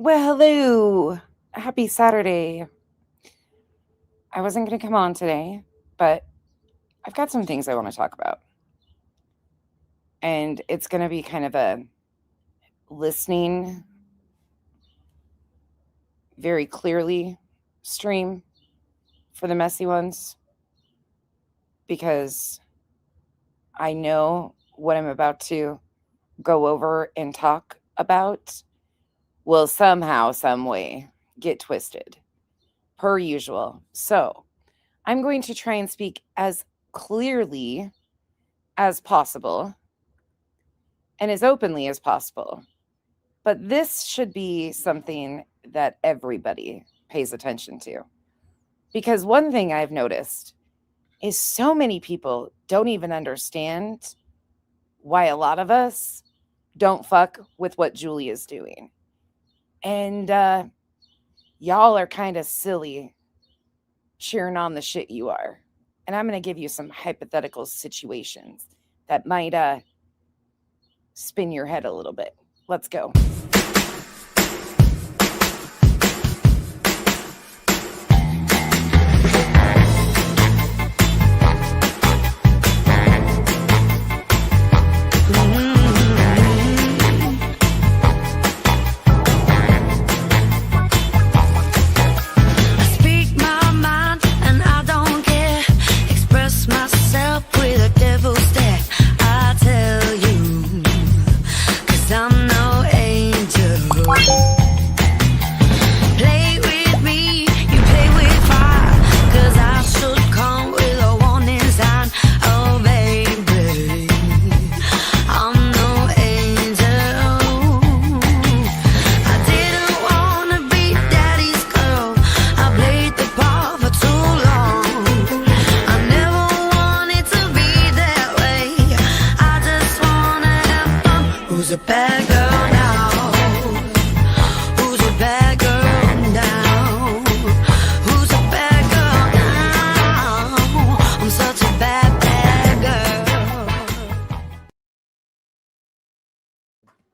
Well, hello. Happy Saturday. I wasn't going to come on today, but I've got some things I want to talk about. And it's going to be kind of a listening very clearly stream for the messy ones because I know what I'm about to go over and talk about will somehow, some way get twisted, per usual. So I'm going to try and speak as clearly as possible and as openly as possible. But this should be something that everybody pays attention to. Because one thing I've noticed is so many people don't even understand why a lot of us don't fuck with what Julie is doing. And y'all are kind of silly cheering on the shit you are. And I'm going to give you some hypothetical situations that might spin your head a little bit. Let's go.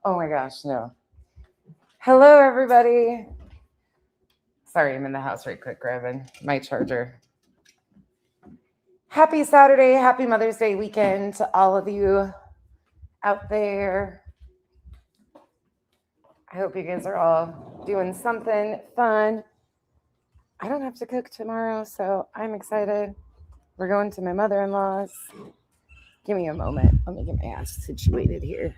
Oh my gosh, no. Hello, everybody. Sorry, I'm in the house right quick grabbing my charger. Happy Saturday, happy Mother's Day weekend to all of you out there. I hope you guys are all doing something fun. I don't have to cook tomorrow, so I'm excited. We're going to my mother-in-law's. Give me a moment. Let me get my ass situated here.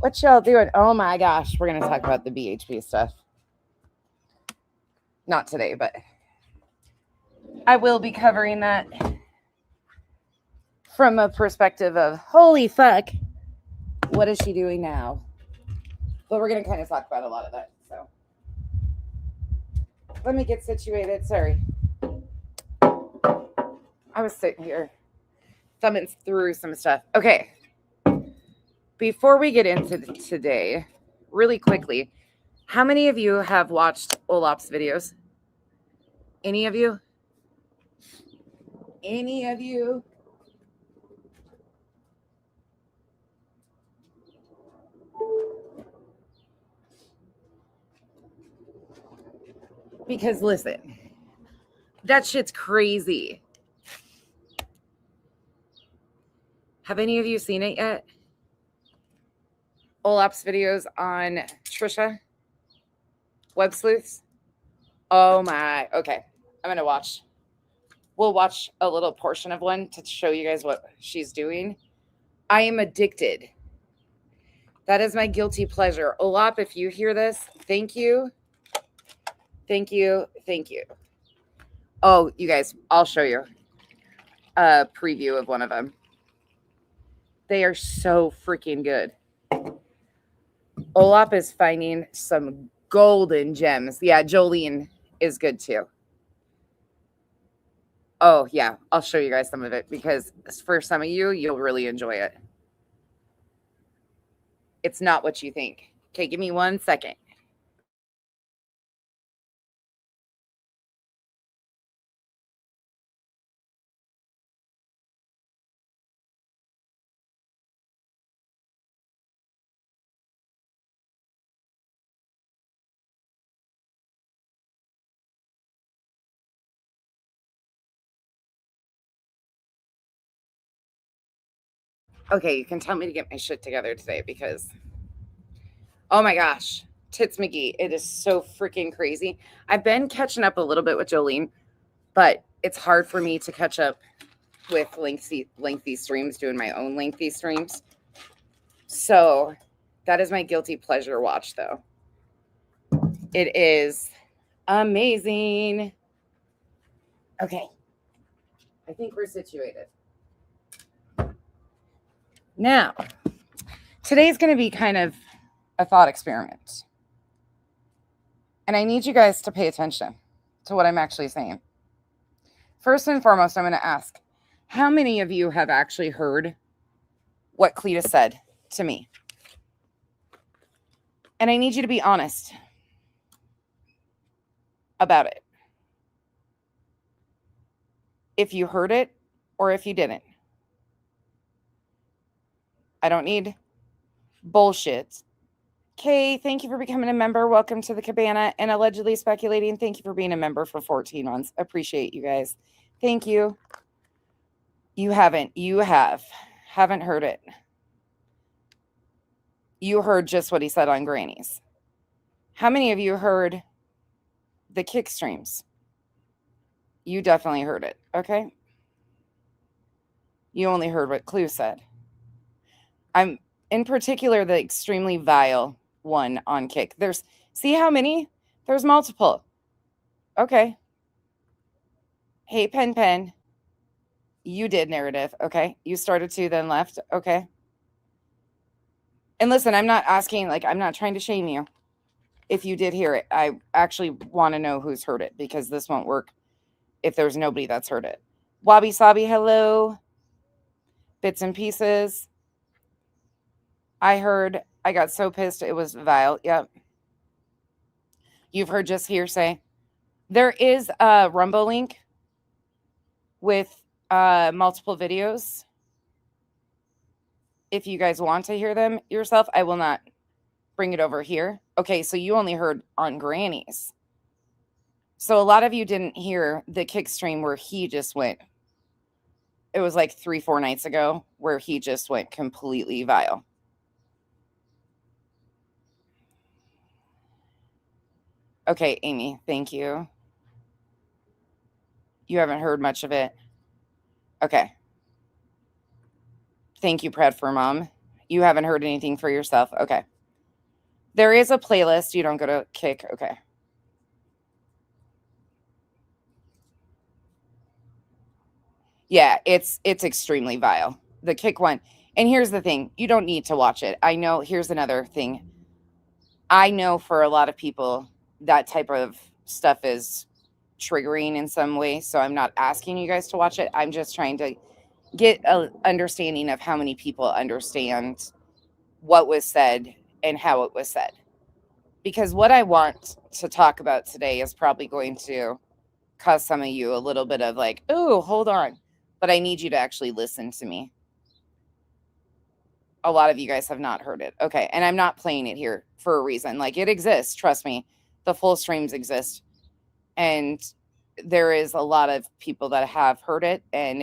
What y'all doing? Oh my gosh, we're going to talk about the BHP stuff. Not today, but I will be covering that from a perspective of, holy fuck, what is she doing now? But we're going to kind of talk about a lot of that. So let me get situated. Sorry. I was sitting here thumbing through some stuff. Okay. Before we get into today, really quickly, how many of you have watched Olap's videos? Any of you? Any of you? Because listen, that shit's crazy. Have any of you seen it yet? Olap's videos on Trisha? Web sleuths? Oh my. Okay. I'm going to watch. We'll watch a little portion of one to show you guys what she's doing. I am addicted. That is my guilty pleasure. Olap, if you hear this, thank you. Thank you. Thank you. Oh, you guys, I'll show you a preview of one of them. They are so freaking good. Olap is finding some golden gems. Yeah, Jolene is good too. Oh, yeah, I'll show you guys some of it because for some of you, you'll really enjoy it. It's not what you think. Okay, give me 1 second. Okay, you can tell me to get my shit together today because, oh my gosh, Tits McGee, it is so freaking crazy. I've been catching up a little bit with Jolene, but it's hard for me to catch up with lengthy streams, doing my own lengthy streams. So that is my guilty pleasure watch, though. It is amazing. Okay. I think we're situated. Now, today's going to be kind of a thought experiment. And I need you guys to pay attention to what I'm actually saying. First and foremost, I'm going to ask, how many of you have actually heard what Cleta said to me? And I need you to be honest about it. If you heard it or if you didn't. I don't need bullshit. Kay, thank you for becoming a member. Welcome to the Cabana. And allegedly speculating, thank you for being a member for 14 months. Appreciate you guys. Thank you. You haven't. You haven't heard it. You heard just what he said on Grannies. How many of you heard the kick streams? You definitely heard it, okay? You only heard what Clue said. I'm in particular the extremely vile one on kick. See how many? There's multiple. Okay. Hey, Pen. You did narrative. Okay. You started to, then left. Okay. And listen, I'm not asking, I'm not trying to shame you if you did hear it. I actually want to know who's heard it because this won't work if there's nobody that's heard it. Wabi Sabi, hello. Bits and pieces. I got so pissed it was vile. Yep. You've heard just hearsay. There is a Rumble link with multiple videos. If you guys want to hear them yourself, I will not bring it over here. Okay, so you only heard on Grannies. So a lot of you didn't hear the kick stream where he just went. It was like 3-4 nights ago where he just went completely vile. Okay, Amy, thank you. You haven't heard much of it. Okay. Thank you, Pred for Mom. You haven't heard anything for yourself. Okay. There is a playlist. You don't go to kick. Okay. Yeah, it's extremely vile. The kick one. And here's the thing. You don't need to watch it. I know. Here's another thing. I know for a lot of people, that type of stuff is triggering in some way. So I'm not asking you guys to watch it. I'm just trying to get an understanding of how many people understand what was said and how it was said. Because what I want to talk about today is probably going to cause some of you a little bit of oh, hold on. But I need you to actually listen to me. A lot of you guys have not heard it. Okay. And I'm not playing it here for a reason. It exists. Trust me. The full streams exist. And there is a lot of people that have heard it. And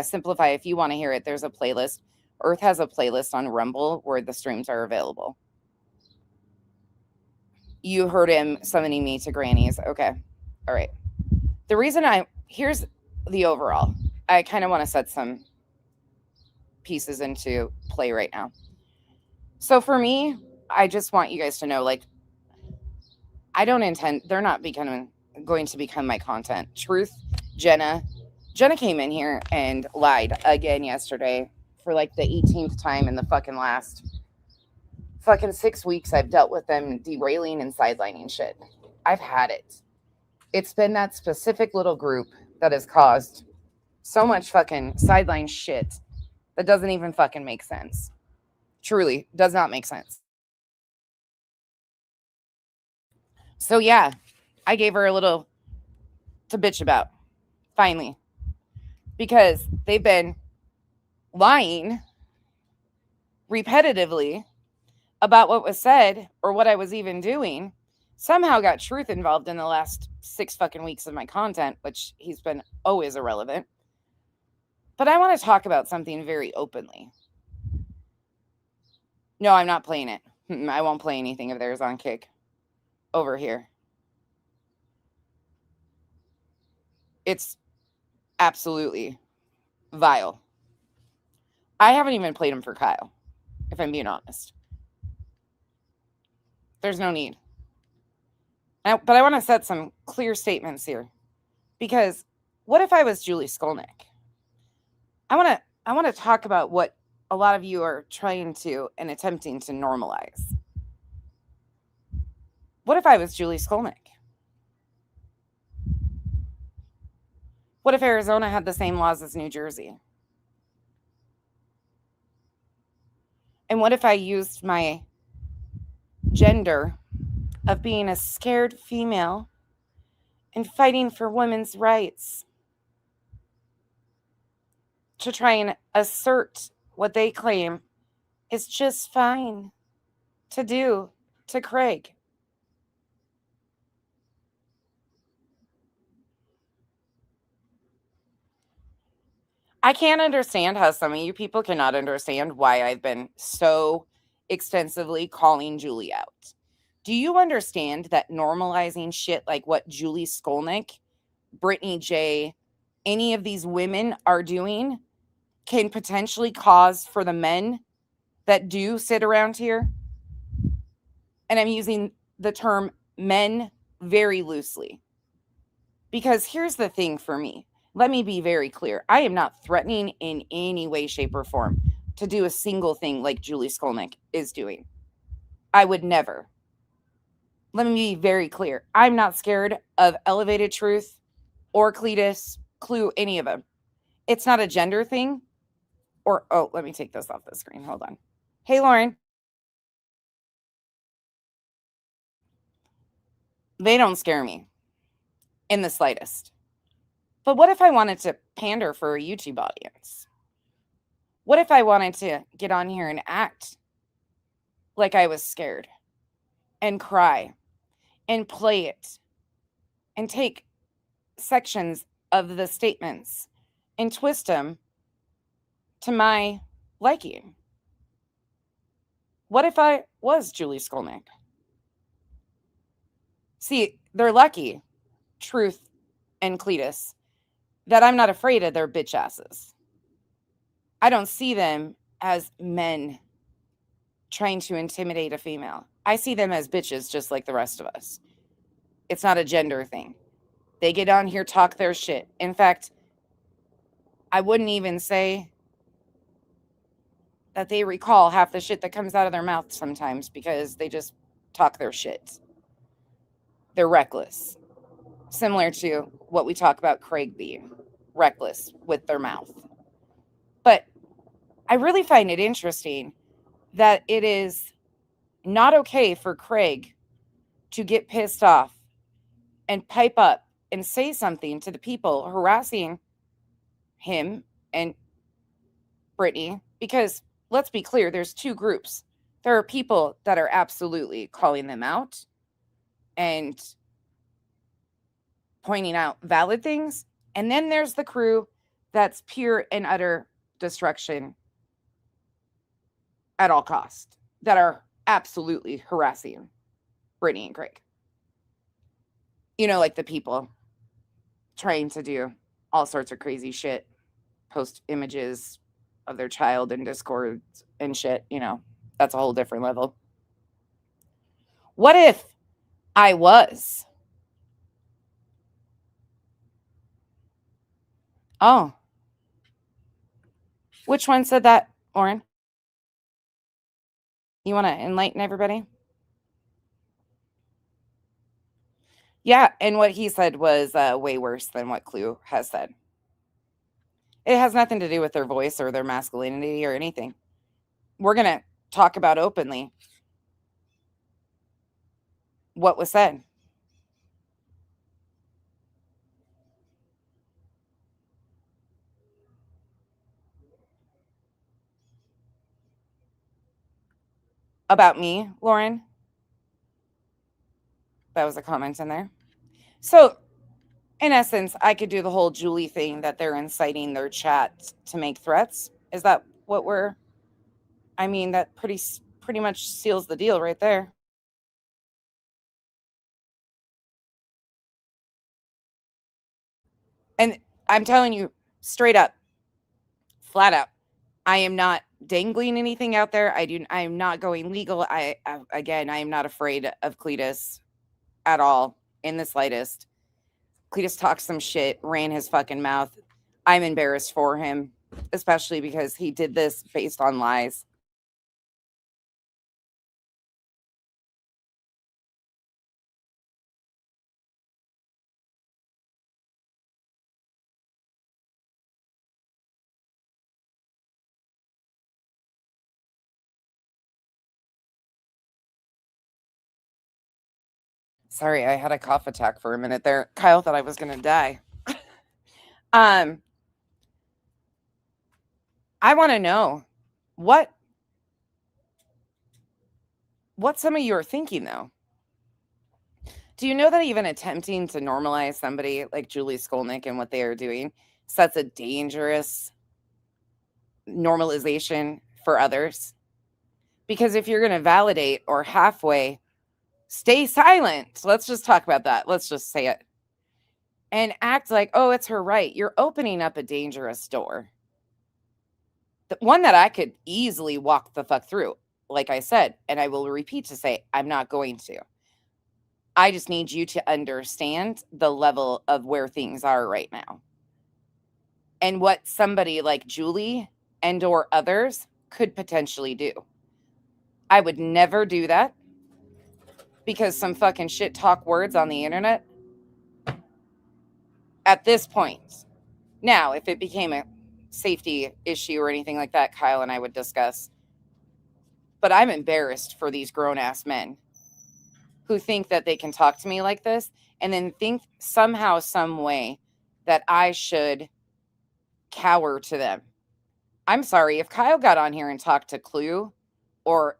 Simplify. If you want to hear it, there's a playlist. Earth has a playlist on Rumble where the streams are available. You heard him summoning me to Grannies. Okay. All right. The reason here's the overall. I kind of want to set some pieces into play right now. So for me, I just want you guys to know, I don't intend, they're not going to become my content. Truth, Jenna came in here and lied again yesterday for the 18th time in the fucking last 6 weeks. I've dealt with them derailing and sidelining shit. I've had it. It's been that specific little group that has caused so much fucking sideline shit that doesn't even fucking make sense. Truly does not make sense. So yeah, I gave her a little to bitch about, finally, because they've been lying repetitively about what was said or what I was even doing. Somehow got Truth involved in the last 6 fucking weeks of my content, which he's been always irrelevant. But I want to talk about something very openly. No, I'm not playing it. I won't play anything of theirs on Kick over here. It's absolutely vile. I haven't even played them for Kyle, if I'm being honest. There's no need. But I want to set some clear statements here. Because what if I was Julie Skolnik? I want to talk about what a lot of you are trying to and attempting to normalize. What if I was Julie Skolnik? What if Arizona had the same laws as New Jersey? And what if I used my gender of being a scared female and fighting for women's rights to try and assert what they claim is just fine to do to Craig? I can't understand how some of you people cannot understand why I've been so extensively calling Julie out. Do you understand that normalizing shit like what Julie Skolnik, Brittany J, any of these women are doing can potentially cause for the men that do sit around here? And I'm using the term men very loosely. Because here's the thing for me. Let me be very clear. I am not threatening in any way, shape, or form to do a single thing like Julie Skolnik is doing. I would never. Let me be very clear. I'm not scared of Elevated Truth or Cletus, Clue, any of them. It's not a gender thing. Oh, let me take this off the screen. Hold on. Hey, Lauren. They don't scare me in the slightest. But what if I wanted to pander for a YouTube audience? What if I wanted to get on here and act like I was scared and cry and play it and take sections of the statements and twist them to my liking? What if I was Julie Skolnik? See, they're lucky, Truth and Cletus, that I'm not afraid of their bitch asses. I don't see them as men trying to intimidate a female. I see them as bitches just like the rest of us. It's not a gender thing. They get on here, talk their shit. In fact, I wouldn't even say that they recall half the shit that comes out of their mouth sometimes because they just talk their shit. They're reckless. Similar to what we talk about Craig being reckless with their mouth. But I really find it interesting that it is not okay for Craig to get pissed off and pipe up and say something to the people harassing him and Brittany, because let's be clear, there's two groups. There are people that are absolutely calling them out and pointing out valid things. And then there's the crew that's pure and utter destruction at all costs, that are absolutely harassing Brittany and Craig. You know, like the people trying to do all sorts of crazy shit, post images of their child in Discord and shit, you know, that's a whole different level. What if I was? Oh. Which one said that, Lauren? You want to enlighten everybody? Yeah, and what he said was way worse than what Clue has said. It has nothing to do with their voice or their masculinity or anything. We're going to talk about openly what was said. About me, Lauren? That was a comment in there. So, in essence, I could do the whole Julie thing that they're inciting their chat to make threats. Is that what we're... I mean, that pretty much seals the deal right there. And I'm telling you straight up, flat out, I am not dangling anything out there. I am not going legal. Again, I am not afraid of Cletus at all in the slightest. Cletus talked some shit, ran his fucking mouth. I'm embarrassed for him, especially because he did this based on lies. Sorry, I had a cough attack for a minute there. Kyle thought I was going to die. I want to know what some of you are thinking, though. Do you know that even attempting to normalize somebody like Julie Skolnik and what they are doing sets a dangerous normalization for others? Because if you're going to validate or halfway stay silent, let's just talk about that. Let's just say it. And act like, oh, it's her right. You're opening up a dangerous door. The one that I could easily walk the fuck through, like I said, and I will repeat to say, I'm not going to. I just need you to understand the level of where things are right now. And what somebody like Julie and or others could potentially do. I would never do that because some fucking shit talk words on the internet at this point. Now, if it became a safety issue or anything like that, Kyle and I would discuss. But I'm embarrassed for these grown-ass men who think that they can talk to me like this and then think somehow, some way that I should cower to them. I'm sorry, if Kyle got on here and talked to Clue, or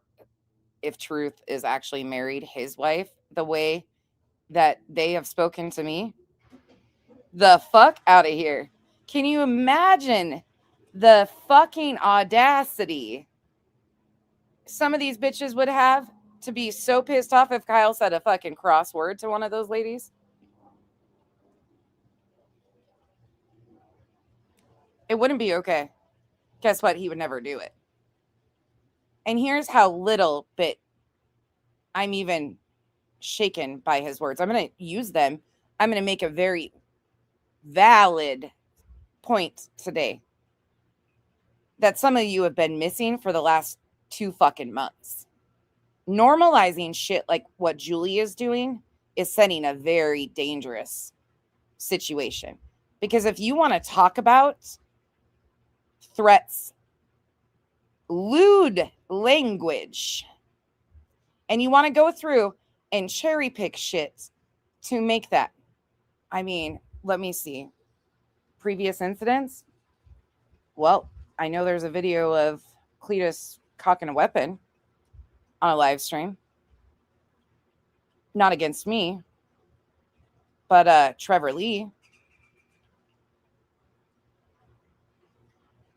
if Truth is actually married, his wife, the way that they have spoken to me, the fuck out of here. Can you imagine the fucking audacity some of these bitches would have to be so pissed off if Kyle said a fucking crossword to one of those ladies? It wouldn't be okay. Guess what? He would never do it. And here's how little bit I'm even shaken by his words. I'm going to use them. I'm going to make a very valid point today that some of you have been missing for the last 2 fucking months. Normalizing shit like what Julie is doing is setting a very dangerous situation. Because if you want to talk about threats, lewd language, and you want to go through and cherry pick shit to make that, I mean, let me see. Previous incidents? Well, I know there's a video of Cletus cocking a weapon on a live stream. Not against me, but Trevor Lee.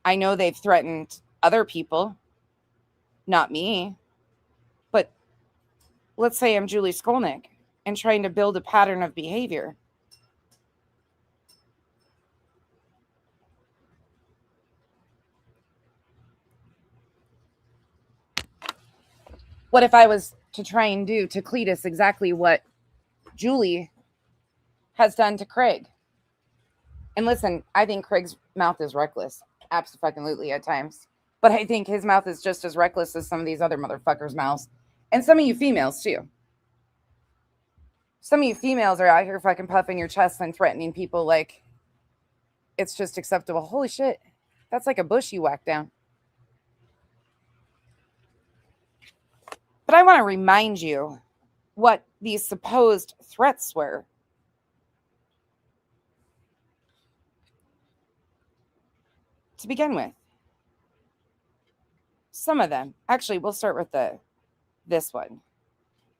I know they've threatened other people, not me. But let's say I'm Julie Skolnik and trying to build a pattern of behavior. What if I was to try and do to Cletus exactly what Julie has done to Craig? And listen, I think Craig's mouth is reckless. Absolutely at times. But I think his mouth is just as reckless as some of these other motherfuckers' mouths. And some of you females, too. Some of you females are out here fucking puffing your chest and threatening people like it's just acceptable. Holy shit. That's like a bush you whack down. But I want to remind you what these supposed threats were. To begin with, some of them. Actually, we'll start with this one.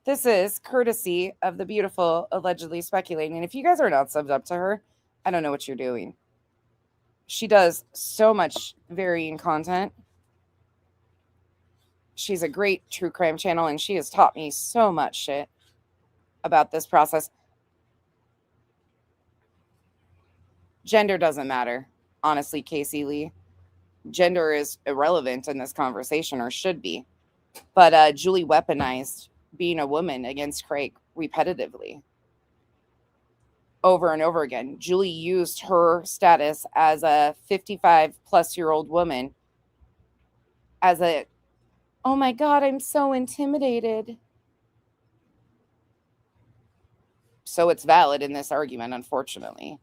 This is courtesy of the beautiful allegedly speculating. And if you guys are not subbed up to her, I don't know what you're doing. She does so much varying content. She's a great true crime channel, and she has taught me so much shit about this process. Gender doesn't matter, honestly, Casey Lee. Gender is irrelevant in this conversation, or should be. But Julie weaponized being a woman against Craig repetitively, over and over again. Julie used her status as a 55-plus-year-old woman as a, oh my God, I'm so intimidated. So it's valid in this argument, unfortunately.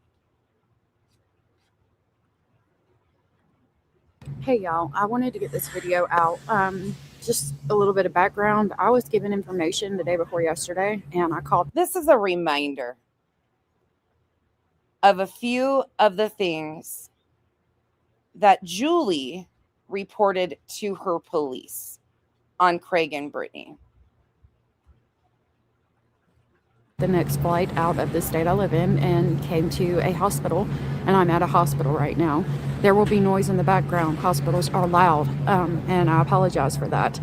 Hey y'all, I wanted to get this video out. Just a little bit of background. I was given information the day before yesterday and I called. This is a reminder of a few of the things that Julie reported to her police on Craig and Brittany. The next flight out of the state I live in and came to a hospital, and I'm at a hospital right now. There will be noise in the background. Hospitals are loud, and I apologize for that.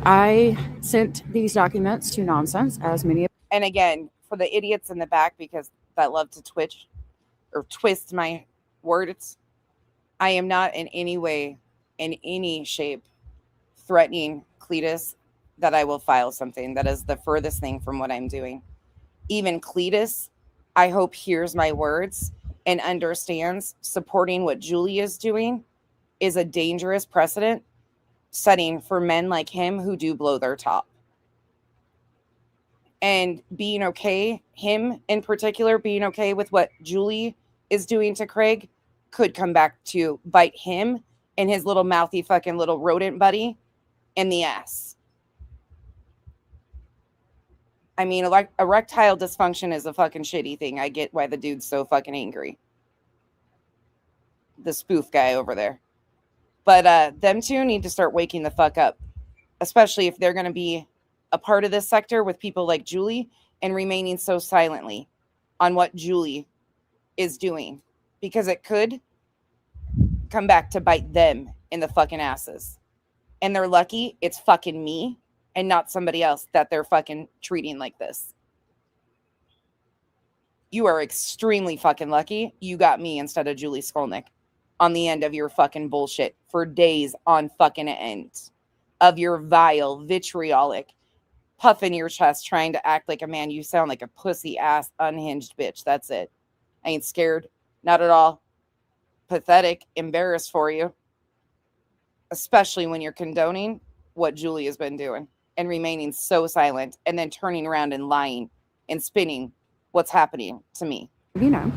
I sent these documents to Nonsense, as many. And again, for the idiots in the back, because that love to twitch or twist my words, I am not in any way, in any shape, threatening Cletus that I will file something. That is the furthest thing from what I'm doing. Even Cletus, I hope, hears my words and understands supporting what Julie is doing is a dangerous precedent setting for men like him who do blow their top. And being okay, him in particular, being okay with what Julie is doing to Craig could come back to bite him and his little mouthy fucking little rodent buddy in the ass. I mean, erectile dysfunction is a fucking shitty thing. I get why the dude's so fucking angry. The spoof guy over there. But them two need to start waking the fuck up, especially if they're going to be a part of this sector with people like Julie and remaining so silently on what Julie is doing, because it could come back to bite them in the fucking asses. And they're lucky it's fucking me and not somebody else that they're fucking treating like this. You are extremely fucking lucky you got me instead of Julie Skolnik on the end of your fucking bullshit for days on fucking end of your vile, vitriolic, puff in your chest trying to act like a man. You sound like a pussy ass, unhinged bitch. That's it. I ain't scared. Not at all. Pathetic, embarrassed for you. Especially when you're condoning what Julie has been doing and remaining so silent and then turning around and lying and spinning what's happening to me. You know,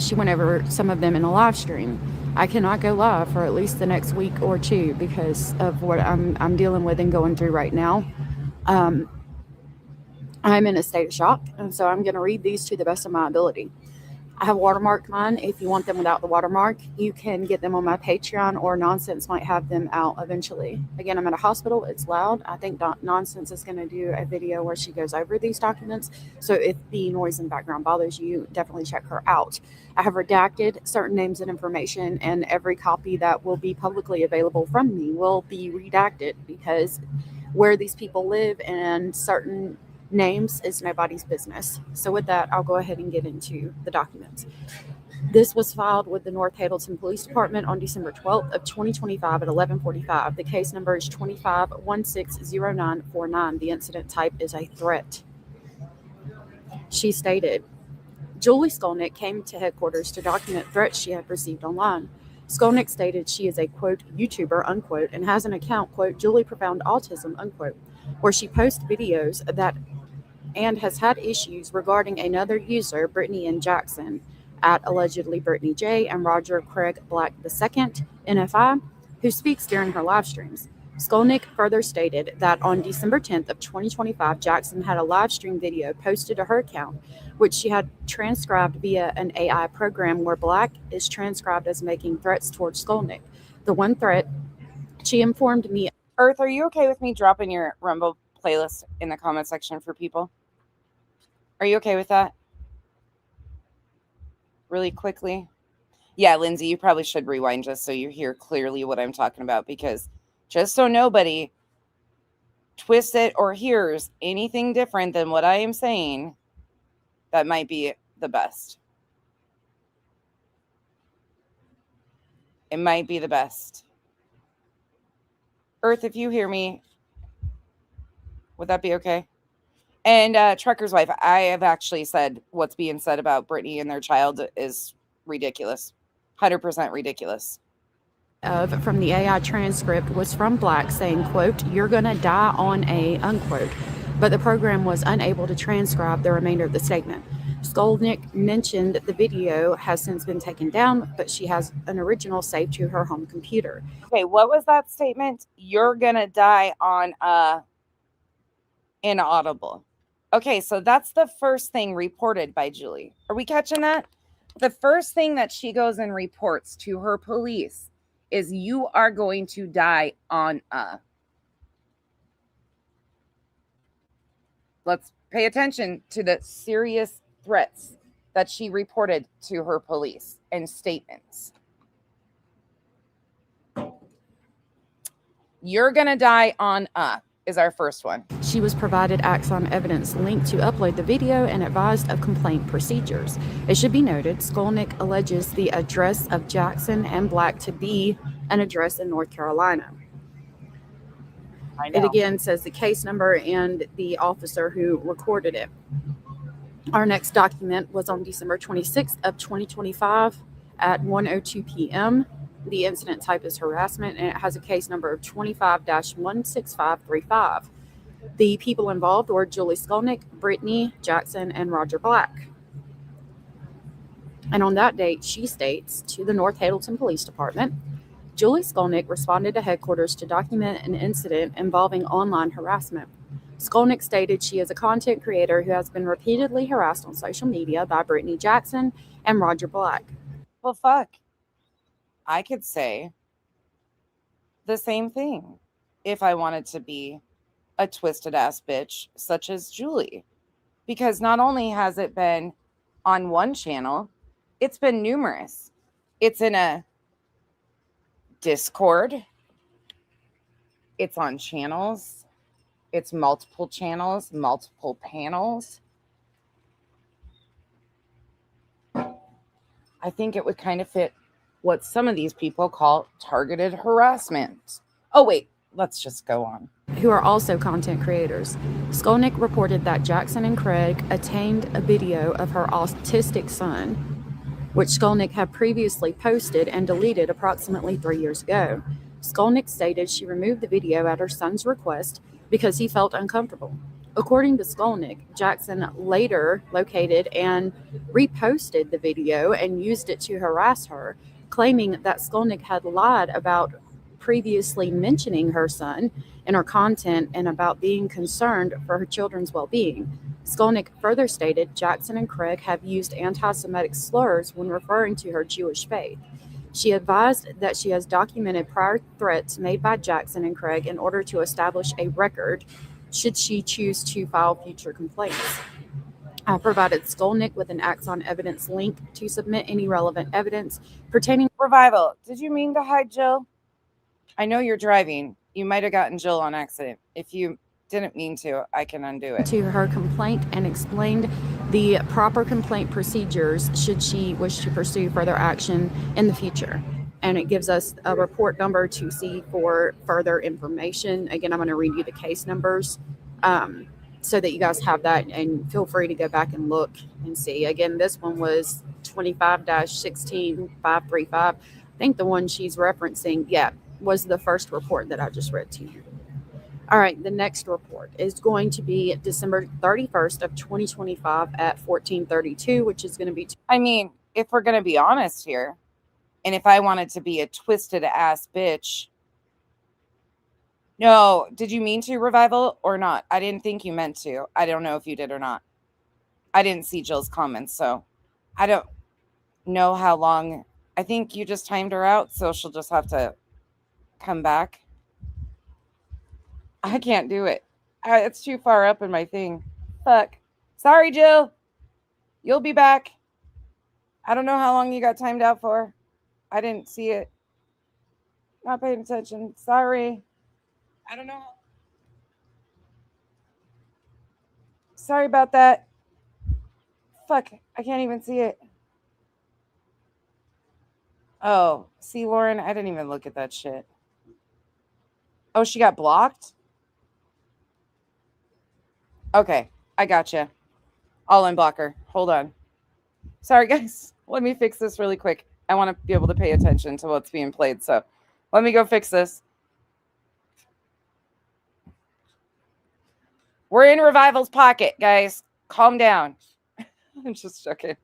she went over some of them in a live stream. I cannot go live for at least the next week or two because of what I'm dealing with and going through right now. I'm in a state of shock, and so I'm going to read these to the best of my ability. I have watermarked mine. If you want them without the watermark, you can get them on my Patreon, or Nonsense might have them out eventually. Again, I'm at a hospital. It's loud. I think Nonsense is going to do a video where she goes over these documents. So if the noise in the background bothers you, definitely check her out. I have redacted certain names and information, and every copy that will be publicly available from me will be redacted because where these people live and certain names is nobody's business. So with that, I'll go ahead and get into the documents. This was filed with the North Hazelton Police Department on December 12th of 2025 at 11:45. The case number is 25160949. The incident type is a threat. She stated, Julie Skolnik came to headquarters to document threats she had received online. Skolnik stated she is a, quote, YouTuber, unquote, and has an account, quote, Julie Profound Autism, unquote, where she posts videos that and has had issues regarding another user, Brittany N. Jackson, at allegedly Brittany J. and Roger Craig Black II, NFI, who speaks during her live streams. Skolnik further stated that on December 10th of 2025, Jackson had a live stream video posted to her account, which she had transcribed via an AI program where Black is transcribed as making threats towards Skolnik. The one threat she informed me. Earth, are you okay with me dropping your Rumble playlist in the comment section for people? Are you okay with that? Really quickly? Yeah, Lindsay, you probably should rewind just so you hear clearly what I'm talking about, because just so nobody twists it or hears anything different than what I am saying, that might be the best. It might be the best. Earth, if you hear me, would that be okay? And Trucker's Wife, I have actually said what's being said about Brittany and their child is ridiculous. 100% ridiculous. From the AI transcript was from Black saying, quote, "You're gonna die on a," unquote. But the program was unable to transcribe the remainder of the statement. Skolnik mentioned the video has since been taken down, but she has an original saved to her home computer. Okay, what was that statement? You're gonna die on inaudible. Okay, so that's the first thing reported by Julie. Are we catching that? The first thing that she goes and reports to her police is you are going to die on a. Let's pay attention to the serious threats that she reported to her police and statements. You're going to die on a is our first one. She was provided Axon evidence link to upload the video and advised of complaint procedures. It should be noted, Skolnik alleges the address of Jackson and Black to be an address in North Carolina. It again says the case number and the officer who recorded it. Our next document was on December 26th of 2025 at 1:02 p.m. The incident type is harassment, and it has a case number of 25-16535. The people involved were Julie Skolnik, Brittany Jackson, and Roger Black. And on that date, she states, to the North Hazelton Police Department, Julie Skolnik responded to headquarters to document an incident involving online harassment. Skolnik stated she is a content creator who has been repeatedly harassed on social media by Brittany Jackson and Roger Black. Well, fuck. I could say the same thing if I wanted to be a twisted ass bitch such as Julie. Because not only has it been on one channel, it's been numerous. It's in a Discord. It's on channels. It's multiple channels, multiple panels. I think it would kind of fit what some of these people call targeted harassment. Oh, wait, let's just go on. Who are also content creators. Skolnik reported that Jackson and Craig attained a video of her autistic son, which Skolnik had previously posted and deleted approximately 3 years ago. Skolnik stated she removed the video at her son's request because he felt uncomfortable. According to Skolnik, Jackson later located and reposted the video and used it to harass her, claiming that Skolnik had lied about previously mentioning her son in her content and about being concerned for her children's well-being. Skolnik further stated Jackson and Craig have used anti-Semitic slurs when referring to her Jewish faith. She advised that she has documented prior threats made by Jackson and Craig in order to establish a record should she choose to file future complaints. I provided Skolnik with an Axon evidence link to submit any relevant evidence pertaining. Revival, did you mean to hide Jill? I know you're driving. You might have gotten Jill on accident. If you didn't mean to, I can undo it. To her complaint and explained the proper complaint procedures should she wish to pursue further action in the future. And it gives us a report number to see for further information. Again, I'm going to read you the case numbers so that you guys have that, and feel free to go back and look and see. Again, this one was 25-16535. I think the one she's referencing, was the first report that I just read to you. All right, the next report is going to be December 31st of 2025 at 14:32, which is going to be... I mean, if we're going to be honest here, and if I wanted to be a twisted ass bitch... No, did you mean to, Revival, or not? I didn't think you meant to. I don't know if you did or not. I didn't see Jill's comments, so I don't know how long. I think you just timed her out, so she'll just have to come back. I can't do it. It's too far up in my thing. Fuck. Sorry, Jill. You'll be back. I don't know how long you got timed out for. I didn't see it. Not paying attention. Sorry. I don't know. Sorry about that. Fuck, I can't even see it. Oh, see, Lauren, I didn't even look at that shit. Oh, she got blocked? Okay, I gotcha. I'll unblock her. Hold on. Sorry, guys. Let me fix this really quick. I want to be able to pay attention to what's being played, so let me go fix this. We're in Revival's pocket, guys. Calm down. I'm just joking.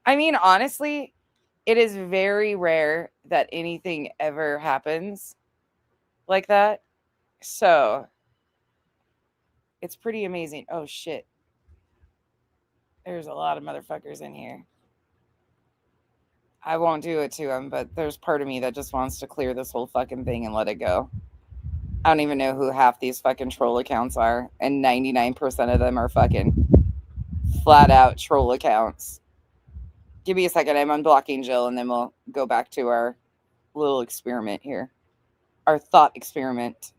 I mean, honestly, it is very rare that anything ever happens like that. So it's pretty amazing. Oh, shit. There's a lot of motherfuckers in here. I won't do it to them, but there's part of me that just wants to clear this whole fucking thing and let it go. I don't even know who half these fucking troll accounts are, and 99% of them are fucking flat out troll accounts. Give me a second. I'm unblocking Jill, and then we'll go back to our little experiment here. Our thought experiment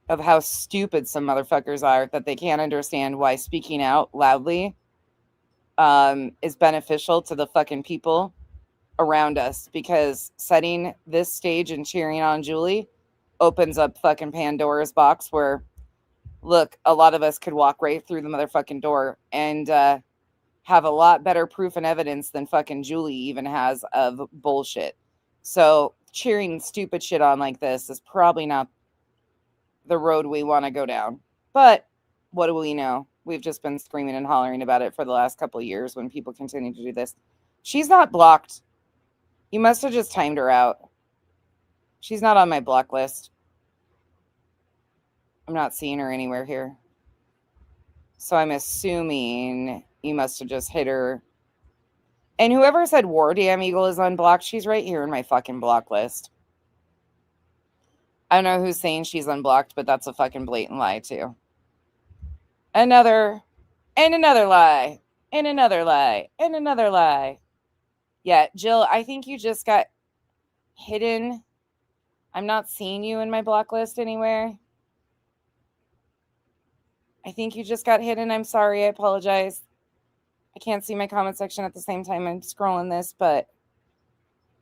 of how stupid some motherfuckers are that they can't understand why speaking out loudly is beneficial to the fucking people around us, because setting this stage and cheering on Julie opens up fucking Pandora's box where, look, a lot of us could walk right through the motherfucking door and have a lot better proof and evidence than fucking Julie even has of bullshit. So cheering stupid shit on like this is probably not the road we want to go down. But what do we know? We've just been screaming and hollering about it for the last couple of years when people continue to do this. She's not blocked. You must have just timed her out. She's not on my block list. I'm not seeing her anywhere here. So I'm assuming you must have just hit her. And whoever said War Damn Eagle is unblocked, she's right here in my fucking block list. I don't know who's saying she's unblocked, but that's a fucking blatant lie too. Another lie, and another lie, and another lie. Yeah, Jill, I think you just got hidden. I'm not seeing you in my block list anywhere. I think you just got hidden. I'm sorry. I apologize. I can't see my comment section at the same time I'm scrolling this, but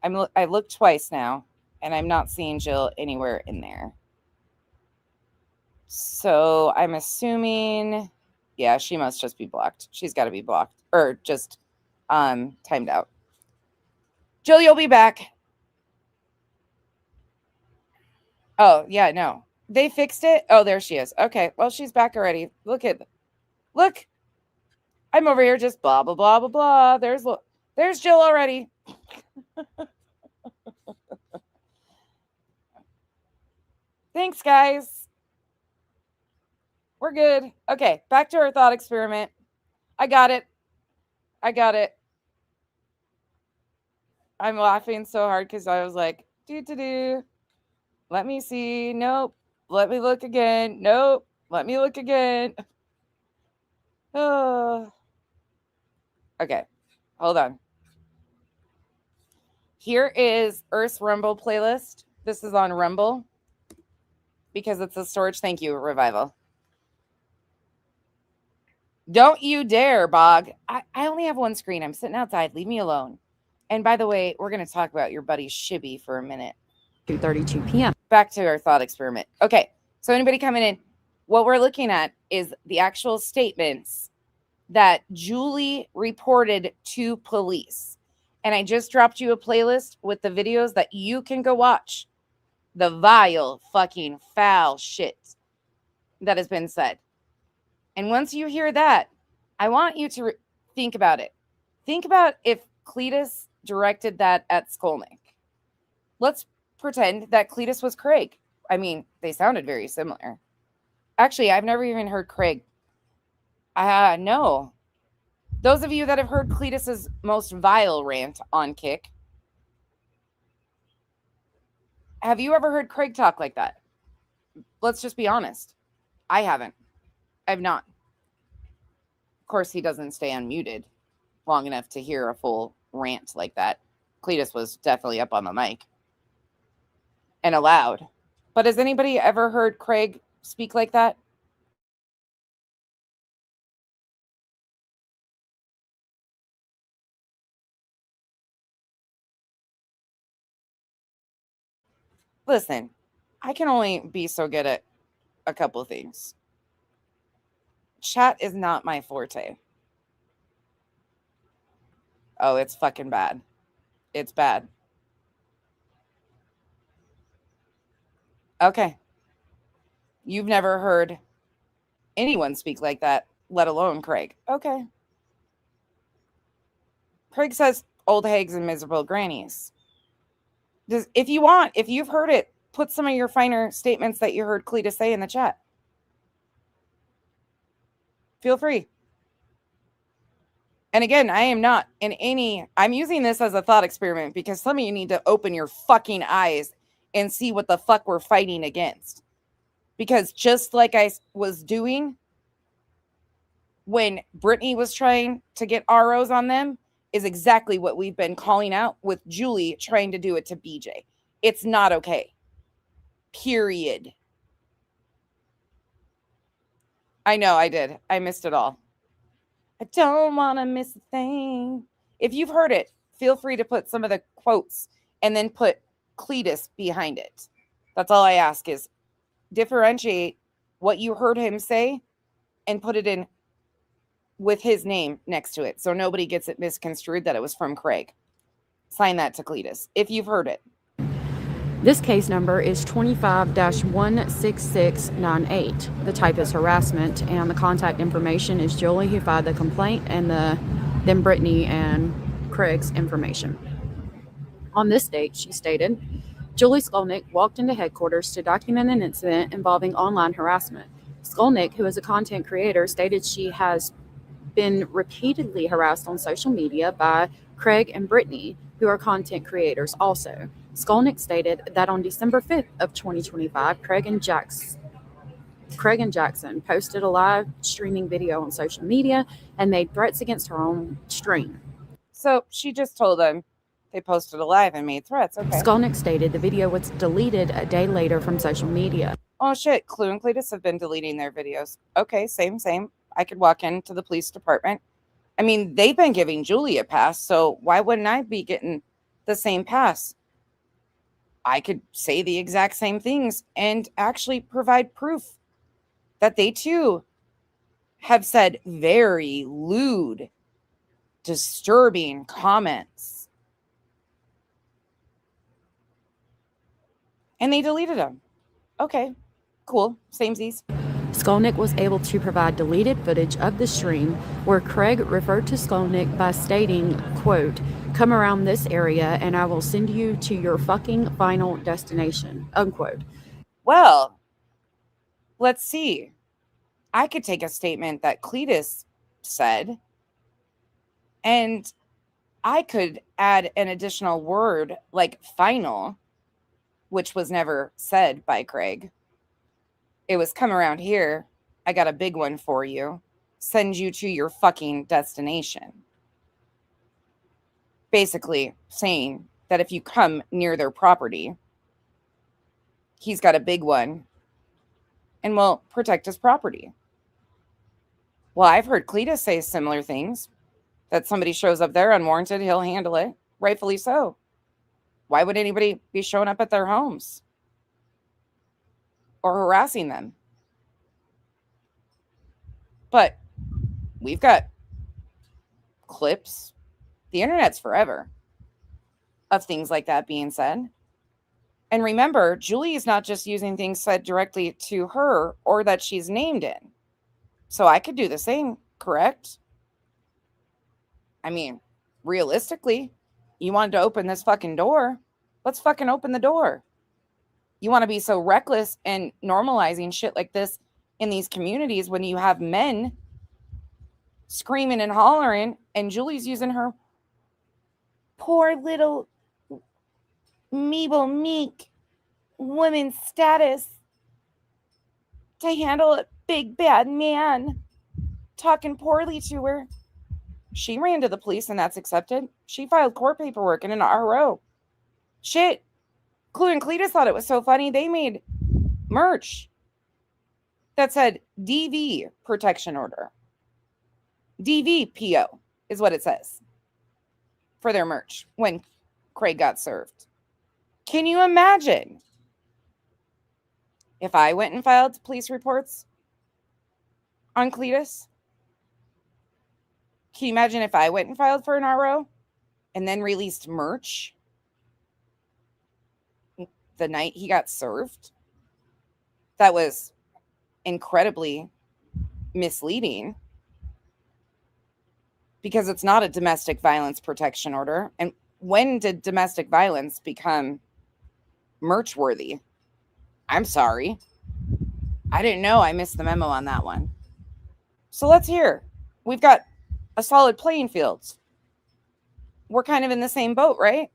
I looked twice now, and I'm not seeing Jill anywhere in there. So I'm assuming, yeah, she must just be blocked. She's got to be blocked, or just timed out. Jill, you'll be back. Oh, yeah, no. They fixed it? Oh, there she is. Okay, well, she's back already. Look. I'm over here just blah, blah, blah, blah, blah. There's Jill already. Thanks, guys. We're good. Okay, back to our thought experiment. I got it. I'm laughing so hard because I was like, do. Let me see. Nope. Let me look again. Nope. Let me look again. Oh. Okay. Hold on. Here is Earth's Rumble playlist. This is on Rumble because it's a storage. Thank you, Revival. Don't you dare, Bog. I only have one screen. I'm sitting outside. Leave me alone. And by the way, we're going to talk about your buddy Shibby for a minute. 2:32 p.m. Back to our thought experiment. Okay, so anybody coming in, what we're looking at is the actual statements that Julie reported to police. And I just dropped you a playlist with the videos that you can go watch. The vile, fucking foul shit that has been said. And once you hear that, I want you to think about it. Think about if Cletus directed that at Skolnik. Let's pretend that Cletus was Craig. I mean, they sounded very similar. Actually, I've never even heard Craig. No. Those of you that have heard Cletus's most vile rant on Kick, have you ever heard Craig talk like that? Let's just be honest. I haven't. I've not. Of course, he doesn't stay unmuted long enough to hear a full rant like that. Cletus was definitely up on the mic and aloud. But has anybody ever heard Craig speak like that? Listen, I can only be so good at a couple things. Chat is not my forte. Oh, it's fucking bad. It's bad. Okay. You've never heard anyone speak like that, let alone Craig. Okay. Craig says old hags and miserable grannies. If you want, if you've heard it, put some of your finer statements that you heard Cletus say in the chat. Feel free. And again, I am not in any, I'm using this as a thought experiment because some of you need to open your fucking eyes and see what the fuck we're fighting against. Because just like I was doing when Brittany was trying to get ROs on them, is exactly what we've been calling out with Julie trying to do it to BJ. It's not okay. Period. I know I did. I missed it all. I don't want to miss a thing. If you've heard it, feel free to put some of the quotes and then put Cletus behind it. That's all I ask is differentiate what you heard him say and put it in with his name next to it so nobody gets it misconstrued that it was from Craig. Sign that to Cletus if you've heard it. This case number is 25-16698. The type is harassment, and the contact information is Julie, who filed the complaint, and then Brittany and Craig's information. On this date, she stated, Julie Skolnik walked into headquarters to document an incident involving online harassment. Skolnik, who is a content creator, stated she has been repeatedly harassed on social media by Craig and Brittany, who are content creators also. Skolnik stated that on December 5th of 2025, Craig and Jackson posted a live streaming video on social media and made threats against her on stream. So she just told them they posted a live and made threats. Okay. Skolnik stated the video was deleted a day later from social media. Oh shit, Clue and Cletus have been deleting their videos. Okay, same. I could walk into the police department. I mean, they've been giving Julie a pass, so why wouldn't I be getting the same pass? I could say the exact same things and actually provide proof that they too have said very lewd, disturbing comments. And they deleted them. Okay, cool. Samesies. Skolnik was able to provide deleted footage of the stream where Craig referred to Skolnik by stating, quote, come around this area and I will send you to your fucking final destination, unquote. Well, let's see. I could take a statement that Cletus said and I could add an additional word like final, which was never said by Craig. It was come around here. I got a big one for you. Send you to your fucking destination. Basically saying that if you come near their property, he's got a big one and will protect his property. Well, I've heard Cletus say similar things. That somebody shows up there unwarranted, he'll handle it. Rightfully so. Why would anybody be showing up at their homes or harassing them? But we've got clips. The internet's forever of things like that being said. And remember, Julie is not just using things said directly to her or that she's named in. So I could do the same, correct? I mean, realistically, you wanted to open this fucking door. Let's fucking open the door. You want to be so reckless and normalizing shit like this in these communities when you have men screaming and hollering and Julie's using her poor little meek woman status to handle a big bad man talking poorly to her. She ran to the police and that's accepted. She filed court paperwork in an RO. Shit. Clue and Cletus thought it was so funny. They made merch that said DV protection order. DVPO is what it says for their merch when Craig got served. Can you imagine If I went and filed police reports on Cletus, can you imagine if I went and filed for an RO and then released merch the night he got served? That was incredibly misleading because it's not a domestic violence protection order. And when did domestic violence become merch worthy? I'm sorry. I didn't know. I missed the memo on that one. So let's hear. We've got a solid playing field. We're kind of in the same boat, right?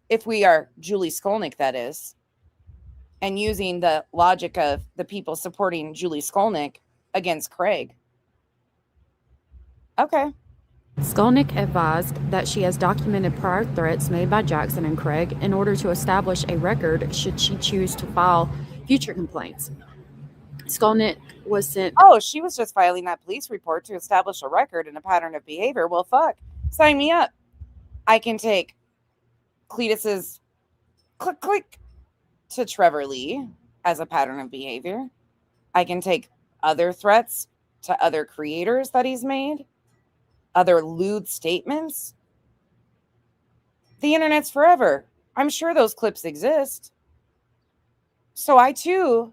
If we are Julie Skolnik, that is, and using the logic of the people supporting Julie Skolnik against Craig. Okay. Skolnik advised that she has documented prior threats made by Jackson and Craig in order to establish a record should she choose to file future complaints. Skolnik was sent. Oh, she was just filing that police report to establish a record and a pattern of behavior. Well, fuck. Sign me up. I can take Cletus's click to Trevor Lee as a pattern of behavior. I can take other threats to other creators that he's made, other lewd statements. The internet's forever. I'm sure those clips exist. So I too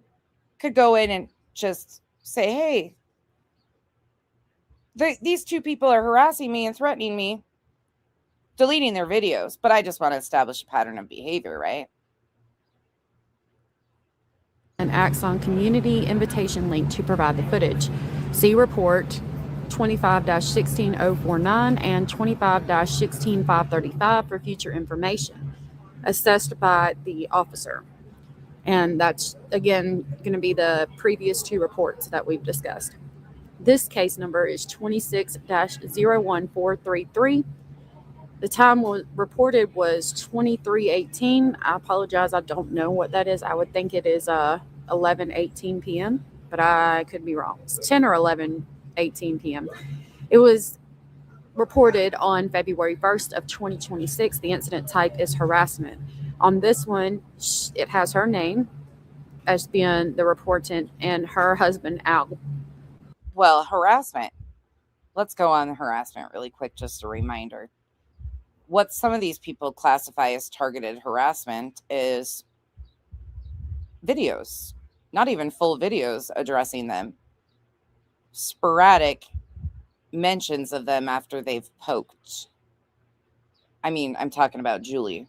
could go in and just say, hey, these two people are harassing me and threatening me, deleting their videos, but I just want to establish a pattern of behavior, right? An Axon community invitation link to provide the footage. See report 25-16049 and 25-16535 for future information assessed by the officer. And that's, again, going to be the previous two reports that we've discussed. This case number is 26-01433. The time reported was 23:18. I apologize. I don't know what that is. I would think it is 11:18 p.m., but I could be wrong. It's 10 or 11:18 p.m. It was reported on February 1st of 2026. The incident type is harassment. On this one, it has her name as being the reportant and her husband, Al. Well, harassment. Let's go on harassment really quick, just a reminder. What some of these people classify as targeted harassment is videos, not even full videos addressing them, sporadic mentions of them after they've poked. I mean, I'm talking about Julie.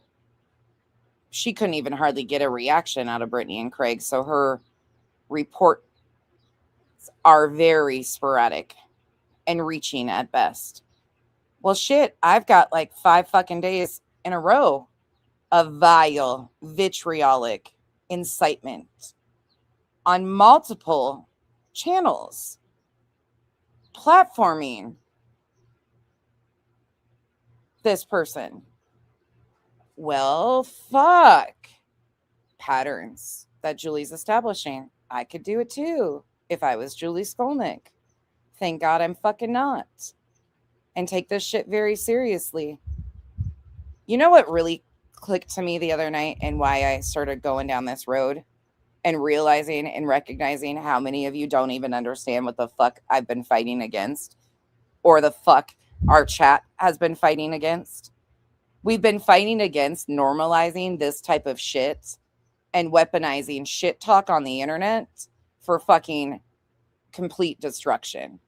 She couldn't even hardly get a reaction out of Brittany and Craig, so her reports are very sporadic and reaching at best. Well, shit, I've got like 5 fucking days in a row of vile, vitriolic incitement on multiple channels, platforming this person. Well, fuck. Patterns that Julie's establishing. I could do it too if I was Julie Skolnik. Thank God I'm fucking not. And take this shit very seriously. You know what really clicked to me the other night and why I started going down this road and realizing and recognizing how many of you don't even understand what the fuck I've been fighting against or the fuck our chat has been fighting against? We've been fighting against normalizing this type of shit and weaponizing shit talk on the internet for fucking complete destruction.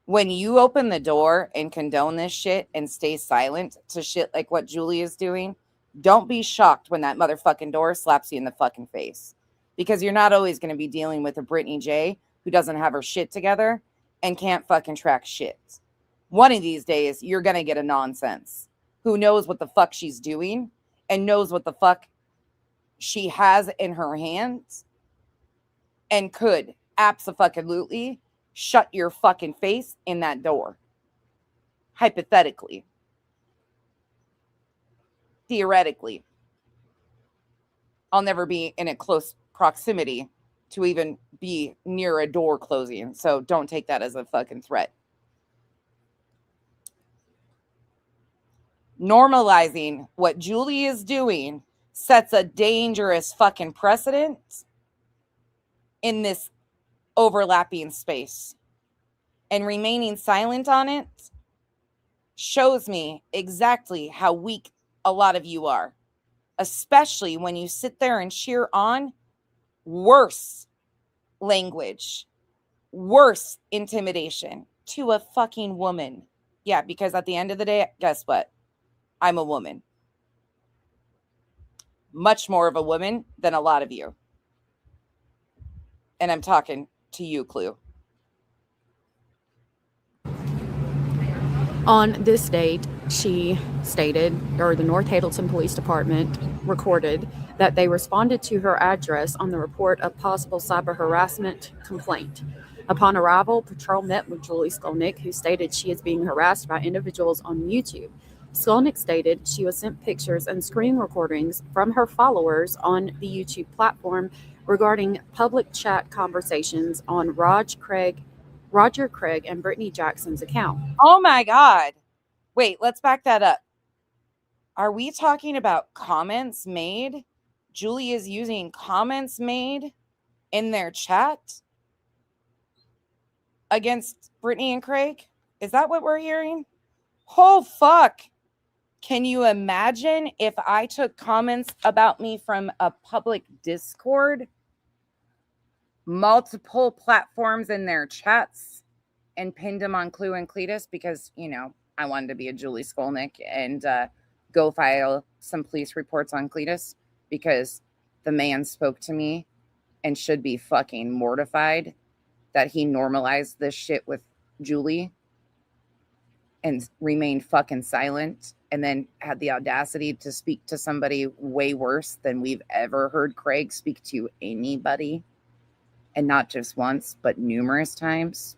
When you open the door and condone this shit and stay silent to shit like what Julie is doing, don't be shocked when that motherfucking door slaps you in the fucking face. Because you're not always going to be dealing with a Brittany J who doesn't have her shit together and can't fucking track shit. One of these days, you're going to get a nonsense who knows what the fuck she's doing and knows what the fuck she has in her hands and could abso-fucking-lutely shut your fucking face in that door. Hypothetically. Theoretically. I'll never be in a close proximity to even be near a door closing. So don't take that as a fucking threat. Normalizing what Julie is doing sets a dangerous fucking precedent in this overlapping space. And remaining silent on it shows me exactly how weak a lot of you are, especially when you sit there and cheer on worse language, worse intimidation to a fucking woman. Yeah, because at the end of the day, guess what? I'm a woman. Much more of a woman than a lot of you. And I'm talking to you, Clue. On this date, she stated, or the North Hazelton Police Department recorded, that they responded to her address on the report of possible cyber harassment complaint. Upon arrival, patrol met with Julie Skolnik, who stated she is being harassed by individuals on YouTube. Skolnik stated she was sent pictures and screen recordings from her followers on the YouTube platform regarding public chat conversations on Roger Craig and Brittany Jackson's account. Oh my God. Wait, let's back that up. Are we talking about comments made? Julie is using comments made in their chat against Brittany and Craig? Is that what we're hearing? Oh, fuck. Can you imagine if I took comments about me from a public Discord, multiple platforms in their chats, and pinned them on Clue and Cletus because, you know, I wanted to be a Julie Skolnik and go file some police reports on Cletus because the man spoke to me and should be fucking mortified that he normalized this shit with Julie and remained fucking silent and then had the audacity to speak to somebody way worse than we've ever heard Craig speak to anybody. And not just once, but numerous times.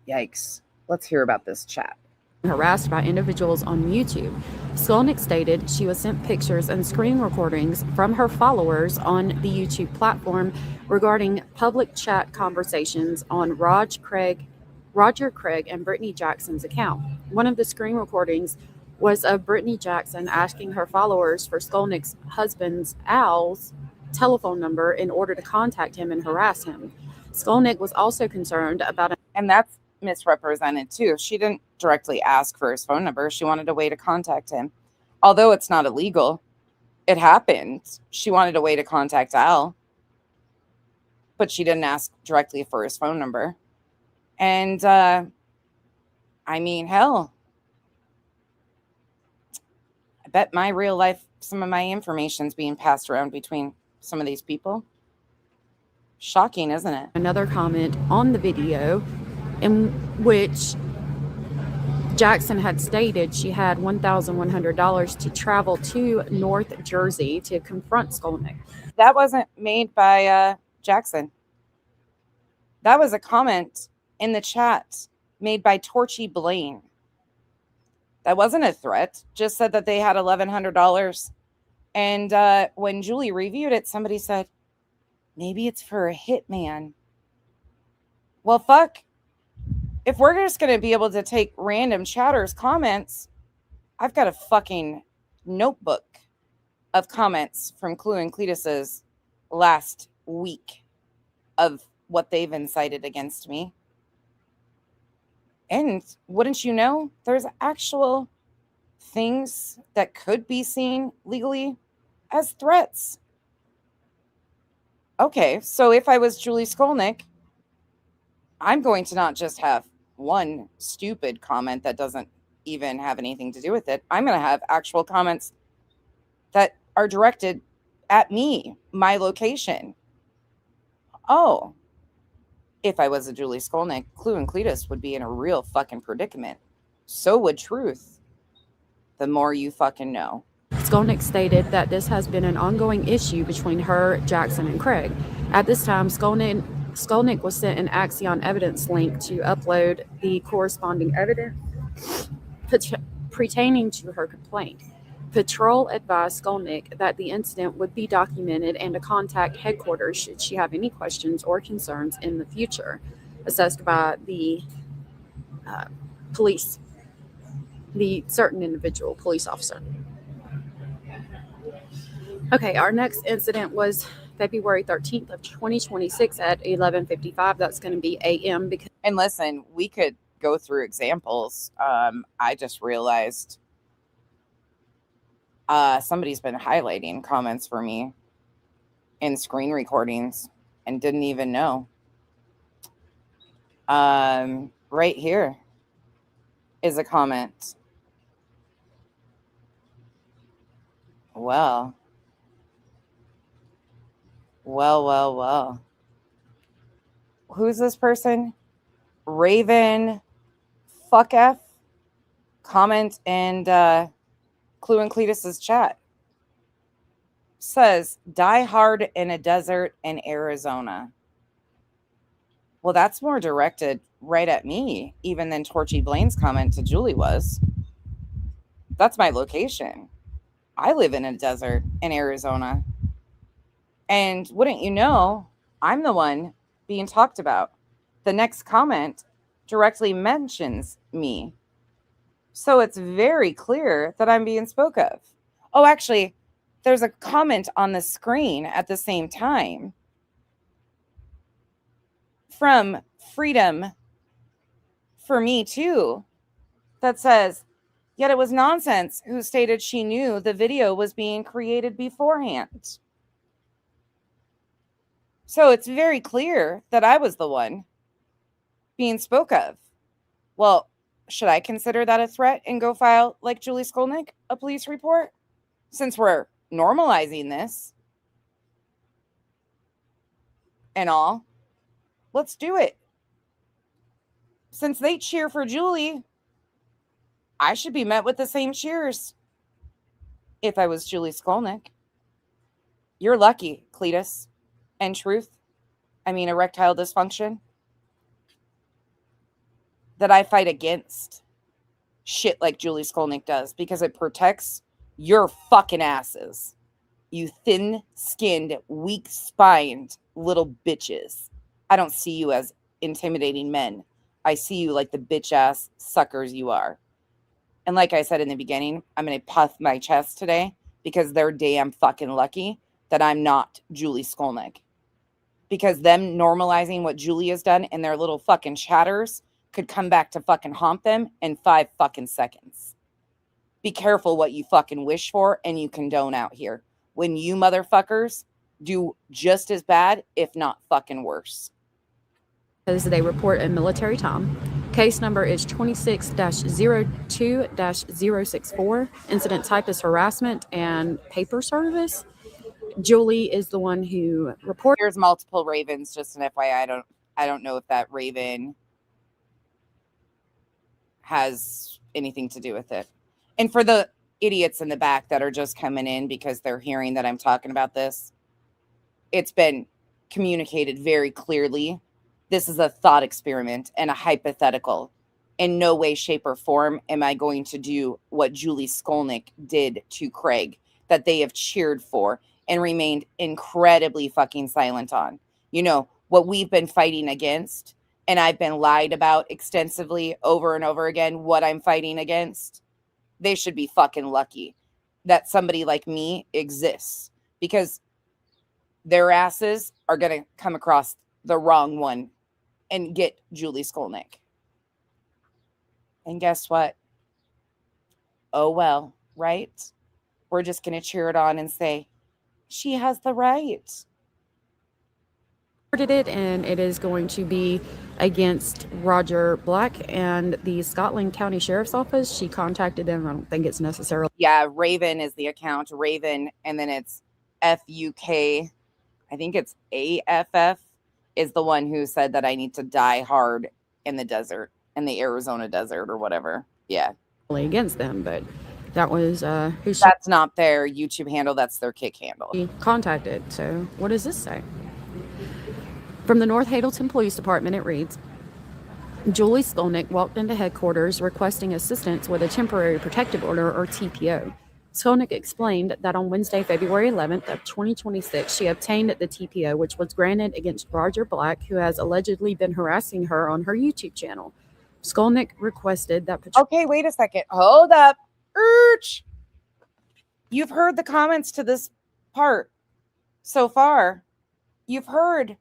Yikes. Let's hear about this chat. Harassed by individuals on YouTube. Skolnik stated she was sent pictures and screen recordings from her followers on the YouTube platform regarding public chat conversations on Roger Craig and Brittany Jackson's account. One of the screen recordings was of Brittany Jackson asking her followers for Skolnik's husband's, Al's, telephone number in order to contact him and harass him. Skolnik was also concerned about... And that's misrepresented too. She didn't directly ask for his phone number. She wanted a way to contact him. Although it's not illegal, it happened. She wanted a way to contact Al, but she didn't ask directly for his phone number. And I mean, hell, I bet my real life, some of my information's being passed around between some of these people. Shocking, isn't it? Another comment on the video in which Jackson had stated she had $1,100 to travel to North Jersey to confront Skolnik. That wasn't made by Jackson. That was a comment in the chat made by Torchy Blaine. That wasn't a threat. Just said that they had $1,100. And when Julie reviewed it, somebody said, maybe it's for a hitman. Well, fuck. If we're just going to be able to take random chatters' comments, I've got a fucking notebook of comments from Clue and Cletus's last week of what they've incited against me. And wouldn't you know, there's actual things that could be seen legally as threats. Okay, so if I was Julie Skolnik, I'm going to not just have one stupid comment that doesn't even have anything to do with it. I'm going to have actual comments that are directed at me, my location. Oh, if I was a Julie Skolnik, Clue and Cletus would be in a real fucking predicament. So would Truth. The more you fucking know. Skolnik stated that this has been an ongoing issue between her, Jackson, and Craig. At this time, Skolnik was sent an Axion evidence link to upload the corresponding evidence pertaining to her complaint. Patrol advised Skolnik that the incident would be documented and to contact headquarters should she have any questions or concerns in the future, assessed by the police, the certain individual police officer. Okay, our next incident was February 13th of 2026 at 11:55. That's going to be AM. Because and listen, we could go through examples. I just realized somebody's been highlighting comments for me in screen recordings and didn't even know. Right here is a comment. Well. Who's this person? Raven Fuck F. Comment and Clue and Cletus's chat. Says, die hard in a desert in Arizona. Well, that's more directed right at me, even than Torchy Blaine's comment to Julie was. That's my location. I live in a desert in Arizona. And wouldn't you know, I'm the one being talked about. The next comment directly mentions me. So it's very clear that I'm being spoke of. Oh, actually, there's a comment on the screen at the same time from Freedom for Me Too that says, yet it was Nonsense who stated she knew the video was being created beforehand. So it's very clear that I was the one being spoke of. Well, should I consider that a threat and go file, like Julie Skolnik, a police report? Since we're normalizing this and all, let's do it. Since they cheer for Julie, I should be met with the same cheers if I was Julie Skolnik. You're lucky, Cletus. And Truth, I mean erectile dysfunction, that I fight against shit like Julie Skolnik does, because it protects your fucking asses. You thin-skinned, weak-spined little bitches. I don't see you as intimidating men. I see you like the bitch-ass suckers you are. And like I said in the beginning, I'm going to puff my chest today because they're damn fucking lucky that I'm not Julie Skolnik. Because them normalizing what Julie has done in their little fucking chatters could come back to fucking haunt them in 5 fucking seconds. Be careful what you fucking wish for and you condone out here. When you motherfuckers do just as bad, if not fucking worse. Because they report a military time. Case number is 26-02-064. Incident type is harassment and paper service. Julie is the one who reported. Here's multiple Ravens, just an FYI. I don't know if that Raven has anything to do with it. And for the idiots in the back that are just coming in because they're hearing that I'm talking about this, it's been communicated very clearly. This is a thought experiment and a hypothetical. In no way, shape, or form am I going to do what Julie Skolnik did to Craig, that they have cheered for and remained incredibly fucking silent on. You know, what we've been fighting against, and I've been lied about extensively over and over again, what I'm fighting against. They should be fucking lucky that somebody like me exists, because their asses are going to come across the wrong one and get Julie Skolnik. And guess what? Oh, well, right? We're just going to cheer it on and say, she has the right. It, and it is going to be against Roger Black and the Scotland County Sheriff's Office. She contacted them. I don't think it's necessarily. Yeah, Raven is the account. Raven, and then it's FUK. I think it's AFF is the one who said that I need to die hard in the desert, in the Arizona desert or whatever. Yeah. Against them, but that was who she. That's not their YouTube handle. That's their kick handle. Contacted. So what does this say? From the North Hazelton Police Department, it reads, Julie Skolnik walked into headquarters requesting assistance with a temporary protective order, or TPO. Skolnik explained that on Wednesday, February 11th of 2026, she obtained the TPO, which was granted against Roger Black, who has allegedly been harassing her on her YouTube channel. Skolnik requested that... Okay, wait a second. Hold up. You've heard the comments to this part so far. You've heard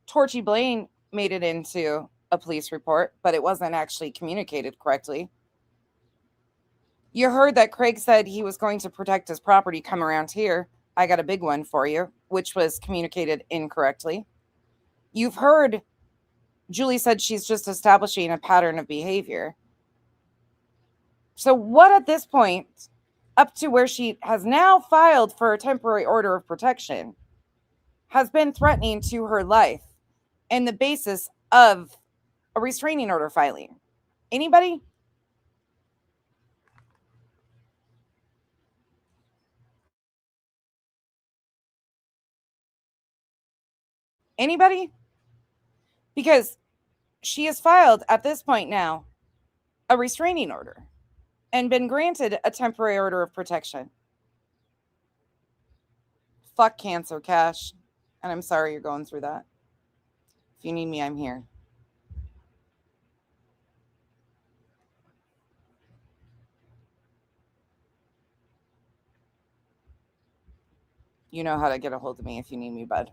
Torchy Blaine made it into a police report, but it wasn't actually communicated correctly. You heard that Craig said he was going to protect his property, come around here. I got a big one for you, which was communicated incorrectly. You've heard Julie said she's just establishing a pattern of behavior. So, what at this point, up to where she has now filed for a temporary order of protection, has been threatening to her life and the basis of a restraining order filing? Anybody? Anybody? Because she has filed at this point now a restraining order and been granted a temporary order of protection. Fuck cancer, Cash. And I'm sorry you're going through that. If you need me, I'm here. You know how to get a hold of me if you need me, bud.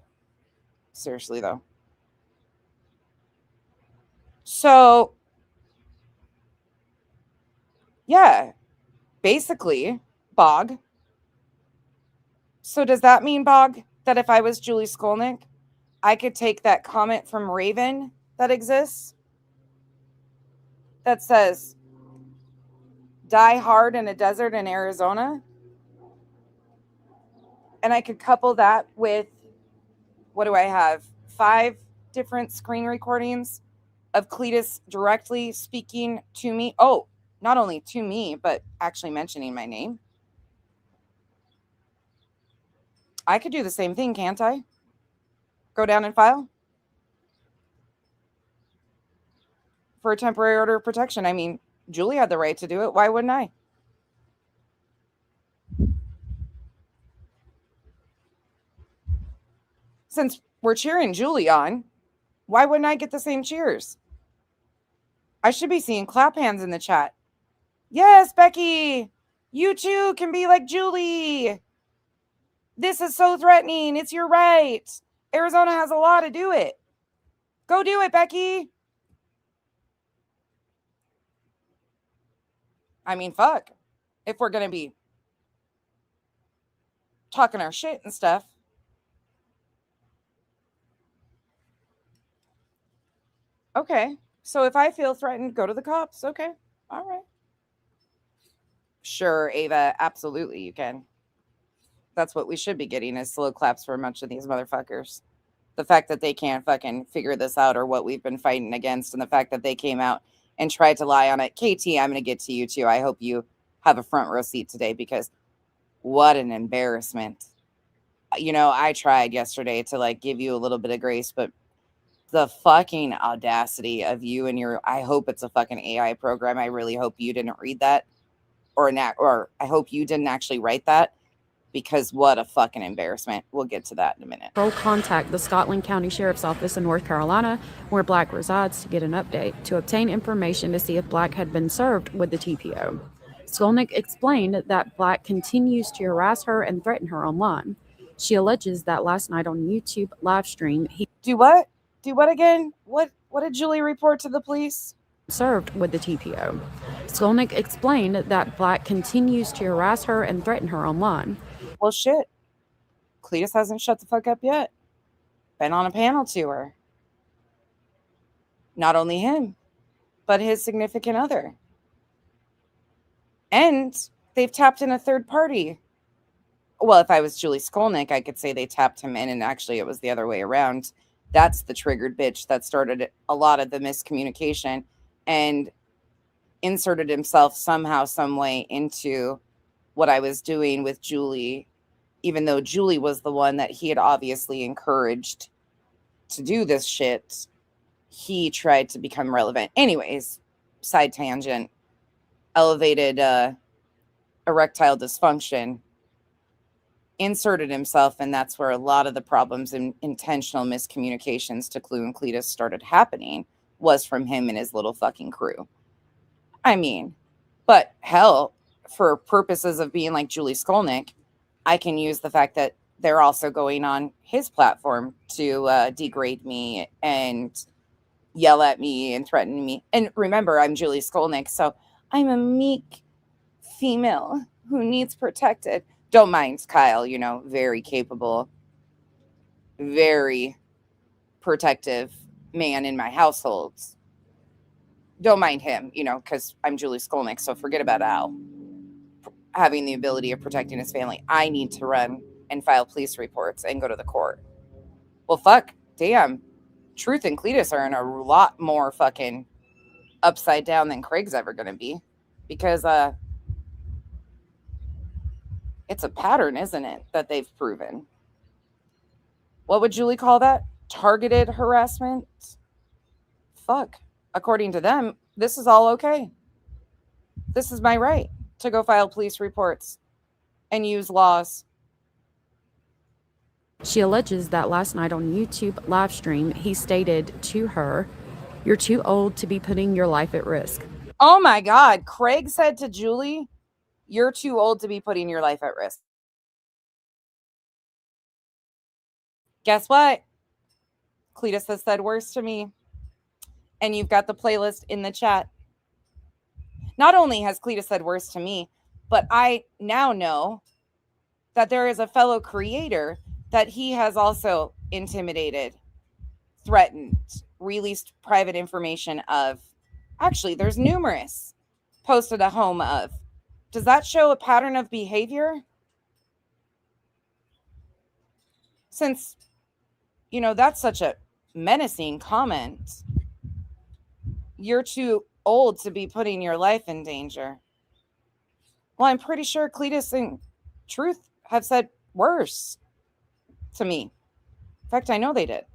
Seriously, though. So, yeah, basically, Bog. So, does that mean, Bog, that if I was Julie Skolnik, I could take that comment from Raven that exists that says, die hard in a desert in Arizona? And I could couple that with, what do I have? 5 different screen recordings of Cletus directly speaking to me. Oh, not only to me, but actually mentioning my name. I could do the same thing, can't I? Go down and file for a temporary order of protection. I mean, Julie had the right to do it. Why wouldn't I? Since we're cheering Julie on, why wouldn't I get the same cheers? I should be seeing clap hands in the chat. Yes, Becky, you too can be like Julie. This is so threatening. It's your right. Arizona has a law to do it. Go do it, Becky. I mean, fuck. If we're going to be talking our shit and stuff. Okay. So if I feel threatened, go to the cops. Okay. All right. Sure, Ava. Absolutely, you can. That's what we should be getting is slow claps for a bunch of these motherfuckers. The fact that they can't fucking figure this out or what we've been fighting against, and the fact that they came out and tried to lie on it. KT, I'm going to get to you too. I hope you have a front row seat today because what an embarrassment. You know, I tried yesterday to like give you a little bit of grace, but the fucking audacity of you and your, I hope it's a fucking AI program. I really hope you didn't read that or I hope you didn't actually write that because what a fucking embarrassment. We'll get to that in a minute. Contact the Scotland County Sheriff's Office in North Carolina, where Black resides, to get an update, to obtain information to see if Black had been served with the TPO. Skolnik explained that Black continues to harass her and threaten her online. She alleges that last night on YouTube live stream, he Do what? Do what again? What did Julie report to the police? Served with the TPO. Skolnik explained that Black continues to harass her and threaten her online. Well, shit. Cletus hasn't shut the fuck up yet. Been on a panel to her. Not only him, but his significant other. And they've tapped in a third party. Well, if I was Julie Skolnik, I could say they tapped him in, and actually it was the other way around. That's the triggered bitch that started a lot of the miscommunication and inserted himself somehow, some way into what I was doing with Julie, even though Julie was the one that he had obviously encouraged to do this shit. He tried to become relevant. Anyways, side tangent, elevated erectile dysfunction, inserted himself, and that's where a lot of the problems and intentional miscommunications to Clue and Cletus started happening was from him and his little fucking crew. I mean, but hell, for purposes of being like Julie Skolnik, I can use the fact that they're also going on his platform to degrade me and yell at me and threaten me. And remember, I'm Julie Skolnik, so I'm a meek female who needs protected. Don't mind Kyle, very capable, very protective man in my household. Don't mind him, because I'm Julie Skolnik, so forget about Al having the ability of protecting his family. I need to run and file police reports and go to the court. Well, fuck, damn. Truth and Cletus are in a lot more fucking upside down than Craig's ever going to be, because it's a pattern, isn't it, that they've proven. What would Julie call that? Targeted harassment? Fuck. According to them, this is all okay. This is my right to go file police reports and use laws. She alleges that last night on YouTube live stream, he stated to her, "You're too old to be putting your life at risk." Oh my God. Craig said to Julie, "You're too old to be putting your life at risk." Guess what? Cletus has said worse to me. And you've got the playlist in the chat. Not only has Cletus said worse to me, but I now know that there is a fellow creator that he has also intimidated, threatened, released private information of. Actually, there's numerous posted a home of. Does that show a pattern of behavior? Since, that's such a menacing comment. You're too old to be putting your life in danger. Well, I'm pretty sure Cletus and Truth have said worse to me. In fact, I know they did.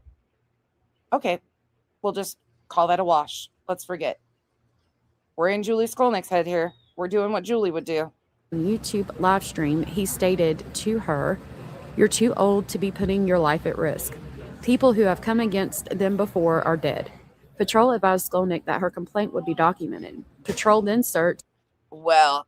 Okay, we'll just call that a wash. Let's forget. We're in Julie Skolnik's head here. We're doing what Julie would do. YouTube live stream, he stated to her, "You're too old to be putting your life at risk. People who have come against them before are dead." Patrol advised Skolnik that her complaint would be documented. Patrol then searched. Well,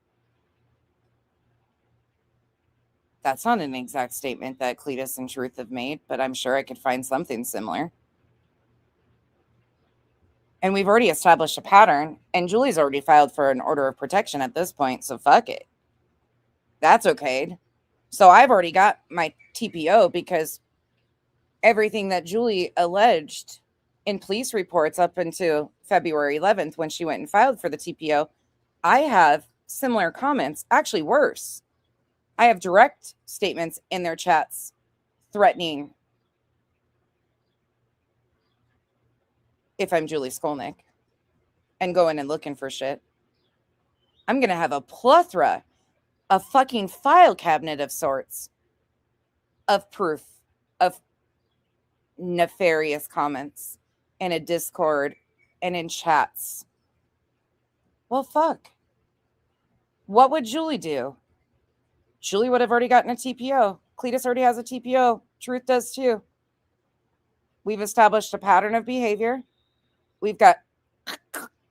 that's not an exact statement that Cletus and Truth have made, but I'm sure I could find something similar. And we've already established a pattern, and Julie's already filed for an order of protection at this point, so fuck it. That's okay. So I've already got my TPO because everything that Julie alleged in police reports up until February 11th when she went and filed for the TPO, I have similar comments, actually worse. I have direct statements in their chats threatening if I'm Julie Skolnik and going and looking for shit. I'm going to have a plethora, a fucking file cabinet of sorts of proof of nefarious comments in a Discord and in chats. Well, fuck. What would Julie do? Julie would have already gotten a TPO. Cletus already has a TPO. Truth does too. We've established a pattern of behavior. We've got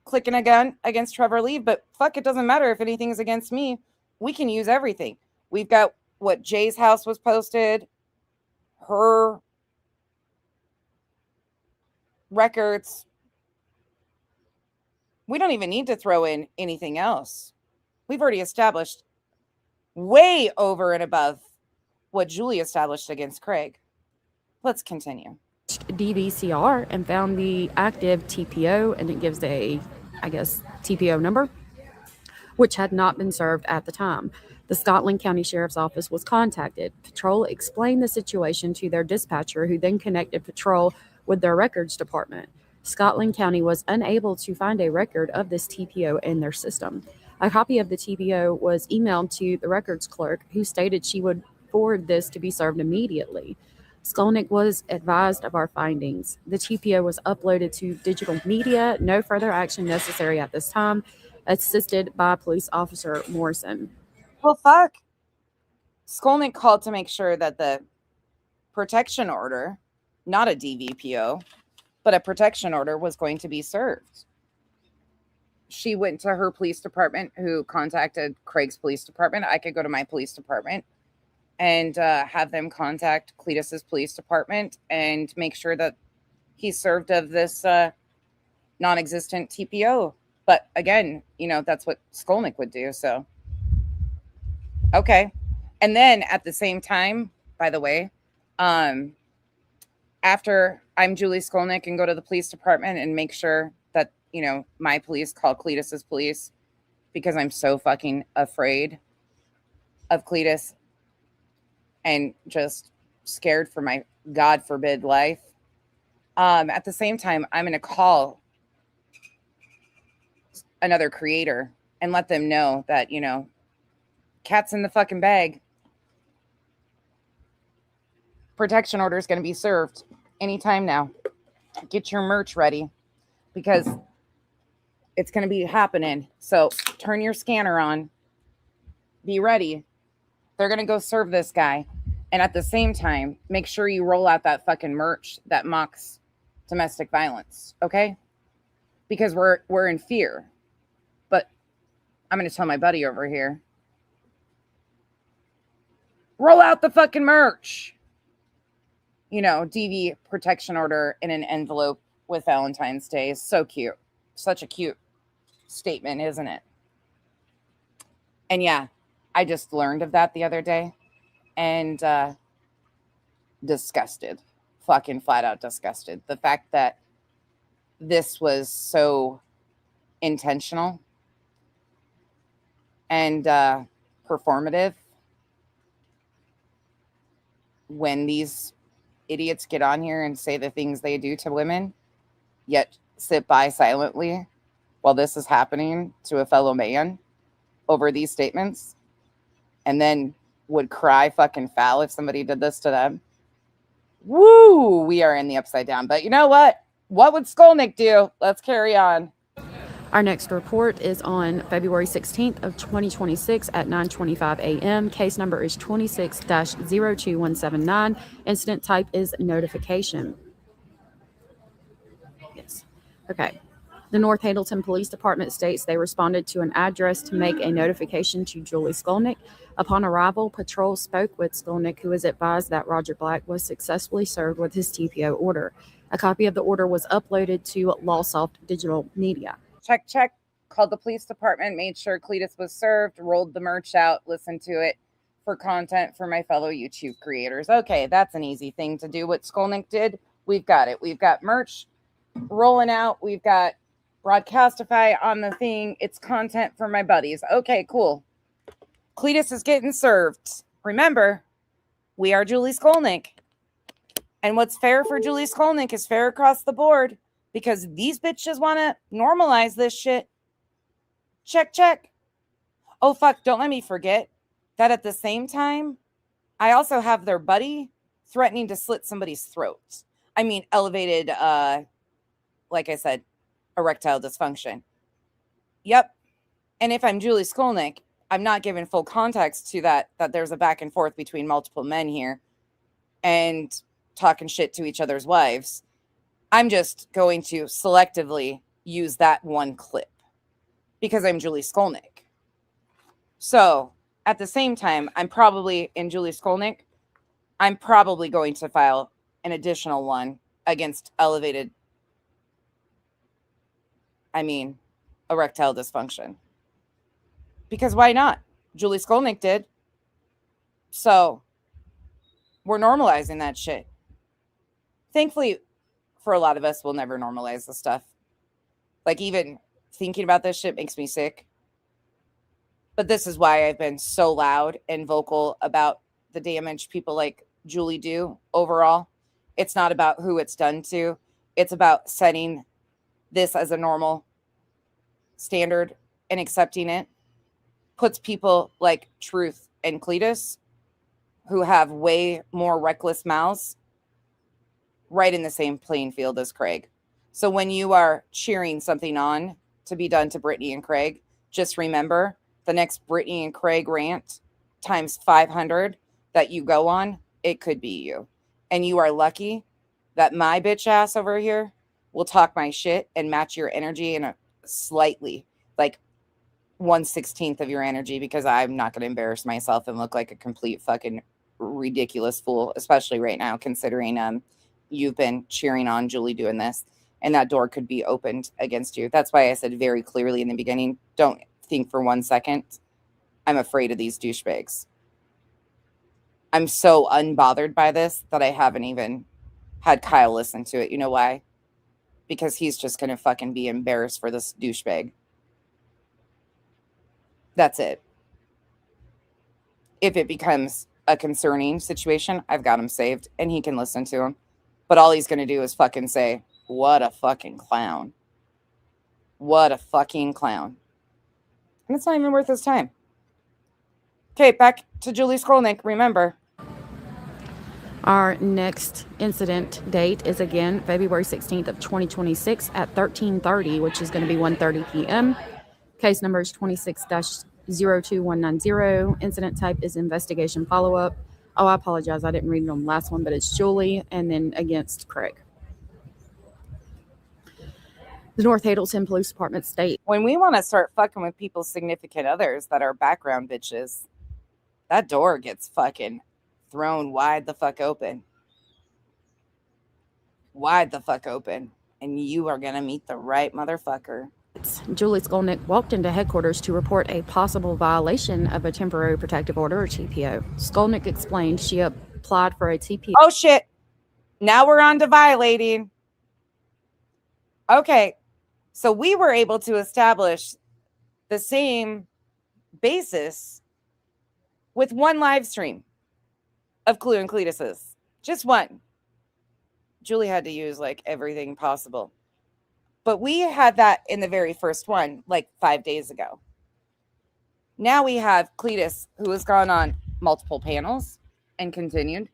clicking a gun against Trevor Lee, but fuck, it doesn't matter if anything is against me. We can use everything. We've got what Jay's house was posted, her records. We don't even need to throw in anything else. We've already established way over and above what Julie established against Craig. Let's continue. DVCR and found the active TPO, and it gives a, TPO number, which had not been served at the time. The Scotland County Sheriff's Office was contacted. Patrol explained the situation to their dispatcher, who then connected Patrol with their records department. Scotland County was unable to find a record of this TPO in their system. A copy of the TPO was emailed to the records clerk, who stated she would forward this to be served immediately. Skolnik was advised of our findings. The TPO was uploaded to digital media. No further action necessary at this time. Assisted by Police Officer Morrison. Well, fuck. Skolnik called to make sure that the protection order, not a DVPO, but a protection order, was going to be served. She went to her police department, who contacted Craig's police department. I could go to my police department. and have them contact Cletus's police department and make sure that he's served of this non-existent TPO. But again, that's what Skolnik would do. So, okay. And then at the same time, by the way, um, after I'm Julie Skolnik and go to the police department and make sure that, my police call Cletus's police because I'm so fucking afraid of Cletus and just scared for my God forbid life. At the same time, I'm going to call another creator and let them know that, cat's in the fucking bag. Protection order is going to be served anytime now. Get your merch ready because it's going to be happening. So turn your scanner on. Be ready. They're going to go serve this guy. And at the same time, make sure you roll out that fucking merch that mocks domestic violence, okay? Because we're in fear. But I'm going to tell my buddy over here. Roll out the fucking merch. DV protection order in an envelope with Valentine's Day is so cute. Such a cute statement, isn't it? And yeah, I just learned of that the other day and disgusted. Fucking flat out disgusted. The fact that this was so intentional and performative when these idiots get on here and say the things they do to women, yet sit by silently while this is happening to a fellow man over these statements, and then would cry fucking foul if somebody did this to them. Woo! We are in the upside down. But you know what? What would Skolnik do? Let's carry on. Our next report is on February 16th of 2026 at 9:25 a.m. Case number is 26-02179. Incident type is notification. Yes. Okay. The North Hazleton Police Department states they responded to an address to make a notification to Julie Skolnik. Upon arrival, patrol spoke with Skolnik, who was advised that Roger Black was successfully served with his TPO order. A copy of the order was uploaded to LawSoft Digital Media. Check. Called the police department, made sure Cletus was served, rolled the merch out, listened to it for content for my fellow YouTube creators. Okay, that's an easy thing to do. What Skolnik did, we've got it. We've got merch rolling out. We've got Broadcastify on the thing. It's content for my buddies. Okay, cool. Cletus is getting served. Remember, we are Julie Skolnik. And what's fair for Julie Skolnik is fair across the board. Because these bitches want to normalize this shit. Check. Oh, fuck, don't let me forget that at the same time, I also have their buddy threatening to slit somebody's throat. I mean, elevated, like I said, erectile dysfunction. Yep. And if I'm Julie Skolnik, I'm not giving full context to that there's a back and forth between multiple men here and talking shit to each other's wives. I'm just going to selectively use that one clip because I'm Julie Skolnik. So at the same time, I'm probably in Julie Skolnik. I'm probably going to file an additional one against elevated, erectile dysfunction. Because why not? Julie Skolnik did. So we're normalizing that shit. Thankfully, for a lot of us, we'll never normalize the stuff. Like, even thinking about this shit makes me sick. But this is why I've been so loud and vocal about the damage people like Julie do overall. It's not about who it's done to. It's about setting this as a normal standard and accepting it. Puts people like Truth and Cletus, who have way more reckless mouths, right in the same playing field as Craig. So when you are cheering something on to be done to Brittany and Craig, just remember the next Brittany and Craig rant times 500 that you go on, it could be you. And you are lucky that my bitch ass over here will talk my shit and match your energy in a slightly, like 1/16 of your energy, because I'm not going to embarrass myself and look like a complete fucking ridiculous fool, especially right now, considering you've been cheering on Julie doing this, and that door could be opened against you. That's why I said very clearly in the beginning, don't think for 1 second I'm afraid of these douchebags. I'm so unbothered by this that I haven't even had Kyle listen to it. You know why? Because he's just going to fucking be embarrassed for this douchebag. That's it. If it becomes a concerning situation, I've got him saved and he can listen to him. But all he's going to do is fucking say, what a fucking clown. What a fucking clown. And it's not even worth his time. Okay, back to Julie Skolnik. Remember, Our next incident date is again February 16th of 2026 at 13:30, which is going to be 1:30 p.m. Case number is 26-02190. Incident type is investigation follow-up. Oh, I apologize. I didn't read it on the last one, but it's Julie and then against Craig. The North Hadelton Police Department state. when we want to start fucking with people's significant others that are background bitches, that door gets fucking thrown wide the fuck open. Wide the fuck open. And you are going to meet the right motherfucker. Julie Skolnik walked into headquarters to report a possible violation of a temporary protective order or TPO. Skolnik explained she applied for a TPO. Oh shit. Now we're on to violating. Okay. So we were able to establish the same basis with one live stream of Clue and Cletus's. Just one. Julie had to use like everything possible. But we had that in the very first one, like 5 days ago. Now we have Cletus, who has gone on multiple panels and continued.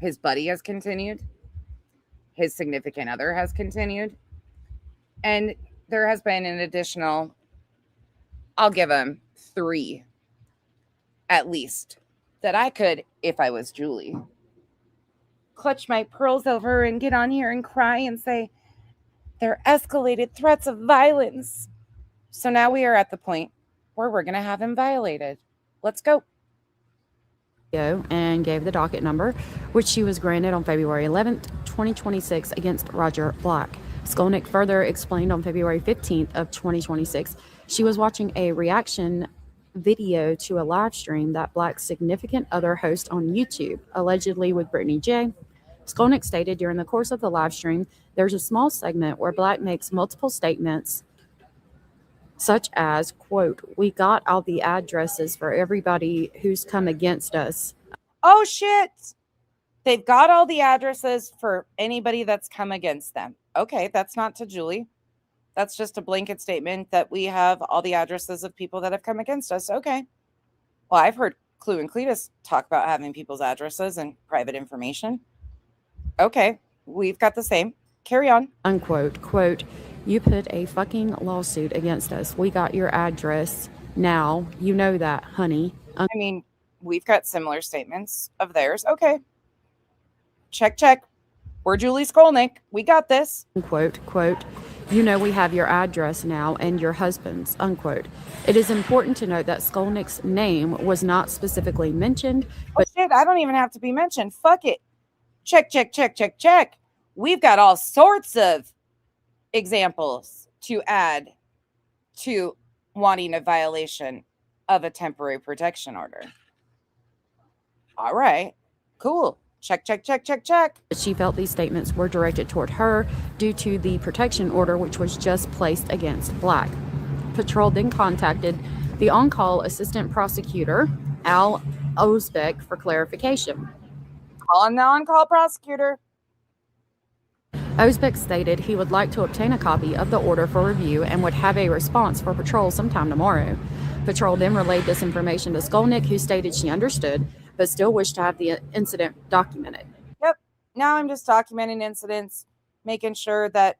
His buddy has continued. His significant other has continued. And there has been an additional, I'll give him 3 at least, that I could, if I was Julie, clutch my pearls over and get on here and cry and say, they're escalated threats of violence. So now we are at the point where we're going to have him violated. Let's go. And gave the docket number, which she was granted on February 11th, 2026 against Roger Black. Skolnik further explained on February 15th of 2026, she was watching a reaction video to a live stream that Black's significant other hosts on YouTube, allegedly with Brittany J. Skolnik stated during the course of the live stream, there's a small segment where Black makes multiple statements such as, quote, we got all the addresses for everybody who's come against us. Oh, shit. They've got all the addresses for anybody that's come against them. Okay, that's not to Julie. That's just a blanket statement that we have all the addresses of people that have come against us. Okay. Well, I've heard Clue and Cletus talk about having people's addresses and private information. Okay, we've got the same. Carry on. Unquote. Quote, you put a fucking lawsuit against us. We got your address now. You know that, honey. I mean, we've got similar statements of theirs. Okay. Check, check. We're Julie Skolnik. We got this. Unquote. Quote, you know we have your address now and your husband's. Unquote. It is important to note that Skolnik's name was not specifically mentioned. But shit, I don't even have to be mentioned. Fuck it. Check, check, check, check, check. We've got all sorts of examples to add to wanting a violation of a temporary protection order. All right, cool. Check, check, check, check, check. She felt these statements were directed toward her due to the protection order which was just placed against Black. Patrol then contacted the on-call assistant prosecutor, Al Osbeck, for clarification. Calling the on-call prosecutor. Osbeck stated he would like to obtain a copy of the order for review and would have a response for Patrol sometime tomorrow. Patrol then relayed this information to Skolnik, who stated she understood, but still wished to have the incident documented. Yep. Now I'm just documenting incidents, making sure that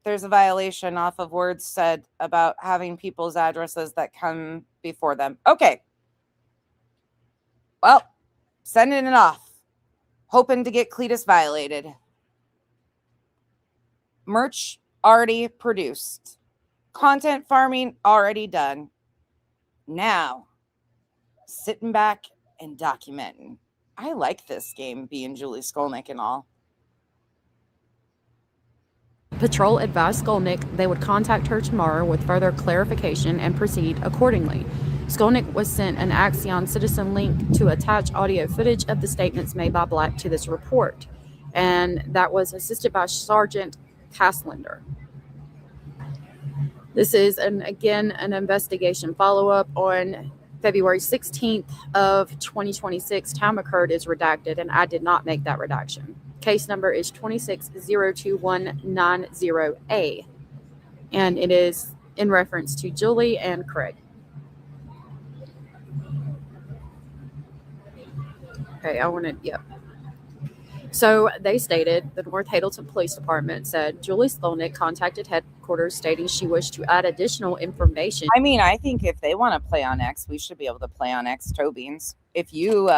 there's a violation off of words said about having people's addresses that come before them. Okay. Well, sending it off. Hoping to get Cletus violated. Merch already produced. Content farming already done. Now, sitting back and documenting. I like this game being Julie Skolnik and all. Patrol advised Skolnik they would contact her tomorrow with further clarification and proceed accordingly. Skolnik was sent an Axion Citizen link to attach audio footage of the statements made by Black to this report, and that was assisted by Sergeant Caslender. This is, again, an investigation follow-up on February 16th of 2026. Time occurred is redacted, and I did not make that redaction. Case number is 2602190A, and it is in reference to Julie and Craig. Okay, yep. So they stated, the North Hazelton Police Department said, Julie Skolnik contacted headquarters stating she wished to add additional information. I mean, I think if they want to play on X, we should be able to play on X toe beans. If you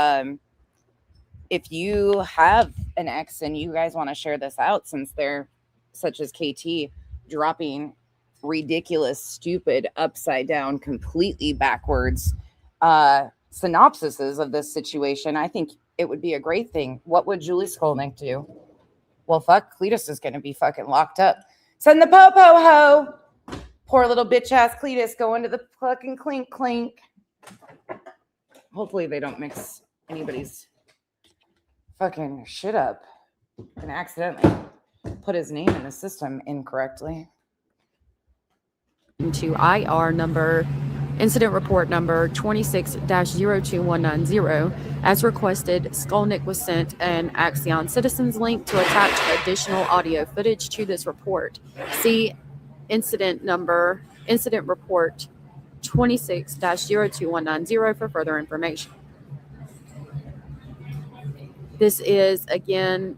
have an X and you guys want to share this out, since they're such as KT dropping ridiculous, stupid, upside down, completely backwards synopsises of this situation, I think it would be a great thing. What would Julie Skolnik do? Well, fuck, Cletus is going to be fucking locked up. Send the po-po ho. Poor little bitch ass Cletus going to the fucking clink clink. Hopefully they don't mix anybody's fucking shit up and accidentally put his name in the system incorrectly. To IR number, incident report number 26-02190. As requested, Skolnik was sent an Axion Citizens link to attach additional audio footage to this report. See incident report 26-02190 for further information. This is, again,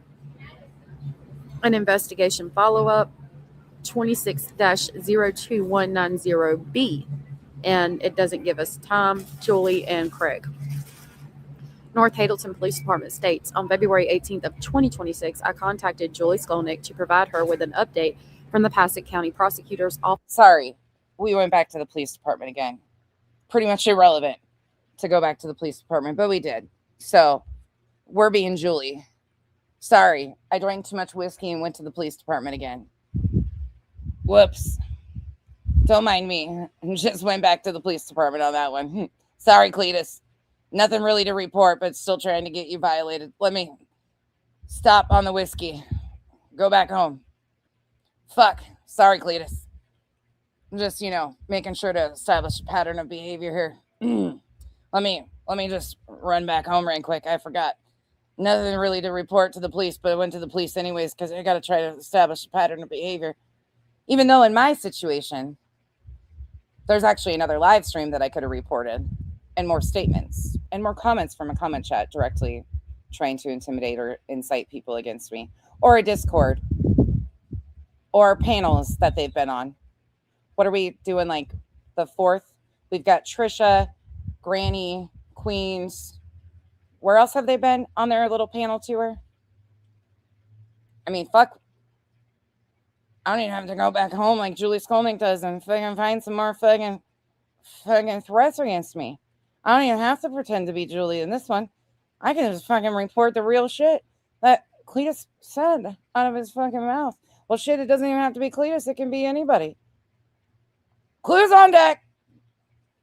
an investigation follow-up, 26-02190B, and it doesn't give us time, Julie and Craig. North Hazelton Police Department states, on February 18th of 2026, I contacted Julie Skolnik to provide her with an update from the Passaic County Prosecutor's Office. Sorry, we went back to the police department again. Pretty much irrelevant to go back to the police department, but we did. So we're being Julie. Sorry, I drank too much whiskey and went to the police department again. Whoops. Don't mind me. Just went back to the police department on that one. Sorry, Cletus. Nothing really to report, but still trying to get you violated. Let me stop on the whiskey. Go back home. Fuck. Sorry, Cletus. I'm just, making sure to establish a pattern of behavior here. Let me just run back home right quick. I forgot. Nothing really to report to the police, but I went to the police anyways because I got to try to establish a pattern of behavior. Even though in my situation, there's actually another live stream that I could have reported, and more statements and more comments from a comment chat directly trying to intimidate or incite people against me, or a Discord, or panels that they've been on. What are we doing? Like the fourth? We've got Trisha, Granny, Queens. Where else have they been on their little panel tour? I mean, fuck. I don't even have to go back home like Julie Skolnik does and fucking find some more fucking threats against me. I don't even have to pretend to be Julie in this one. I can just fucking report the real shit that Cletus said out of his fucking mouth. Well, shit, it doesn't even have to be Cletus. It can be anybody. Clues on deck.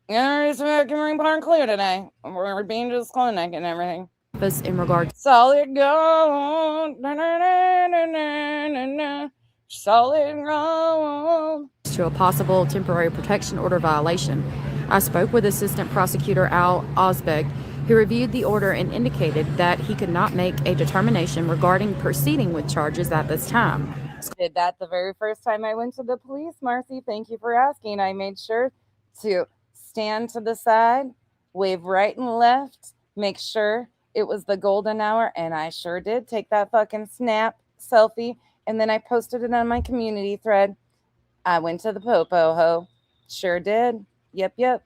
Just fucking report Clue today. We're being just Skolnik and everything. In regard solid gold. Solid gold. To a possible temporary protection order violation. I spoke with Assistant Prosecutor Al Osbeck, who reviewed the order and indicated that he could not make a determination regarding proceeding with charges at this time. Did that the very first time I went to the police, Marcy. Thank you for asking. I made sure to stand to the side, wave right and left, make sure it was the golden hour, and I sure did take that fucking snap selfie, and then I posted it on my community thread. I went to the popo ho. Sure did. Yep.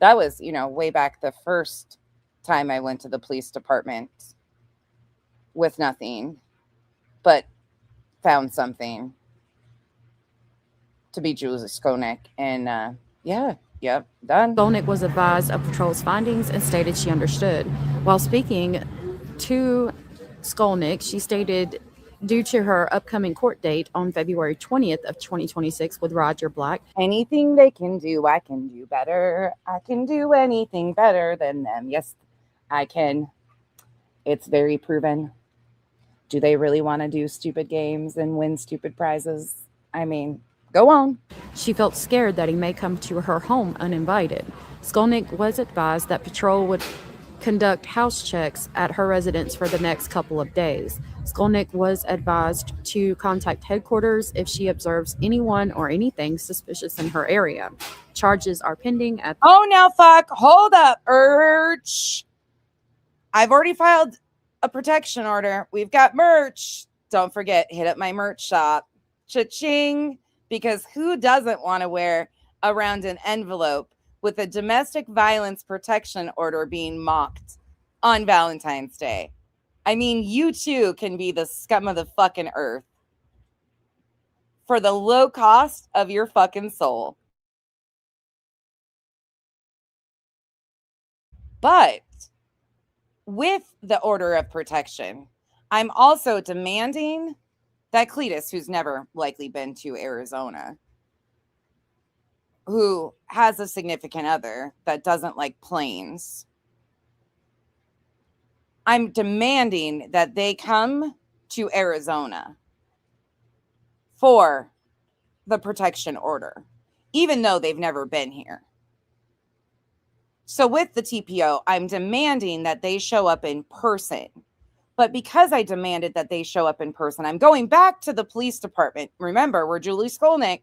That was, way back the first time I went to the police department with nothing, but found something to be Julie Skolnik. And, done. Skolnik was advised of patrol's findings and stated she understood. While speaking to Skolnik, she stated, due to her upcoming court date on February 20th of 2026 with Roger Black, Anything they can do, I can do better. I can do anything better than them. Yes, I can. It's very proven. Do they really want to do stupid games and win stupid prizes? I mean, go on. she felt scared that he may come to her home uninvited. Skolnik was advised that patrol would conduct house checks at her residence for the next couple of days. Skolnik was advised to contact headquarters if she observes anyone or anything suspicious in her area. Charges are pending at. Oh, now fuck. Hold up. Urge. I've already filed a protection order. We've got merch. Don't forget, hit up my merch shop. Cha-ching. Because who doesn't want to wear around an envelope with a domestic violence protection order being mocked on Valentine's Day? I mean, you too can be the scum of the fucking earth for the low cost of your fucking soul. But with the order of protection, I'm also demanding that Cletus, who's never likely been to Arizona, who has a significant other that doesn't like planes, I'm demanding that they come to Arizona for the protection order, even though they've never been here. So with the TPO, I'm demanding that they show up in person. But because I demanded that they show up in person, I'm going back to the police department. Remember, we're Julie Skolnik.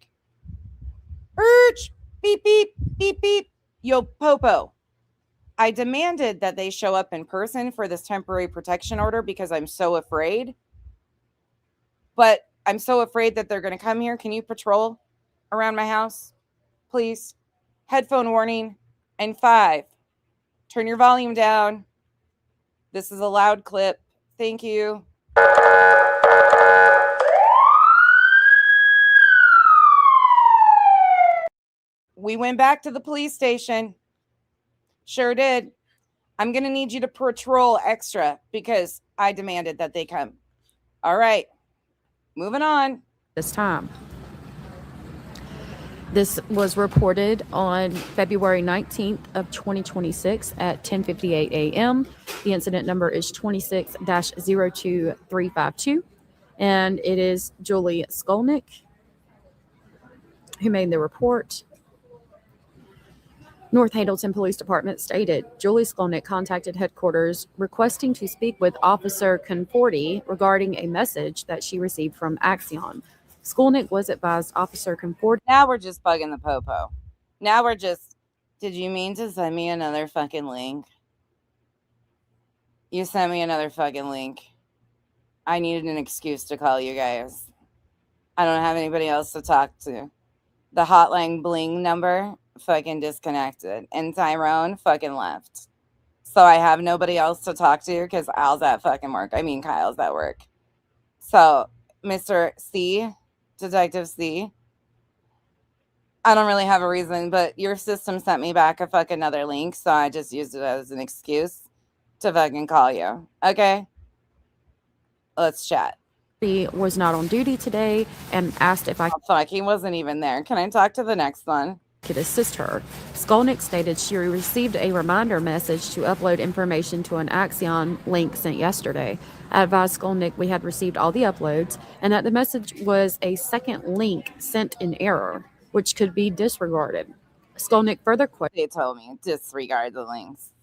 Urge, beep, beep, beep, beep. Yo, Popo. I demanded that they show up in person for this temporary protection order because I'm so afraid. But I'm so afraid that they're going to come here. Can you patrol around my house, please? Headphone warning. And 5, turn your volume down. This is a loud clip. Thank you. We went back to the police station. Sure did. I'm going to need you to patrol extra because I demanded that they come. All right. Moving on. This time. This was reported on February 19th of 2026 at 10:58 a.m. The incident number is 26-02352, and it is Julie Skolnik who made the report. North Hazleton Police Department stated Julie Skolnik contacted headquarters requesting to speak with Officer Conforti regarding a message that she received from Axion. Skolnik was advised Officer Conforti. Now we're just bugging the popo. Now we're just, did you mean to send me another fucking link? You sent me another fucking link. I needed an excuse to call you guys. I don't have anybody else to talk to. The hotline bling number fucking disconnected. And Tyrone fucking left. So I have nobody else to talk to because Al's at fucking work. I mean, Kyle's at work. So, Mr. C, Detective C, I don't really have a reason, but your system sent me back a fucking another link. So I just used it as an excuse to fucking call you. Okay? Let's chat. He was not on duty today and asked if I Fuck, he wasn't even there. Can I talk to the next one? could assist her. Skolnik stated she received a reminder message to upload information to an Axion link sent yesterday. I advised Skolnik we had received all the uploads and that the message was a second link sent in error, which could be disregarded. Skolnik further They told me disregard the links.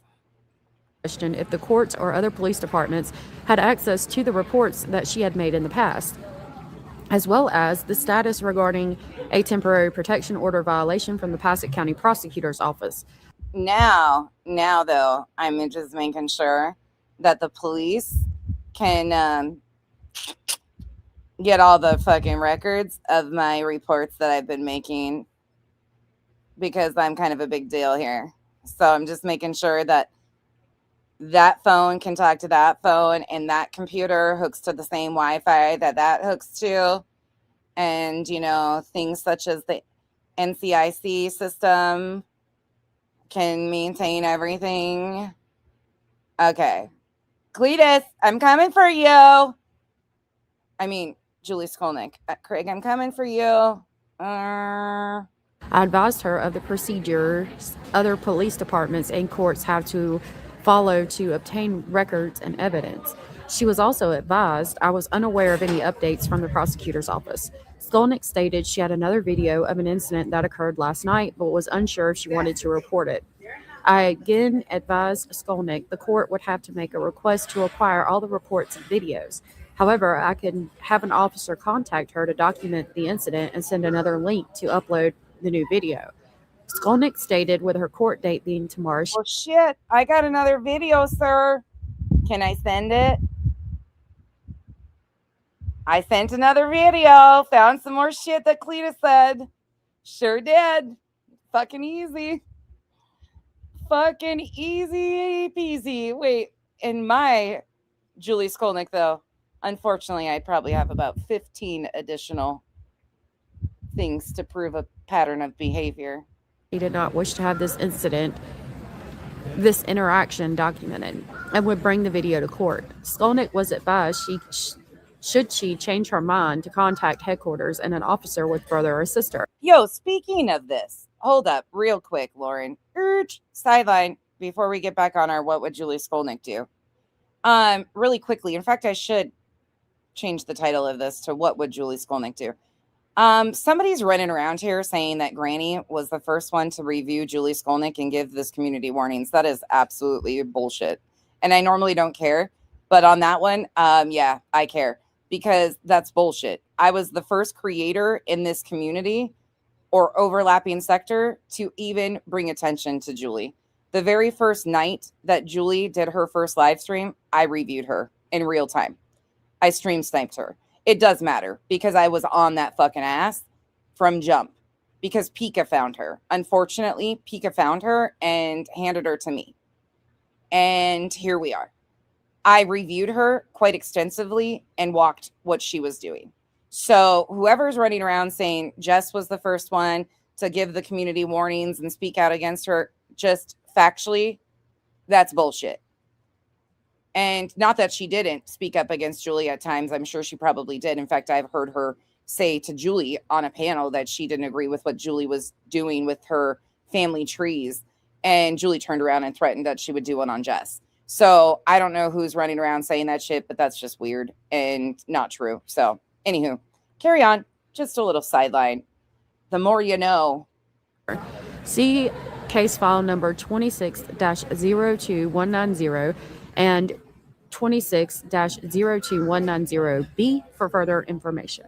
questioned if the courts or other police departments had access to the reports that she had made in the past, as well as the status regarding a temporary protection order violation from the Passaic County Prosecutor's Office. Now though, I'm just making sure that the police can get all the fucking records of my reports that I've been making because I'm kind of a big deal here. So I'm just making sure that that phone can talk to that phone and that computer hooks to the same Wi-Fi that hooks to. And, you know, things such as the NCIC system can maintain everything. Okay. Cletus, I'm coming for you. I mean, Julie Skolnik. Craig, I'm coming for you. I advised her of the procedures other police departments and courts have to follow to obtain records and evidence. She was also advised I was unaware of any updates from the prosecutor's office. Skolnick stated she had another video of an incident that occurred last night, but was unsure if she wanted to report it. I again advised Skolnick the court would have to make a request to acquire all the reports and videos. However, I could have an officer contact her to document the incident and send another link to upload the new video. Skolnick stated with her court date being tomorrow. Well, shit. I got another video, sir. Can I send it? I sent another video. Found some more shit that Cletus said. Sure did. Fucking easy. Fucking easy peasy. Wait, in my Julie Skolnick, though, unfortunately, I'd probably have about 15 additional things to prove a pattern of behavior. She did not wish to have this interaction documented, and would bring the video to court. Skolnick was advised should she change her mind to contact headquarters and an officer would further assist her. Yo, speaking of this, hold up real quick, Lauren. Sideline before we get back on our what would Julie Skolnick do? Really quickly. In fact, I should change the title of this to what would Julie Skolnick do? Somebody's running around here saying that Granny was the first one to review Julie Skolnick and give this community warnings. That is absolutely bullshit. And I normally don't care, but on that one, yeah, I care because that's bullshit. I was the first creator in this community or overlapping sector to even bring attention to Julie. The very first night that Julie did her first live stream, I reviewed her in real time. I stream sniped her. It does matter because I was on that fucking ass from jump because Pika found her. Unfortunately, Pika found her and handed her to me. And here we are. I reviewed her quite extensively and walked what she was doing. So whoever's running around saying Jess was the first one to give the community warnings and speak out against her, just factually, that's bullshit. And not that she didn't speak up against Julie at times. I'm sure she probably did. In fact, I've heard her say to Julie on a panel that she didn't agree with what Julie was doing with her family trees. And Julie turned around and threatened that she would do one on Jess. So I don't know who's running around saying that shit, but that's just weird and not true. So anywho, carry on. Just a little sideline. The more you know. See case file number 26-02190 and 26-02190B for further information.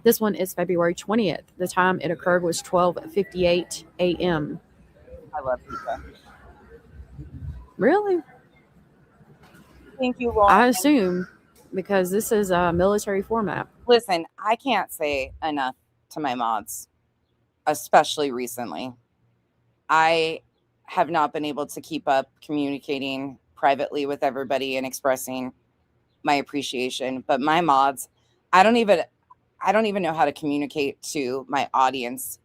This one is February 20th. The time it occurred was 12:58 a.m. I love pizza. Really? Thank you, Lauren. I assume because this is a military format. Listen, I can't say enough to my mods, especially recently. I have not been able to keep up communicating privately with everybody and expressing my appreciation, but my mods, I don't even know how to communicate to my audience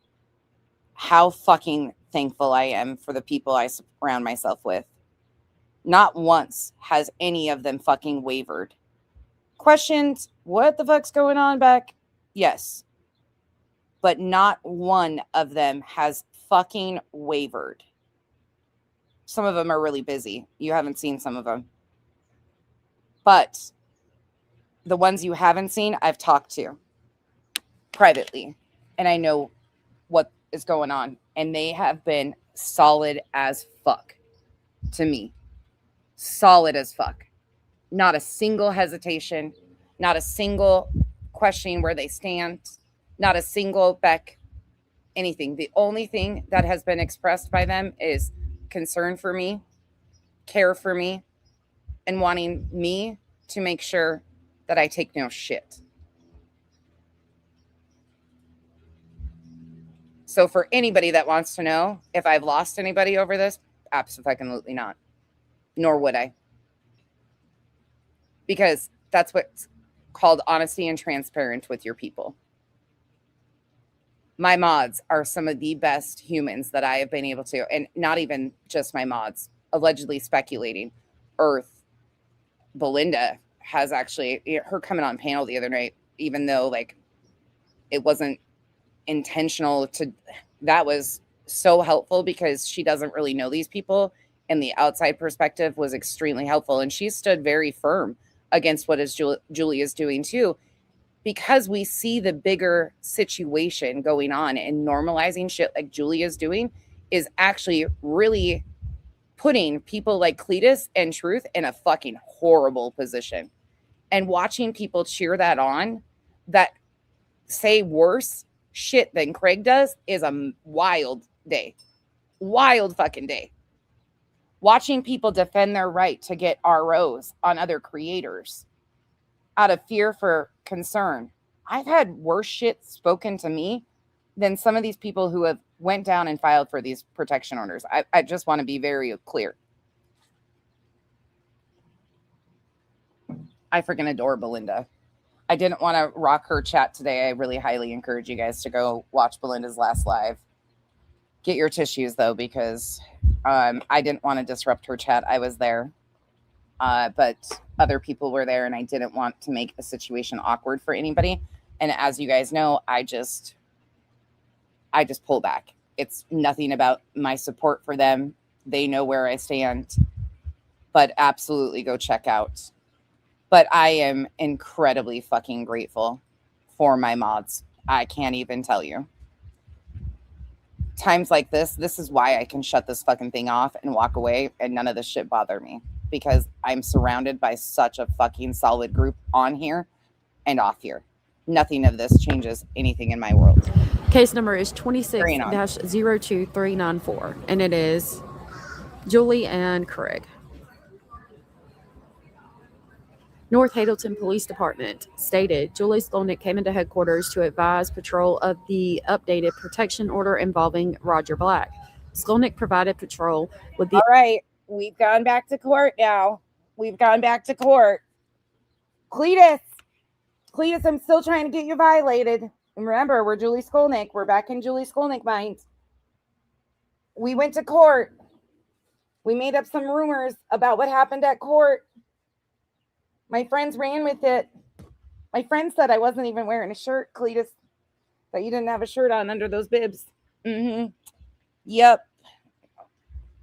how fucking thankful I am for the people I surround myself with. Not once has any of them fucking wavered. Questioned what the fuck's going on back? Yes. But not one of them has fucking wavered. Some of them are really busy. You haven't seen some of them. But the ones you haven't seen, I've talked to privately. And I know what is going on. And they have been solid as fuck to me. Solid as fuck. Not a single hesitation. Not a single questioning where they stand. Not a single anything. The only thing that has been expressed by them is concern for me, care for me, and wanting me to make sure that I take no shit. So for anybody that wants to know if I've lost anybody over this, absolutely not. Nor would I. Because that's what's called honesty and transparent with your people. My mods are some of the best humans that I have been able to, and not even just my mods, allegedly speculating. Earth, Belinda has actually, her coming on panel the other night, even though like it wasn't intentional to, that was so helpful because she doesn't really know these people, and the outside perspective was extremely helpful. And she stood very firm against what is Julie is doing too, because we see the bigger situation going on, and normalizing shit like Julie is doing is actually really putting people like Cletus and Truth in a fucking horrible position. And watching people cheer that on, that say worse shit than Craig does, is a wild day. Wild fucking day. Watching people defend their right to get ROs on other creators out of fear for concern. I've had worse shit spoken to me than some of these people who have went down and filed for these protection orders. I just want to be very clear. I freaking adore Belinda. I didn't want to rock her chat today. I really highly encourage you guys to go watch Belinda's last live. Get your tissues, though, because I didn't want to disrupt her chat. I was there. But other people were there, and I didn't want to make the situation awkward for anybody. And as you guys know, I just pull back. It's nothing about my support for them. They know where I stand. But absolutely go check out. But I am incredibly fucking grateful for my mods. I can't even tell you. Times like this is why I can shut this fucking thing off and walk away and none of this shit bother me. Because I'm surrounded by such a fucking solid group on here and off here. Nothing of this changes anything in my world. Case number is 26-02394, and it is Julie and Craig. North Hazelton Police Department stated Julie Skolnik came into headquarters to advise patrol of the updated protection order involving Roger Black. Skolnik provided patrol with the... All right, we've gone back to court now. We've gone back to court. Cletus, I'm still trying to get you violated. And remember, we're Julie Skolnik. We're back in Julie Skolnik mind. We went to court. We made up some rumors about what happened at court. My friends ran with it. My friend said I wasn't even wearing a shirt, Cletus. That you didn't have a shirt on under those bibs. Yep.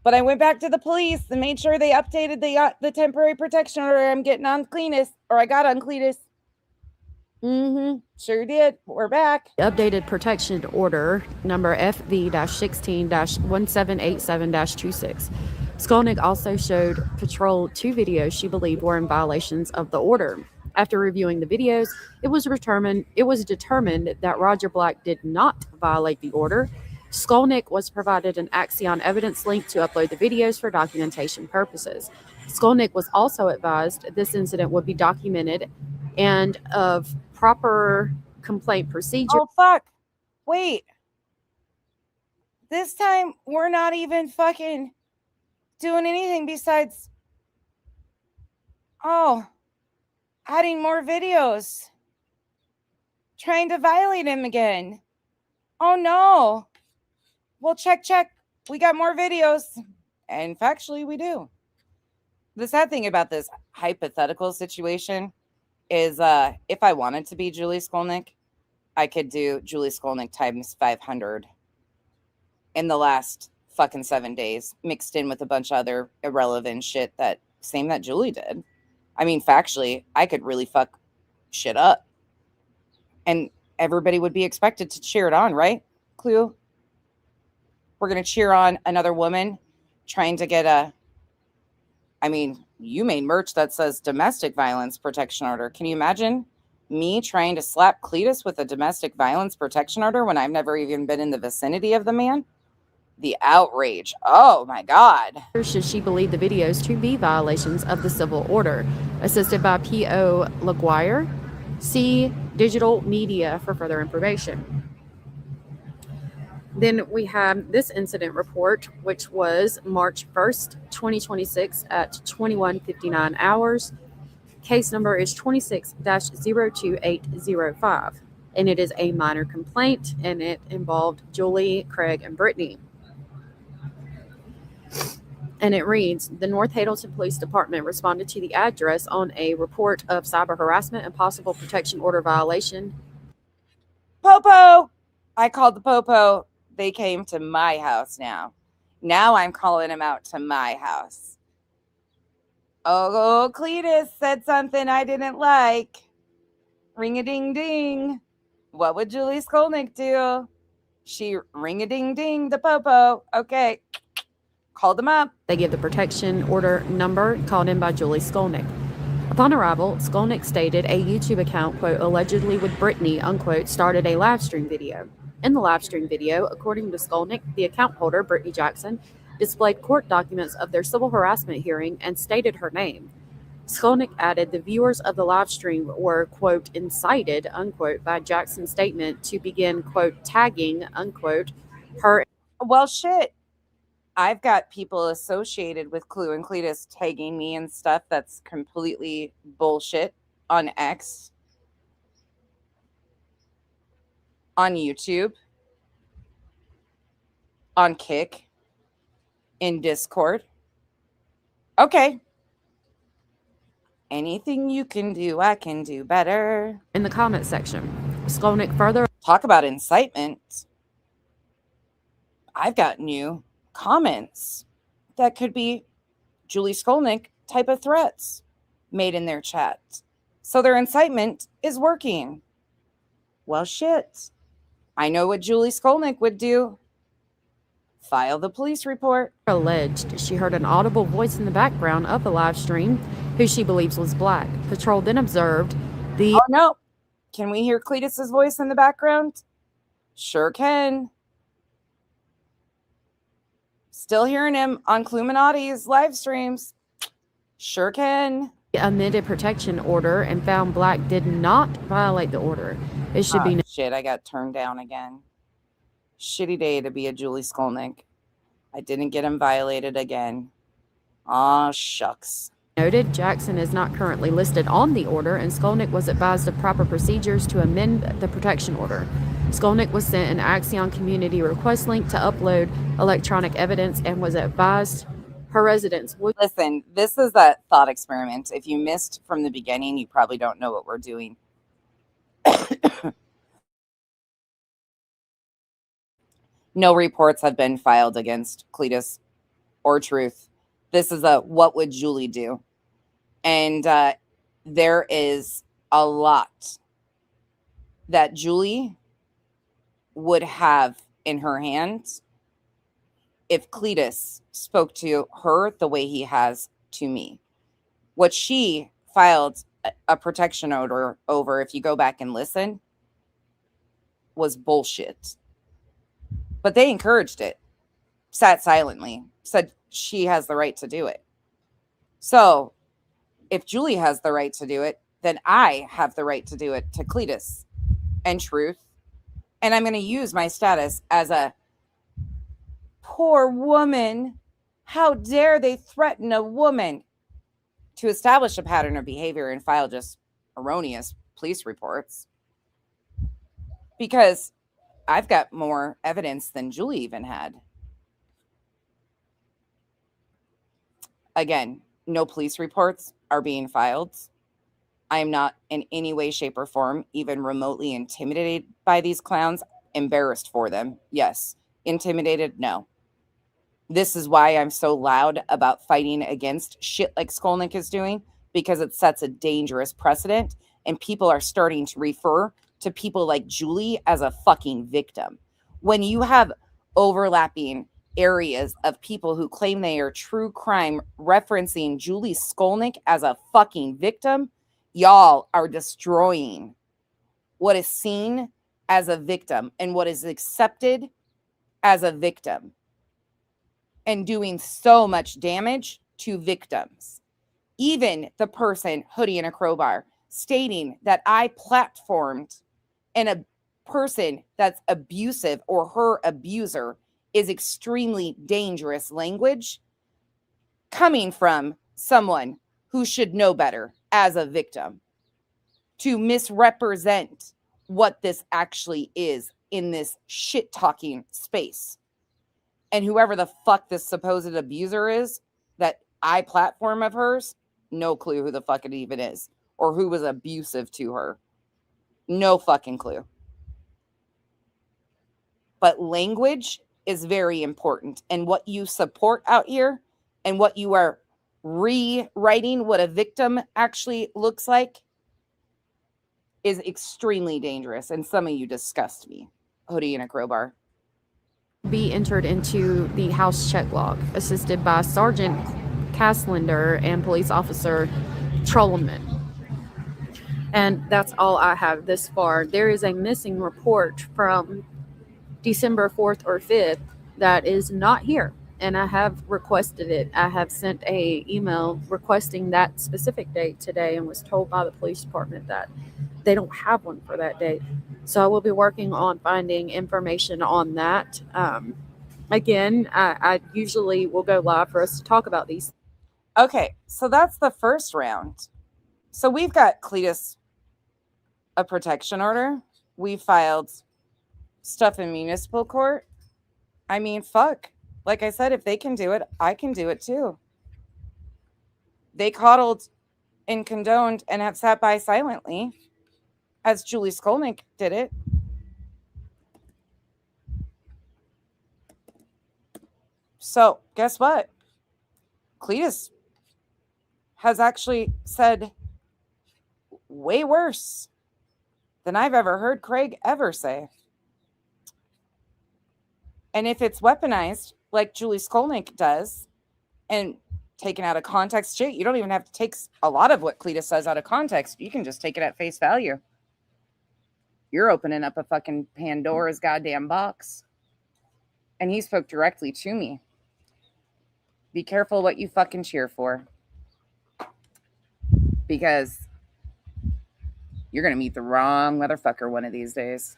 But I went back to the police and made sure they updated the temporary protection order. I'm getting on Cletus, or I got on Cletus. Sure did. We're back. Updated protection order number FV-16-1787-26. Skolnik also showed patrol 2 videos she believed were in violations of the order. After reviewing the videos, it was determined that Roger Black did not violate the order. Skolnik was provided an Axion evidence link to upload the videos for documentation purposes. Skolnik was also advised this incident would be documented and of proper complaint procedure. Oh, fuck. Wait. This time, we're not even fucking doing anything besides, adding more videos. Trying to violate him again. Oh, no. Well, check. We got more videos. And factually, we do. The sad thing about this hypothetical situation is if I wanted to be Julie Skolnik, I could do Julie Skolnik times 500 in the last fucking 7 days, mixed in with a bunch of other irrelevant shit that Julie did. I mean, factually, I could really fuck shit up. And everybody would be expected to cheer it on, right? Clue? We're going to cheer on another woman trying to get you made merch that says domestic violence protection order. Can you imagine me trying to slap Cletus with a domestic violence protection order when I've never even been in the vicinity of the man? The outrage. Oh my God. Should she believe the videos to be violations of the civil order? Assisted by P.O. LaGuire. See Digital Media for further information. Then we have this incident report, which was March 1st, 2026 at 21:59 hours. Case number is 26-02805. And it is a minor complaint, and it involved Julie, Craig, and Brittany. And it reads, the North Hazelton Police Department responded to the address on a report of cyber harassment and possible protection order violation. Popo! I called the Popo. They came to my house now. Now I'm calling them out to my house. Oh, Cletus said something I didn't like. Ring-a-ding-ding. What would Julie Skolnik do? She ring-a-ding-ding the Popo. Okay. Called them up. They give the protection order number called in by Julie Skolnik. Upon arrival, Skolnik stated a YouTube account, quote, allegedly with Britney, unquote, started a live stream video. In the live stream video, according to Skolnik, the account holder, Brittany Jackson, displayed court documents of their civil harassment hearing and stated her name. Skolnik added the viewers of the live stream were, quote, incited, unquote, by Jackson's statement to begin, quote, tagging, unquote, her. Well, shit. I've got people associated with Clue and Cletus tagging me and stuff that's completely bullshit on X, on YouTube, on Kick, in Discord. Okay. Anything you can do, I can do better. In the comment section, Skolnik further. Talk about incitement. I've got new comments that could be Julie Skolnik type of threats made in their chat. So their incitement is working. Well, shit. I know what Julie Skolnik would do. File the police report. Alleged she heard an audible voice in the background of the live stream, who she believes was black. Patrol then observed the. Oh, no. Can we hear Cletus's voice in the background? Sure can. Still hearing him on Cluminati's live streams. Sure can. Amended protection order and found black did not violate the order. It should be. Shit, I got turned down again. Shitty day to be a Julie Skolnik. I didn't get him violated again. Aw, shucks. Noted, Jackson is not currently listed on the order, and Skolnik was advised of proper procedures to amend the protection order. Skolnik was sent an Axion community request link to upload electronic evidence and was advised her residence would. Listen, this is that thought experiment. If you missed from the beginning, you probably don't know what we're doing. No reports have been filed against Cletus or Truth. This is a what would Julie do? And there is a lot that Julie would have in her hands if Cletus spoke to her the way he has to me. What she filed a protection order over, if you go back and listen, was bullshit. But they encouraged it, sat silently, said she has the right to do it. So if Julie has the right to do it, then I have the right to do it to Cletus and Truth. And I'm going to use my status as a poor woman. How dare they threaten a woman, to establish a pattern of behavior and file just erroneous police reports. Because I've got more evidence than Julie even had. Again, no police reports are being filed. I am not in any way, shape, or form even remotely intimidated by these clowns. Embarrassed for them. Yes. Intimidated? No. This is why I'm so loud about fighting against shit like Skolnik is doing, because it sets a dangerous precedent and people are starting to refer to people like Julie as a fucking victim. When you have overlapping areas of people who claim they are true crime referencing Julie Skolnik as a fucking victim, y'all are destroying what is seen as a victim and what is accepted as a victim, and doing so much damage to victims. Even the person, hoodie and a crowbar, stating that I platformed and a person that's abusive or her abuser is extremely dangerous language coming from someone who should know better as a victim, to misrepresent what this actually is in this shit-talking space. And whoever the fuck this supposed abuser is, that I platform of hers, no clue who the fuck it even is or who was abusive to her. No fucking clue. But language is very important, and what you support out here and what you are rewriting what a victim actually looks like is extremely dangerous. And some of you disgust me. Hoodie and a crowbar. Be entered into the house check log, assisted by Sergeant Caslender and Police Officer Trolleman. And that's all I have this far. There is a missing report from December 4th or 5th that is not here, and I have requested it. I have sent a email requesting that specific date today and was told by the police department that they don't have one for that date. So I will be working on finding information on that. Again, I usually will go live for us to talk about these. Okay, so that's the first round. So we've got Cletus a protection order. We filed stuff in municipal court. I mean, fuck. Like I said, if they can do it, I can do it too. They coddled and condoned and have sat by silently as Julie Skolnik did it. So guess what? Cletus has actually said way worse than I've ever heard Craig ever say. And if it's weaponized like Julie Skolnik does and taken out of context, shit, you don't even have to take a lot of what Cletus says out of context. You can just take it at face value. You're opening up a fucking Pandora's goddamn box. And he spoke directly to me. Be careful what you fucking cheer for. Because you're going to meet the wrong motherfucker one of these days.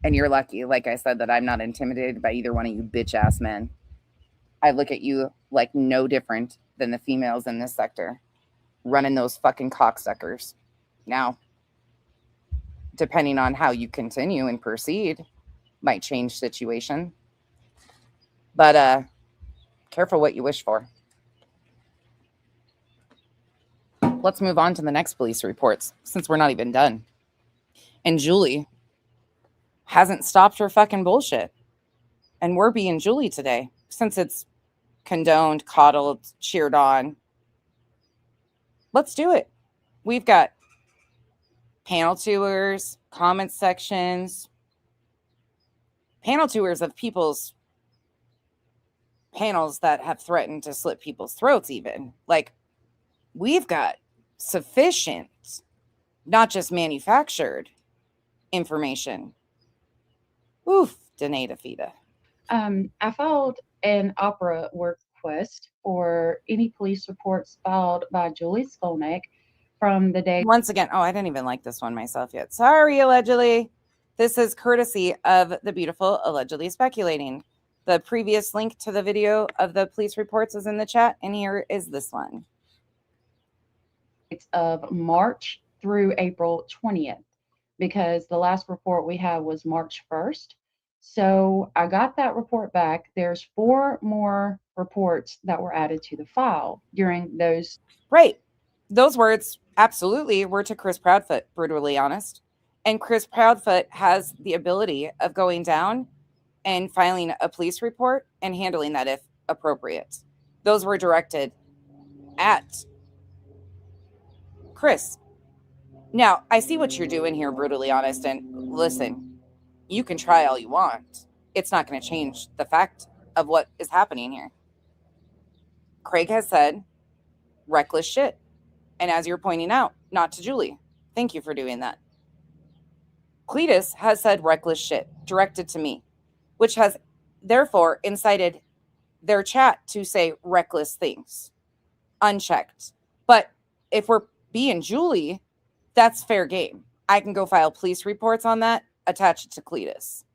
And you're lucky, like I said, that I'm not intimidated by either one of you bitch ass men. I look at you like no different than the females in this sector running those fucking cocksuckers. Now, depending on how you continue and proceed, might change situation. But careful what you wish for. Let's move on to the next police reports, since we're not even done. And Julie hasn't stopped her fucking bullshit. And we're being Julie today, since it's condoned, coddled, cheered on. Let's do it. We've got panel tours, comment sections, panel tours of people's panels that have threatened to slit people's throats even. Like, we've got sufficient, not just manufactured information. Oof, Danae DeFita. I filed an opera request for any police reports filed by Julie Skolnik from the day. Once again, oh, I didn't even like this one myself yet. Sorry, allegedly. This is courtesy of the beautiful Allegedly Speculating. The previous link to the video of the police reports is in the chat, and here is this one. Of March through April 20th, because the last report we had was March 1st. So I got that report back. There's 4 more reports that were added to the file during those. Right. Those words absolutely were to Chris Proudfoot, brutally honest. And Chris Proudfoot has the ability of going down and filing a police report and handling that if appropriate. Those were directed at Chris. Now, I see what you're doing here, brutally honest. And listen, you can try all you want. It's not going to change the fact of what is happening here. Craig has said reckless shit. And as you're pointing out, not to Julie. Thank you for doing that. Cletus has said reckless shit directed to me, which has therefore incited their chat to say reckless things, unchecked. But if we're being Julie, that's fair game. I can go file police reports on that, attach it to Cletus.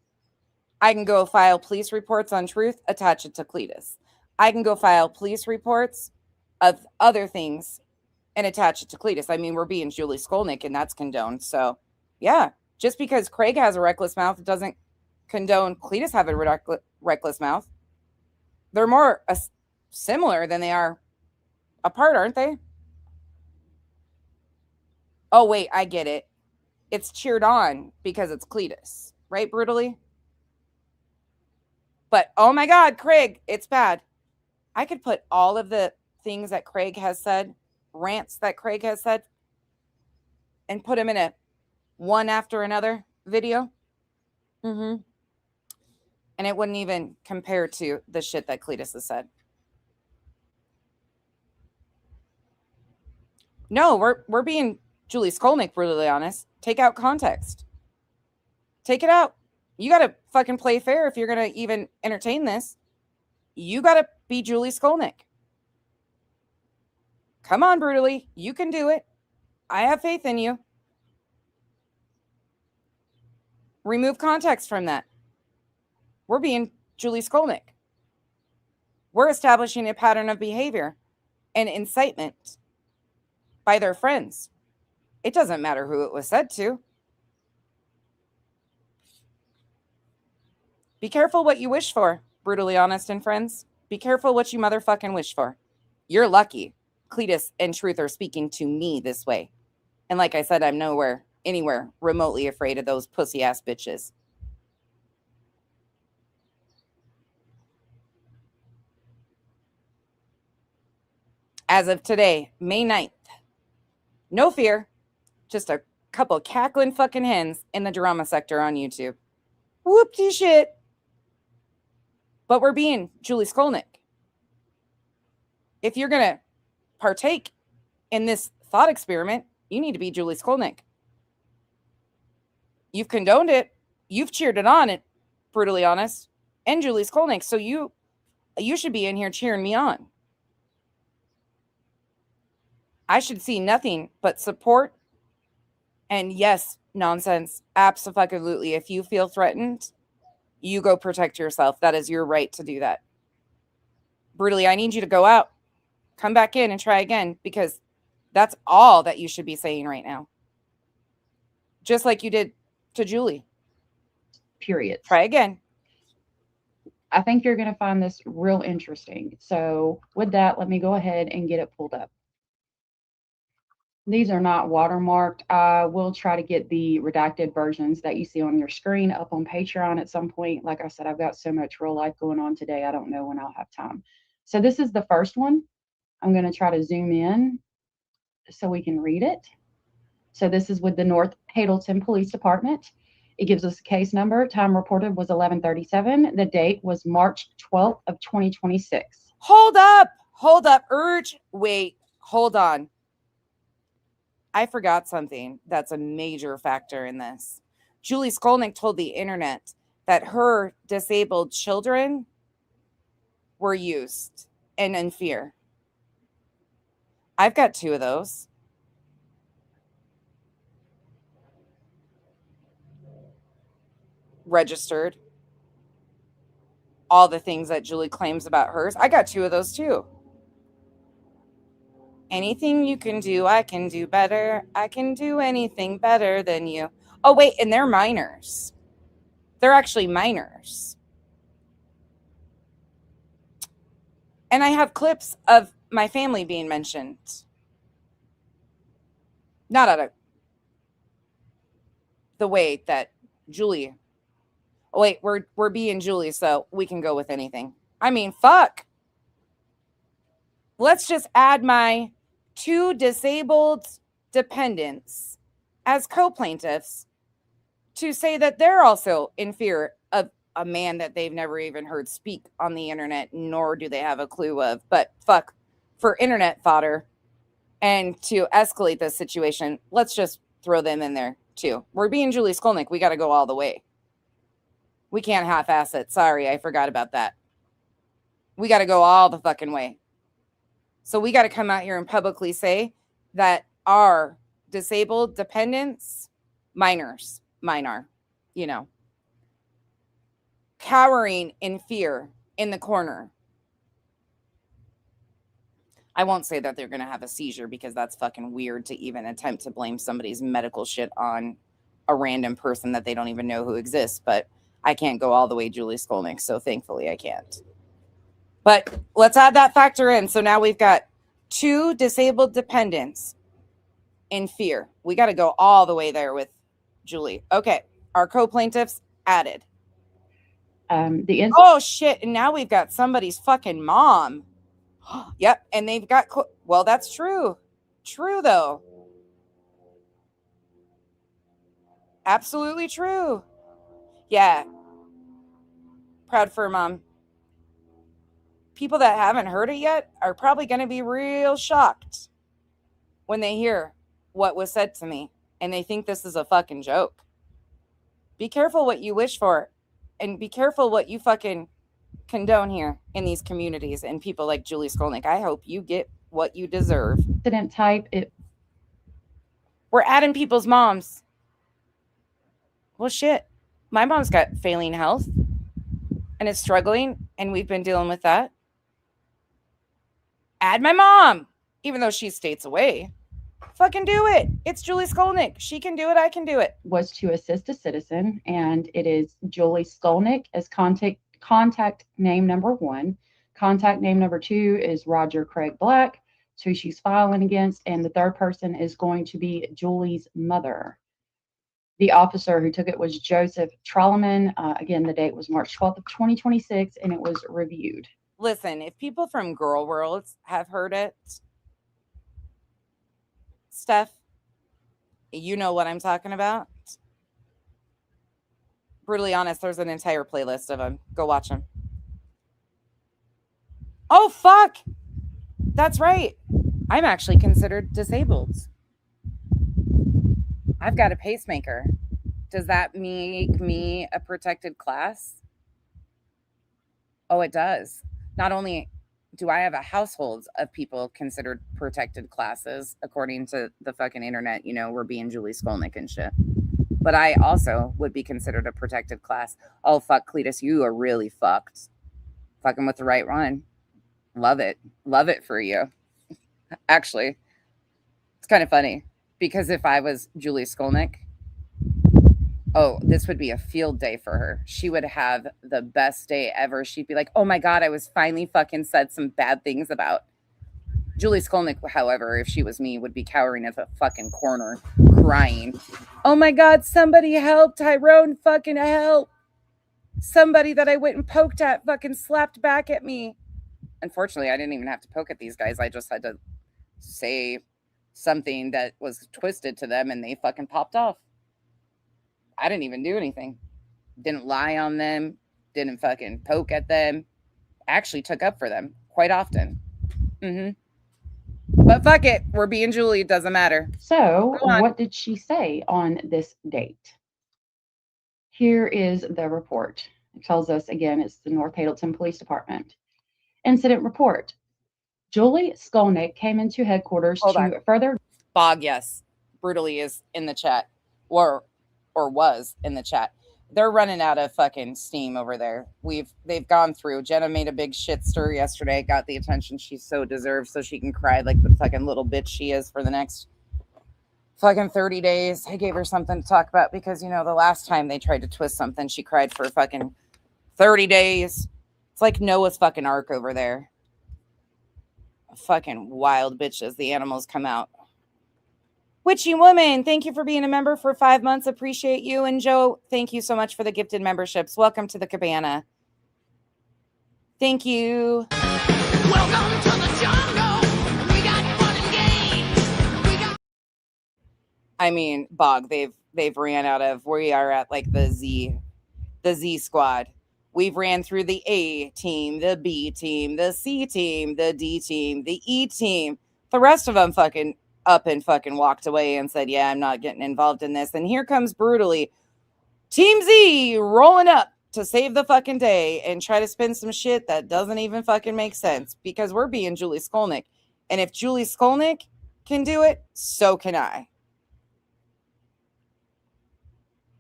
I can go file police reports on truth, attach it to Cletus. I can go file police reports of other things and attach it to Cletus. I mean, we're being Julie Skolnik, and that's condoned. So, yeah, just because Craig has a reckless mouth doesn't condone Cletus have a reckless mouth. They're more similar than they are apart, aren't they? Oh, wait, I get it. It's cheered on because it's Cletus, right, Brutally? But, oh my God, Craig, it's bad. I could put all of the things that Craig has said, rants that Craig has said, and put them in a one after another video. And it wouldn't even compare to the shit that Cletus has said. No, we're being Julie Skolnik, brutally honest. Take out context. Take it out. You got to fucking play fair if you're going to even entertain this. You got to be Julie Skolnik. Come on, brutally. You can do it. I have faith in you. Remove context from that. We're being Julie Skolnik. We're establishing a pattern of behavior and incitement by their friends. It doesn't matter who it was said to. Be careful what you wish for, brutally honest and friends. Be careful what you motherfucking wish for. You're lucky Cletus and Truth are speaking to me this way. And like I said, I'm anywhere remotely afraid of those pussy ass bitches. As of today, May 9th, no fear, just a couple cackling fucking hens in the drama sector on YouTube. Whoopty shit. But we're being Julie Skolnik. If you're going to partake in this thought experiment, you need to be Julie Skolnik. You've condoned it. You've cheered it on, it brutally honest, and Julie Skolnik. So you should be in here cheering me on. I should see nothing but support and yes, nonsense. Absolutely. If you feel threatened, you go protect yourself. That is your right to do that. Brutally, I need you to go out, come back in and try again, because that's all that you should be saying right now. Just like you did to Julie. Period. Try again. I think you're going to find this real interesting. So with that, let me go ahead and get it pulled up. These are not watermarked. I will try to get the redacted versions that you see on your screen up on Patreon at some point. Like I said, I've got so much real life going on today. I don't know when I'll have time. So this is the first one. I'm going to try to zoom in so we can read it. So this is with the North Hazelton Police Department. It gives us a case number. Time reported was 11:37. The date was March 12th of 2026. Hold up. Wait, hold on. I forgot something that's a major factor in this. Julie Skolnik told the internet that her disabled children were used and in fear. I've got 2 of those. Registered. All the things that Julie claims about hers. I got 2 of those too. Anything you can do, I can do better. I can do anything better than you. Oh, wait, and they're minors. They're actually minors. And I have clips of my family being mentioned. Not out of the way that Julie. Oh, wait, we're being Julie, so we can go with anything. I mean, fuck. Let's just add my 2 disabled dependents as co-plaintiffs to say that they're also in fear of a man that they've never even heard speak on the internet, nor do they have a clue of. But fuck, for internet fodder and to escalate this situation, let's just throw them in there too. We're being Julie Skolnik. We got to go all the way. We can't half-ass it. Sorry, I forgot about that. We got to go all the fucking way. So we got to come out here and publicly say that our disabled dependents, minor, cowering in fear in the corner. I won't say that they're going to have a seizure because that's fucking weird to even attempt to blame somebody's medical shit on a random person that they don't even know who exists. But I can't go all the way Julie Skolnik, so thankfully I can't. But let's add that factor in. So now we've got 2 disabled dependents in fear. We got to go all the way there with Julie. Okay. Our co-plaintiffs added. Oh, shit. And now we've got somebody's fucking mom. Yep. And they've got, well, that's true. True, though. Absolutely true. Yeah. Proud for mom. People that haven't heard it yet are probably going to be real shocked when they hear what was said to me and they think this is a fucking joke. Be careful what you wish for and be careful what you fucking condone here in these communities and people like Julie Skolnik. I hope you get what you deserve. Incident type. We're adding people's moms. Well, shit. My mom's got failing health and is struggling, and we've been dealing with that. Add my mom, even though she's states away. Fucking do it. It's Julie Skolnik. She can do it. I can do it. Was to assist a citizen, and it is Julie Skolnik as contact name number 1. Contact name number 2 is Roger Craig Black, who she's filing against, and the third person is going to be Julie's mother. The officer who took it was Joseph Trolleman. Again, the date was March 12th of 2026, and it was reviewed. Listen, if people from Girl Worlds have heard it, Steph, you know what I'm talking about. Brutally honest, there's an entire playlist of them. Go watch them. Oh, fuck. That's right. I'm actually considered disabled. I've got a pacemaker. Does that make me a protected class? Oh, it does. Not only do I have a household of people considered protected classes, according to the fucking internet, you know, we're being Julie Skolnik and shit. But I also would be considered a protected class. Oh, fuck, Cletus, you are really fucked. Fucking with the right one. Love it. Love it for you. Actually, it's kind of funny because if I was Julie Skolnik, oh, this would be a field day for her. She would have the best day ever. She'd be like, oh my God, I was finally fucking said some bad things about. Julie Skolnik, however, if she was me, would be cowering at the fucking corner, crying. Oh my God, somebody help, Tyrone, fucking help. Somebody that I went and poked at fucking slapped back at me. Unfortunately, I didn't even have to poke at these guys. I just had to say something that was twisted to them and they fucking popped off. I didn't even do anything. Didn't lie on them. Didn't fucking poke at them. Actually took up for them quite often. But fuck it. We're being Julie. It doesn't matter. So what did she say on this date? Here is the report. It tells us, again, it's the North Hazleton Police Department. Incident report. Julie Skolnik came into headquarters to further... Bog, yes. Brutally is in the chat. Or was in the chat. They're running out of fucking steam over there. They've gone through. Jenna made a big shit stir yesterday, got the attention she so deserves so she can cry like the fucking little bitch she is for the next fucking 30 days. I gave her something to talk about because, you know, the last time they tried to twist something, she cried for fucking 30 days. It's like Noah's fucking ark over there. Fucking wild bitches. The animals come out. Witchy Woman, thank you for being a member for 5 months. Appreciate you. And Joe, thank you so much for the gifted memberships. Welcome to the cabana. Thank you. Welcome to the jungle. We got fun and games. I mean, Bog, they've ran out of, we are at like the Z squad. We've ran through the A team, the B team, the C team, the D team, the E team. The rest of them fucking up and fucking walked away and said, yeah, I'm not getting involved in this. And here comes brutally Team Z rolling up to save the fucking day and try to spin some shit that doesn't even fucking make sense because we're being Julie Skolnik. And if Julie Skolnik can do it, so can I.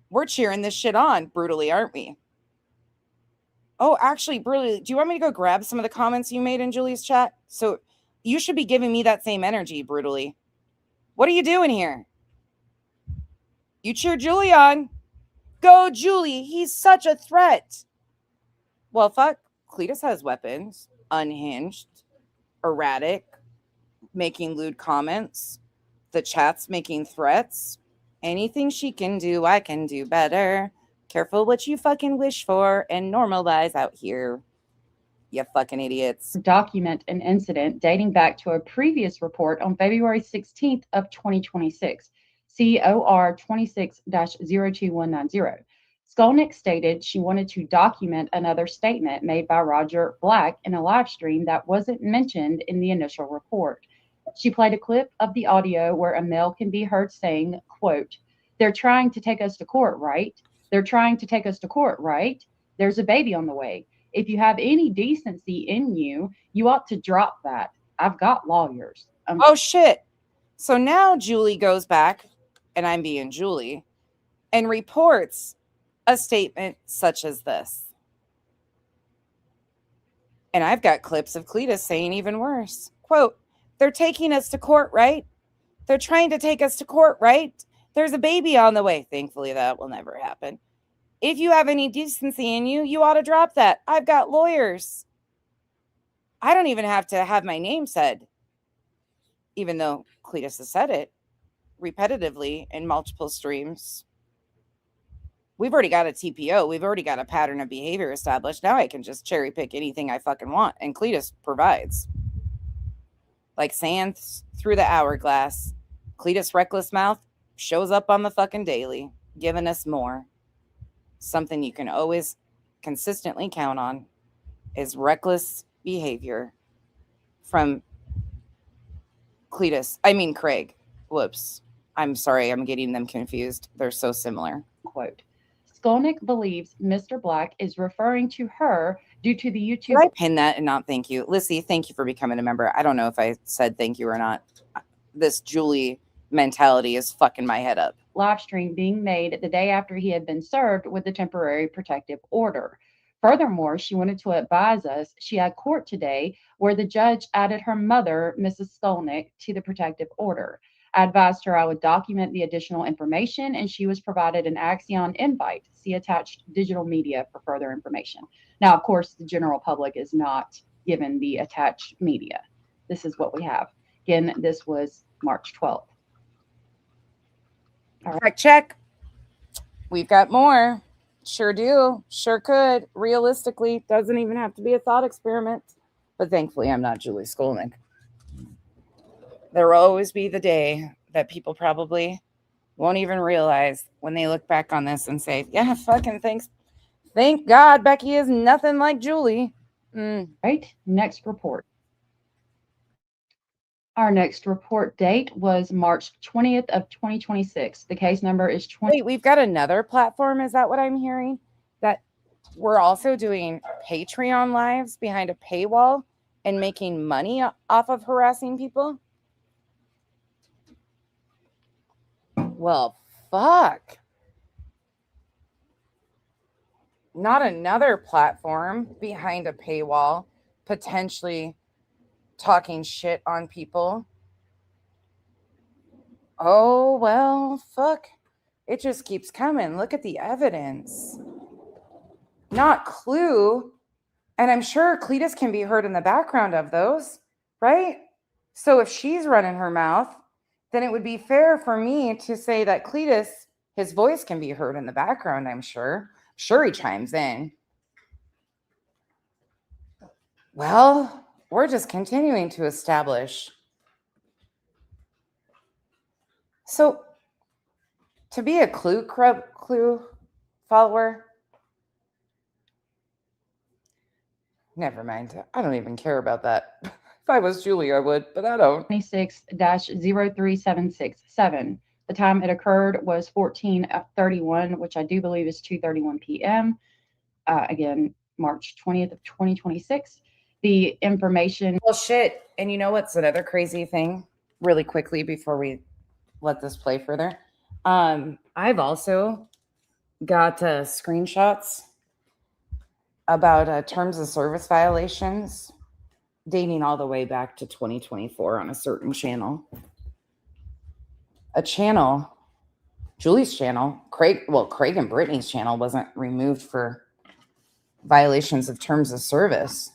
We're cheering this shit on brutally, aren't we? Oh, actually, brutally, do you want me to go grab some of the comments you made in Julie's chat? So you should be giving me that same energy, brutally. What are you doing here? You cheer Julie on. Go, Julie. He's such a threat. Well, fuck. Cletus has weapons. unhinged, erratic, making lewd comments, the chat's making threats. Anything she can do, I can do better. Careful what you fucking wish for and normalize out here. You fucking idiots. Document an incident dating back to a previous report on February 16th of 2026, COR 26-02190. Skolnik stated she wanted to document another statement made by Roger Black in a live stream that wasn't mentioned in the initial report. She played a clip of the audio where a male can be heard saying, quote, "They're trying to take us to court, right? They're trying to take us to court, right? There's a baby on the way. If you have any decency in you, you ought to drop that. I've got lawyers." Oh, shit. So now Julie goes back, and I'm being Julie, and reports a statement such as this. And I've got clips of Cletus saying even worse. Quote, "They're taking us to court, right? They're trying to take us to court, right? There's a baby on the way." Thankfully, that will never happen. "If you have any decency in you, you ought to drop that. I've got lawyers." I don't even have to have my name said, even though Cletus has said it repetitively in multiple streams. We've already got a TPO. We've already got a pattern of behavior established. Now I can just cherry pick anything I fucking want. And Cletus provides. Like sand through the hourglass. Cletus' reckless mouth shows up on the fucking daily, giving us more. Something you can always consistently count on is reckless behavior from Craig. Whoops. I'm sorry, I'm getting them confused. They're so similar. Quote. Skolnik believes Mr. Black is referring to her due to the YouTube. Did I pin that and not thank you? Lissy, thank you for becoming a member. I don't know if I said thank you or not. This Julie mentality is fucking my head up. Live stream being made the day after he had been served with the temporary protective order. Furthermore, she wanted to advise us she had court today where the judge added her mother, Mrs. Skolnik, to the protective order. I advised her I would document the additional information, and she was provided an Axion invite. See attached digital media for further information. Now, of course, the general public is not given the attached media. This is what we have. Again, this was March 12th. All right, check. We've got more. Sure do. Sure could. Realistically, doesn't even have to be a thought experiment. But thankfully, I'm not Julie Skolnik. There will always be the day that people probably won't even realize when they look back on this and say, yeah, fucking thanks. Thank God Becky is nothing like Julie. Right. Next report. Our next report date was March 20th of 2026. The case number is 20. Wait, we've got another platform. Is that what I'm hearing? That we're also doing Patreon lives behind a paywall and making money off of harassing people? Well, fuck. Not another platform behind a paywall, potentially talking shit on people. Oh, well, fuck. It just keeps coming. Look at the evidence. Not Clue. And I'm sure Cletus can be heard in the background of those, right? So if she's running her mouth, then it would be fair for me to say that Cletus, his voice can be heard in the background, I'm sure. Sure, he chimes in. Well, we're just continuing to establish. So, to be a Clue follower, never mind. I don't even care about that. If I was Julie, I would, but I don't. 26-03767. The time it occurred was 14:31, which I do believe is 2:31 p.m. Again, March 20th of 2026. The information. Well, shit. And you know what's another crazy thing? Really quickly before we let this play further. I've also got screenshots about terms of service violations dating all the way back to 2024 on a certain channel. A channel, Julie's channel, Craig and Brittany's channel wasn't removed for violations of terms of service.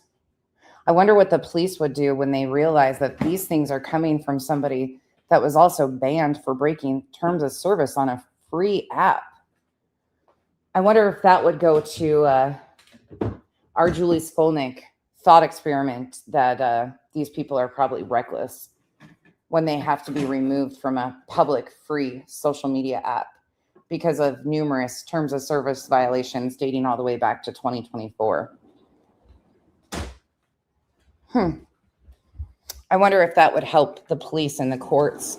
I wonder what the police would do when they realize that these things are coming from somebody that was also banned for breaking terms of service on a free app. I wonder if that would go to our Julie Skolnik thought experiment that these people are probably reckless when they have to be removed from a public free social media app because of numerous terms of service violations dating all the way back to 2024. I wonder if that would help the police and the courts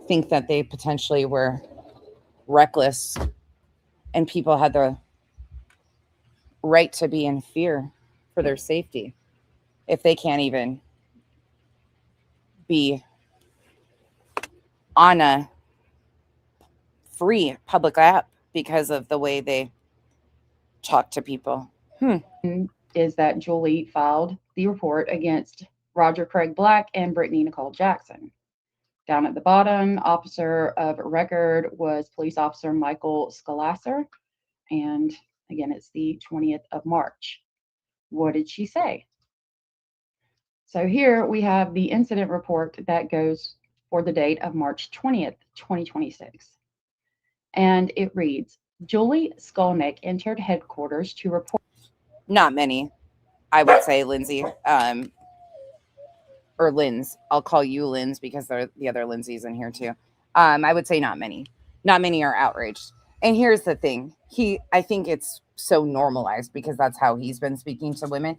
think that they potentially were reckless and people had the right to be in fear for their safety if they can't even be on a free public app because of the way they talk to people. Is that Julie filed the report against Roger Craig Black and Brittany Nicole Jackson. Down at the bottom, officer of record was police officer Michael Skolnik. And again, it's the 20th of March. What did she say? So here we have the incident report that goes for the date of March 20th, 2026. And it reads, Julie Skolnik entered headquarters to report. Not many, I would say, Lindsay. Or Linz. I'll call you Linz because there are the other Lindsays in here too. I would say not many. Not many are outraged. And here's the thing. I think it's so normalized because that's how he's been speaking to women.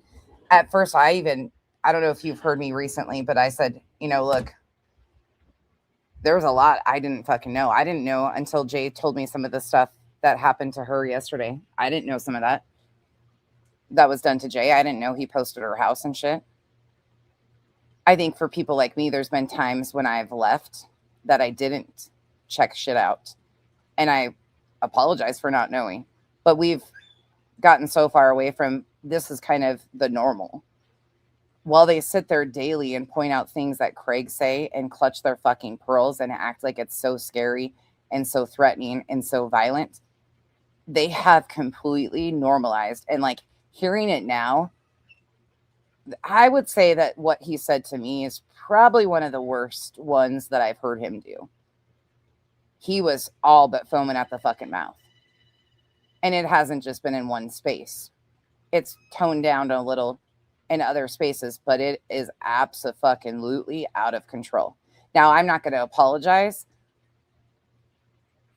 At first, I don't know if you've heard me recently, but I said, look, there was a lot I didn't fucking know. I didn't know until Jay told me some of the stuff that happened to her yesterday. I didn't know some of that. That was done to Jay. I didn't know he posted her house and shit. I think for people like me, there's been times when I've left that I didn't check shit out. And I apologize for not knowing. But we've gotten so far away from this is kind of the normal. While they sit there daily and point out things that Craig say and clutch their fucking pearls and act like it's so scary and so threatening and so violent, they have completely normalized. And like hearing it now, I would say that what he said to me is probably one of the worst ones that I've heard him do. He was all but foaming at the fucking mouth. And it hasn't just been in one space. It's toned down a little in other spaces, but it is abso-fucking-lutely out of control. Now, I'm not going to apologize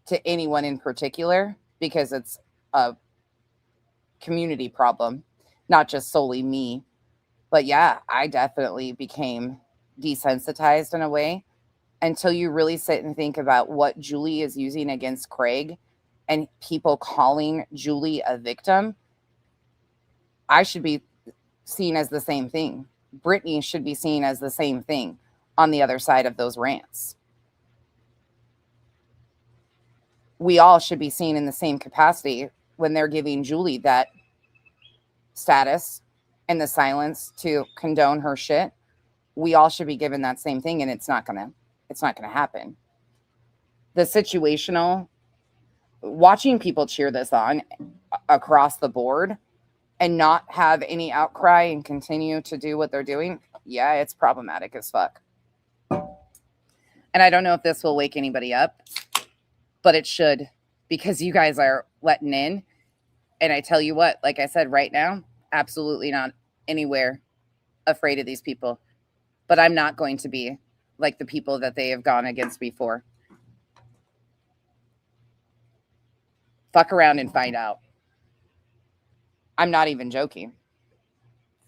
to anyone in particular because it's a community problem, not just solely me. But yeah, I definitely became desensitized in a way until you really sit and think about what Julie is using against Craig and people calling Julie a victim. I should be seen as the same thing. Brittany should be seen as the same thing on the other side of those rants. We all should be seen in the same capacity when they're giving Julie that status and the silence to condone her shit. We all should be given that same thing, and it's not gonna happen. The situational, watching people cheer this on across the board and not have any outcry and continue to do what they're doing, yeah, it's problematic as fuck. And I don't know if this will wake anybody up, but it should, because you guys are letting in. And I tell you what, like I said, right now, absolutely not anywhere afraid of these people. But I'm not going to be like the people that they have gone against before. Fuck around and find out. I'm not even joking.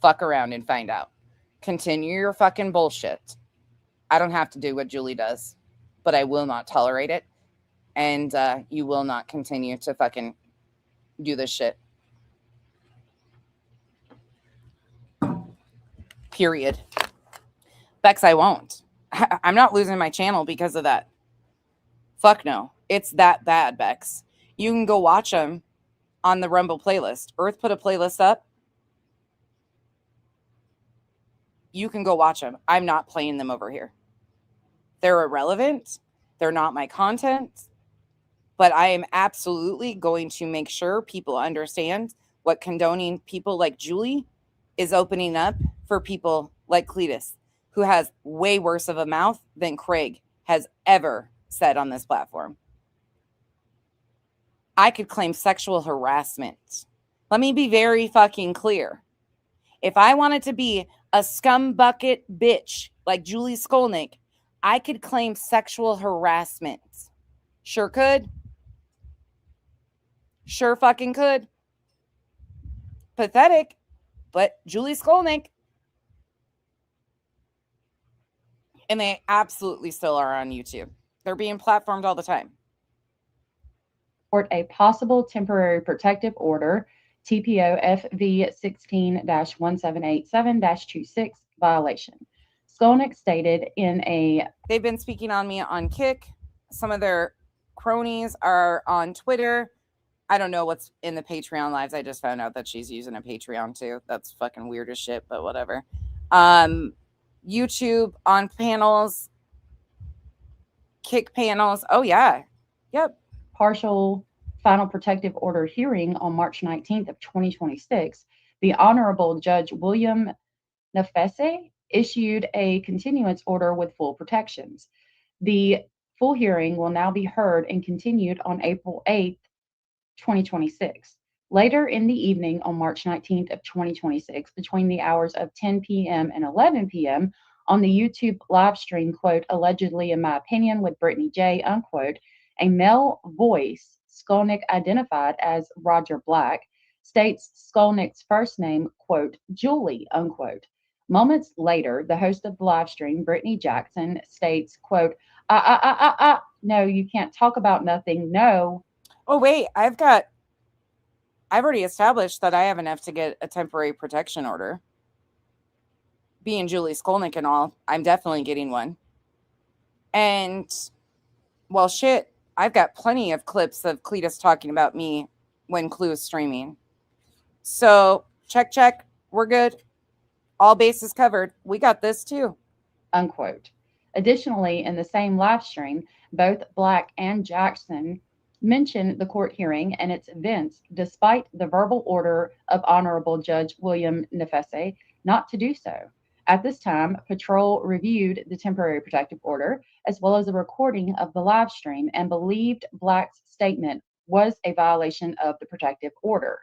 Fuck around and find out. Continue your fucking bullshit. I don't have to do what Julie does, but I will not tolerate it. And you will not continue to fucking do this shit. Period. Bex, I won't. I'm not losing my channel because of that. Fuck no. It's that bad, Bex. You can go watch them on the Rumble playlist. Earth put a playlist up. You can go watch them. I'm not playing them over here. They're irrelevant. They're not my content. But I am absolutely going to make sure people understand what condoning people like Julie is opening up for people like Cletus, who has way worse of a mouth than Craig has ever said on this platform. I could claim sexual harassment. Let me be very fucking clear. If I wanted to be a scumbucket bitch like Julie Skolnik, I could claim sexual harassment. Sure could. Sure fucking could. Pathetic, but Julie Skolnik. And they absolutely still are on YouTube. They're being platformed all the time. A possible temporary protective order, TPO FV 16-1787-26 violation. Skolnik stated in a... They've been speaking on me on Kick. Some of their cronies are on Twitter. I don't know what's in the Patreon lives. I just found out that she's using a Patreon too. That's fucking weird as shit, but whatever. YouTube on panels, Kick panels. Oh, yeah. Yep. Partial final protective order hearing on March 19th of 2026, the Honorable Judge William Nefese issued a continuance order with full protections. The full hearing will now be heard and continued on April 8th, 2026. Later in the evening on March 19th of 2026, between the hours of 10 p.m. and 11 p.m., on the YouTube live stream, quote, allegedly in my opinion with Brittany J, unquote, a male voice, Skolnik identified as Roger Black, states Skolnik's first name, quote, Julie, unquote. Moments later, the host of the live stream, Brittany Jackson, states, quote, no, you can't talk about nothing, no. Oh, wait, I've already established that I have enough to get a temporary protection order. Being Julie Skolnik and all, I'm definitely getting one. And, well, shit, I've got plenty of clips of Cletus talking about me when Clue is streaming. So, check, we're good. All bases covered. We got this too. Unquote. Additionally, in the same live stream, both Black and Jackson mentioned the court hearing and its events, despite the verbal order of Honorable Judge William Nefese not to do so. At this time, Patrol reviewed the temporary protective order as well as a recording of the live stream and believed Black's statement was a violation of the protective order.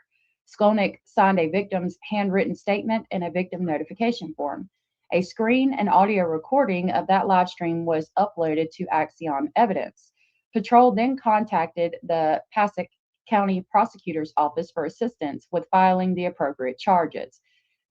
Skolnik signed a victim's handwritten statement and a victim notification form. A screen and audio recording of that live stream was uploaded to Axion Evidence. Patrol then contacted the Passaic County Prosecutor's Office for assistance with filing the appropriate charges.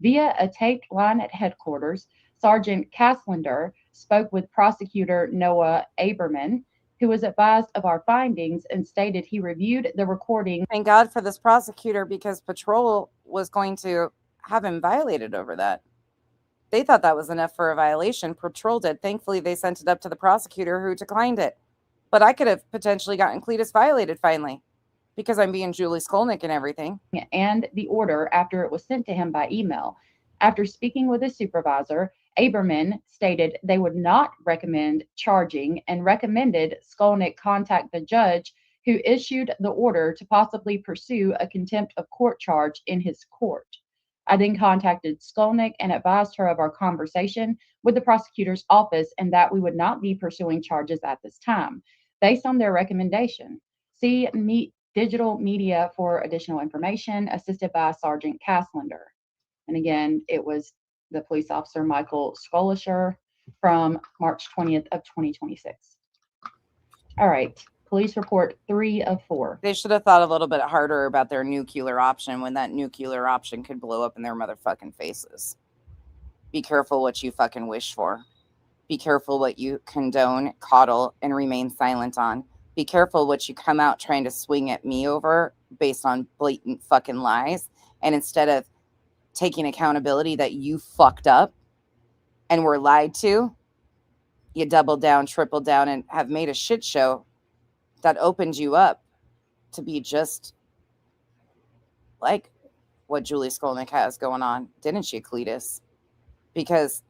Via a taped line at headquarters, Sergeant Caslender spoke with Prosecutor Noah Aberman, who was advised of our findings and stated he reviewed the recording. Thank God for this prosecutor, because Patrol was going to have him violated over that. They thought that was enough for a violation. Patrol did. Thankfully, they sent it up to the prosecutor, who declined it. But I could have potentially gotten Cletus violated finally, because I'm being Julie Skolnik and everything. And the order after it was sent to him by email. After speaking with his supervisor, Aberman stated they would not recommend charging and recommended Skolnik contact the judge who issued the order to possibly pursue a contempt of court charge in his court. I then contacted Skolnik and advised her of our conversation with the prosecutor's office and that we would not be pursuing charges at this time, based on their recommendation. See digital media for additional information, assisted by Sergeant Caslender. And again, it was the police officer, Michael Scholisher, from March 20th of 2026. All right. Police report 3 of 4. They should have thought a little bit harder about their nuclear option when that nuclear option could blow up in their motherfucking faces. Be careful what you fucking wish for. Be careful what you condone, coddle, and remain silent on. Be careful what you come out trying to swing at me over based on blatant fucking lies. And instead of taking accountability that you fucked up and were lied to, you double down, triple down, and have made a shit show that opened you up to be just like what Julie Skolnik has going on. Didn't she, Cletus? Because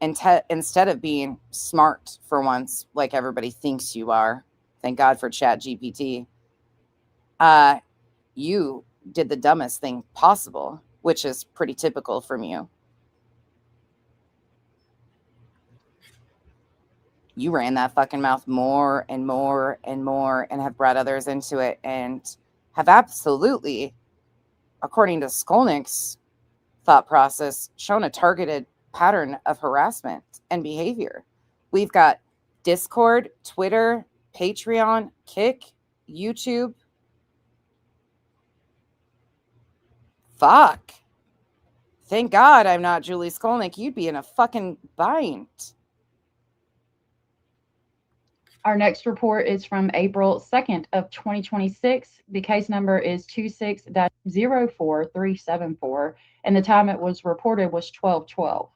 instead of being smart for once, like everybody thinks you are, thank God for ChatGPT, you did the dumbest thing possible, which is pretty typical from you. You ran that fucking mouth more and more and more and have brought others into it and have absolutely, according to Skolnik's thought process, shown a targeted pattern of harassment and behavior. We've got Discord, Twitter, Patreon, Kick, YouTube. Fuck. Thank God I'm not Julie Skolnik. You'd be in a fucking bind. Our next report is from April 2nd of 2026. The case number is 26-04374, and the time it was reported was 12:12.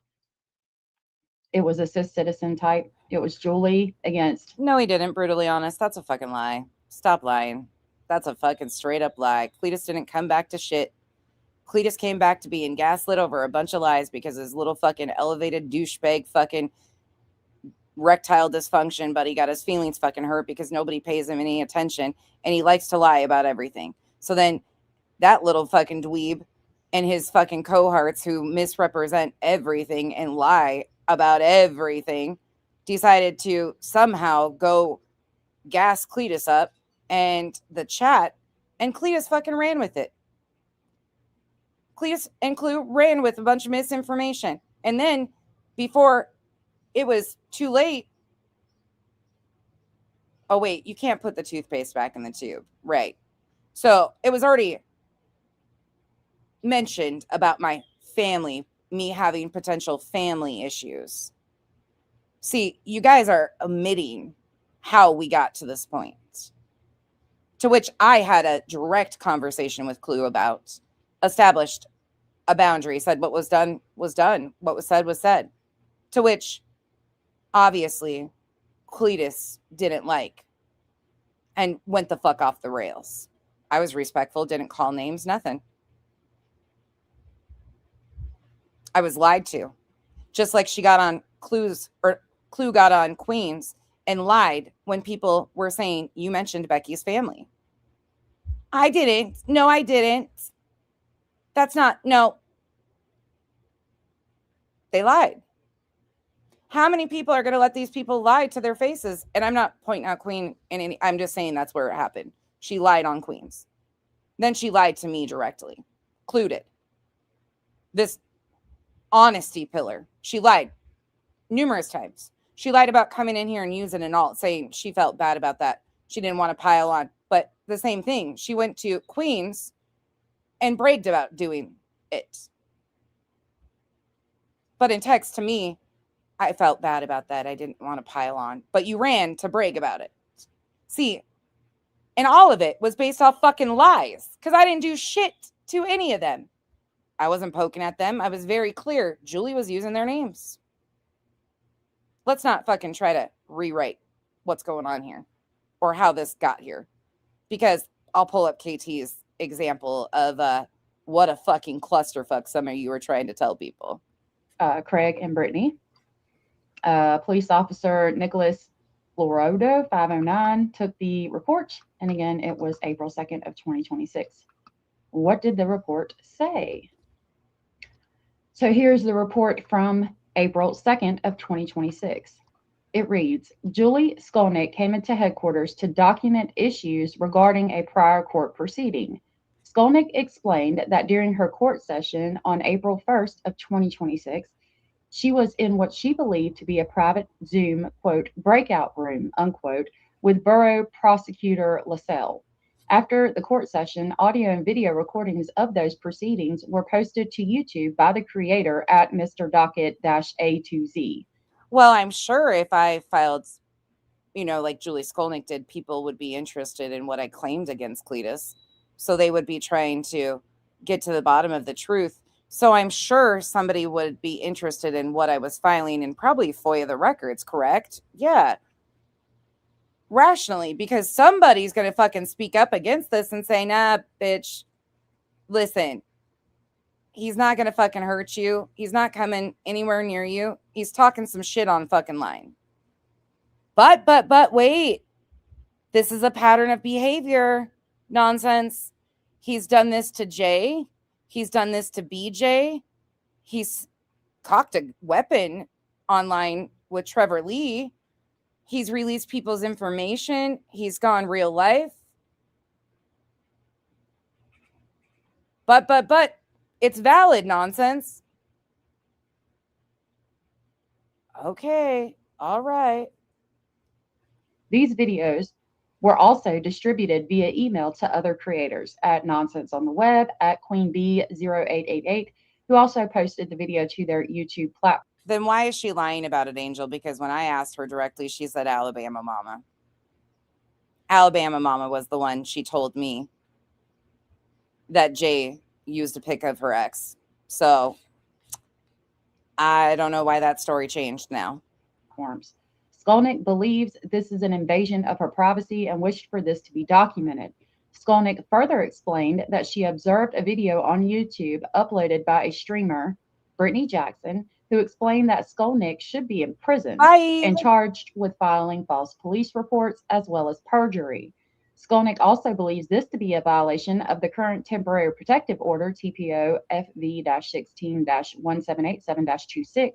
It was assist citizen type. It was Julie against. No, he didn't. Brutally honest. That's a fucking lie. Stop lying. That's a fucking straight up lie. Cletus didn't come back to shit. Cletus came back to being gaslit over a bunch of lies because his little fucking elevated douchebag fucking erectile dysfunction, but he got his feelings fucking hurt because nobody pays him any attention, and he likes to lie about everything. So then that little fucking dweeb and his fucking cohorts who misrepresent everything and lie about everything decided to somehow go gas Cletus up and the chat, and Cletus fucking ran with it. Cletus and Clue ran with a bunch of misinformation. And then before it was too late. Oh, wait, you can't put the toothpaste back in the tube. Right. So it was already mentioned about my family, me having potential family issues. See, you guys are omitting how we got to this point, to which I had a direct conversation with Clue about, established a boundary, said what was done was done, what was said, to which obviously Cletus didn't like and went the fuck off the rails. I was respectful, didn't call names, nothing. I was lied to. Just like she got on Clue got on Queens and lied when people were saying, you mentioned Becky's family. I didn't. No, I didn't. That's not, no. They lied. How many people are going to let these people lie to their faces? And I'm not pointing out Queen in any, I'm just saying that's where it happened. She lied on Queens. Then she lied to me directly. Clue did. This honesty pillar. She lied numerous times. She lied about coming in here and using an alt, saying she felt bad about that. She didn't want to pile on. But the same thing. She went to Queens and bragged about doing it. But in text to me, I felt bad about that. I didn't want to pile on. But you ran to brag about it. See, and all of it was based off fucking lies. Because I didn't do shit to any of them. I wasn't poking at them. I was very clear. Julie was using their names. Let's not fucking try to rewrite what's going on here. Or how this got here. Because I'll pull up KT's example of what a fucking clusterfuck some of you were trying to tell people. Craig and Brittany. Police officer Nicholas Florodo, 509, took the report. And again, it was April 2nd of 2026. What did the report say? So here's the report from April 2nd of 2026. It reads, Julie Skolnik came into headquarters to document issues regarding a prior court proceeding. Skolnik explained that during her court session on April 1st of 2026, she was in what she believed to be a private Zoom, quote, breakout room, unquote, with Borough Prosecutor LaSalle. After the court session, audio and video recordings of those proceedings were posted to YouTube by the creator at Mr. Docket-A2Z. Well, I'm sure if I filed, like Julie Skolnik did, people would be interested in what I claimed against Cletus. So they would be trying to get to the bottom of the truth. So I'm sure somebody would be interested in what I was filing and probably FOIA the records, correct? Yeah. Rationally, because somebody's going to fucking speak up against this and say, nah, bitch, listen, he's not going to fucking hurt you. He's not coming anywhere near you. He's talking some shit on fucking line. But wait, this is a pattern of behavior. Nonsense. He's done this to Jay. He's done this to BJ. He's cocked a weapon online with Trevor Lee. He's released people's information. He's gone real life. But, it's valid nonsense. Okay, all right. These videos were also distributed via email to other creators at Nonsense on the Web, at QueenB0888, who also posted the video to their YouTube platform. Then why is she lying about it, Angel? Because when I asked her directly, she said Alabama Mama. Alabama Mama was the one she told me that Jay used a pic of her ex. So I don't know why that story changed now. Skolnik believes this is an invasion of her privacy and wished for this to be documented. Skolnik further explained that she observed a video on YouTube uploaded by a streamer, Brittany Jackson, who explained that Skolnik should be imprisoned and charged with filing false police reports as well as perjury. Skolnik also believes this to be a violation of the current Temporary Protective Order TPO FV-16-1787-26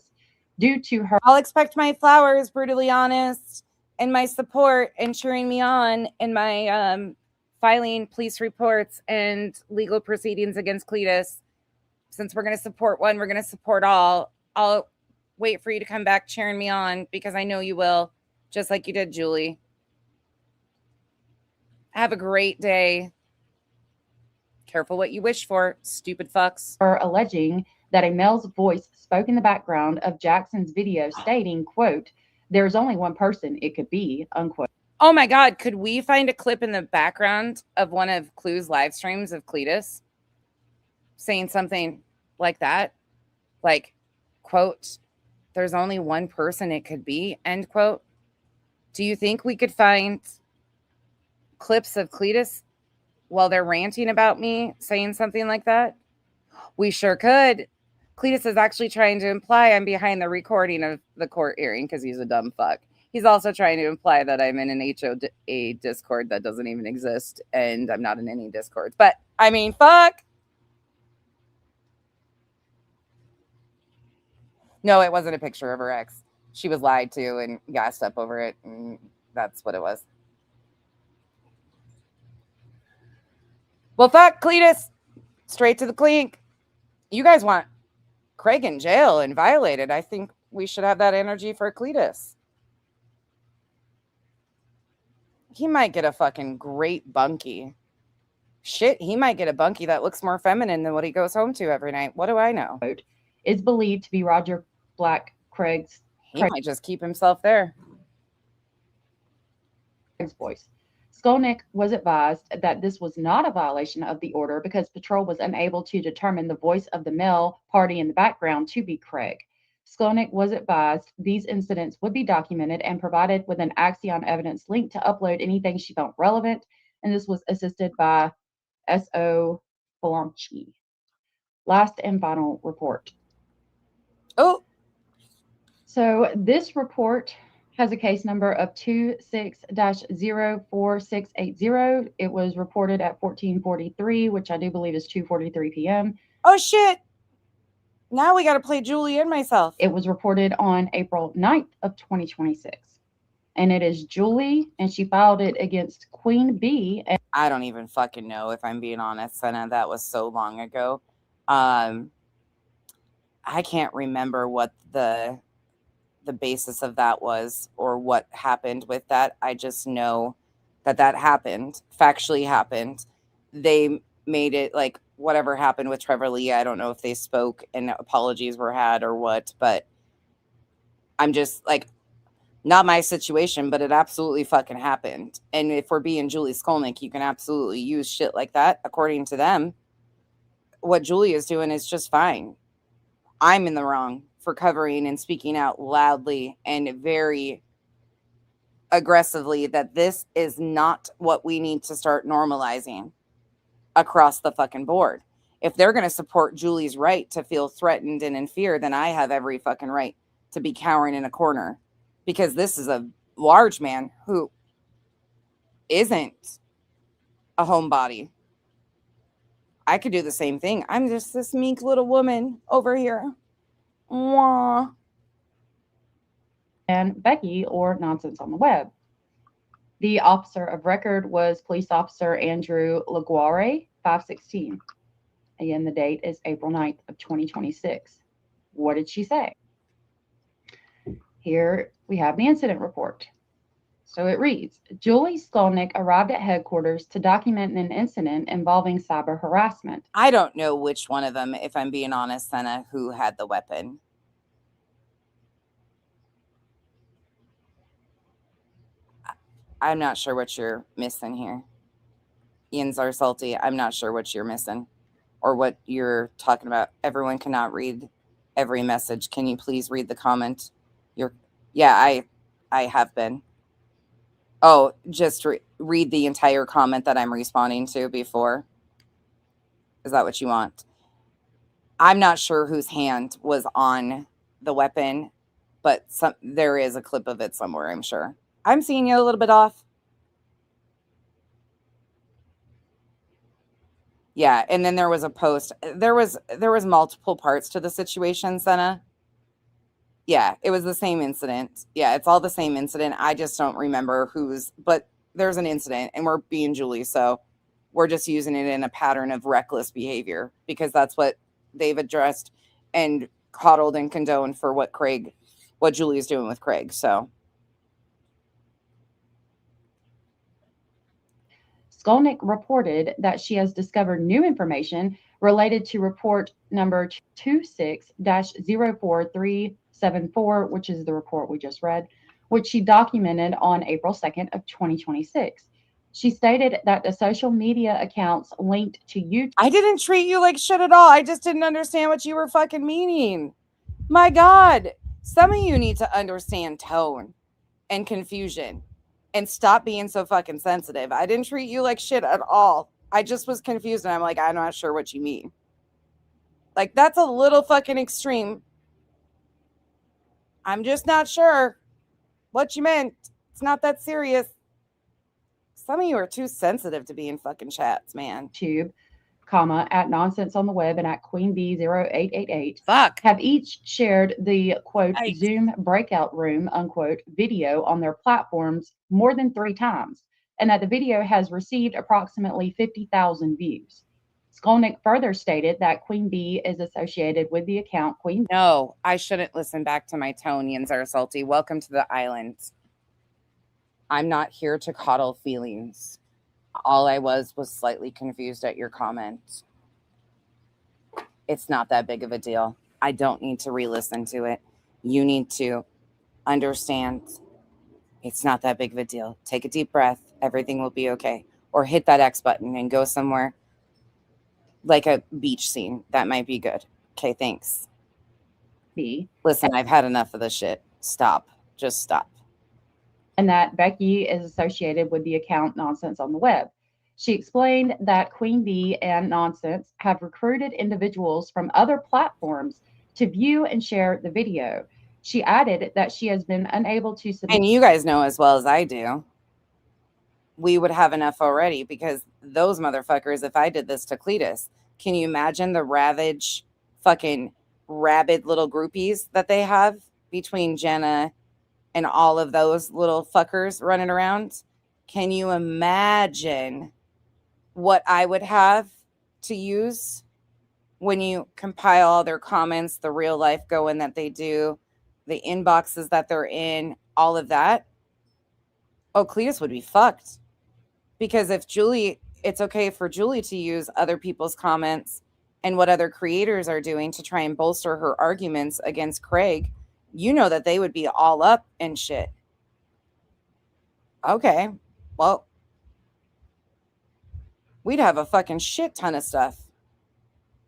due to her. I'll expect my flowers, brutally honest, and my support and cheering me on in my filing police reports and legal proceedings against Cletus. Since we're going to support one, we're going to support all. I'll wait for you to come back cheering me on because I know you will, just like you did, Julie. Have a great day. Careful what you wish for, stupid fucks. Her alleging that a male's voice spoke in the background of Jackson's video stating, quote, "There's only one person it could be," unquote. Oh my God, could we find a clip in the background of one of Clue's live streams of Cletus saying something like that? Like, quote, "There's only one person it could be," end quote. Do you think we could find clips of Cletus while they're ranting about me saying something like that? We sure could. Cletus is actually trying to imply I'm behind the recording of the court hearing because he's a dumb fuck. He's also trying to imply that I'm in an HOA Discord that doesn't even exist, and I'm not in any Discords. But, I mean, fuck. No, it wasn't a picture of her ex. She was lied to and gassed up over it, and that's what it was. Well, fuck, Cletus. Straight to the clink. You guys want Craig in jail and violated. I think we should have that energy for Cletus. He might get a fucking great bunkie. Shit, he might get a bunkie that looks more feminine than what he goes home to every night. What do I know? Is believed to be Roger Black Craig's. He might just keep himself there. Craig's voice. Skolnik was advised that this was not a violation of the order because patrol was unable to determine the voice of the male party in the background to be Craig. Skolnik was advised these incidents would be documented and provided with an Axion evidence link to upload anything she felt relevant, and this was assisted by S.O. Polanski. Last and final report. Oh. So this report has a case number of 26-04680. It was reported at 14:43, which I do believe is 2:43 p.m. Oh, shit. Now we got to play Julie and myself. It was reported on April 9th of 2026. And it is Julie, and she filed it against Queen B. I don't even fucking know, if I'm being honest, Senna. That was so long ago. I can't remember what the basis of that was or what happened with that. I just know that happened, factually happened. They made it like whatever happened with Trevor Lee. I don't know if they spoke and apologies were had or what, but I'm just like, not my situation, but it absolutely fucking happened. And if we're being Julie Skolnik, you can absolutely use shit like that. According to them, what Julie is doing is just fine. I'm in the wrong for covering and speaking out loudly and very aggressively that this is not what we need to start normalizing across the fucking board. If they're going to support Julie's right to feel threatened and in fear, then I have every fucking right to be cowering in a corner, because this is a large man who isn't a homebody. I could do the same thing. I'm just this meek little woman over here. Mwah. And Becky, or Nonsense on the Web. The officer of record was police officer Andrew Laguare, 516. Again, the date is April 9th of 2026. What did she say? Here we have the incident report. So it reads, Julie Skolnik arrived at headquarters to document an incident involving cyber harassment. I don't know which one of them, if I'm being honest, Senna, who had the weapon. I'm not sure what you're missing here. Ian Zarsalty, I'm not sure what you're missing or what you're talking about. Everyone cannot read every message. Can you please read the comment? I have been. Oh, just read the entire comment that I'm responding to before. Is that what you want? I'm not sure whose hand was on the weapon, but there is a clip of it somewhere, I'm sure. I'm seeing you a little bit off. Yeah, and then there was a post. There was multiple parts to the situation, Senna. Yeah, it was the same incident. Yeah, it's all the same incident. I just don't remember but there's an incident, and we're being Julie, so we're just using it in a pattern of reckless behavior because that's what they've addressed and coddled and condoned for what Julie is doing with Craig. So Skolnik reported that she has discovered new information related to report number 26-04374, which is the report we just read, which she documented on April 2nd of 2026. She stated that the social media accounts linked to YouTube. I didn't treat you like shit at all. I just didn't understand what you were fucking meaning. My God, some of you need to understand tone and confusion and stop being so fucking sensitive. I didn't treat you like shit at all. I just was confused and I'm like, I'm not sure what you mean. Like, that's a little fucking extreme. I'm just not sure what you meant. It's not that serious. Some of you are too sensitive to be in fucking chats, man. YouTube, at Nonsense on the Web and at QueenBee0888 Fuck. have each shared the quote Zoom breakout room unquote video on their platforms more than 3 times, and that the video has received approximately 50,000 views. Skolnik further stated that Queen Bee is associated with the account Queen. No, I shouldn't listen back to my tone, Yins are salty. Welcome to the island. I'm not here to coddle feelings. All I was slightly confused at your comment. It's not that big of a deal. I don't need to re-listen to it. You need to understand it's not that big of a deal. Take a deep breath. Everything will be okay. Or hit that X button and go somewhere like a beach scene. That might be good. Okay, thanks. Listen, I've had enough of this shit. Stop. Just stop. And that Becky is associated with the account Nonsense on the Web. She explained that Queen Bee and Nonsense have recruited individuals from other platforms to view and share the video. She added that she has been unable to submit. And you guys know as well as I do, we would have enough already because those motherfuckers, if I did this to Cletus, can you imagine the fucking rabid little groupies that they have between Jenna and all of those little fuckers running around? Can you imagine what I would have to use when you compile all their comments, the real life going that they do, the inboxes that they're in, all of that? Oh, Cletus would be fucked. Because if it's okay for Julie to use other people's comments and what other creators are doing to try and bolster her arguments against Craig, you know that they would be all up in shit. Okay, well, we'd have a fucking shit ton of stuff.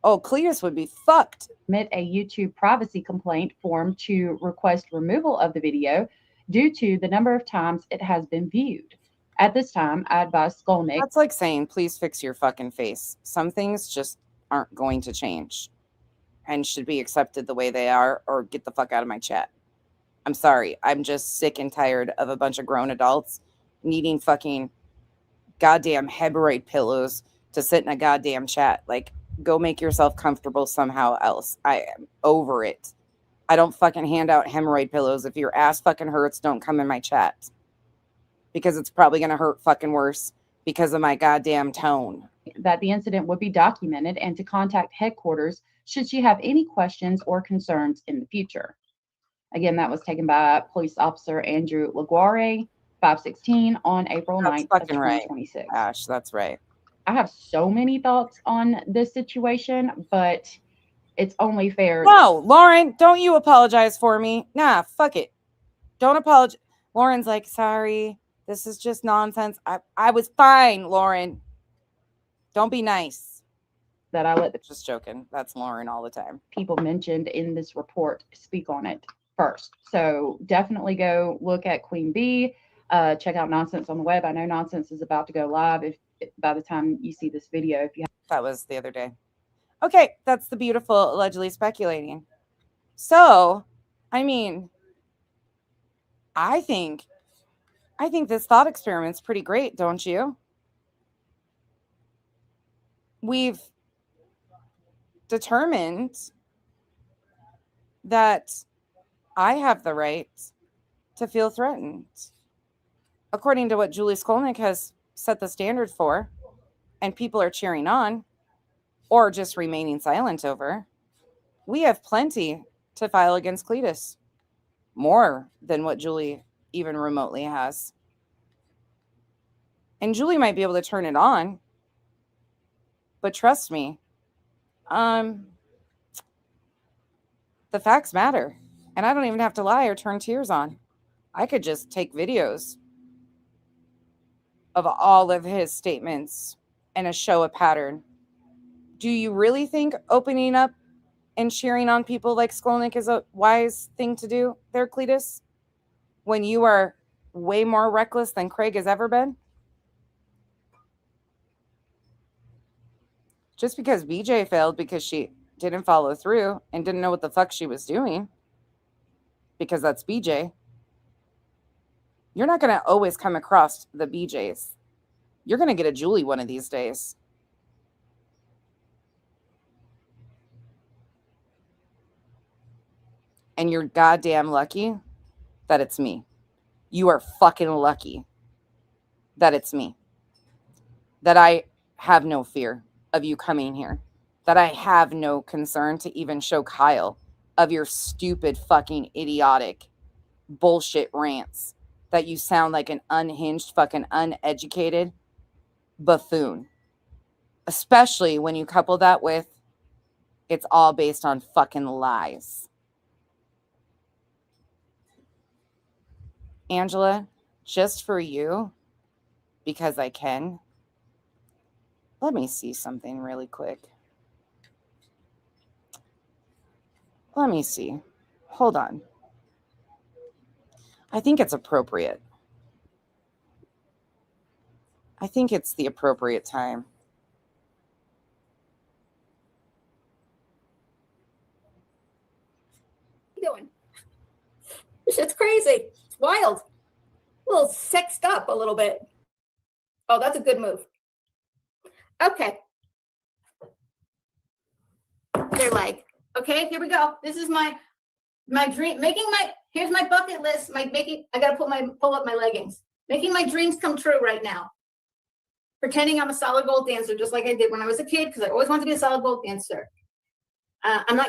Oh, Cletus would be fucked. Submit a YouTube privacy complaint form to request removal of the video due to the number of times it has been viewed. At this time, I advise Skolnik. That's like saying, please fix your fucking face. Some things just aren't going to change and should be accepted the way they are, or get the fuck out of my chat. I'm sorry. I'm just sick and tired of a bunch of grown adults needing fucking goddamn hemorrhoid pillows to sit in a goddamn chat. Like, go make yourself comfortable somehow else. I am over it. I don't fucking hand out hemorrhoid pillows. If your ass fucking hurts, don't come in my chat. Because it's probably going to hurt fucking worse because of my goddamn tone. That the incident would be documented and to contact headquarters should she have any questions or concerns in the future. Again, that was taken by police officer Andrew LaGuarre, 516 on April 9th of 2026. Right. Ash, that's right. I have so many thoughts on this situation, but it's only fair. No, Lauren, don't you apologize for me. Nah, fuck it. Don't apologize. Lauren's like, sorry, this is just nonsense. I was fine, Lauren. Don't be nice. That I let just joking. That's Lauren all the time. People mentioned in this report speak on it first. So definitely go look at Queen Bee. Check out Nonsense on the web. I know Nonsense is about to go live if by the time you see this video. If you that was the other day. Okay, that's the beautiful allegedly speculating. So, I mean, I think this thought experiment's pretty great, don't you? We've determined that I have the right to feel threatened. According to what Julie Skolnik has set the standard for, and people are cheering on, or just remaining silent over, we have plenty to file against Cletus. More than what Julie even remotely has. And Julie might be able to turn it on, but trust me, the facts matter. And I don't even have to lie or turn tears on. I could just take videos of all of his statements and show a pattern. Do you really think opening up and cheering on people like Skolnik is a wise thing to do there, Cletus? When you are way more reckless than Craig has ever been? Just because BJ failed because she didn't follow through and didn't know what the fuck she was doing, because that's BJ, you're not going to always come across the BJs. You're going to get a Julie one of these days. And you're goddamn lucky that it's me. You are fucking lucky that it's me. That I have no fear of you coming here. That I have no concern to even show Kyle of your stupid fucking idiotic bullshit rants. That you sound like an unhinged fucking uneducated buffoon. Especially when you couple that with it's all based on fucking lies. Angela, just for you, because I can, let me see something really quick. Let me see. Hold on. I think it's appropriate. I think it's the appropriate time. What are you doing? This shit's crazy. It's wild. A little sexed up a little bit. Oh, that's a good move. Okay. They're like, okay, here we go. This is my dream. Here's my bucket list. I gotta pull up my leggings. Making my dreams come true right now. Pretending I'm a solid gold dancer, just like I did when I was a kid, because I always wanted to be a solid gold dancer. Should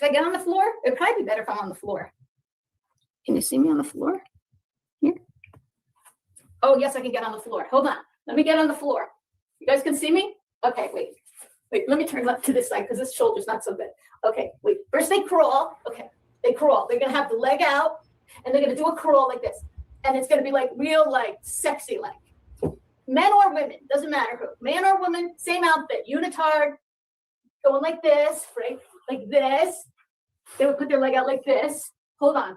I get on the floor? It'd probably be better if I'm on the floor. Can you see me on the floor? Here. Oh, yes, I can get on the floor. Hold on. Let me get on the floor. You guys can see me? Okay, wait. Let me turn left to this side because this shoulder's not so good. Okay, wait. First they crawl. Okay, they crawl. They're going to have the leg out, and they're going to do a crawl like this. And it's going to be like real, like, sexy, like. Men or women, doesn't matter who. Man or woman, same outfit, unitard, going like this, right? Like this. They would put their leg out like this. Hold on.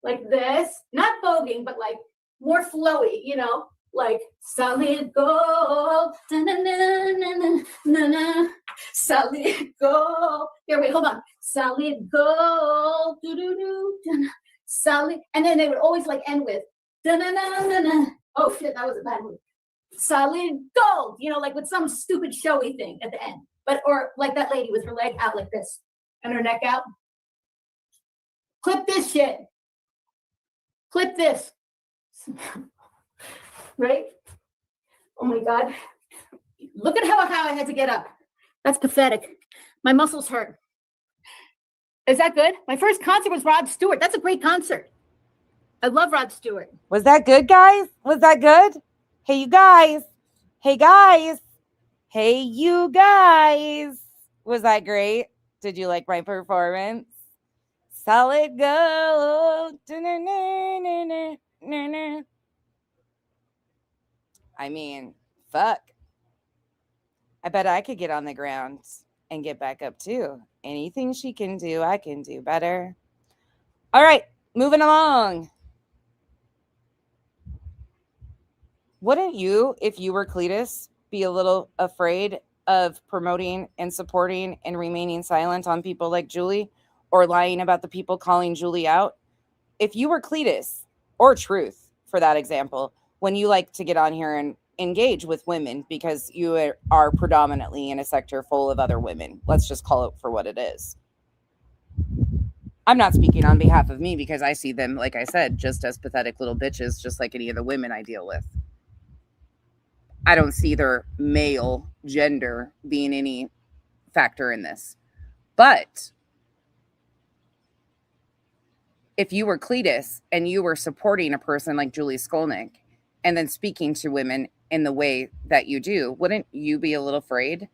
Like this. Not voguing, but like more flowy, like solid gold. Da-na-na-na-na-na-na. Solid gold. Here, wait, hold on. Solid gold. Do-do-do. Solid. And then they would always like end with da-na-na-na-na. Oh shit, that was a bad move. solid gold, you know, like with some stupid showy thing at the end. But, or like that lady with her leg out like this and her neck out. Clip this shit. Clip this. Right? Oh my God. Look at how I had to get up. That's pathetic. My muscles hurt. Is that good? My first concert was Rod Stewart. That's a great concert. I love Rod Stewart. Was that good, guys? Was that good? Hey, you guys. Hey, guys. Hey, you guys. Was that great? Did you like my performance? Solid gold. I mean, fuck. I bet I could get on the ground and get back up too. Anything she can do, I can do better. All right, moving along. Wouldn't you, if you were Cletus, be a little afraid of promoting and supporting and remaining silent on people like Julie, or lying about the people calling Julie out? If you were Cletus, or Truth, for that example, when you like to get on here and engage with women because you are predominantly in a sector full of other women. Let's just call it for what it is. I'm not speaking on behalf of me because I see them, like I said, just as pathetic little bitches, just like any of the women I deal with. I don't see their male gender being any factor in this. But if you were Cletus and you were supporting a person like Julie Skolnik and then speaking to women in the way that you do, wouldn't you be a little afraid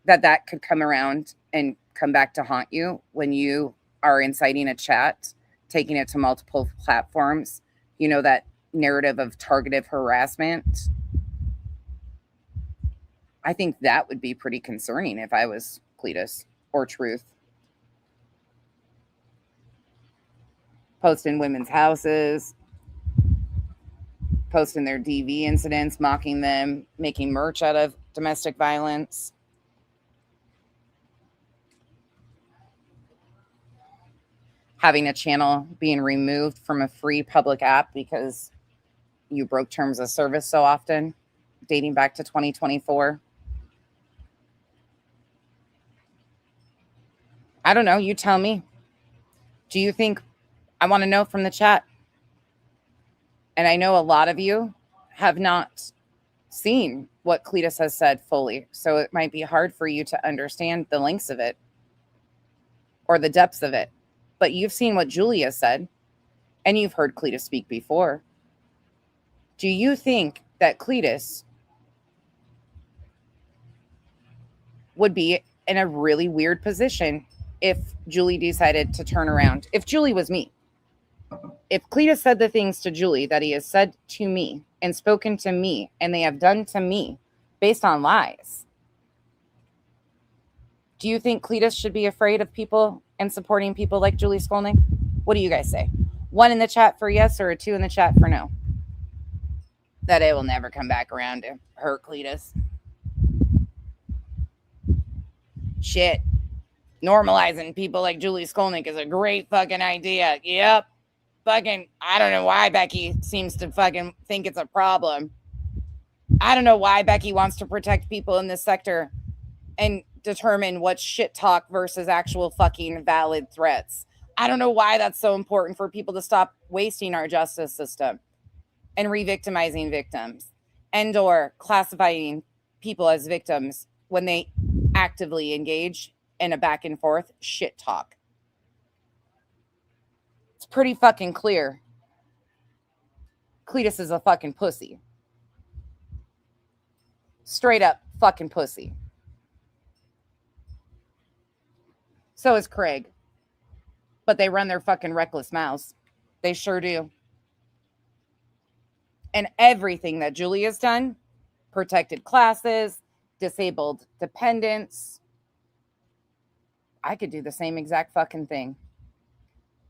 that that could come around and come back to haunt you when you are inciting a chat, taking it to multiple platforms? You know, that narrative of targeted harassment. I think that would be pretty concerning if I was Cletus or Truth. Posting women's houses, posting their DV incidents, mocking them, making merch out of domestic violence. Having a channel being removed from a free public app because you broke terms of service so often, dating back to 2024. I don't know. You tell me. Do you think, I want to know from the chat. And I know a lot of you have not seen what Cletus has said fully. So it might be hard for you to understand the lengths of it or the depths of it. But you've seen what Julia said, and you've heard Cletus speak before. Do you think that Cletus would be in a really weird position if Julie decided to turn around? If Julie was me, if Cletus said the things to Julie that he has said to me and spoken to me and they have done to me based on lies, do you think Cletus should be afraid of people and supporting people like Julie Skolnik? What do you guys say? 1 in the chat for yes or a 2 in the chat for no? That it will never come back around to her, Cletus. Shit. Normalizing people like Julie Skolnik is a great fucking idea. Yep. Fucking, I don't know why Becky seems to fucking think it's a problem. I don't know why Becky wants to protect people in this sector and determine what's shit talk versus actual fucking valid threats. I don't know why that's so important for people to stop wasting our justice system and re-victimizing victims and or classifying people as victims when they actively engage in a back and forth shit talk. It's pretty fucking clear. Cletus is a fucking pussy. Straight up fucking pussy. So is Craig. But they run their fucking reckless mouths. They sure do. And everything that Julie has done, protected classes, disabled dependents, I could do the same exact fucking thing.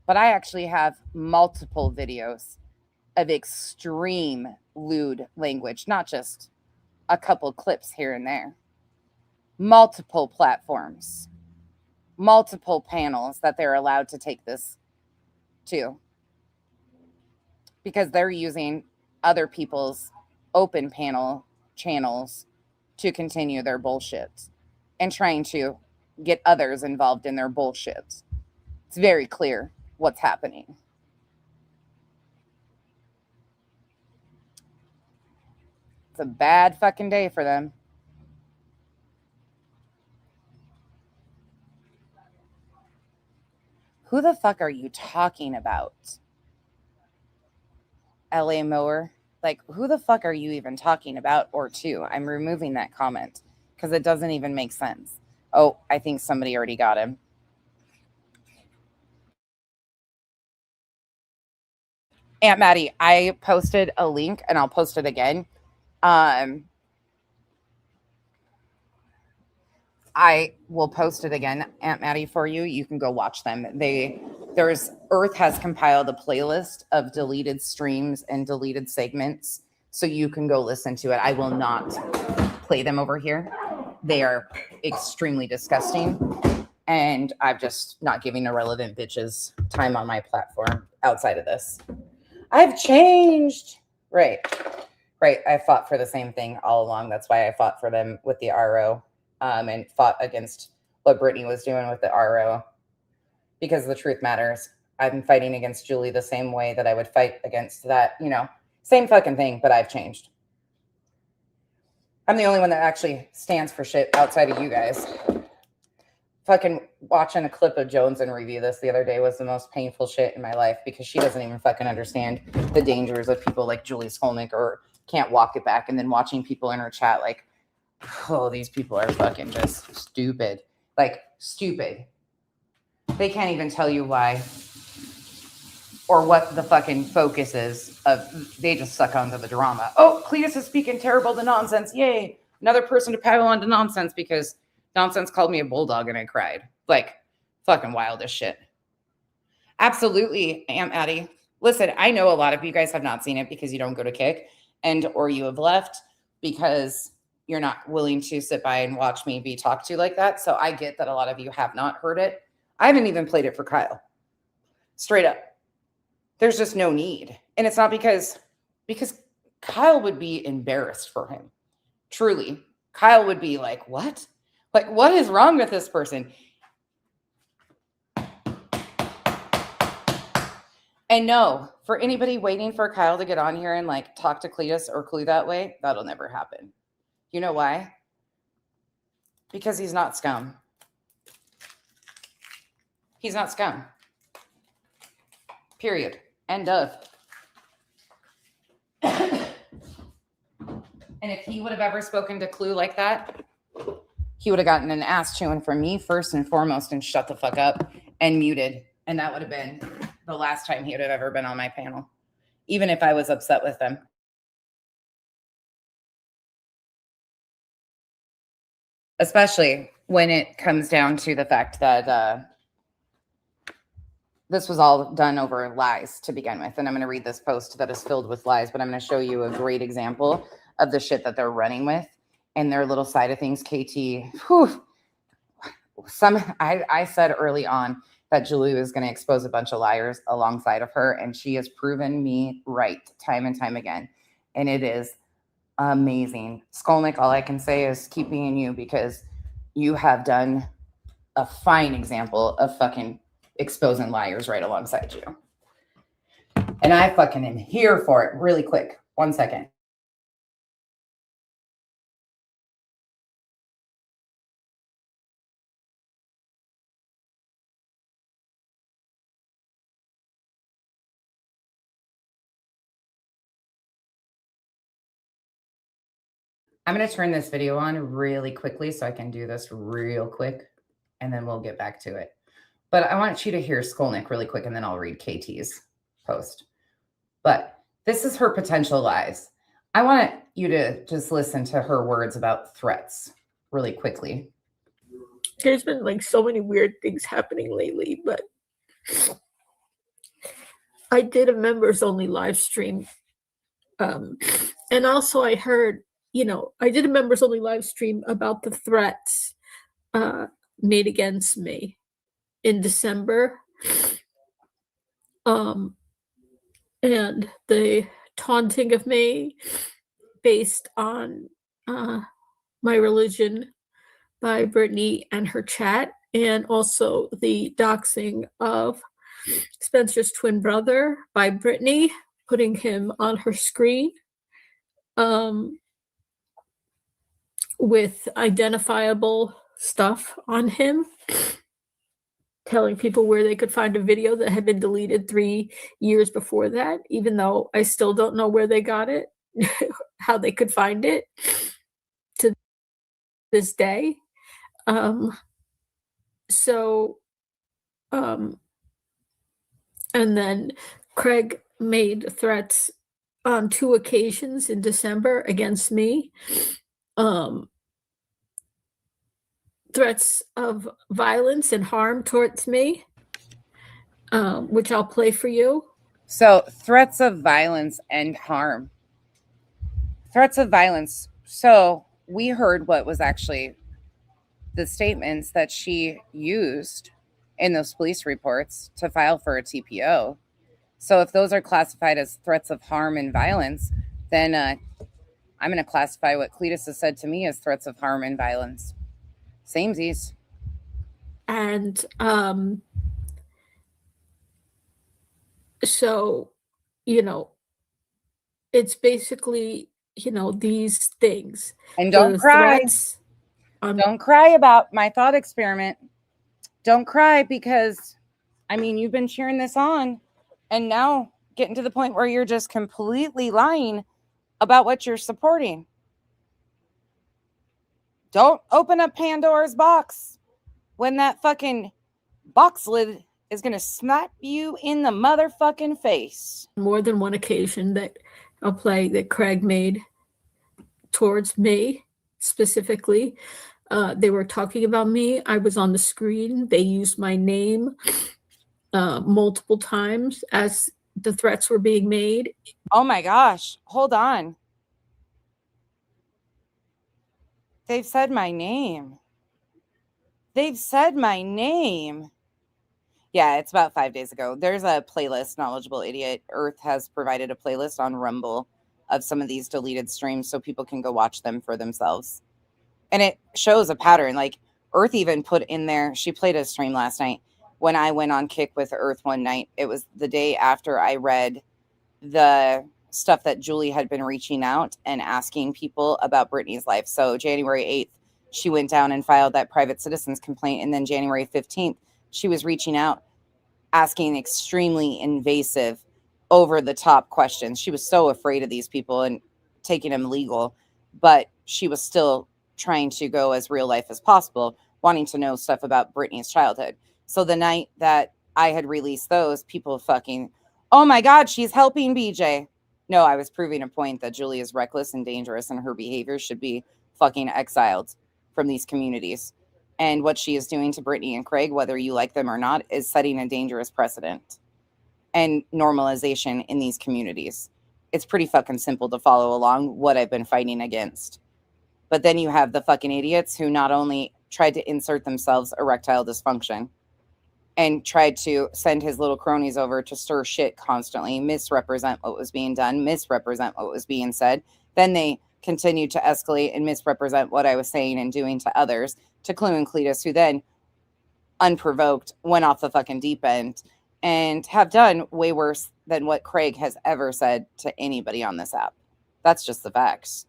But I actually have multiple videos of extreme lewd language, not just a couple clips here and there. Multiple platforms, multiple panels that they're allowed to take this to, because they're using other people's open panel channels to continue their bullshit and trying to get others involved in their bullshit. It's very clear what's happening. It's a bad fucking day for them. Who the fuck are you talking about? LA Mower? Like, who the fuck are you even talking about or to? I'm removing that comment because it doesn't even make sense. Oh, I think somebody already got him. Aunt Maddie, I posted a link and I'll post it again. I will post it again, Aunt Maddie, for you. You can go watch them. Earth has compiled a playlist of deleted streams and deleted segments, so you can go listen to it. I will not play them over here. They are extremely disgusting, and I'm just not giving irrelevant bitches time on my platform outside of this. I've changed. Right. I fought for the same thing all along. That's why I fought for them with the RO. And fought against what Brittany was doing with the RO, because the truth matters. I've been fighting against Julie the same way that I would fight against that, same fucking thing, but I've changed. I'm the only one that actually stands for shit outside of you guys. Fucking watching a clip of Jones and review this the other day was the most painful shit in my life, because she doesn't even fucking understand the dangers of people like Julie Skolnik, or can't walk it back. And then watching people in her chat like, oh, these people are fucking just stupid. Like, stupid. They can't even tell you why or what the fucking focus is of. They just suck onto the drama. Oh, Cletus is speaking terrible to nonsense. Yay. Another person to pile on to nonsense because nonsense called me a bulldog and I cried. Like, fucking wild as shit. Absolutely, Aunt Addie. Listen, I know a lot of you guys have not seen it because you don't go to Kick, or you have left because you're not willing to sit by and watch me be talked to like that. So I get that a lot of you have not heard it. I haven't even played it for Kyle. Straight up. There's just no need. And it's not because Kyle would be embarrassed for him. Truly. Kyle would be like, what? Like, what is wrong with this person? And no, for anybody waiting for Kyle to get on here and like talk to Cletus or Clue that way, that'll never happen. You know why? Because he's not scum. He's not scum. Period. End of. And if he would have ever spoken to Clue like that, he would have gotten an ass chewing from me first and foremost and shut the fuck up and muted. And that would have been the last time he would have ever been on my panel, even if I was upset with them. Especially when it comes down to the fact that this was all done over lies to begin with. And I'm going to read this post that is filled with lies, but I'm going to show you a great example of the shit that they're running with and their little side of things. KT, whew, I said early on that Julie was going to expose a bunch of liars alongside of her, and she has proven me right time and time again. And it is amazing. Skolnik, all I can say is keep being you, because you have done a fine example of fucking exposing liars right alongside you. And I fucking am here for it. Really quick. 1 second. I'm going to turn this video on really quickly so I can do this real quick, and then we'll get back to it. But I want you to hear Skolnik really quick, and then I'll read KT's post. But this is her potential lies. I want you to just listen to her words about threats really quickly. There's been like so many weird things happening lately, but I did a members only live stream. And also I heard, I did a members only live stream about the threats made against me in December. And the taunting of me, based on my religion by Brittany and her chat, and also the doxing of Spencer's twin brother by Brittany, putting him on her screen with identifiable stuff on him, telling people where they could find a video that had been deleted 3 years before that, even though I still don't know where they got it, how they could find it to this day. And then Craig made threats on 2 occasions in December against me. Threats of violence and harm towards me, which I'll play for you. So, threats of violence and harm. Threats of violence. So, we heard what was actually the statements that she used in those police reports to file for a TPO. So, if those are classified as threats of harm and violence, then I'm going to classify what Cletus has said to me as threats of harm and violence. Samesies. And so, it's basically, these things. And don't cry. Don't cry about my thought experiment. Don't cry because, you've been cheering this on and now getting to the point where you're just completely lying about what you're supporting. Don't open up Pandora's box when that fucking box lid is going to slap you in the motherfucking face. More than one occasion that I'll play that Craig made towards me specifically. They were talking about me. I was on the screen. They used my name multiple times as the threats were being made. Oh my gosh. Hold on. They've said my name. They've said my name. Yeah, it's about 5 days ago. There's a playlist, Knowledgeable Idiot. Earth has provided a playlist on Rumble of some of these deleted streams so people can go watch them for themselves. And it shows a pattern. Like Earth even put in there, she played a stream last night when I went on Kick with Earth one night. It was the day after I read the stuff that Julie had been reaching out and asking people about Brittany's life. So January 8th, she went down and filed that private citizen's complaint. And then January 15th, she was reaching out, asking extremely invasive, over the top questions. She was so afraid of these people and taking them legal, but she was still trying to go as real life as possible, wanting to know stuff about Brittany's childhood. So the night that I had released those, people fucking, oh my God, she's helping BJ. No, I was proving a point that Julie is reckless and dangerous and her behavior should be fucking exiled from these communities. And what she is doing to Brittany and Craig, whether you like them or not, is setting a dangerous precedent and normalization in these communities. It's pretty fucking simple to follow along what I've been fighting against. But then you have the fucking idiots who not only tried to insert themselves erectile dysfunction and tried to send his little cronies over to stir shit constantly, misrepresent what was being done, misrepresent what was being said. Then they continued to escalate and misrepresent what I was saying and doing to others, to Clue and Cletus, who then, unprovoked, went off the fucking deep end and have done way worse than what Craig has ever said to anybody on this app. That's just the facts.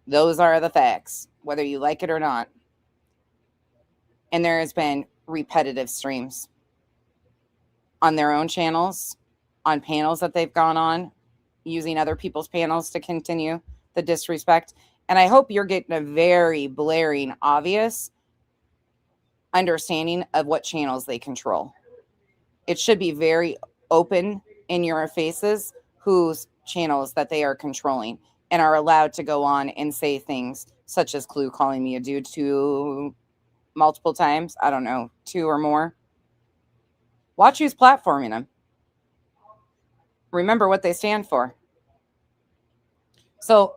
Those are the facts, whether you like it or not. And there has been repetitive streams on their own channels, on panels that they've gone on, using other people's panels to continue the disrespect. And I hope you're getting a very blaring, obvious understanding of what channels they control. It should be very open in your faces whose channels that they are controlling and are allowed to go on and say things such as Clue calling me a dude to multiple times. I don't know, 2 or more. Watch who's platforming them. Remember what they stand for. So,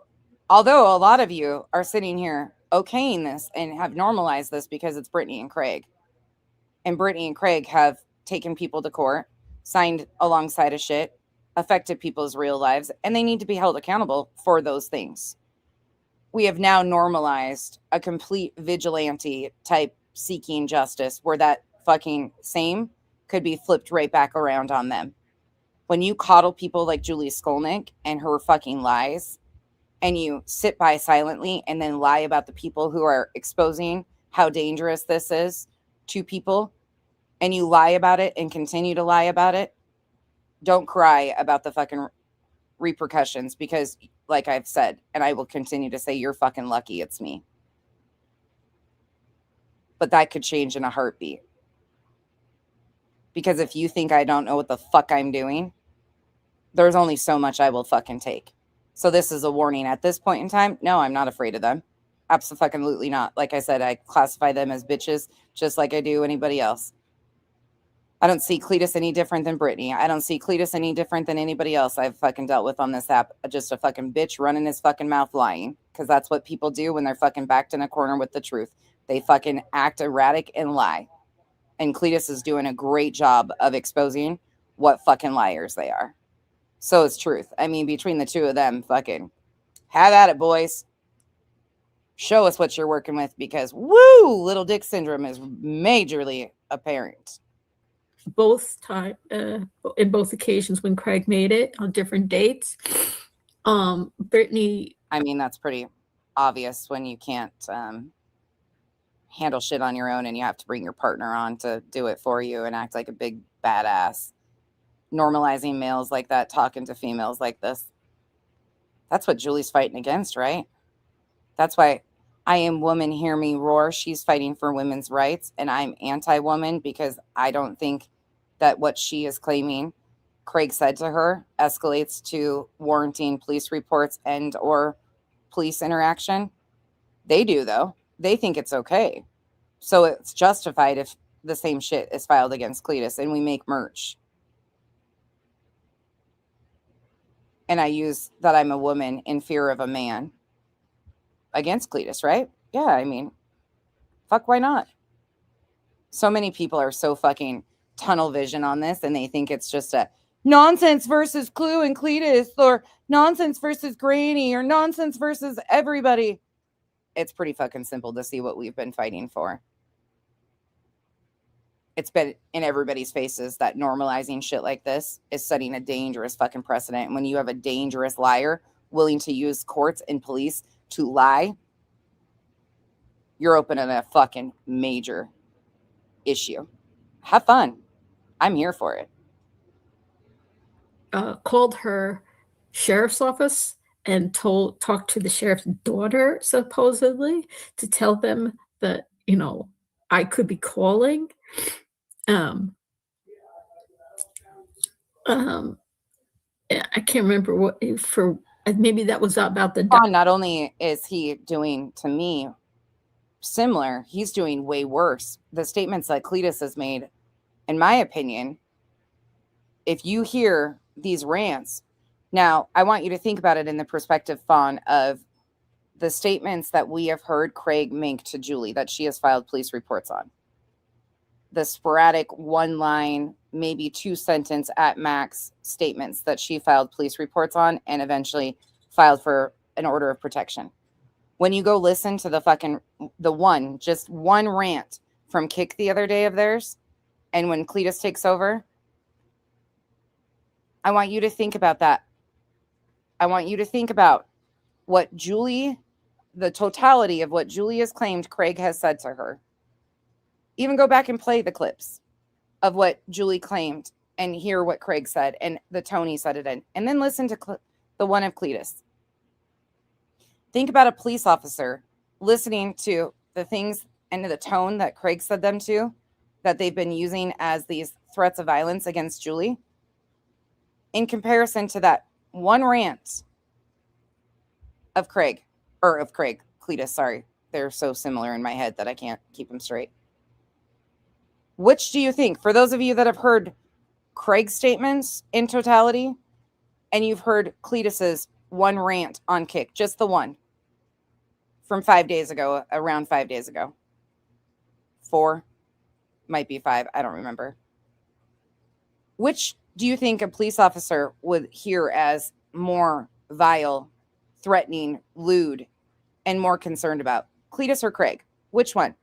although a lot of you are sitting here okaying this and have normalized this because it's Brittany and Craig, and Brittany and Craig have taken people to court, signed alongside of shit affected people's real lives, and they need to be held accountable for those things. We have now normalized a complete vigilante type seeking justice where that fucking same could be flipped right back around on them. When you coddle people like Julie Skolnik and her fucking lies, and you sit by silently and then lie about the people who are exposing how dangerous this is to people, and you lie about it and continue to lie about it, don't cry about the fucking repercussions, because like I've said, and I will continue to say, you're fucking lucky it's me. But that could change in a heartbeat. Because if you think I don't know what the fuck I'm doing, there's only so much I will fucking take. So this is a warning at this point in time. No, I'm not afraid of them. Absolutely not. Like I said, I classify them as bitches just like I do anybody else. I don't see Cletus any different than Brittany. I don't see Cletus any different than anybody else I've fucking dealt with on this app. Just a fucking bitch running his fucking mouth lying. Because that's what people do when they're fucking backed in a corner with the truth. They fucking act erratic and lie. And Cletus is doing a great job of exposing what fucking liars they are. So it's truth. I mean, between the two of them, fucking have at it, boys. Show us what you're working with, because woo, little dick syndrome is majorly apparent. Both time in both occasions when Craig made it on different dates. Brittany, I mean, that's pretty obvious when you can't handle shit on your own and you have to bring your partner on to do it for you and act like a big badass. Normalizing males like that, talking to females like this. That's what Julie's fighting against, right? That's why I am woman, hear me roar. She's fighting for women's rights, and I'm anti-woman because I don't think that what she is claiming Craig said to her escalates to warranting police reports and or police interaction. They do, though. They think it's okay. So it's justified if the same shit is filed against Cletus and we make merch. And I use that I'm a woman in fear of a man against Cletus, right? Yeah, I mean, fuck, why not? So many people are so fucking tunnel vision on this, and they think it's just a nonsense versus Clue and Cletus, or nonsense versus Granny, or nonsense versus everybody. It's pretty fucking simple to see what we've been fighting for. It's been in everybody's faces that normalizing shit like this is setting a dangerous fucking precedent. And when you have a dangerous liar willing to use courts and police to lie, you're opening a fucking major issue. Have fun. I'm here for it. called her sheriff's office and talked to the sheriff's daughter, supposedly, to tell them that, I could be calling. I can't remember what maybe that was about the Not only is he doing to me similar, he's doing way worse. The statements that Cletus has made, in my opinion, if you hear these rants, now I want you to think about it in the perspective, Fawn, of the statements that we have heard Craig make to Julie that she has filed police reports on. The sporadic one line, maybe 2 sentence at max statements that she filed police reports on and eventually filed for an order of protection. When you go listen to just one rant from Kick the other day of theirs, and when Cletus takes over, I want you to think about that. I want you to think about what the totality of what Julie has claimed Craig has said to her. Even go back and play the clips of what Julie claimed and hear what Craig said and the tone he said it in. And then listen to the one of Cletus. Think about a police officer listening to the things and the tone that Craig said them to, that they've been using as these threats of violence against Julie, in comparison to that one rant of Cletus, sorry. They're so similar in my head that I can't keep them straight. Which do you think, for those of you that have heard Craig's statements in totality, and you've heard Cletus's one rant on Kick, just the one from 5 days ago, around 5 days ago, 4, might be 5, I don't remember. Which do you think a police officer would hear as more vile, threatening, lewd, and more concerned about? Cletus or Craig? Which one?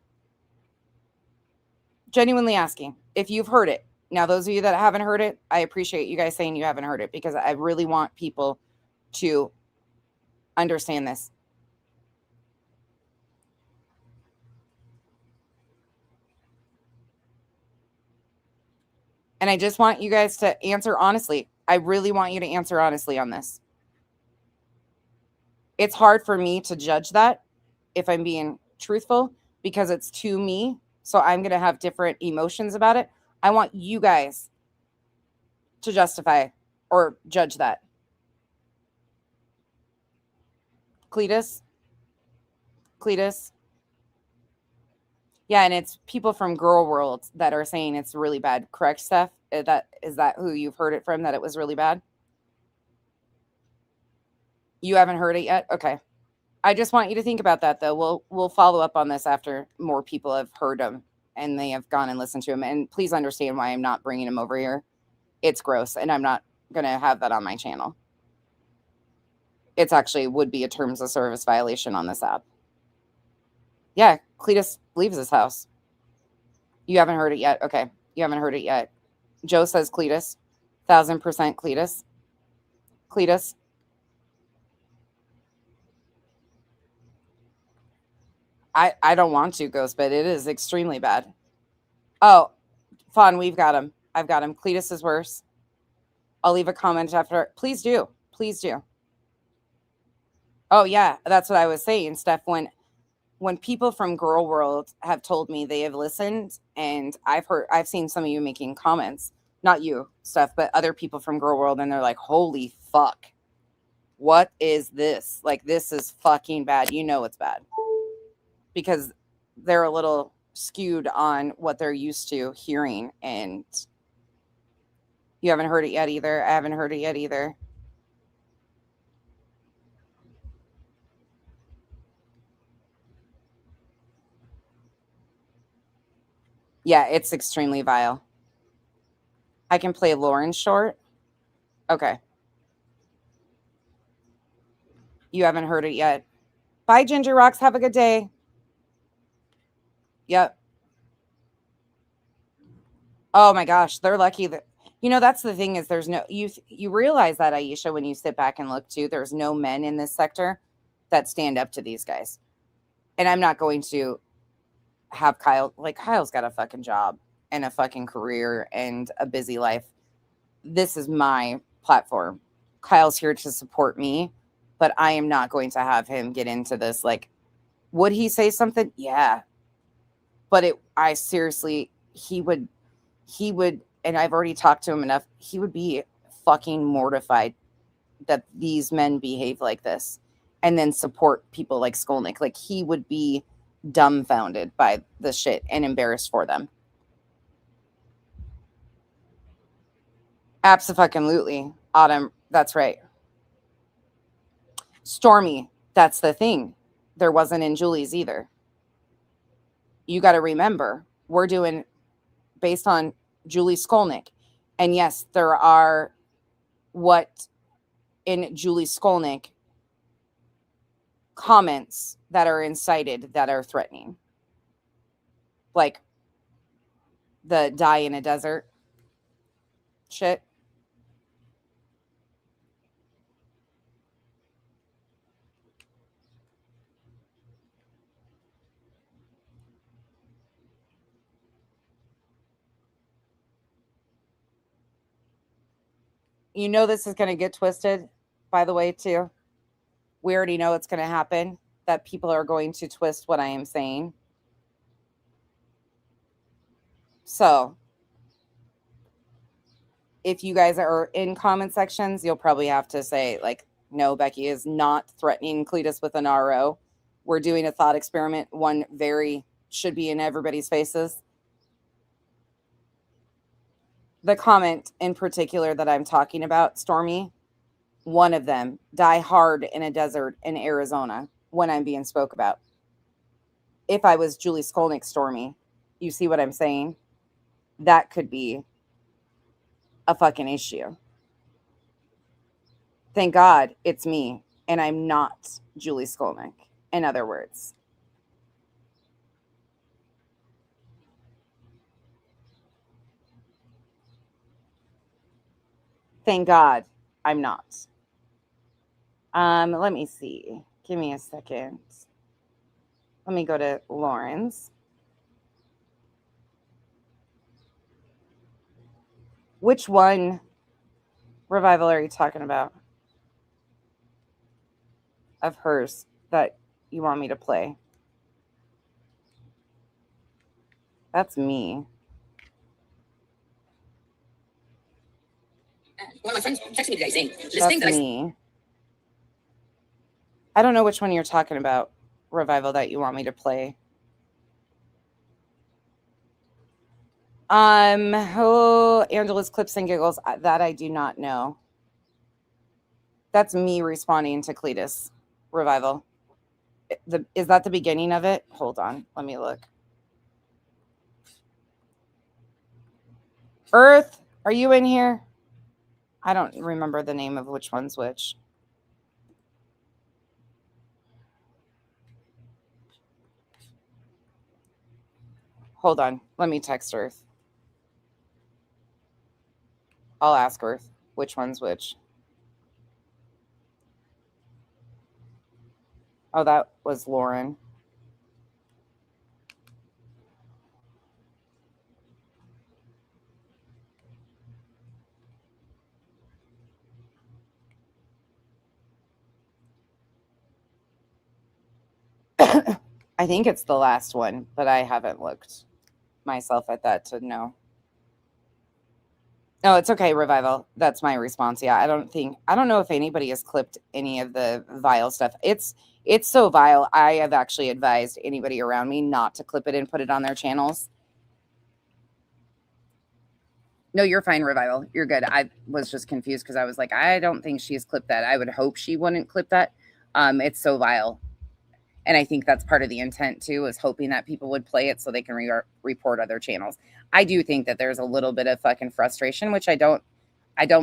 Genuinely asking if you've heard it. Now, those of you that haven't heard it, I appreciate you guys saying you haven't heard it, because I really want people to understand this. And I just want you guys to answer honestly. I really want you to answer honestly on this. It's hard for me to judge that, if I'm being truthful, because it's to me. So I'm going to have different emotions about it. I want you guys to justify or judge that. Cletus? Cletus? Yeah, and it's people from Girl World that are saying it's really bad. Correct, Steph? Is that who you've heard it from, that it was really bad? You haven't heard it yet? Okay. I just want you to think about that, though. We'll follow up on this after more people have heard them and they have gone and listened to them. And please understand why I'm not bringing them over here. It's gross, and I'm not going to have that on my channel. It's actually would be a terms of service violation on this app. Yeah, Cletus leaves his house. You haven't heard it yet? Okay. You haven't heard it yet. Joe says Cletus. 1000% Cletus. Cletus. I don't want to, Ghost, but it is extremely bad. Oh, Fawn, we've got him. I've got him. Cletus is worse. I'll leave a comment after. Please do. Please do. Oh, yeah. That's what I was saying, Steph. When people from Girl World have told me they have listened, and I've seen some of you making comments, not you, Steph, but other people from Girl World, and they're like, holy fuck. What is this? Like, this is fucking bad. You know it's bad. Because they're a little skewed on what they're used to hearing. And you haven't heard it yet either. I haven't heard it yet either. Yeah, it's extremely vile. I can play Lauren short. Okay. You haven't heard it yet. Bye, Ginger Rocks. Have a good day. Yep. Oh my gosh, they're lucky that, that's the thing, is there's no, you realize that, Aisha, when you sit back and look too, there's no men in this sector that stand up to these guys. And I'm not going to have Kyle's got a fucking job and a fucking career and a busy life. This is my platform. Kyle's here to support me, but I am not going to have him get into this. Like, would he say something? Yeah. But I seriously, he would, and I've already talked to him enough, he would be fucking mortified that these men behave like this and then support people like Skolnik. Like, he would be dumbfounded by the shit and embarrassed for them. Abso-fucking-lutely. Autumn, that's right. Stormy, that's the thing. There wasn't in Julie's either. You got to remember, we're doing based on Julie Skolnik. And yes, there are what in Julie Skolnik comments that are incited that are threatening. Like the die in a desert shit. You know this is going to get twisted, by the way, too. We already know it's going to happen, that people are going to twist what I am saying. So, if you guys are in comment sections, you'll probably have to say, like, no, Becky is not threatening Cletus with an RO. We're doing a thought experiment. One should be in everybody's faces. The comment in particular that I'm talking about, Stormy, one of them, die hard in a desert in Arizona, when I'm being spoke about. If I was Julie Skolnik, Stormy, you see what I'm saying? That could be a fucking issue. Thank God it's me and I'm not Julie Skolnik, in other words. Thank God I'm not. Let me see. Give me a second. Let me go to Lauren's. Which one, Revival, are you talking about? Of hers that you want me to play? That's me. One of my friends texted me today saying, That's me. I don't know which one you're talking about, Revival, that you want me to play. Oh, Angela's Clips and Giggles. That I do not know. That's me responding to Cletus, Revival. Is that the beginning of it? Hold on. Let me look. Earth, are you in here? I don't remember the name of which one's which. Hold on. Let me text Earth. I'll ask Earth which one's which. Oh, that was Lauren. I think it's the last one, but I haven't looked myself at that to know. No, it's okay, Revival. That's my response. Yeah, I don't know if anybody has clipped any of the vile stuff. It's so vile. I have actually advised anybody around me not to clip it and put it on their channels. No, you're fine, Revival. You're good. I was just confused because I was like, I don't think she's clipped that. I would hope she wouldn't clip that. It's so vile. And I think that's part of the intent too, is hoping that people would play it so they can report other channels. I do think that there's a little bit of fucking frustration, which I don't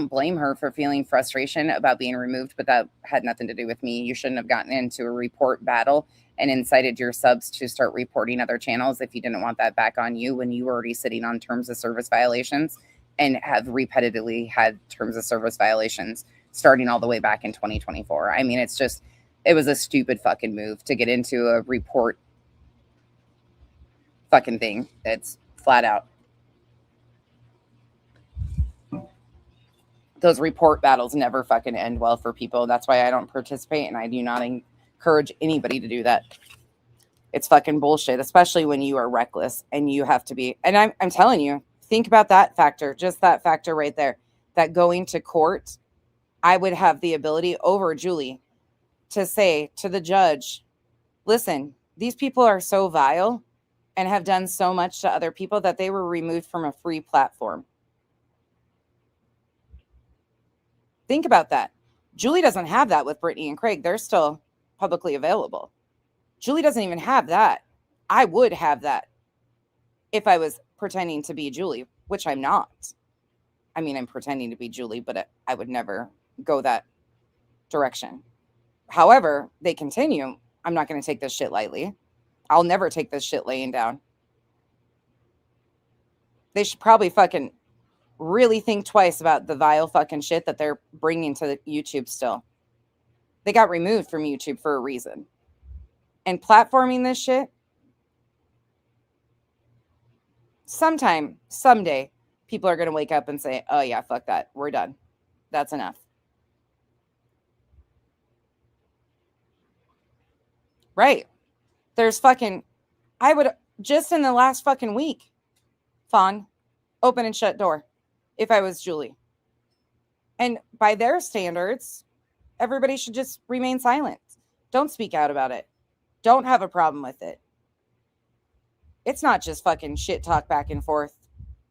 blame her for feeling frustration about being removed, but that had nothing to do with me. You shouldn't have gotten into a report battle and incited your subs to start reporting other channels if you didn't want that back on you when you were already sitting on terms of service violations and have repetitively had terms of service violations starting all the way back in 2024. I mean, it was a stupid fucking move to get into a report fucking thing. It's flat out. Those report battles never fucking end well for people. That's why I don't participate, and I do not encourage anybody to do that. It's fucking bullshit, especially when you are reckless and you have to be. And I'm telling you, think about that factor, just that factor right there, that going to court, I would have the ability over Julie to say to the judge, listen, these people are so vile and have done so much to other people that they were removed from a free platform. Think about that. Julie doesn't have that with Brittany and Craig. They're still publicly available. Julie doesn't even have that. I would have that if I was pretending to be Julie, which I'm not. I mean, I'm pretending to be Julie, but I would never go that direction. However, they continue. I'm not going to take this shit lightly. I'll never take this shit laying down. They should probably fucking really think twice about the vile fucking shit that they're bringing to YouTube still. They got removed from YouTube for a reason. And platforming this shit, someday, people are going to wake up and say, oh yeah, fuck that. We're done. That's enough. Right. There's fucking, I would, just in the last fucking week, Fawn, open and shut door if I was Julie. And by their standards, everybody should just remain silent. Don't speak out about it. Don't have a problem with it. It's not just fucking shit talk back and forth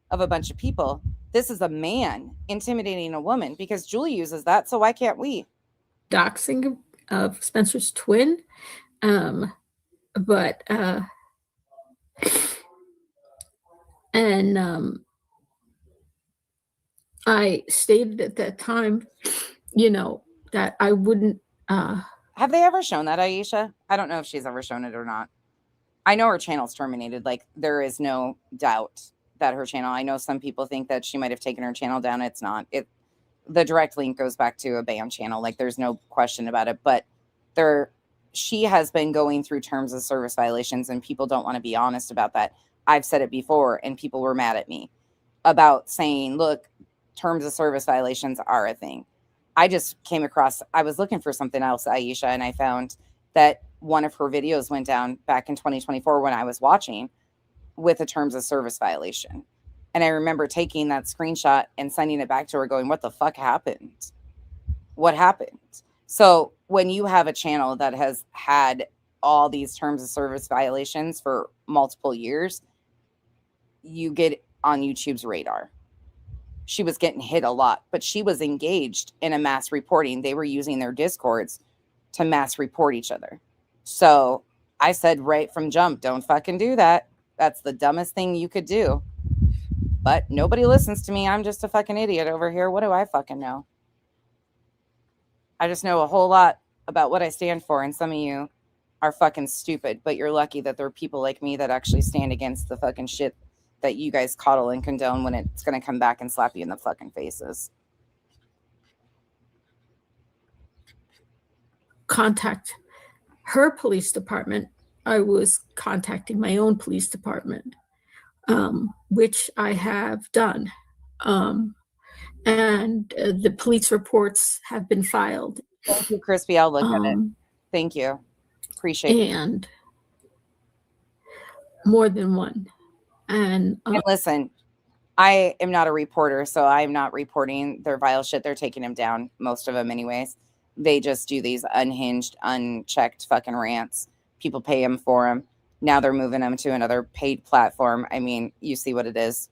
of a bunch of people. This is a man intimidating a woman because Julie uses that, so why can't we? Doxing of Spencer's twin. But I stated at that time, that I wouldn't. Have they ever shown that, Aisha? I don't know if she's ever shown it or not. I know her channel's terminated. Like, there is no doubt that her channel, I know some people think that she might have taken her channel down. It's not. The direct link goes back to a banned channel. Like, there's no question about it. But she has been going through terms of service violations, and people don't want to be honest about that. I've said it before, and people were mad at me about saying, look, terms of service violations are a thing. I just came across, I was looking for something else, Aisha, and I found that one of her videos went down back in 2024 when I was watching with a terms of service violation. And I remember taking that screenshot and sending it back to her going, what the fuck happened? What happened? So when you have a channel that has had all these terms of service violations for multiple years, you get on YouTube's radar. She was getting hit a lot, but she was engaged in a mass reporting. They were using their discords to mass report each other. So I said right from jump, don't fucking do that. That's the dumbest thing you could do. But nobody listens to me. I'm just a fucking idiot over here. What do I fucking know? I just know a whole lot about what I stand for, and some of you are fucking stupid, but you're lucky that there are people like me that actually stand against the fucking shit that you guys coddle and condone when it's going to come back and slap you in the fucking faces. Contact her police department. I was contacting my own police department, which I have done. And the police reports have been filed. Thank you, Crispy. I'll look at it. Thank you. Appreciate it. And more than one. And listen, I am not a reporter, so I'm not reporting their vile shit. They're taking them down, most of them anyways. They just do these unhinged, unchecked fucking rants. People pay them for them. Now they're moving them to another paid platform. I mean, you see what it is.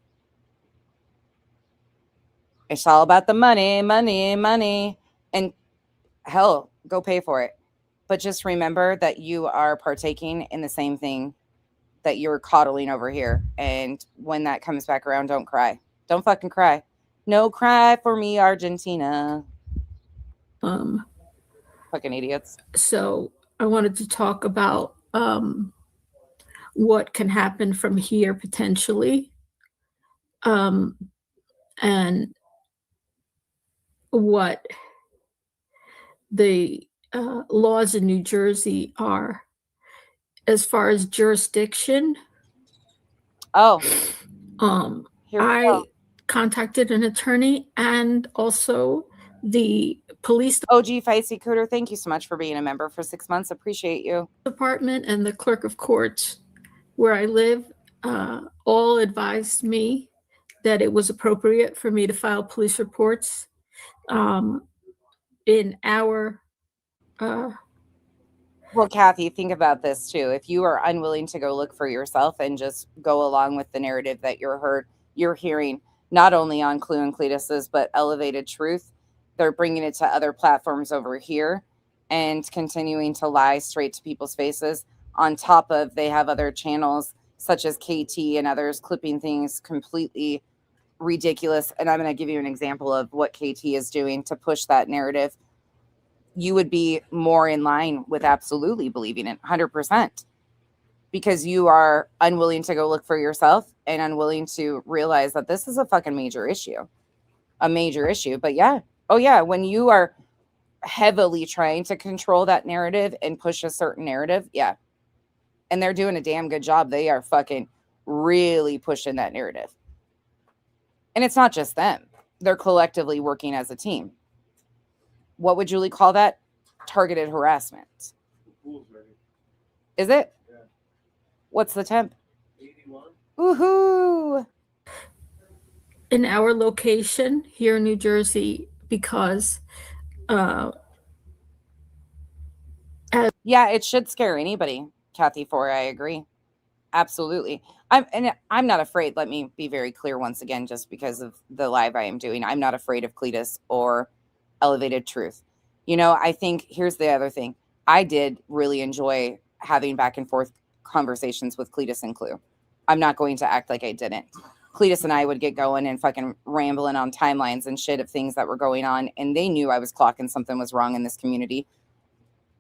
It's all about the money, money, money. And hell, go pay for it. But just remember that you are partaking in the same thing that you're coddling over here. And when that comes back around, don't cry. Don't fucking cry. No cry for me, Argentina. Fucking idiots. So I wanted to talk about what can happen from here potentially. And what the laws in New Jersey are as far as jurisdiction. Oh, I contacted an attorney and also the police OG Feisty Cooter, thank you so much for being a member for 6 months. Appreciate you. Department and the clerk of courts where I live all advised me that it was appropriate for me to file police reports in our well, Kathy, think about this too. If you are unwilling to go look for yourself and just go along with the narrative that you're hearing, not only on Clue and Cletus's, but Elevated Truth, they're bringing it to other platforms over here and continuing to lie straight to people's faces. On top of, they have other channels such as KT and others clipping things completely ridiculous. And I'm going to give you an example of what KT is doing to push that narrative. You would be more in line with absolutely believing it 100%, because you are unwilling to go look for yourself and unwilling to realize that this is a fucking major issue. But yeah. Oh yeah. When you are heavily trying to control that narrative and push a certain narrative. Yeah. And they're doing a damn good job. They are fucking really pushing that narrative. And it's not just them. They're collectively working as a team. What would Julie call that? Targeted harassment. Is it? Yeah. What's the temp? 81. Woohoo! In our location here in New Jersey, because yeah, it should scare anybody, Kathy Four. I agree. Absolutely. I'm not afraid. Let me be very clear once again, just because of the live I am doing. I'm not afraid of Cletus or Elevated Truth. You know, I think here's the other thing. I did really enjoy having back and forth conversations with Cletus and Clue. I'm not going to act like I didn't. Cletus and I would get going and fucking rambling on timelines and shit of things that were going on. And they knew I was clocking something was wrong in this community.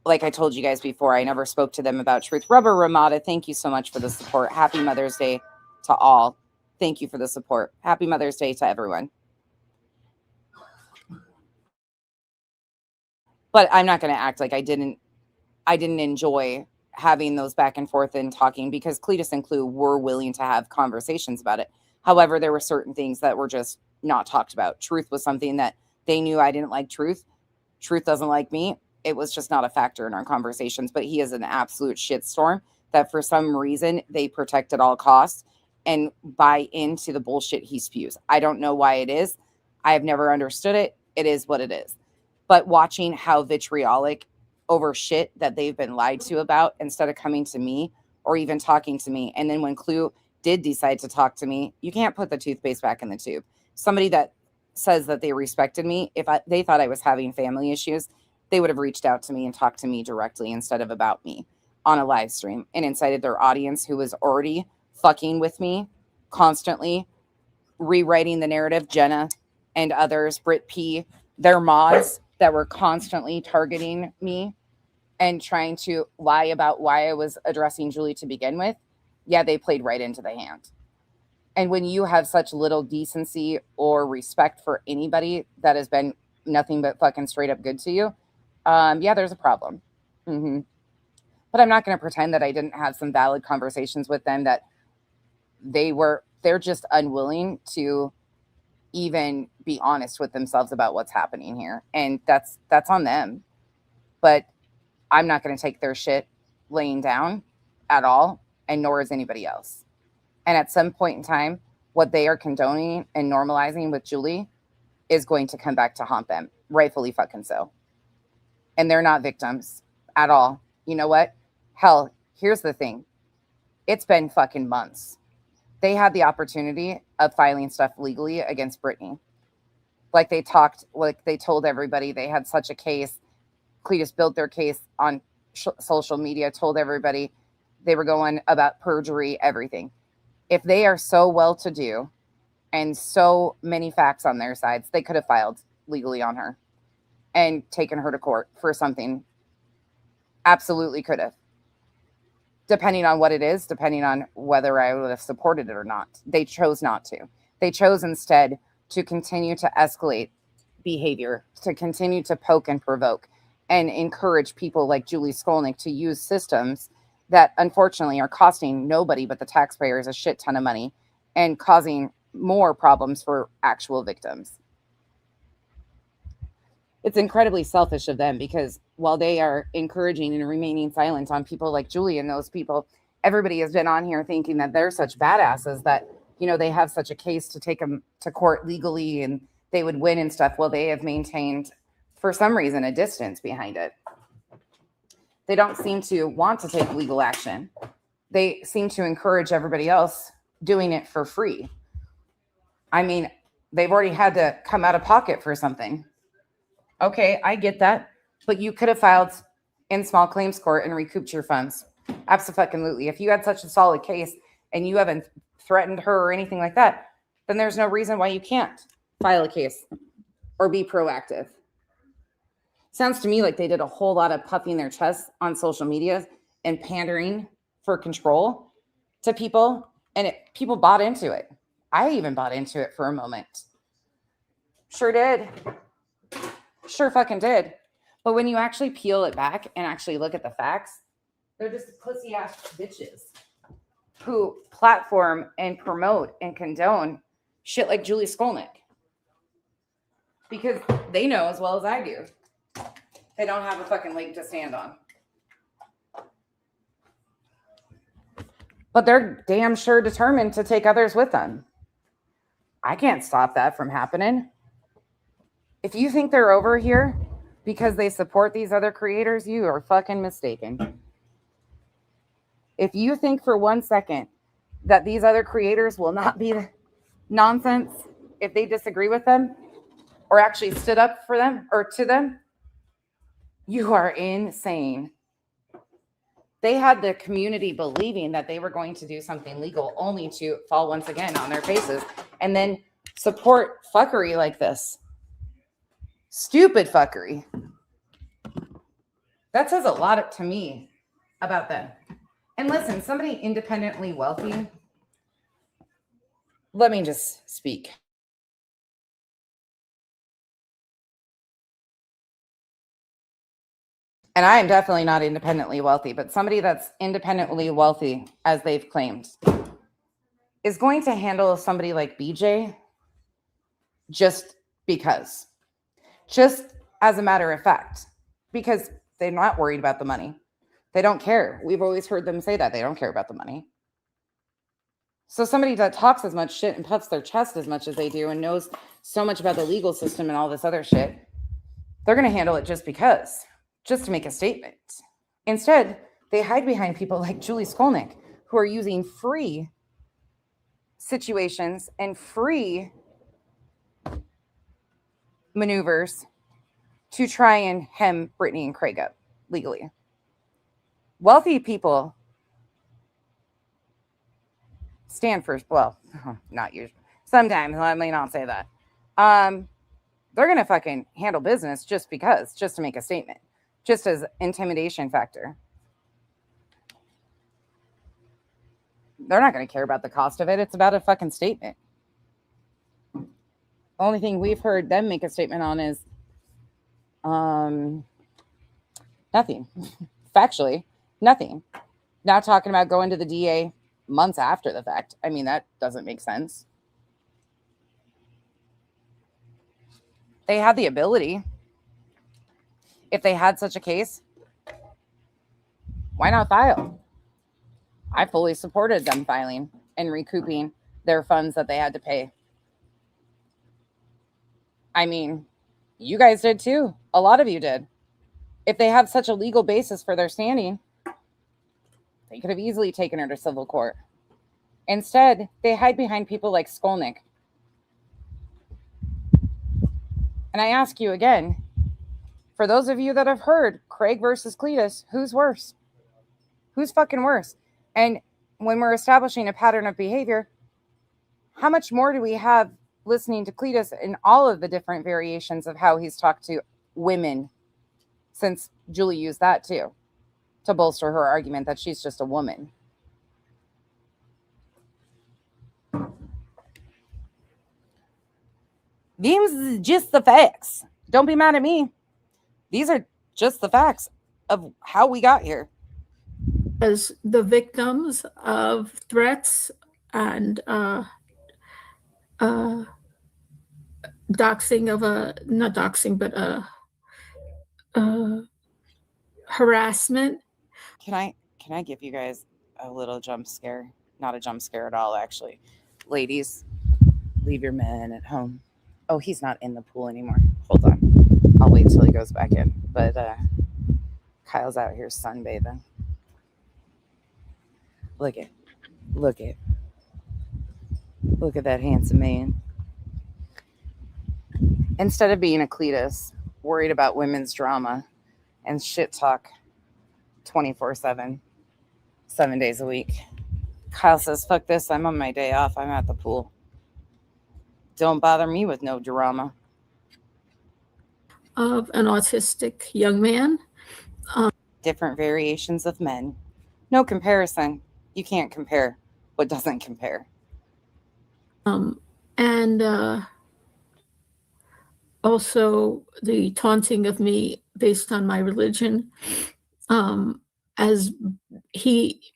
Like I told you guys before, I never spoke to them about truth. Rubber Ramada, thank you so much for the support. Happy Mother's Day to all. Thank you for the support. Happy Mother's Day to everyone. But I'm not going to act like I didn't enjoy having those back and forth and talking, because Cletus and Clue were willing to have conversations about it. However, there were certain things that were just not talked about. Truth was something that they knew I didn't like truth. Truth doesn't like me. It was just not a factor in our conversations, but he is an absolute shitstorm that for some reason they protect at all costs and buy into the bullshit he spews. I don't know why it is. I have never understood it. It is what it is. But watching how vitriolic over shit that they've been lied to about, instead of coming to me or even talking to me. And then when Clue did decide to talk to me, you can't put the toothpaste back in the tube. Somebody that says that they respected me, if they thought I was having family issues, they would have reached out to me and talked to me directly instead of about me on a live stream and incited their audience, who was already fucking with me constantly, rewriting the narrative. Jenna and others, Brit P, their mods that were constantly targeting me and trying to lie about why I was addressing Julie to begin with. Yeah, they played right into the hand. And when you have such little decency or respect for anybody that has been nothing but fucking straight up good to you, yeah, there's a problem. But I'm not going to pretend that I didn't have some valid conversations with them, that they're just unwilling to even be honest with themselves about what's happening here. And that's on them. But I'm not going to take their shit laying down at all, and nor is anybody else. And at some point in time, what they are condoning and normalizing with Julie is going to come back to haunt them, rightfully fucking so. And they're not victims at all. You know what? Hell, here's the thing. It's been fucking months. They had the opportunity of filing stuff legally against Brittany. Like they told everybody they had such a case. Cletus built their case on social media, told everybody they were going about perjury, everything. If they are so well-to-do and so many facts on their sides, they could have filed legally on her and taken her to court for something. Absolutely could have. Depending on what it is, depending on whether I would have supported it or not. They chose not to. They chose instead to continue to escalate behavior, to continue to poke and provoke, and encourage people like Julie Skolnik to use systems that unfortunately are costing nobody but the taxpayers a shit ton of money and causing more problems for actual victims. It's incredibly selfish of them, because while they are encouraging and remaining silent on people like Julie and those people, everybody has been on here thinking that they're such badasses that, you know, they have such a case to take them to court legally and they would win and stuff. Well, they have maintained, for some reason, a distance behind it. They don't seem to want to take legal action. They seem to encourage everybody else doing it for free. I mean, they've already had to come out of pocket for something. Okay, I get that. But you could have filed in small claims court and recouped your funds. Absolutely. If you had such a solid case and you haven't threatened her or anything like that, then there's no reason why you can't file a case or be proactive. Sounds to me like they did a whole lot of puffing their chests on social media and pandering for control to people, and people bought into it. I even bought into it for a moment. Sure did. Sure fucking did. But when you actually peel it back and actually look at the facts, they're just pussy ass bitches who platform and promote and condone shit like Julie Skolnik. Because they know as well as I do, they don't have a fucking leg to stand on. But they're damn sure determined to take others with them. I can't stop that from happening. If you think they're over here because they support these other creators, you are fucking mistaken. If you think for 1 second that these other creators will not be nonsense if they disagree with them or actually stood up for them or to them, you are insane. They had the community believing that they were going to do something legal only to fall once again on their faces and then support fuckery like this. Stupid fuckery. That says a lot to me about them. And listen, somebody independently wealthy, let me just speak. And I am definitely not independently wealthy, but somebody that's independently wealthy, as they've claimed, is going to handle somebody like BJ just because. Just as a matter of fact, because they're not worried about the money. They don't care. We've always heard them say that. They don't care about the money. So somebody that talks as much shit and puffs their chest as much as they do and knows so much about the legal system and all this other shit, they're going to handle it just because, just to make a statement. Instead, they hide behind people like Julie Skolnik, who are using free situations and free maneuvers to try and hem Brittany and Craig up legally. Wealthy people stand for, well, not usually. Sometimes, let me not say that. They're going to fucking handle business just because, just to make a statement, just as intimidation factor. They're not going to care about the cost of it. It's about a fucking statement. The only thing we've heard them make a statement on is nothing. Factually, nothing. Not talking about going to the DA months after the fact. I mean, that doesn't make sense. They had the ability. If they had such a case, why not file? I fully supported them filing and recouping their funds that they had to pay. I mean, you guys did too. A lot of you did. If they have such a legal basis for their standing, they could have easily taken her to civil court. Instead, they hide behind people like Skolnik. And I ask you again, for those of you that have heard Craig versus Cletus, who's worse? Who's fucking worse? And when we're establishing a pattern of behavior, how much more do we have listening to Cletus in all of the different variations of how he's talked to women, since Julie used that too to bolster her argument that she's just a woman. These are just the facts. Don't be mad at me. These are just the facts of how we got here. As the victims of threats and doxing of not doxing, but harassment. Can I give you guys a little jump scare? Not a jump scare at all, actually. Ladies, leave your men at home. Oh, he's not in the pool anymore. Hold on. I'll wait till he goes back in. But Kyle's out here sunbathing. Look at that handsome man. Instead of being a Cletus, worried about women's drama and shit talk 24/7, 7 days a week, Kyle says, fuck this, I'm on my day off, I'm at the pool. Don't bother me with no drama. Of an autistic young man. Different variations of men. No comparison. You can't compare what doesn't compare. And also the taunting of me based on my religion. As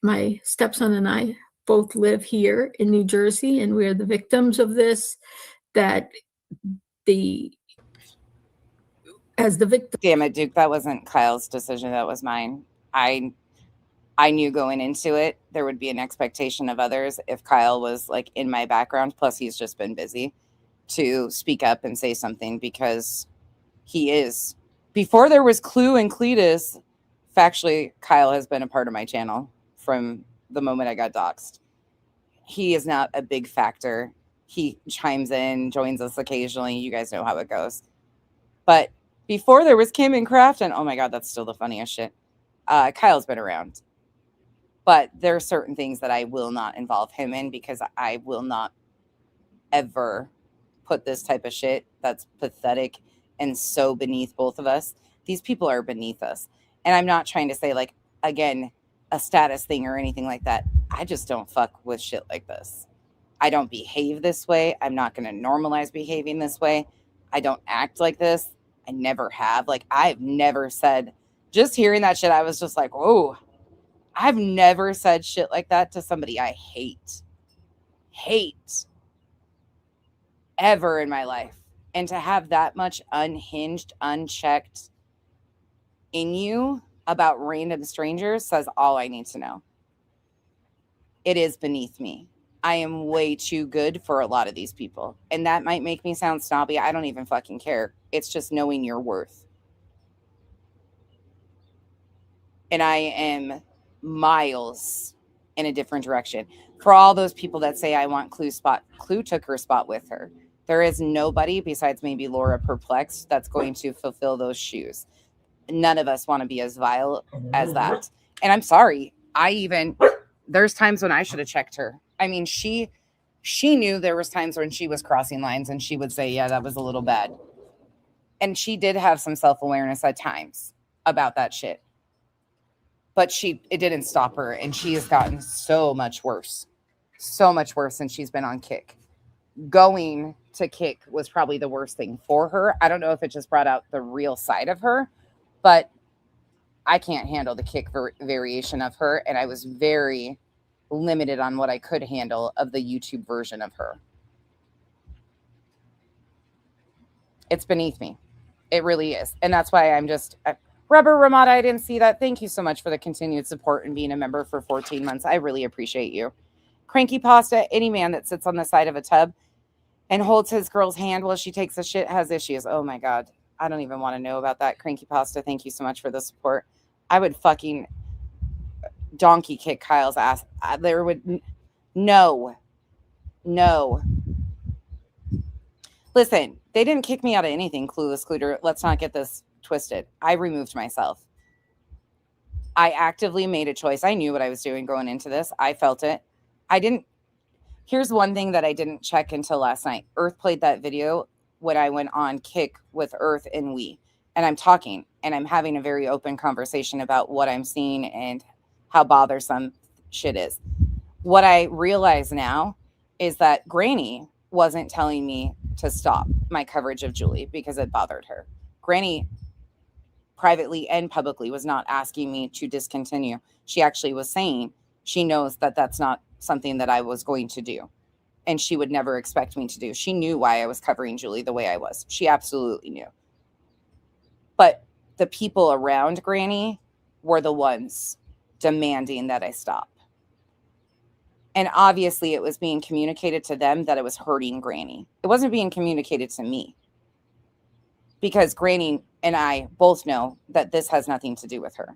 my stepson and I both live here in New Jersey, and we're the victims of this, that as the victim. Damn it, Duke, that wasn't Kyle's decision, that was mine. I knew going into it there would be an expectation of others if Kyle was like in my background, plus he's just been busy, to speak up and say something, because he is. Before there was Clue and Cletus, factually, Kyle has been a part of my channel from the moment I got doxxed. He is not a big factor. He chimes in, joins us occasionally. You guys know how it goes. But before there was Kim and Kraft, and oh my God, that's still the funniest shit. Kyle's been around. But there are certain things that I will not involve him in because I will not ever put this type of shit that's pathetic and so beneath both of us. These people are beneath us. And I'm not trying to say, like, again, a status thing or anything like that. I just don't fuck with shit like this. I don't behave this way. I'm not going to normalize behaving this way. I don't act like this. I never have. Like, I've never said, just hearing that shit, I was just like, whoa. I've never said shit like that to somebody I hate. Hate. Ever in my life. And to have that much unhinged, unchecked in you about random strangers says all I need to know. It is beneath me. I am way too good for a lot of these people. And that might make me sound snobby. I don't even fucking care. It's just knowing your worth. And I am miles in a different direction. For all those people that say I want Clue spot, Clue took her spot with her. There is nobody besides maybe Laura Perplexed that's going to fulfill those shoes. None of us want to be as vile as that. And I'm sorry. There's times when I should have checked her. I mean, she knew there was times when she was crossing lines and she would say, yeah, that was a little bad. And she did have some self-awareness at times about that shit. But it didn't stop her. And she has gotten so much worse. So much worse since she's been on Kick. Going to Kick was probably the worst thing for her. I don't know if it just brought out the real side of her, but I can't handle the Kick variation of her. And I was very limited on what I could handle of the YouTube version of her. It's beneath me. It really is. And that's why I'm just... Rubber Ramada, I didn't see that. Thank you so much for the continued support and being a member for 14 months. I really appreciate you. Cranky Pasta, any man that sits on the side of a tub and holds his girl's hand while she takes a shit has issues. Oh my God. I don't even want to know about that. Cranky Pasta, thank you so much for the support. I would fucking donkey kick Kyle's ass. No. Listen, they didn't kick me out of anything, Clueless Clueder. Let's not get this twisted. I removed myself. I actively made a choice. I knew what I was doing going into this. I felt it. Here's one thing that I didn't check until last night. Earth played that video when I went on Kick with Earth and we. And I'm talking and I'm having a very open conversation about what I'm seeing and how bothersome shit is. What I realize now is that Granny wasn't telling me to stop my coverage of Julie because it bothered her. Granny privately and publicly was not asking me to discontinue. She actually was saying she knows that that's not something that I was going to do. And she would never expect me to do. She knew why I was covering Julie the way I was. She absolutely knew. But the people around Granny were the ones demanding that I stop. And obviously it was being communicated to them that it was hurting Granny. It wasn't being communicated to me. Because Granny and I both know that this has nothing to do with her.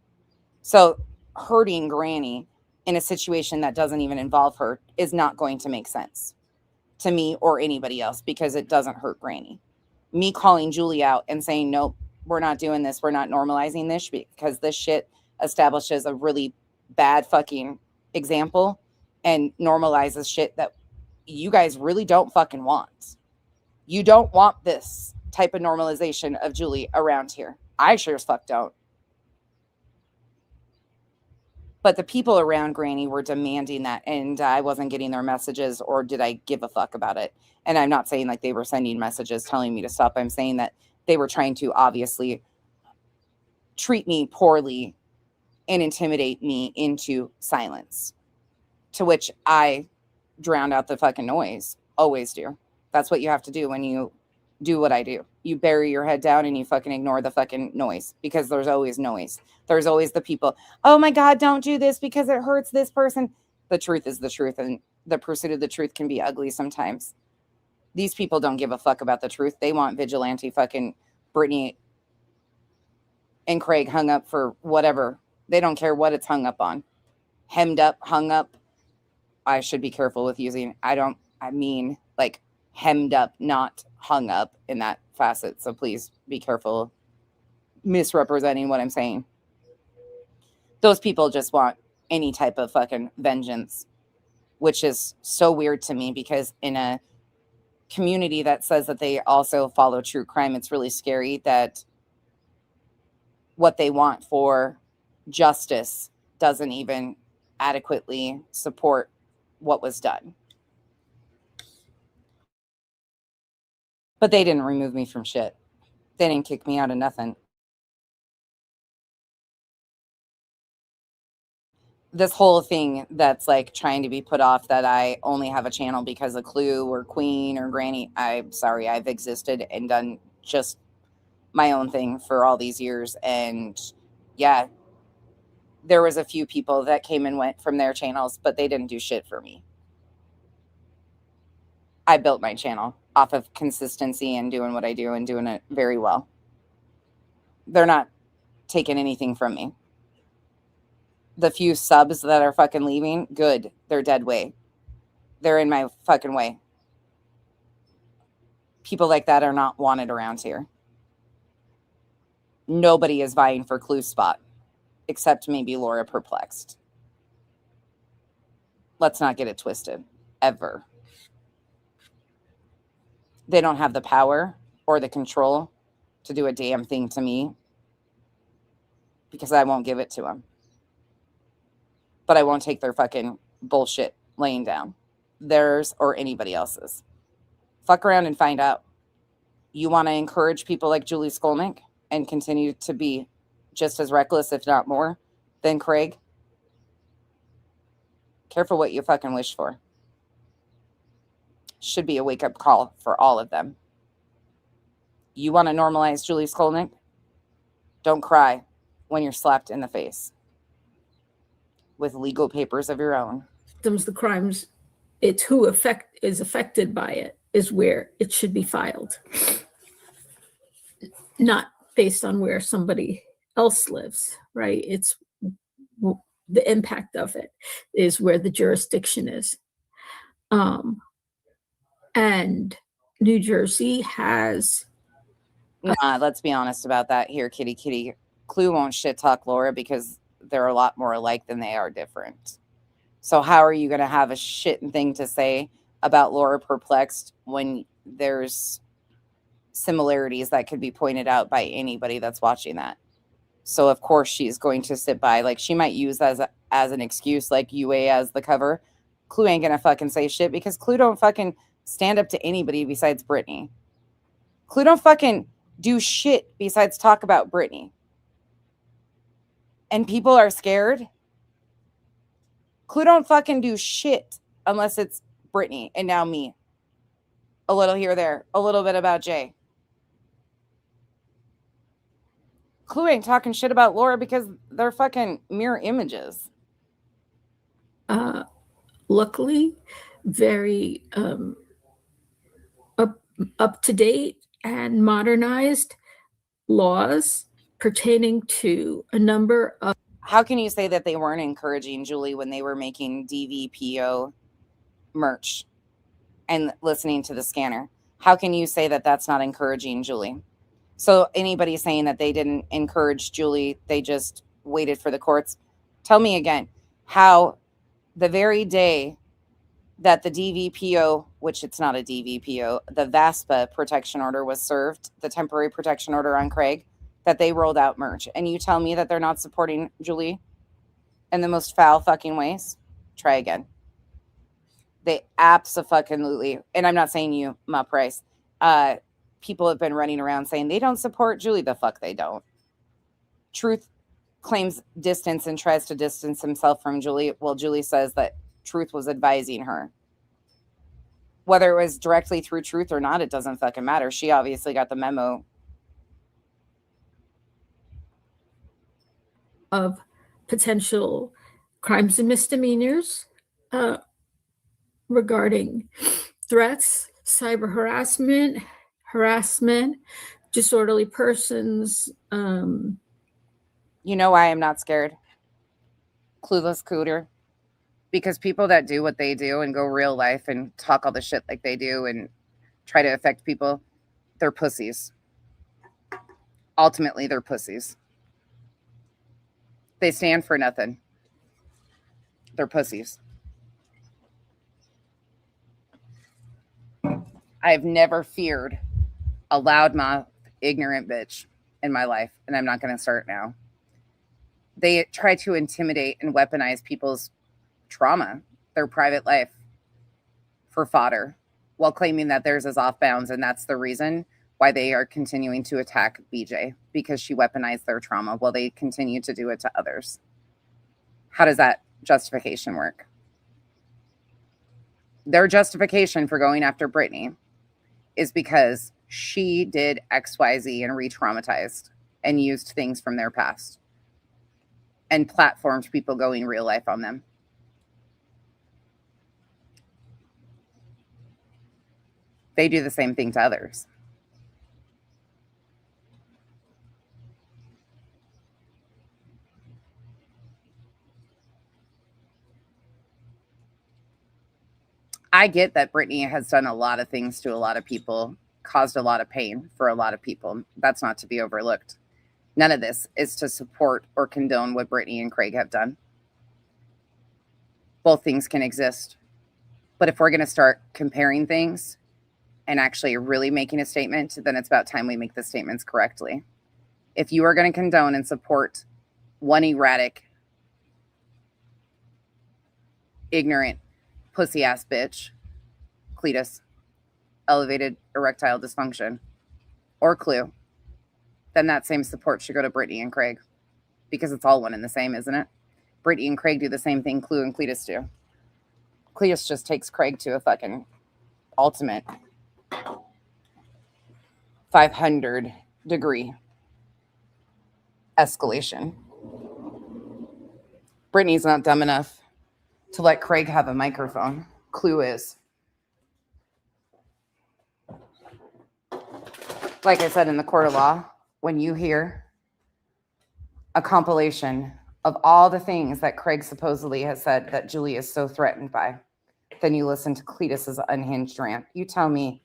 So hurting Granny in a situation that doesn't even involve her is not going to make sense to me or anybody else because it doesn't hurt Granny. Me calling Julie out and saying, nope, we're not doing this. We're not normalizing this because this shit establishes a really bad fucking example and normalizes shit that you guys really don't fucking want. You don't want this type of normalization of Julie around here. I sure as fuck don't. But the people around Granny were demanding that, and I wasn't getting their messages, or did I give a fuck about it? And I'm not saying like they were sending messages telling me to stop. I'm saying that they were trying to obviously treat me poorly and intimidate me into silence, to which I drowned out the fucking noise. Always do. That's what you have to do when you do what I do. You bury your head down and you fucking ignore the fucking noise, because there's always noise. There's always the people, oh my God, don't do this because it hurts this person. The truth is the truth, and the pursuit of the truth can be ugly sometimes. These people don't give a fuck about the truth. They want vigilante fucking Brittany and Craig hung up for whatever. They don't care what it's hung up on. Hemmed up, hung up. I should be careful with using, I mean like hemmed up, not hung up in that facet. So please be careful misrepresenting what I'm saying. Those people just want any type of fucking vengeance, which is so weird to me because in a community that says that they also follow true crime, it's really scary that what they want for justice doesn't even adequately support what was done. But they didn't remove me from shit. They didn't kick me out of nothing. This whole thing that's like trying to be put off that I only have a channel because of Clue or Queen or Granny. I'm sorry, I've existed and done just my own thing for all these years. And yeah, there was a few people that came and went from their channels, but they didn't do shit for me. I built my channel off of consistency and doing what I do and doing it very well. They're not taking anything from me. The few subs that are fucking leaving, good. They're dead weight. They're in my fucking way. People like that are not wanted around here. Nobody is vying for Clue spot, except maybe Laura Perplexed. Let's not get it twisted. Ever. They don't have the power or the control to do a damn thing to me because I won't give it to them. But I won't take their fucking bullshit laying down. Theirs or anybody else's. Fuck around and find out. You want to encourage people like Julie Skolnik and continue to be just as reckless, if not more, than Craig? Careful what you fucking wish for. Should be a wake-up call for all of them. You want to normalize Julie Skolnik? Don't cry when you're slapped in the face with legal papers of your own. The crimes, it's who is affected by it is where it should be filed, not based on where somebody else lives, right? It's the impact of it is where the jurisdiction is. And New Jersey has... Nah, let's be honest about that here, kitty kitty. Clue won't shit talk Laura because they're a lot more alike than they are different. So how are you going to have a shit thing to say about Laura Perplexed when there's similarities that could be pointed out by anybody that's watching that? So of course she's going to sit by. Like she might use as an excuse, like UA as the cover. Clue ain't gonna fucking say shit because Clue don't fucking stand up to anybody besides Britney. Clue don't fucking do shit besides talk about Britney. And people are scared. Clue don't fucking do shit unless it's Britney and now me. A little here or there. A little bit about Jay. Clue ain't talking shit about Laura because they're fucking mirror images. Luckily, very up to date and modernized laws pertaining to a number of... How can you say that they weren't encouraging Julie when they were making DVPO merch and listening to the scanner? How can you say that that's not encouraging Julie? So anybody saying that they didn't encourage Julie, they just waited for the courts. Tell me again how the very day that the DVPO, which it's not a DVPO, the VASPA protection order was served, the temporary protection order on Craig, that they rolled out merch. And you tell me that they're not supporting Julie in the most foul fucking ways? Try again. They abso-fucking-lutely, and I'm not saying you, Ma Price, people have been running around saying they don't support Julie. The fuck they don't. Truth claims distance and tries to distance himself from Julie. Well, Julie says that Truth was advising her. Whether it was directly through Truth or not, it doesn't fucking matter. She obviously got the memo. Of potential crimes and misdemeanors regarding threats, cyber harassment, disorderly persons. You know why I'm not scared? Clueless Cooter. Because people that do what they do and go real life and talk all the shit like they do and try to affect people, they're pussies. Ultimately, they're pussies. They stand for nothing. They're pussies. I've never feared a loudmouth, ignorant bitch in my life, and I'm not going to start now. They try to intimidate and weaponize people's trauma, their private life, for fodder, while claiming that theirs is off bounds, and that's the reason why they are continuing to attack BJ, because she weaponized their trauma while they continue to do it to others. How does that justification work? Their justification for going after Brittany is because she did XYZ and re-traumatized and used things from their past and platformed people going real life on them. They do the same thing to others. I get that Brittany has done a lot of things to a lot of people, caused a lot of pain for a lot of people. That's not to be overlooked. None of this is to support or condone what Brittany and Craig have done. Both things can exist. But if we're going to start comparing things and actually really making a statement, then it's about time we make the statements correctly. If you are going to condone and support one erratic, ignorant, pussy-ass bitch, Cletus, elevated erectile dysfunction, or Clue, then that same support should go to Brittany and Craig, because it's all one and the same, isn't it? Brittany and Craig do the same thing Clue and Cletus do. Cletus just takes Craig to a fucking ultimate 500-degree escalation. Brittany's not dumb enough to let Craig have a microphone. Clue is. Like I said, in the court of law, when you hear a compilation of all the things that Craig supposedly has said that Julie is so threatened by, then you listen to Cletus's unhinged rant. You tell me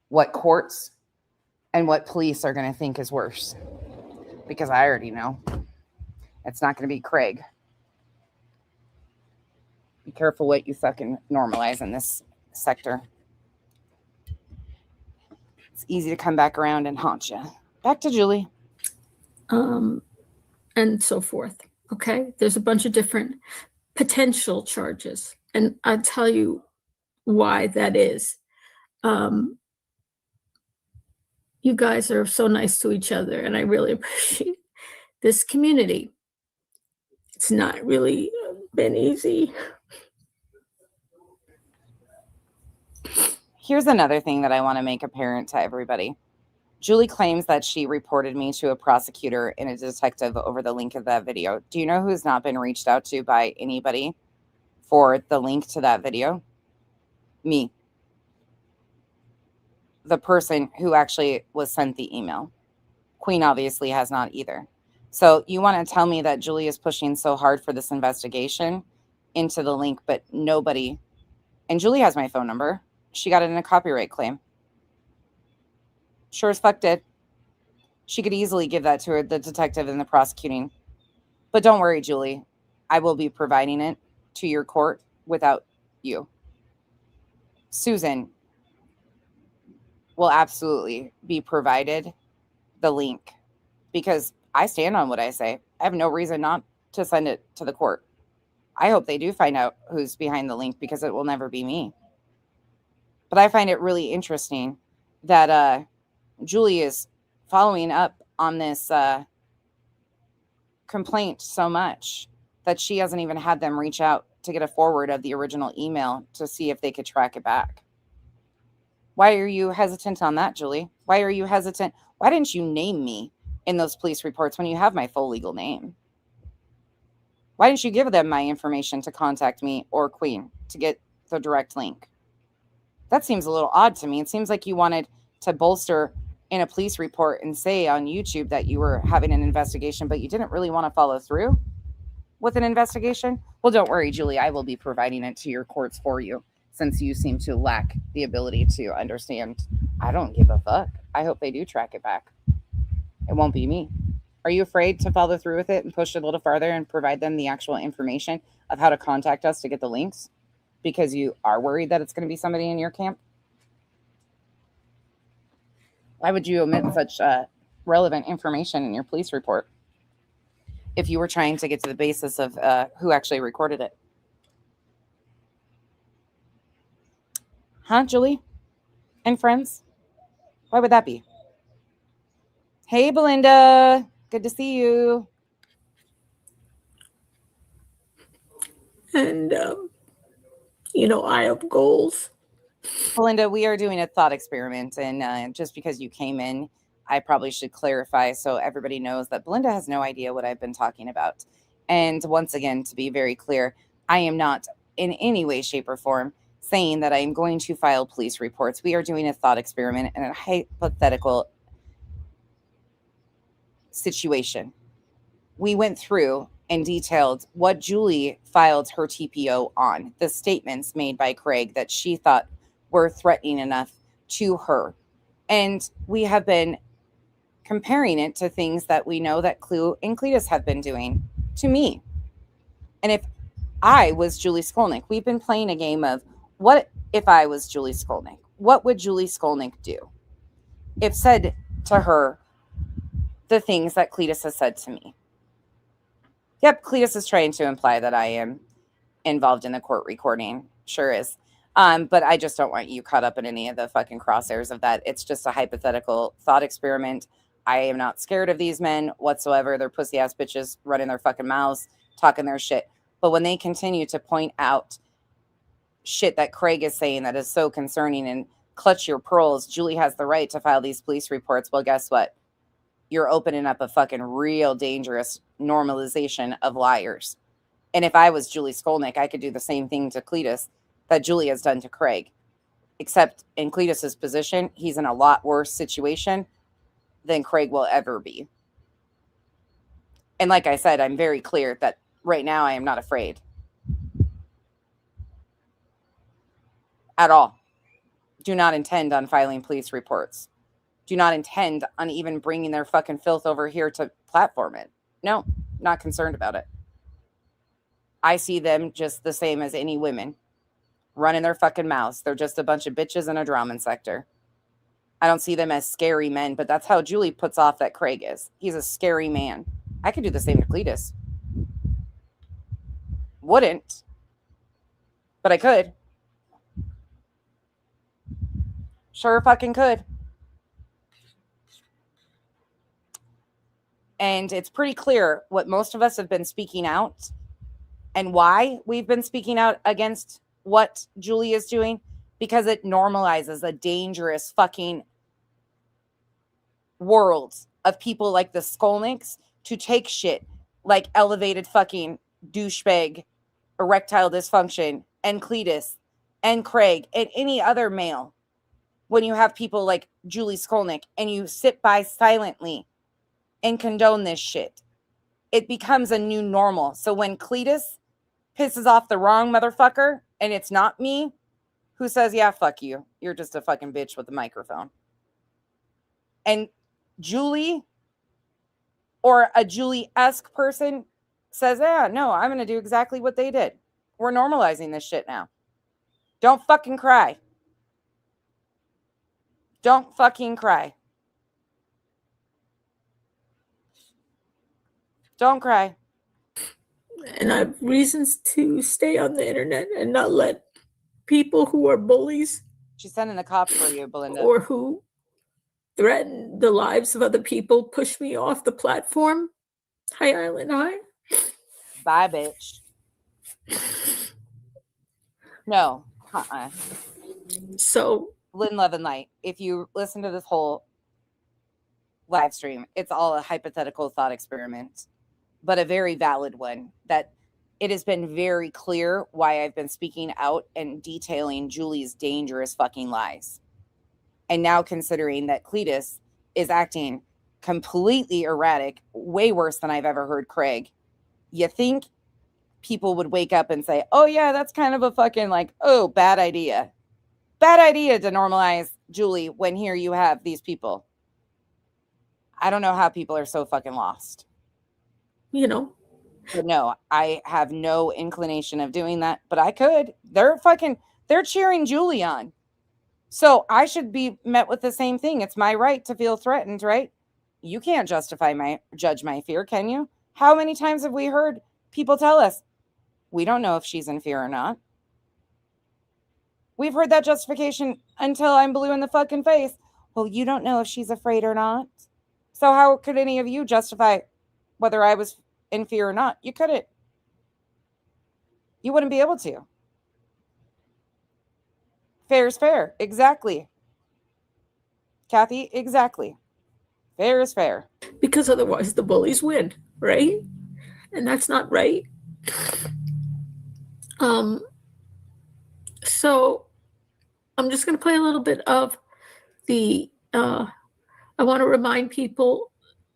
what courts and what police are going to think is worse. Because I already know. It's not going to be Craig. Be careful what you fucking normalize in this sector. It's easy to come back around and haunt you. Back to Julie. And so forth. Okay. There's a bunch of different potential charges. And I'll tell you why that is. You guys are so nice to each other, and I really appreciate this community. It's not really been easy. Here's another thing that I want to make apparent to everybody. Julie claims that she reported me to a prosecutor and a detective over the link of that video. Do you know who's not been reached out to by anybody for the link to that video? Me. The person who actually was sent the email. Queen obviously has not either. So you want to tell me that Julie is pushing so hard for this investigation into the link, but nobody, and Julie has my phone number. She got it in a copyright claim. Sure as fuck did. She could easily give that to the detective and the prosecuting. But don't worry, Julie. I will be providing it to your court without you. Susan will absolutely be provided the link because I stand on what I say. I have no reason not to send it to the court. I hope they do find out who's behind the link because it will never be me. But I find it really interesting that Julie is following up on this complaint so much that she hasn't even had them reach out to get a forward of the original email to see if they could track it back. Why are you hesitant on that, Julie? Why are you hesitant? Why didn't you name me in those police reports when you have my full legal name? Why didn't you give them my information to contact me or Queen to get the direct link? That seems a little odd to me. It seems like you wanted to bolster in a police report and say on YouTube that you were having an investigation, but you didn't really want to follow through with an investigation. Well, don't worry, Julie. I will be providing it to your courts for you since you seem to lack the ability to understand. I don't give a fuck. I hope they do track it back. It won't be me. Are you afraid to follow through with it and push it a little farther and provide them the actual information of how to contact us to get the links? Because you are worried that it's going to be somebody in your camp? Why would you omit such relevant information in your police report if you were trying to get to the basis of who actually recorded it? Huh, Julie? And friends? Why would that be? Hey, Belinda. Good to see you. And, I have goals. Belinda, we are doing a thought experiment. And just because you came in, I probably should clarify so everybody knows that Belinda has no idea what I've been talking about. And once again, to be very clear, I am not in any way, shape, or form saying that I am going to file police reports. We are doing a thought experiment and a hypothetical situation. We went through and detailed what Julie filed her TPO on, the statements made by Craig that she thought were threatening enough to her. And we have been comparing it to things that we know that Clue and Cletus have been doing to me. And if I was Julie Skolnik, we've been playing a game of what if I was Julie Skolnik? What would Julie Skolnik do if said to her the things that Cletus has said to me? Yep, Cletus is trying to imply that I am involved in the court recording. Sure is. But I just don't want you caught up in any of the fucking crosshairs of that. It's just a hypothetical thought experiment. I am not scared of these men whatsoever. They're pussy ass bitches running their fucking mouths, talking their shit. But when they continue to point out shit that Craig is saying that is so concerning and clutch your pearls, Julie has the right to file these police reports. Well, guess what? You're opening up a fucking real dangerous normalization of liars. And if I was Julie Skolnik, I could do the same thing to Cletus that Julie has done to Craig. Except in Cletus's position, he's in a lot worse situation than Craig will ever be. And like I said, I'm very clear that right now I am not afraid. At all. Do not intend on filing police reports. Do not intend on even bringing their fucking filth over here to platform it. No, not concerned about it. I see them just the same as any women running their fucking mouths. They're just a bunch of bitches in a drama sector. I don't see them as scary men, but that's how Julie puts off that Craig is. He's a scary man. I could do the same to Cletus. Wouldn't, but I could. Sure fucking could. And it's pretty clear what most of us have been speaking out and why we've been speaking out against what Julie is doing, because it normalizes a dangerous fucking world of people like the Skolniks to take shit like elevated fucking douchebag, erectile dysfunction, and Cletus, and Craig, and any other male. When you have people like Julie Skolnik and you sit by silently and condone this shit, it becomes a new normal. So when Cletus pisses off the wrong motherfucker, and it's not me who says, yeah, fuck you, you're just a fucking bitch with a microphone, and Julie or a Julie-esque person says, yeah, no, I'm going to do exactly what they did. We're normalizing this shit now. Don't fucking cry. Don't fucking cry. Don't cry. And I have reasons to stay on the internet and not let people who are bullies She's sending the cops for you, Belinda. or who threaten the lives of other people push me off the platform. Hi, Island. Hi. Bye, bitch. No. So, Lynn Love and Light, if you listen to this whole live stream, it's all a hypothetical thought experiment, but a very valid one, that it has been very clear why I've been speaking out and detailing Julie's dangerous fucking lies. And now considering that Cletus is acting completely erratic, way worse than I've ever heard Craig, you think people would wake up and say, oh yeah, that's kind of a fucking like, oh, bad idea. Bad idea to normalize Julie when here you have these people. I don't know how people are so fucking lost. You know, But no, I have no inclination of doing that, but I could. They're cheering Julie on. So I should be met with the same thing. It's my right to feel threatened, right? You can't judge my fear, can you? How many times have we heard people tell us, we don't know if she's in fear or not? We've heard that justification until I'm blue in the fucking face. Well, you don't know if she's afraid or not. So how could any of you justify whether I was in fear or not? You couldn't. You wouldn't be able to. Fair is fair. Exactly. Kathy, exactly. Fair is fair. because otherwise the bullies win, right? And that's not right. So I'm just going to play a little bit of the I want to remind people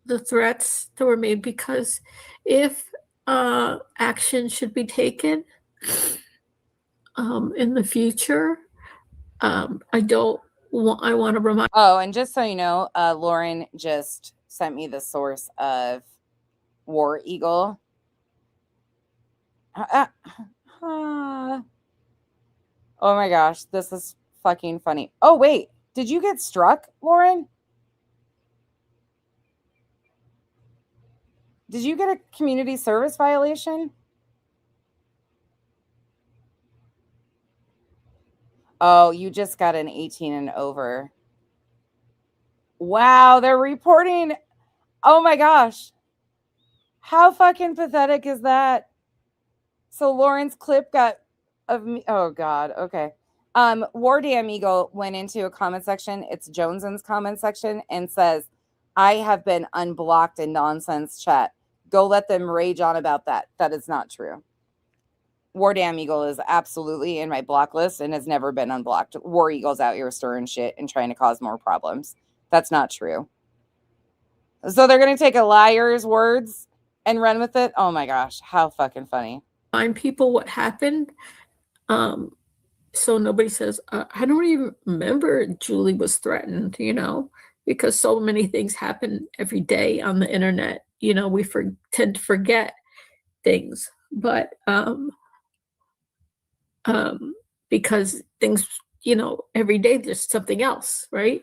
the threats that were made, because if action should be taken in the future, I want to remind. Oh, and just so you know, Lauren just sent me the source of War Eagle. Oh my gosh, this is fucking funny. Oh wait, did you get struck, Lauren? Did you get a community service violation? Oh, you just got an 18 and over. Wow, they're reporting. Oh my gosh. How fucking pathetic is that? So Lauren's clip got of me. Oh God. Okay. War Damn Eagle went into a comment section. It's Joneson's comment section and says, I have been unblocked in nonsense chat. Go let them rage on about that. That is not true. War Damn Eagle is absolutely in my block list and has never been unblocked. War Eagle's out here stirring shit and trying to cause more problems. That's not true. So they're going to take a liar's words and run with it? Oh my gosh, how fucking funny. Remind people what happened. So nobody says, I don't even remember Julie was threatened, because so many things happen every day on the internet. We tend to forget things, but because things, every day there's something else, right?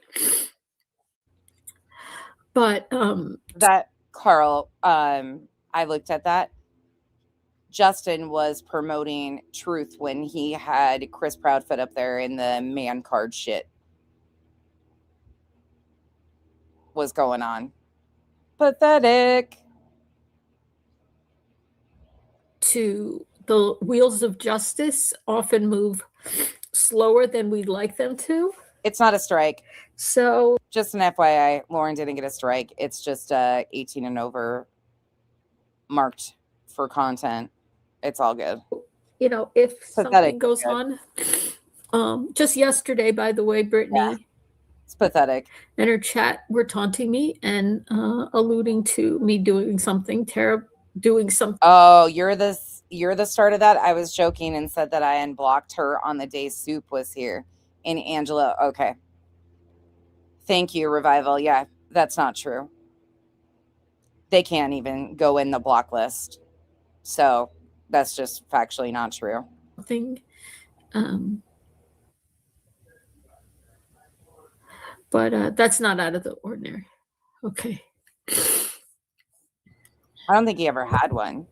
But that Carl, I looked at that. Justin was promoting truth when he had Chris Proudfoot up there in the man card shit was going on. Pathetic. To the wheels of justice often move slower than we'd like them to. It's not a strike. So just an FYI, Lauren didn't get a strike. It's just 18 and over marked for content. It's all good. If something goes on, just yesterday, by the way, Brittany, it's pathetic. In her chat, were taunting me and alluding to me doing something terrible. Oh, you're the start of that. I was joking and said that I unblocked her on the day Soup was here. And Angela, okay. Thank you, Revival. Yeah, that's not true. They can't even go in the block list. So that's just factually not true. But that's not out of the ordinary. Okay. I don't think he ever had one.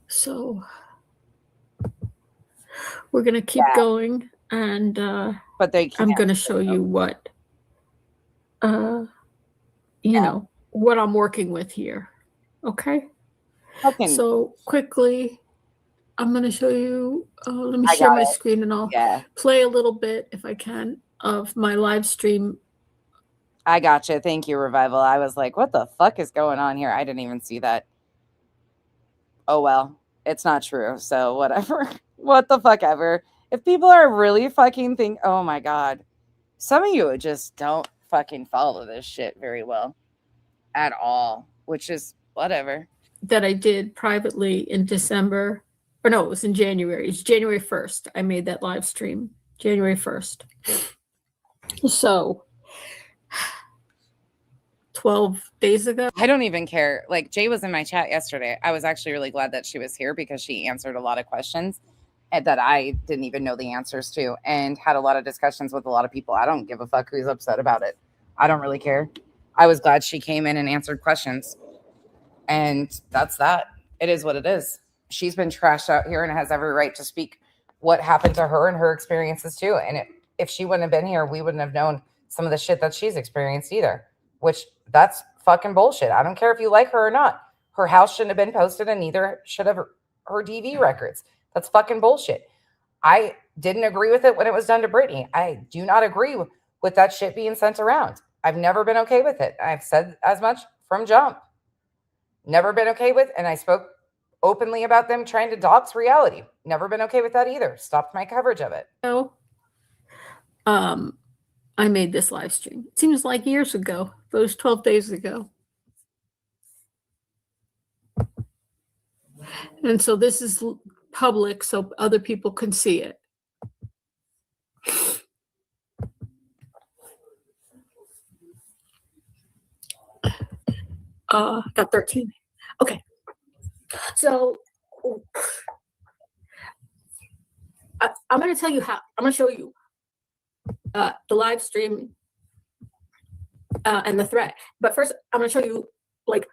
So we're going to keep going. And but I'm going to show you what, what I'm working with here. Okay. So quickly, I'm going to show you, let me share my screen and I'll play a little bit, if I can, of my live stream. I gotcha. Thank you, Revival. I was like, what the fuck is going on here? I didn't even see that. Oh, well, it's not true. So whatever. What the fuck ever. If people are really fucking oh my God. Some of you just don't fucking follow this shit very well at all, which is whatever. That I did privately in December. Or no, it was in January. It's January 1st. I made that live stream. January 1st. So 12 days ago. I don't even care. Like, Jay was in my chat yesterday. I was actually really glad that she was here because she answered a lot of questions that I didn't even know the answers to, and had a lot of discussions with a lot of people. I don't give a fuck who's upset about it. I don't really care. I was glad she came in and answered questions. And that's that. It is what it is. She's been trashed out here and has every right to speak what happened to her and her experiences too. And if she wouldn't have been here, we wouldn't have known some of the shit that she's experienced either, which that's fucking bullshit. I don't care if you like her or not. Her house shouldn't have been posted, and neither should have her DV records. That's fucking bullshit. I didn't agree with it when it was done to Brittany. I do not agree with that shit being sent around. I've never been okay with it. I've said as much from jump. Never been okay with, and I spoke openly about them trying to dox reality. Never been okay with that either. Stopped my coverage of it. So, I made this live stream. It seems like years ago, those 12 days ago. And so this is public so other people can see it. Got 13. Okay. So I'm going to tell you how. I'm going to show you the live stream and the threat. But first, I'm going to show you, like,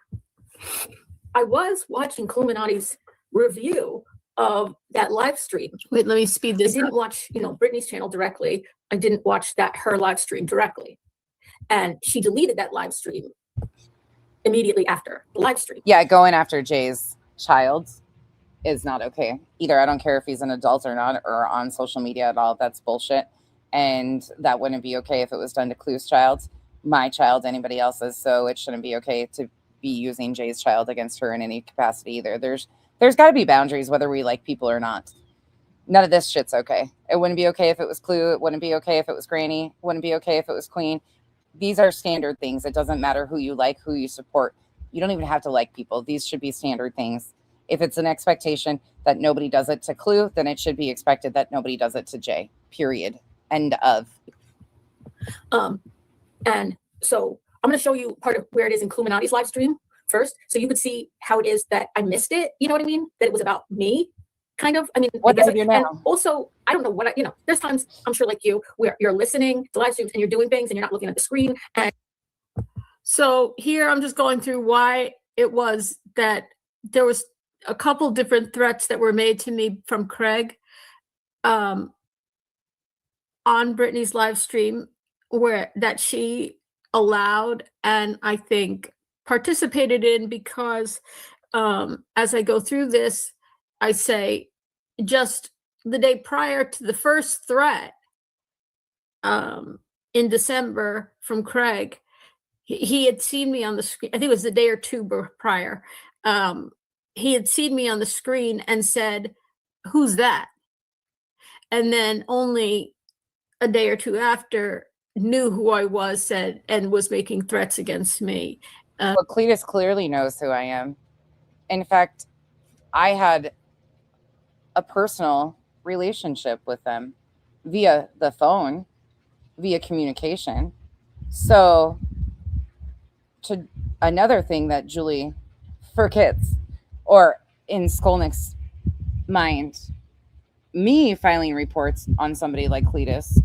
I was watching Illuminati's review of that live stream. Wait, let me speed this. I didn't watch, Brittany's channel directly. I didn't watch her live stream directly. And she deleted that live stream immediately after the live stream. Yeah, going after Jay's child is not okay either. I don't care if he's an adult or not, or on social media at all. That's bullshit. And that wouldn't be okay if it was done to Clue's child, my child, anybody else's. So it shouldn't be okay to be using Jay's child against her in any capacity either. There's got to be boundaries, whether we like people or not. None of this shit's okay. It wouldn't be okay if it was Clue. It wouldn't be okay if it was Granny. It wouldn't be okay if it was Queen. These are standard things. It doesn't matter who you like, who you support. You don't even have to like people. These should be standard things. If it's an expectation that nobody does it to Clue, then it should be expected that nobody does it to Jay. Period. End of. And so I'm going to show you part of where it is in Illuminati's live stream first, so you could see how it is that I missed it. You know what I mean? That it was about me, kind of. I mean, what I have you now? And also, I don't know what there's times, I'm sure, like you, where you're listening to live streams and you're doing things and you're not looking at the screen. And so here I'm just going through why it was that there was a couple different threats that were made to me from Craig on Brittany's live stream, where that she allowed and I think participated in, because as I go through this, I say just the day prior to the first threat in December from Craig, he had seen me on the screen. I think it was the day or two prior. He had seen me on the screen and said, "Who's that?" And then only a day or two after, knew who I was, said, and was making threats against me. Well, Cletus clearly knows who I am. In fact, I had a personal relationship with them via the phone, via communication. So, to another thing that Julie forgets, or in Skolnik's mind, me filing reports on somebody like Cletus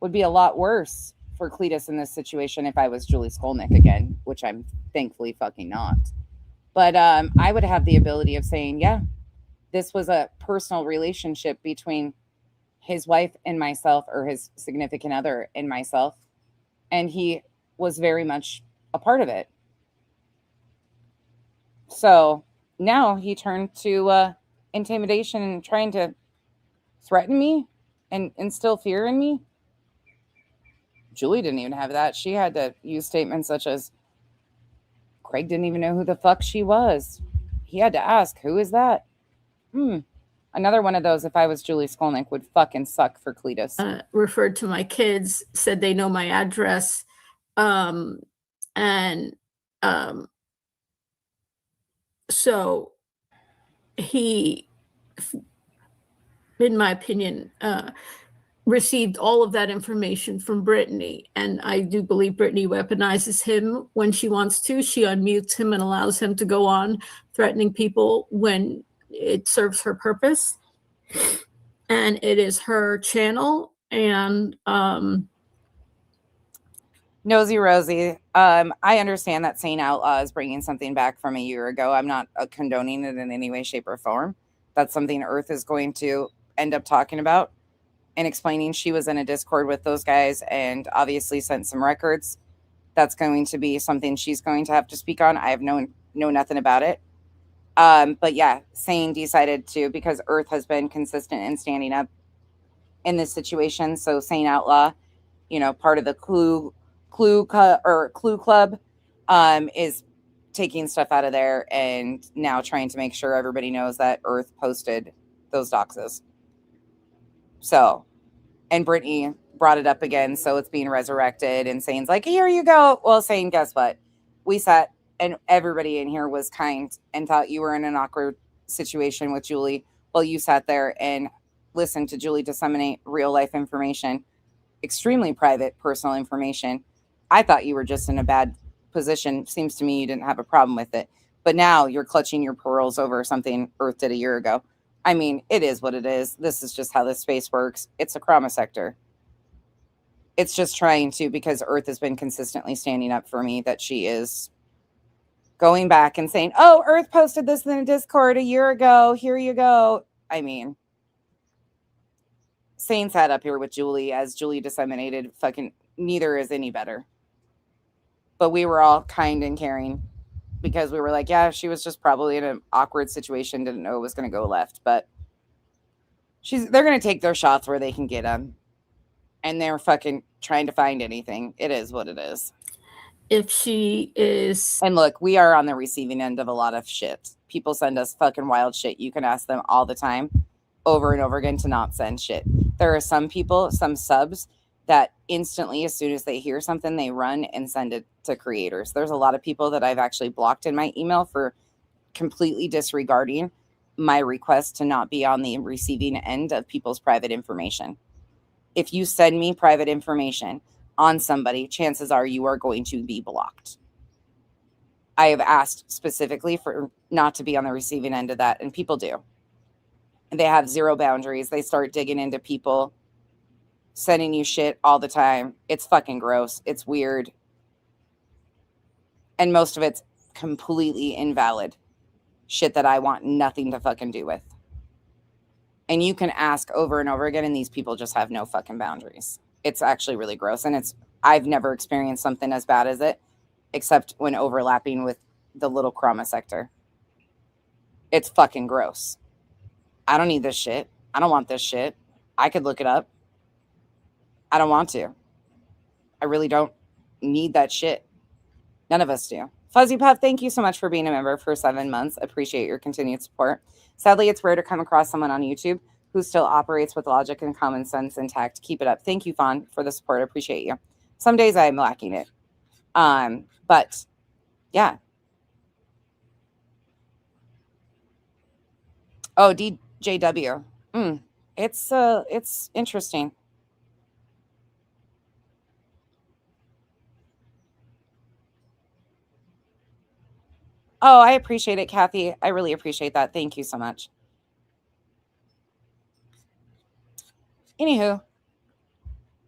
would be a lot worse for Cletus in this situation if I was Julie Skolnik again, which I'm thankfully fucking not. But I would have the ability of saying, yeah, this was a personal relationship between his wife and myself, or his significant other and myself, and he was very much a part of it. So now he turned to intimidation and trying to threaten me and instill fear in me. Julie didn't even have that. She had to use statements such as, Craig didn't even know who the fuck she was. He had to ask, who is that? Another one of those, if I was Julie Skolnik, would fucking suck for Cletus. Referred to my kids, said they know my address. So he, in my opinion, received all of that information from Brittany. And I do believe Brittany weaponizes him when she wants to. She unmutes him and allows him to go on threatening people when it serves her purpose. And it is her channel. And Nosy Rosie, I understand that Saint Outlaw is bringing something back from a year ago. I'm not condoning it in any way, shape, or form. That's something Earth is going to end up talking about and explaining. She was in a Discord with those guys and obviously sent some records. That's going to be something she's going to have to speak on. I have know nothing about it. But yeah, Sane decided to, because Earth has been consistent in standing up in this situation. So Sane Outlaw, part of the Clue Club, is taking stuff out of there and now trying to make sure everybody knows that Earth posted those doxes. So, and Brittany brought it up again, so it's being resurrected, and Sane's like, here you go. Well, Sane, guess what? We sat, and everybody in here was kind and thought you were in an awkward situation with Julie. Well, you sat there and listened to Julie disseminate real life information, extremely private, personal information. I thought you were just in a bad position. Seems to me you didn't have a problem with it. But now you're clutching your pearls over something Earth did a year ago. I mean, it is what it is. This is just how this space works. It's a chroma sector. It's just trying to, because Earth has been consistently standing up for me, that she is going back and saying, oh, Earth posted this in a Discord a year ago. Here you go. I mean, Sane sat up here with Julie as Julie disseminated. Fucking neither is any better. But we were all kind and caring because we were like, yeah, she was just probably in an awkward situation, didn't know it was going to go left. But they're going to take their shots where they can get them. And they're fucking trying to find anything. It is what it is. If she is... And look, we are on the receiving end of a lot of shit. People send us fucking wild shit. You can ask them all the time, over and over again, to not send shit. There are some people, some subs, that instantly, as soon as they hear something, they run and send it to creators. There's a lot of people that I've actually blocked in my email for completely disregarding my request to not be on the receiving end of people's private information. If you send me private information on somebody, chances are you are going to be blocked. I have asked specifically for not to be on the receiving end of that, and people do. And they have zero boundaries. They start digging into people, sending you shit all the time. It's fucking gross. It's weird. And most of it's completely invalid shit that I want nothing to fucking do with. And you can ask over and over again, and these people just have no fucking boundaries. It's actually really gross. And I've never experienced something as bad as it, except when overlapping with the little chroma sector. It's fucking gross. I don't need this shit. I don't want this shit. I could look it up. I don't want to. I really don't need that shit. None of us do. Fuzzy Puff, thank you so much for being a member for 7 months. Appreciate your continued support. Sadly, it's rare to come across someone on YouTube who still operates with logic and common sense intact. Keep it up. Thank you, Fawn, for the support. I appreciate you. Some days I'm lacking it. But yeah. Oh, DJW. It's interesting. Oh, I appreciate it, Kathy. I really appreciate that. Thank you so much. Anywho,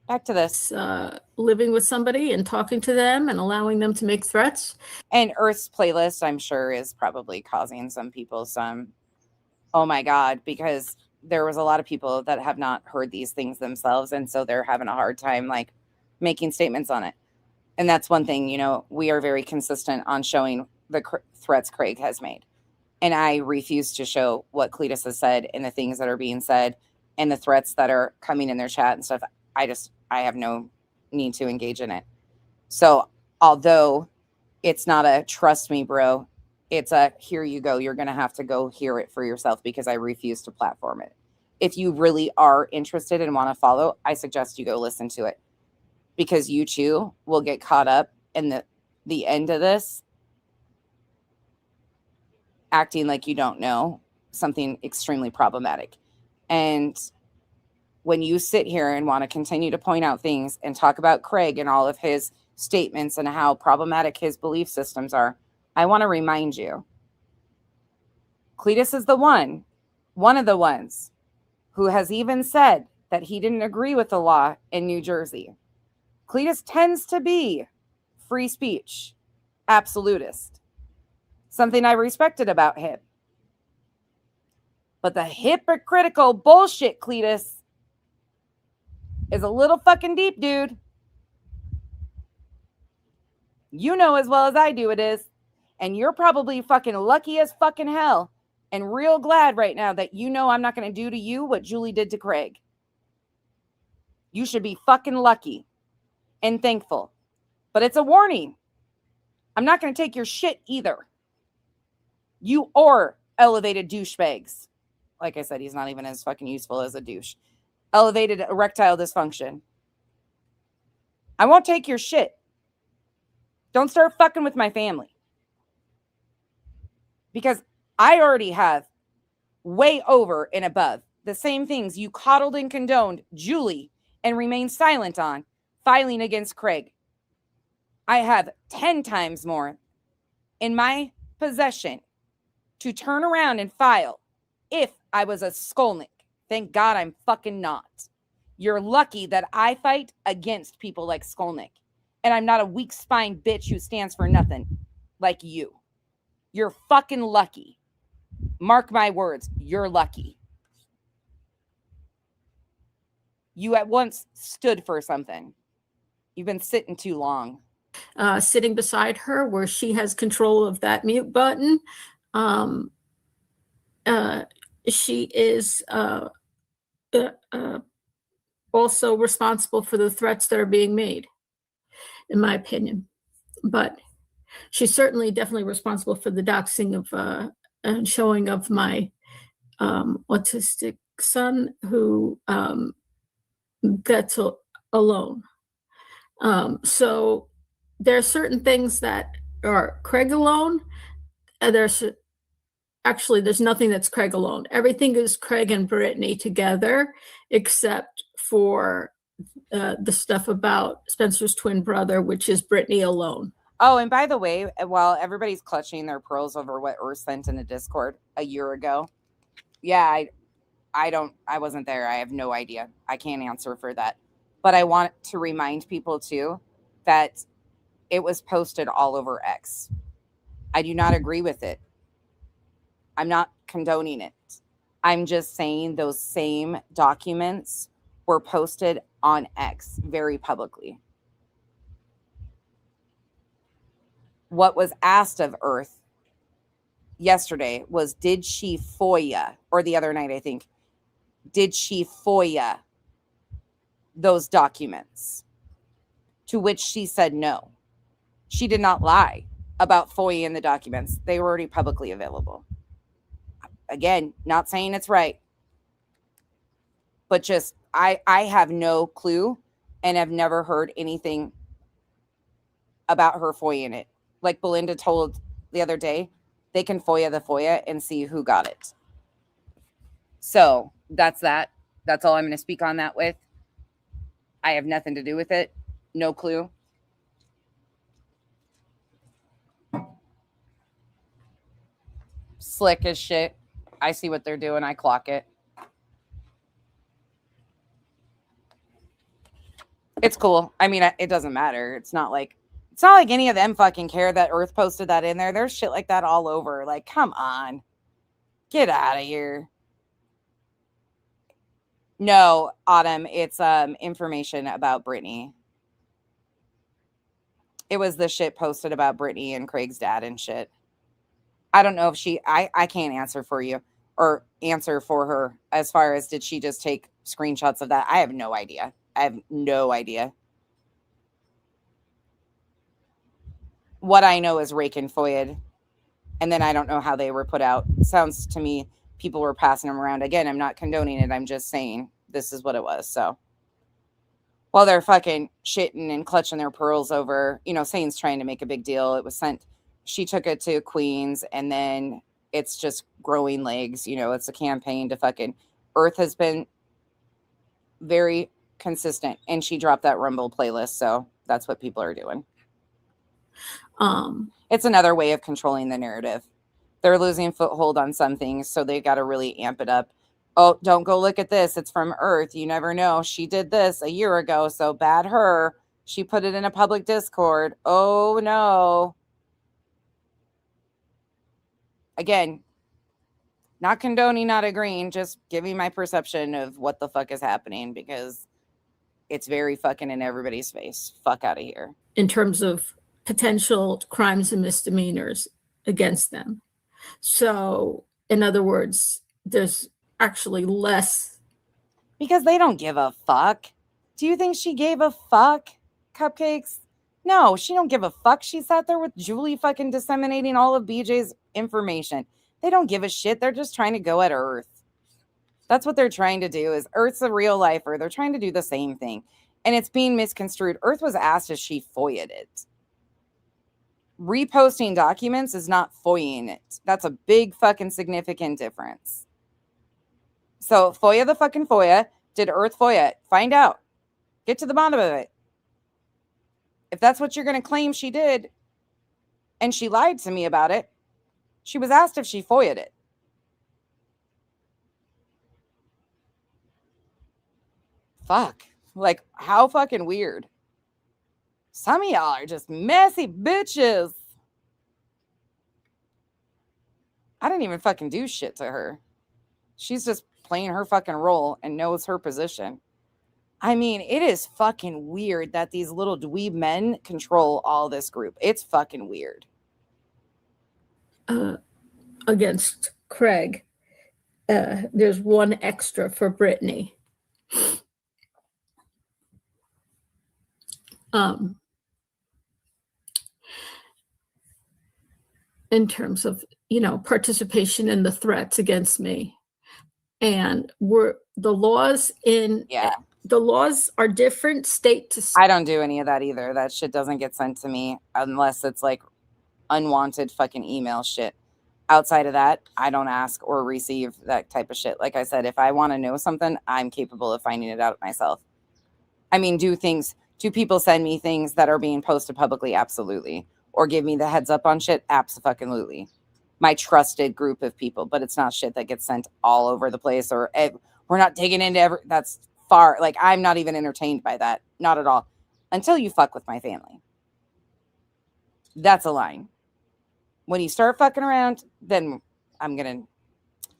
back to this. Living with somebody and talking to them and allowing them to make threats. And Earth's playlist, I'm sure, is probably causing some people some, oh my God, because there was a lot of people that have not heard these things themselves. And so they're having a hard time like making statements on it. And that's one thing, we are very consistent on showing the threats Craig has made. And I refuse to show what Cletus has said and the things that are being said and the threats that are coming in their chat and stuff. I have no need to engage in it. So although it's not a trust me, bro, it's a here you go. You're going to have to go hear it for yourself because I refuse to platform it. If you really are interested and want to follow, I suggest you go listen to it because you too will get caught up in the end of this acting like you don't know something extremely problematic. And when you sit here and want to continue to point out things and talk about Craig and all of his statements and how problematic his belief systems are, I want to remind you, Cletus is one of the ones who has even said that he didn't agree with the law in New Jersey. Cletus tends to be free speech, absolutist. Something I respected about him. But the hypocritical bullshit, Cletus, is a little fucking deep, dude. You know as well as I do it is. And you're probably fucking lucky as fucking hell and real glad right now that you know I'm not going to do to you what Julie did to Craig. You should be fucking lucky and thankful. But it's a warning. I'm not going to take your shit either. You are elevated douchebags. Like I said, he's not even as fucking useful as a douche. Elevated erectile dysfunction. I won't take your shit. Don't start fucking with my family. Because I already have way over and above the same things you coddled and condoned Julie and remained silent on, filing against Craig. I have 10 times more in my possession to turn around and file if I was a Skolnik. Thank God I'm fucking not. You're lucky that I fight against people like Skolnik. And I'm not a weak spine bitch who stands for nothing like you. You're fucking lucky. Mark my words, you're lucky. You at once stood for something. You've been sitting too long. Sitting beside her where she has control of that mute button. She is also responsible for the threats that are being made, in my opinion. But she's certainly definitely responsible for the doxing of and showing of my autistic son who gets alone. So there are certain things that are Craig alone, and there's nothing that's Craig alone. Everything is Craig and Brittany together, except for the stuff about Spencer's twin brother, which is Brittany alone. Oh, and by the way, while everybody's clutching their pearls over what Earth sent in the Discord a year ago, yeah, I wasn't there. I have no idea. I can't answer for that. But I want to remind people too that it was posted all over X. I do not agree with it. I'm not condoning it. I'm just saying those same documents were posted on X very publicly. What was asked of Earth yesterday was, did she FOIA, or the other night, I think, did she FOIA those documents? To which she said no. She did not lie about FOIA in the documents. They were already publicly available. Again, not saying it's right, but just I have no clue and have never heard anything about her FOIA in it. Like Belinda told the other day, they can FOIA the FOIA and see who got it. So that's that. That's all I'm going to speak on that with. I have nothing to do with it. No clue. Slick as shit. I see what they're doing. I clock it. It's cool. I mean, it doesn't matter. It's not like any of them fucking care that Earth posted that in there. There's shit like that all over. Like, come on. Get out of here. No, Autumn, it's information about Brittany. It was the shit posted about Brittany and Craig's dad and shit. I don't know if I can't answer for you or answer for her as far as did she just take screenshots of that. I have no idea. What I know is Rake and FOIA'd, and then I don't know how they were put out. Sounds to me people were passing them around. Again, I'm not condoning it. I'm just saying this is what it was. So while they're fucking shitting and clutching their pearls over, Sane's trying to make a big deal. It was sent. She took it to Queens, and then it's just growing legs. It's a campaign to fucking Earth has been very consistent, and she dropped that Rumble playlist, so that's what people are doing. It's another way of controlling the narrative. They're losing foothold on some things, so they got to really amp it up. Oh, don't go look at this. It's from Earth. You never know. She did this a year ago, so bad her. She put it in a public Discord. Oh, no. Again, not condoning, not agreeing, just giving my perception of what the fuck is happening, because it's very fucking in everybody's face. Fuck out of here. In terms of potential crimes and misdemeanors against them. So, in other words, there's actually less. Because they don't give a fuck. Do you think she gave a fuck, Cupcakes? No, she don't give a fuck. She sat there with Julie fucking disseminating all of BJ's information. They don't give a shit. They're just trying to go at Earth. That's what they're trying to do. Is Earth's a real lifer. They're trying to do the same thing. And it's being misconstrued. Earth was asked if she FOIA'd it. Reposting documents is not FOIAing it. That's a big fucking significant difference. So FOIA the fucking FOIA. Did Earth FOIA it? Find out. Get to the bottom of it. If that's what you're going to claim she did, and she lied to me about it, she was asked if she FOIA'd it. Fuck. Like, how fucking weird. Some of y'all are just messy bitches. I didn't even fucking do shit to her. She's just playing her fucking role and knows her position. I mean, it is fucking weird that these little dweeb men control all this group. It's fucking weird. Against Craig. There's one extra for Brittany. In terms of, participation in the threats against me. And the laws are different state to state. I don't do any of that either. That shit doesn't get sent to me unless it's like unwanted fucking email shit. Outside of that, I don't ask or receive that type of shit. Like I said, if I want to know something, I'm capable of finding it out myself. I mean, do people send me things that are being posted publicly? Absolutely. Or give me the heads up on shit? Absolutely. My trusted group of people, but it's not shit that gets sent all over the place, or we're not digging into that's far. Like, I'm not even entertained by that. Not at all. Until you fuck with my family. That's a line. When you start fucking around, then I'm going to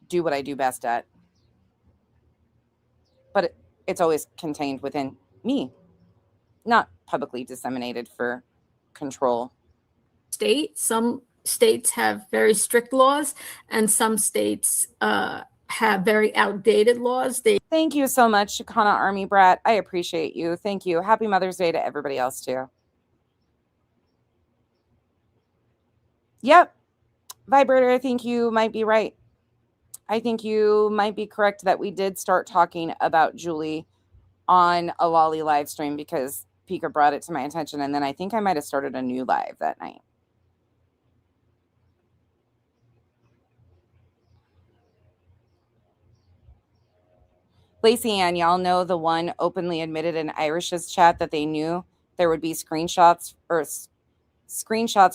do what I do best at. But it's always contained within me, not publicly disseminated for control. Some states have very strict laws, and some states have very outdated laws. Thank you so much, Chicana Army Brat. I appreciate you. Thank you. Happy Mother's Day to everybody else, too. Yep. Vibrator, I think you might be right. I think you might be correct that we did start talking about Julie on a Lolly live stream because Pika brought it to my attention, and then I think I might have started a new live that night. Lacey Ann, y'all know the one openly admitted in Irish's chat that they knew there would be screenshots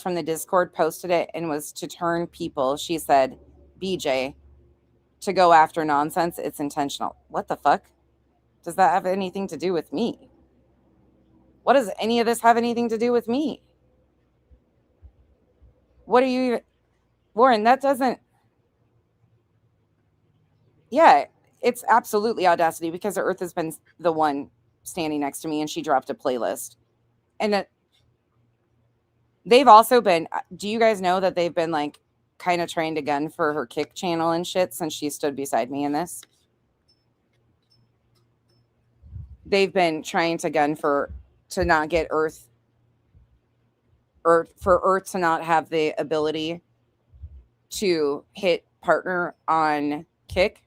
from the Discord, posted it, and was to turn people, she said, BJ, to go after nonsense. It's intentional. What the fuck? Does that have anything to do with me? What does any of this have anything to do with me? What are you, Warren, that doesn't, yeah, it's absolutely audacity because the Earth has been the one standing next to me and she dropped a playlist. And they've also been, do you guys know that they've been like kind of trying to gun for her Kick channel and shit since she stood beside me in this? They've been trying to gun to not get Earth, or for Earth to not have the ability to hit partner on Kick.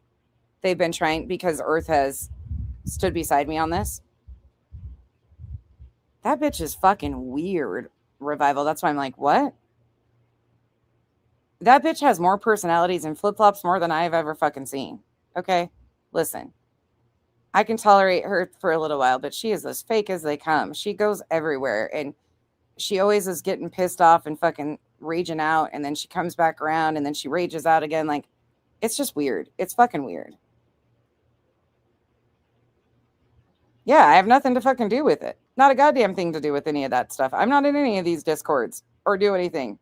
They've been trying because Earth has stood beside me on this. That bitch is fucking weird, Revival. That's why I'm like, what? That bitch has more personalities and flip-flops more than I've ever fucking seen. Okay? Listen. I can tolerate her for a little while, but she is as fake as they come. She goes everywhere, and she always is getting pissed off and fucking raging out, and then she comes back around, and then she rages out again. Like, it's just weird. It's fucking weird. Yeah, I have nothing to fucking do with it. Not a goddamn thing to do with any of that stuff. I'm not in any of these discords or do anything.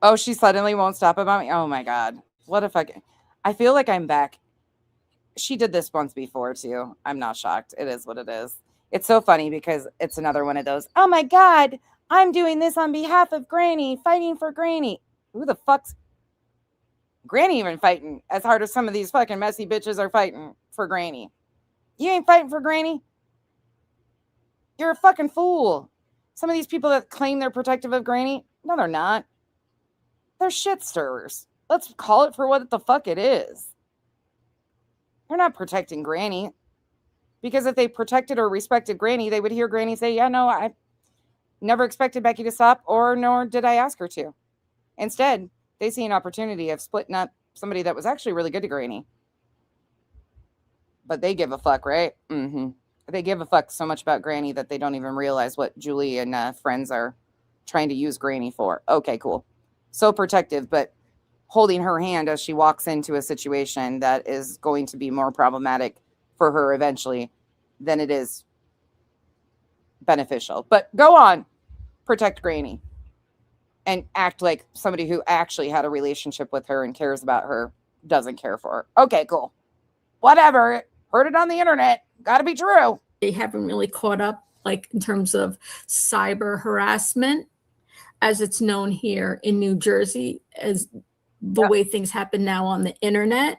Oh, she suddenly won't stop about me. Oh my God. What if I feel like I'm back. She did this once before too. I'm not shocked. It is what it is. It's so funny because it's another one of those, oh my God, I'm doing this on behalf of Granny, fighting for Granny. Who the fuck's Granny even fighting as hard as some of these fucking messy bitches are fighting for Granny? You ain't fighting for Granny. You're a fucking fool. Some of these people that claim they're protective of Granny, no, they're not. They're shit stirrers. Let's call it for what the fuck it is. They're not protecting Granny. Because if they protected or respected Granny, they would hear Granny say, yeah, no, I never expected Becky to stop, or nor did I ask her to. Instead, they see an opportunity of splitting up somebody that was actually really good to Granny. But they give a fuck, right? Mm-hmm. They give a fuck so much about Granny that they don't even realize what Julie and friends are trying to use Granny for. Okay, cool. So protective, but holding her hand as she walks into a situation that is going to be more problematic for her eventually than it is beneficial. But go on, protect Granny and act like somebody who actually had a relationship with her and cares about her doesn't care for her. Okay, cool. Whatever. Heard it on the internet. Gotta be true. They haven't really caught up, like in terms of cyber harassment, as it's known here in New Jersey, as the way things happen now on the internet,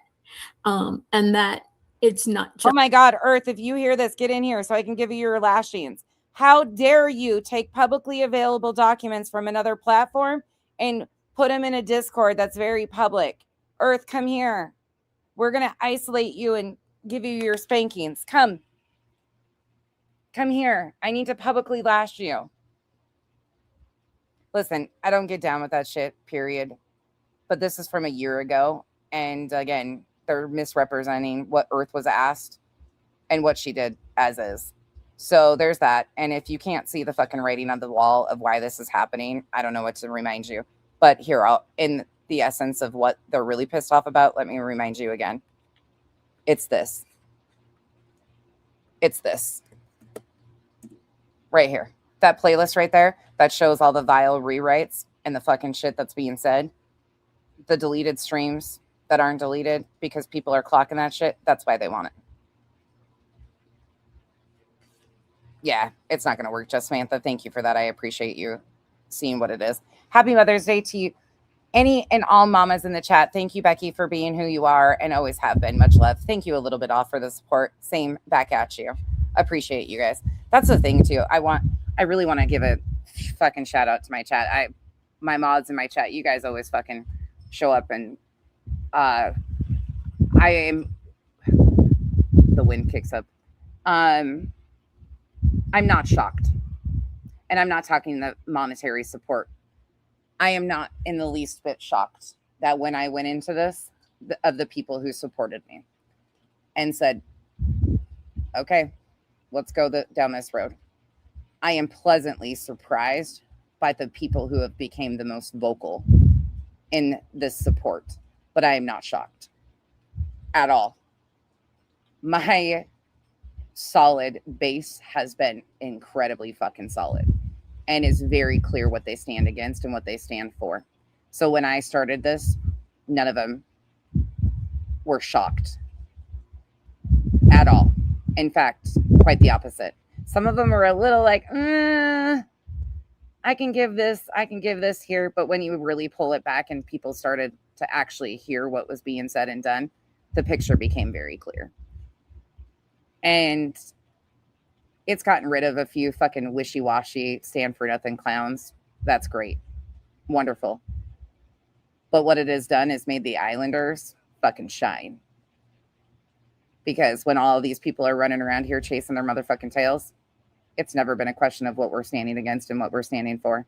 and that it's not just. Oh my God, Earth, if you hear this, get in here so I can give you your lashings. How dare you take publicly available documents from another platform and put them in a Discord that's very public? Earth, come here. We're going to isolate you and give you your spankings. Come here. I need to publicly lash you. Listen, I don't get down with that shit, period. But this is from a year ago. And again, they're misrepresenting what Earth was asked and what she did as is. So there's that. And if you can't see the fucking writing on the wall of why this is happening, I don't know what to remind you. But here, in the essence of what they're really pissed off about, let me remind you again. It's this. It's this. Right here. That playlist right there that shows all the vile rewrites and the fucking shit that's being said. The deleted streams that aren't deleted because people are clocking that shit. That's why they want it. Yeah, it's not going to work, just Samantha. Thank you for that. I appreciate you seeing what it is. Happy Mother's Day to you. Any and all mamas in the chat. Thank you, Becky, for being who you are and always have been. Much love. Thank you a little bit off for the support. Same back at you. Appreciate you guys. That's the thing too. I really want to give a fucking shout out to my chat. My mods in my chat, you guys always fucking show up, and I am, the wind kicks up. I'm not shocked. And I'm not talking the monetary support. I am not in the least bit shocked that when I went into this, of the people who supported me and said, okay, let's go down this road. I am pleasantly surprised by the people who have become the most vocal in this support, but I am not shocked at all. My solid base has been incredibly fucking solid and is very clear what they stand against and what they stand for. So when I started this, none of them were shocked at all. In fact, quite the opposite. Some of them were a little like, I can give this here. But when you really pull it back and people started to actually hear what was being said and done, the picture became very clear. And it's gotten rid of a few fucking wishy-washy, stand for nothing clowns. That's great. Wonderful. But what it has done is made the Islanders fucking shine. Because when all of these people are running around here chasing their motherfucking tails, it's never been a question of what we're standing against and what we're standing for.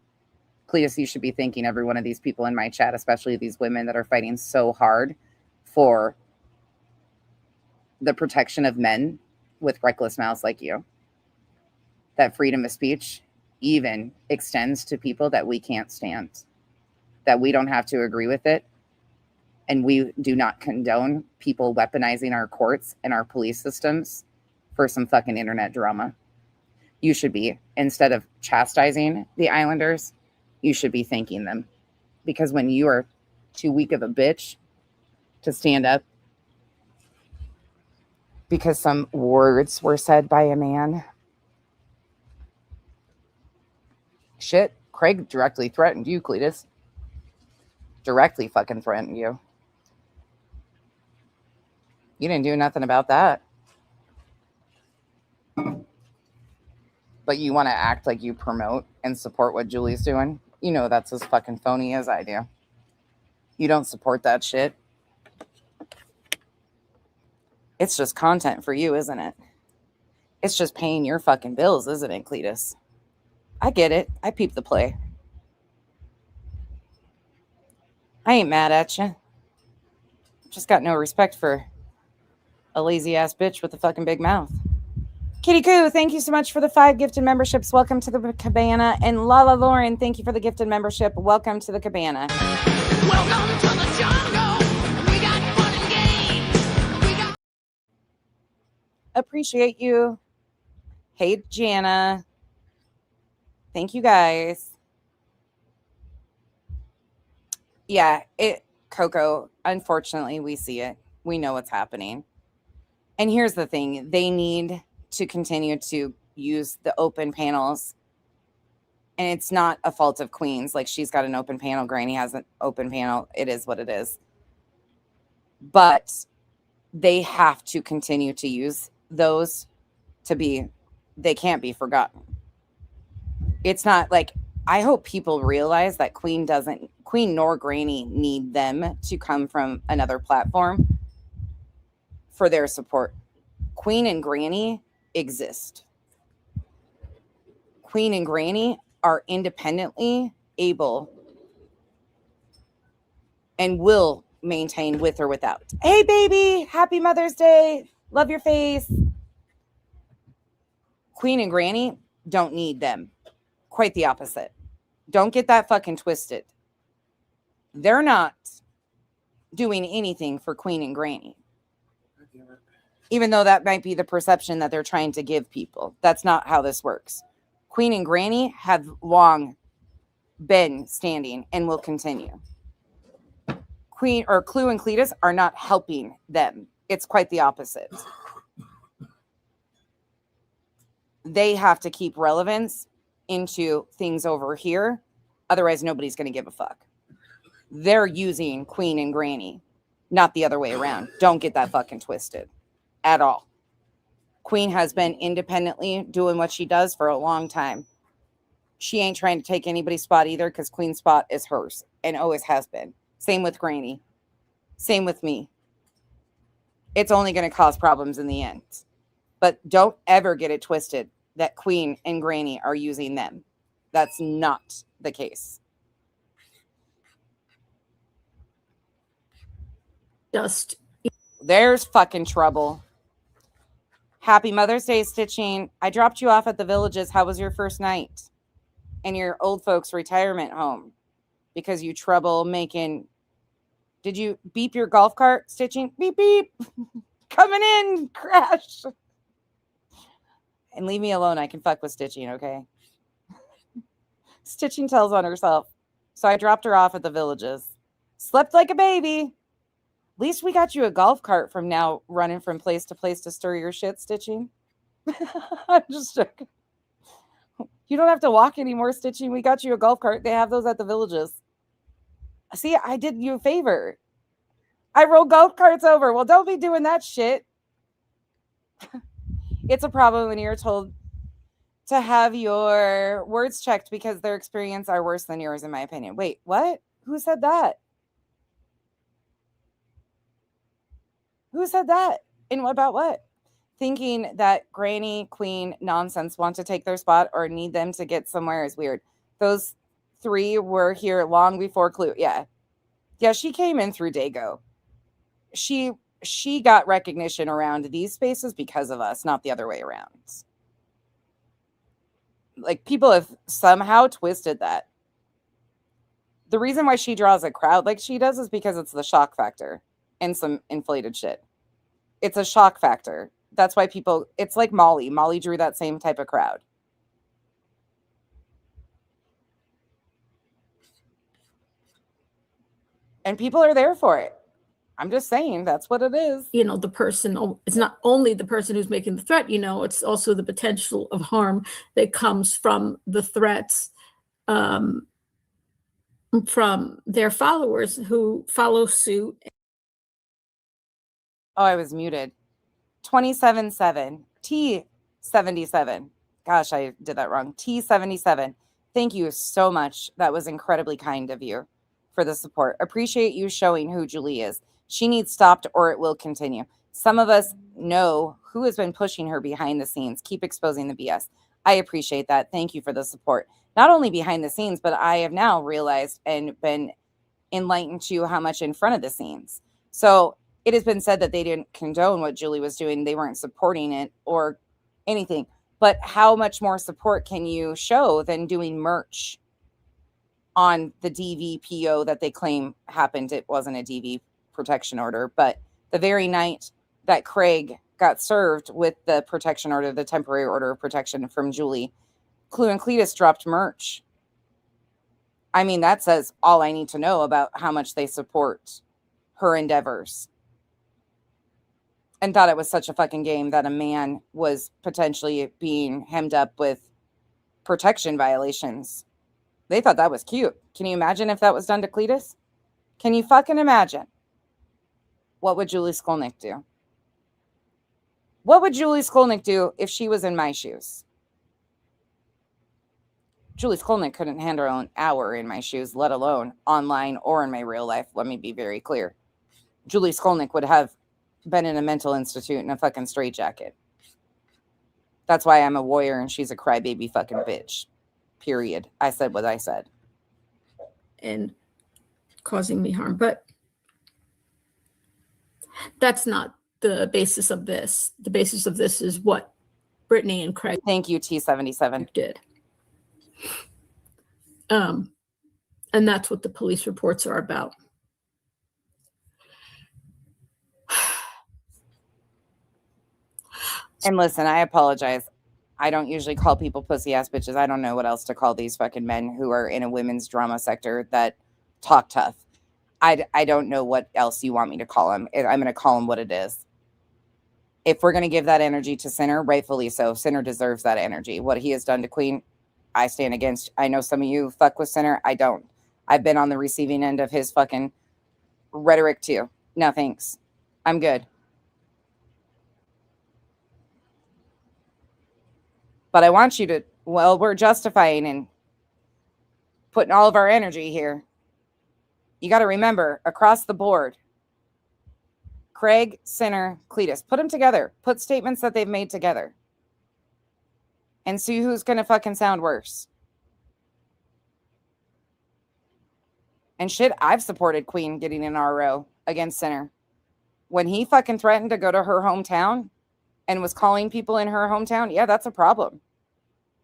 Cletus, you should be thanking every one of these people in my chat, especially these women that are fighting so hard for the protection of men with reckless mouths like you. That freedom of speech even extends to people that we can't stand, that we don't have to agree with it. And we do not condone people weaponizing our courts and our police systems for some fucking internet drama. You should be, instead of chastising the Islanders, you should be thanking them. Because when you are too weak of a bitch to stand up because some words were said by a man, shit, Craig directly threatened you, Cletus. Directly fucking threatened you. You didn't do nothing about that. But you want to act like you promote and support what Julie's doing? You know that's as fucking phony as I do. You don't support that shit. It's just content for you, isn't it? It's just paying your fucking bills, isn't it, Cletus? I get it. I peep the play. I ain't mad at you. Just got no respect for a lazy ass bitch with a fucking big mouth. Kitty Coo, thank you so much for the 5 gifted memberships. Welcome to the cabana. And Lala Lauren, thank you for the gifted membership. Welcome to the cabana. Welcome to the jungle. We got fun and games. We got Appreciate you. Hey, Jana. Thank you, guys. Yeah, Coco, unfortunately, we see it. We know what's happening. And here's the thing. They need to continue to use the open panels. And it's not a fault of Queens. Like, she's got an open panel. Granny has an open panel. It is what it is. But they have to continue to use those they can't be forgotten. It's not like, I hope people realize that Queen nor Granny need them to come from another platform for their support. Queen and Granny exist. Queen and Granny are independently able and will maintain with or without. Hey, baby, happy Mother's Day. Love your face. Queen and Granny don't need them. Quite the opposite. Don't get that fucking twisted. They're not doing anything for Queen and Granny. Even though that might be the perception that they're trying to give people. That's not how this works. Queen and Granny have long been standing and will continue. Clue and Cletus are not helping them. It's quite the opposite. They have to keep relevance into things over here. Otherwise, nobody's going to give a fuck. They're using Queen and Granny, not the other way around. Don't get that fucking twisted at all. Queen has been independently doing what she does for a long time. She ain't trying to take anybody's spot either, because Queen's spot is hers and always has been. Same with Granny. Same with me. It's only going to cause problems in the end. But don't ever get it twisted that Queen and Granny are using them. That's not the case. Just There's fucking trouble. Happy Mother's Day, Stitching. I dropped you off at the Villages. How was your first night in your old folks' retirement home? Because you trouble making... Did you beep your golf cart, Stitching? Beep, beep. Coming in. Crash. And leave me alone. I can fuck with Stitching, okay? Stitching tells on herself. So I dropped her off at the Villages. Slept like a baby. At least we got you a golf cart from now running from place to stir your shit, Stitching. I'm just joking. You don't have to walk anymore, Stitching. We got you a golf cart. They have those at the Villages. See, I did you a favor. I rolled golf carts over. Well, don't be doing that shit. It's a problem when you're told to have your words checked because their experience are worse than yours, in my opinion. Wait, what? Who said that? Who said that? And about what? Thinking that Granny, Queen, nonsense want to take their spot or need them to get somewhere is weird. Those 3 were here long before Clue. Yeah. Yeah, she came in through Dago. She she got recognition around these spaces because of us, not the other way around. Like, people have somehow twisted that. The reason why she draws a crowd like she does is because it's the shock factor and some inflated shit. It's a shock factor. That's why people, it's like Molly. Molly drew that same type of crowd. And people are there for it. I'm just saying, that's what it is. You know, the person, it's not only the person who's making the threat, you know, it's also the potential of harm that comes from the threats from their followers who follow suit. Oh, I was muted. 27-7. T77. Gosh, I did that wrong. T77. Thank you so much. That was incredibly kind of you for the support. Appreciate you showing who Julie is. She needs stopped or it will continue. Some of us know who has been pushing her behind the scenes. Keep exposing the BS. I appreciate that. Thank you for the support. Not only behind the scenes, but I have now realized and been enlightened to how much in front of the scenes. So it has been said that they didn't condone what Julie was doing. They weren't supporting it or anything. But how much more support can you show than doing merch on the DVPO that they claim happened? It wasn't a DV protection order, but the very night that Craig got served with the protection order, the temporary order of protection from Julie, Clue and Cletus dropped merch. I mean, that says all I need to know about how much they support her endeavors. And thought it was such a fucking game that a man was potentially being hemmed up with protection violations. They thought that was cute. Can you imagine if that was done to Cletus? Can you fucking imagine? What would Julie Skolnik do? What would Julie Skolnik do if she was in my shoes? Julie Skolnik couldn't handle her own hour in my shoes, let alone online or in my real life. Let me be very clear. Julie Skolnik would have been in a mental institute in a fucking straitjacket. That's why I'm a warrior and she's a crybaby fucking bitch. Period. I said what I said. And causing me harm. But that's not the basis of this. The basis of this is what Brittany and Craig Thank you, T77. did. And that's what the police reports are about. And listen, I apologize. I don't usually call people pussy ass bitches. I don't know what else to call these fucking men who are in a women's drama sector that talk tough. I don't know what else you want me to call them. I'm going to call them what it is. If we're going to give that energy to Sinner, rightfully so. Sinner deserves that energy. What he has done to Queen, I stand against. I know some of you fuck with Sinner. I don't. I've been on the receiving end of his fucking rhetoric too. No thanks. I'm good. But I want you to, well, we're justifying and putting all of our energy here. You got to remember, across the board, Craig, Sinner, Cletus, put them together. Put statements that they've made together. And see who's going to fucking sound worse. And shit, I've supported Queen getting an RO against Sinner. When he fucking threatened to go to her hometown and was calling people in her hometown, yeah, that's a problem.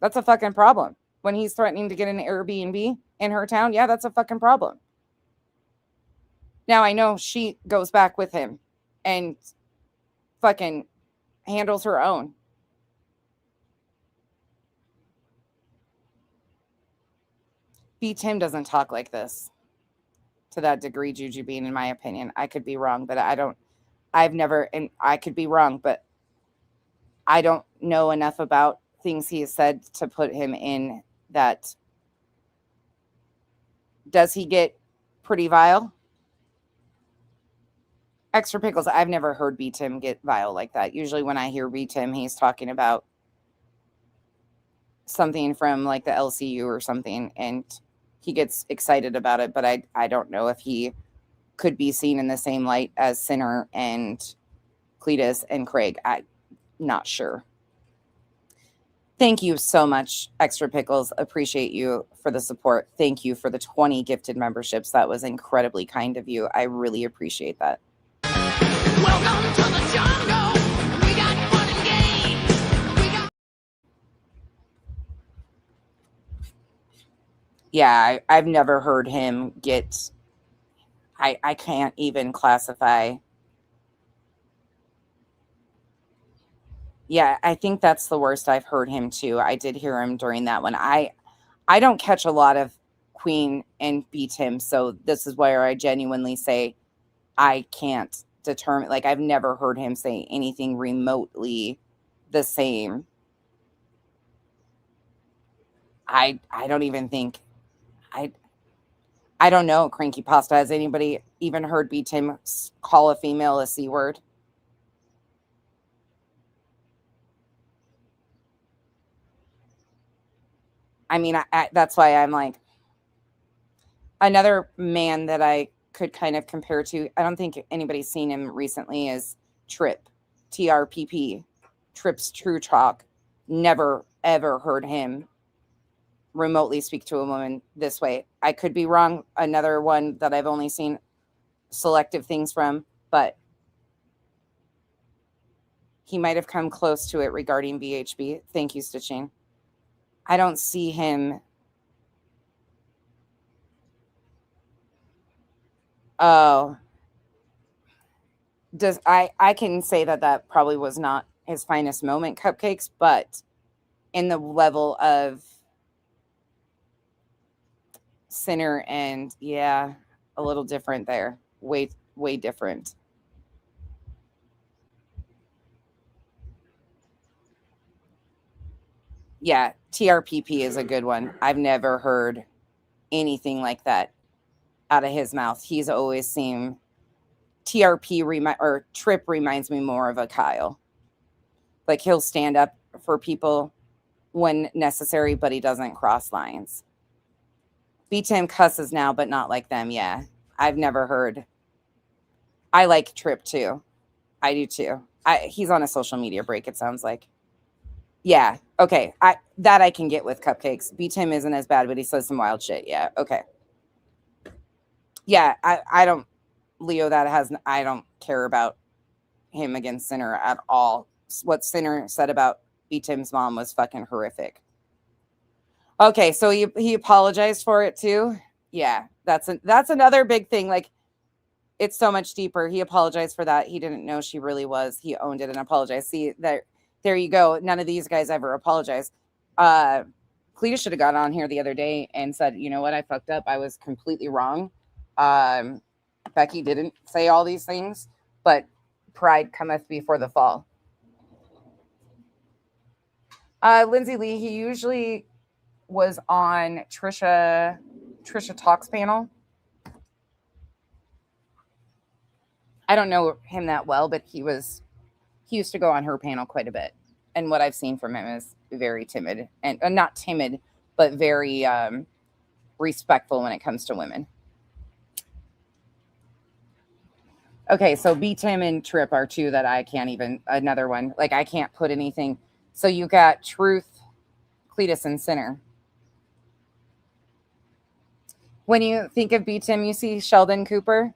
That's a fucking problem. When he's threatening to get an Airbnb in her town, yeah, that's a fucking problem. Now, I know she goes back with him and fucking handles her own. B. Tim doesn't talk like this to that degree, Juju Bean, in my opinion. I could be wrong, but I've never, and I could be wrong, but I don't know enough about things he has said to put him in that. Does he get pretty vile? Extra pickles. I've never heard B. Tim get vile like that. Usually when I hear B. Tim, he's talking about something from like the LCU or something, and he gets excited about it, but I don't know if he could be seen in the same light as Sinner and Cletus and Craig. I'm not sure. Thank you so much, Extra Pickles. Appreciate you for the support. Thank you for the 20 gifted memberships. That was incredibly kind of you. I really appreciate that. Well, Welcome to the jungle. We got fun and games. We got Yeah, I've never heard him get. I can't even classify. Yeah, I think that's the worst I've heard him too. I did hear him during that one. I don't catch a lot of Queen and beat him, so this is where I genuinely say I can't determine. Like, I've never heard him say anything remotely the same. I don't even think I I don't know, Cranky Pasta. Has anybody even heard beat him call a female a C word? I mean, that's why I'm like, another man that I could kind of compare to. I don't think anybody's seen him recently. Is Trip, TRPP, Trip's True Talk. Never ever heard him remotely speak to a woman this way. I could be wrong. Another one that I've only seen selective things from, but he might have come close to it regarding VHB. Thank you, Stitching. I don't see him. Oh, I can say that that probably was not his finest moment, Cupcakes, but in the level of Sinner and yeah, a little different there. Way different. Yeah, TRPP is a good one. I've never heard anything like that out of his mouth. He's always seemed or Trip reminds me more of a Kyle. Like, he'll stand up for people when necessary, but he doesn't cross lines. B10 cusses now, but not like them. Yeah, I've never heard. I like Trip too. I do too. He's on a social media break, it sounds like. Yeah. Okay. I can get with Cupcakes. B Tim isn't as bad, but he says some wild shit. Yeah. Okay. Yeah. I don't. Leo, I don't care about him against Sinner at all. What Sinner said about B Tim's mom was fucking horrific. Okay, so he apologized for it too. Yeah, that's another big thing. Like, it's so much deeper. He apologized for that. He didn't know she really was. He owned it and apologized. See, there you go. None of these guys ever apologized. Cletus should have got on here the other day and said, you know what, I fucked up. I was completely wrong. Becky didn't say all these things, but pride cometh before the fall. Lindsay Lee, he usually was on Trisha Talks panel. I don't know him that well, but he used to go on her panel quite a bit. And what I've seen from him is very timid and not timid, but very respectful when it comes to women. Okay, so B Tim and Trip are two that I can't even, another one. Like, I can't put anything. So you got Truth, Cletus, and Sinner. When you think of B Tim, you see Sheldon Cooper.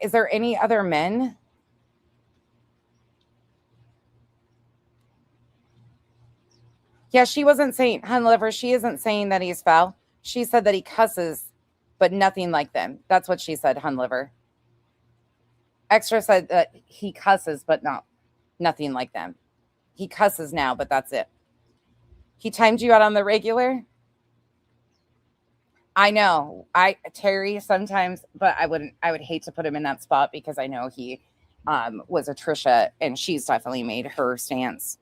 Is there any other men? Yeah, she wasn't saying, Hunliver, she isn't saying that he's foul. She said that he cusses, but nothing like them. That's what she said, Hunliver. Extra said that he cusses, but nothing like them. He cusses now, but that's it. He timed you out on the regular? I know. Terry sometimes, but I would hate to put him in that spot because I know he was a Trisha, and she's definitely made her stance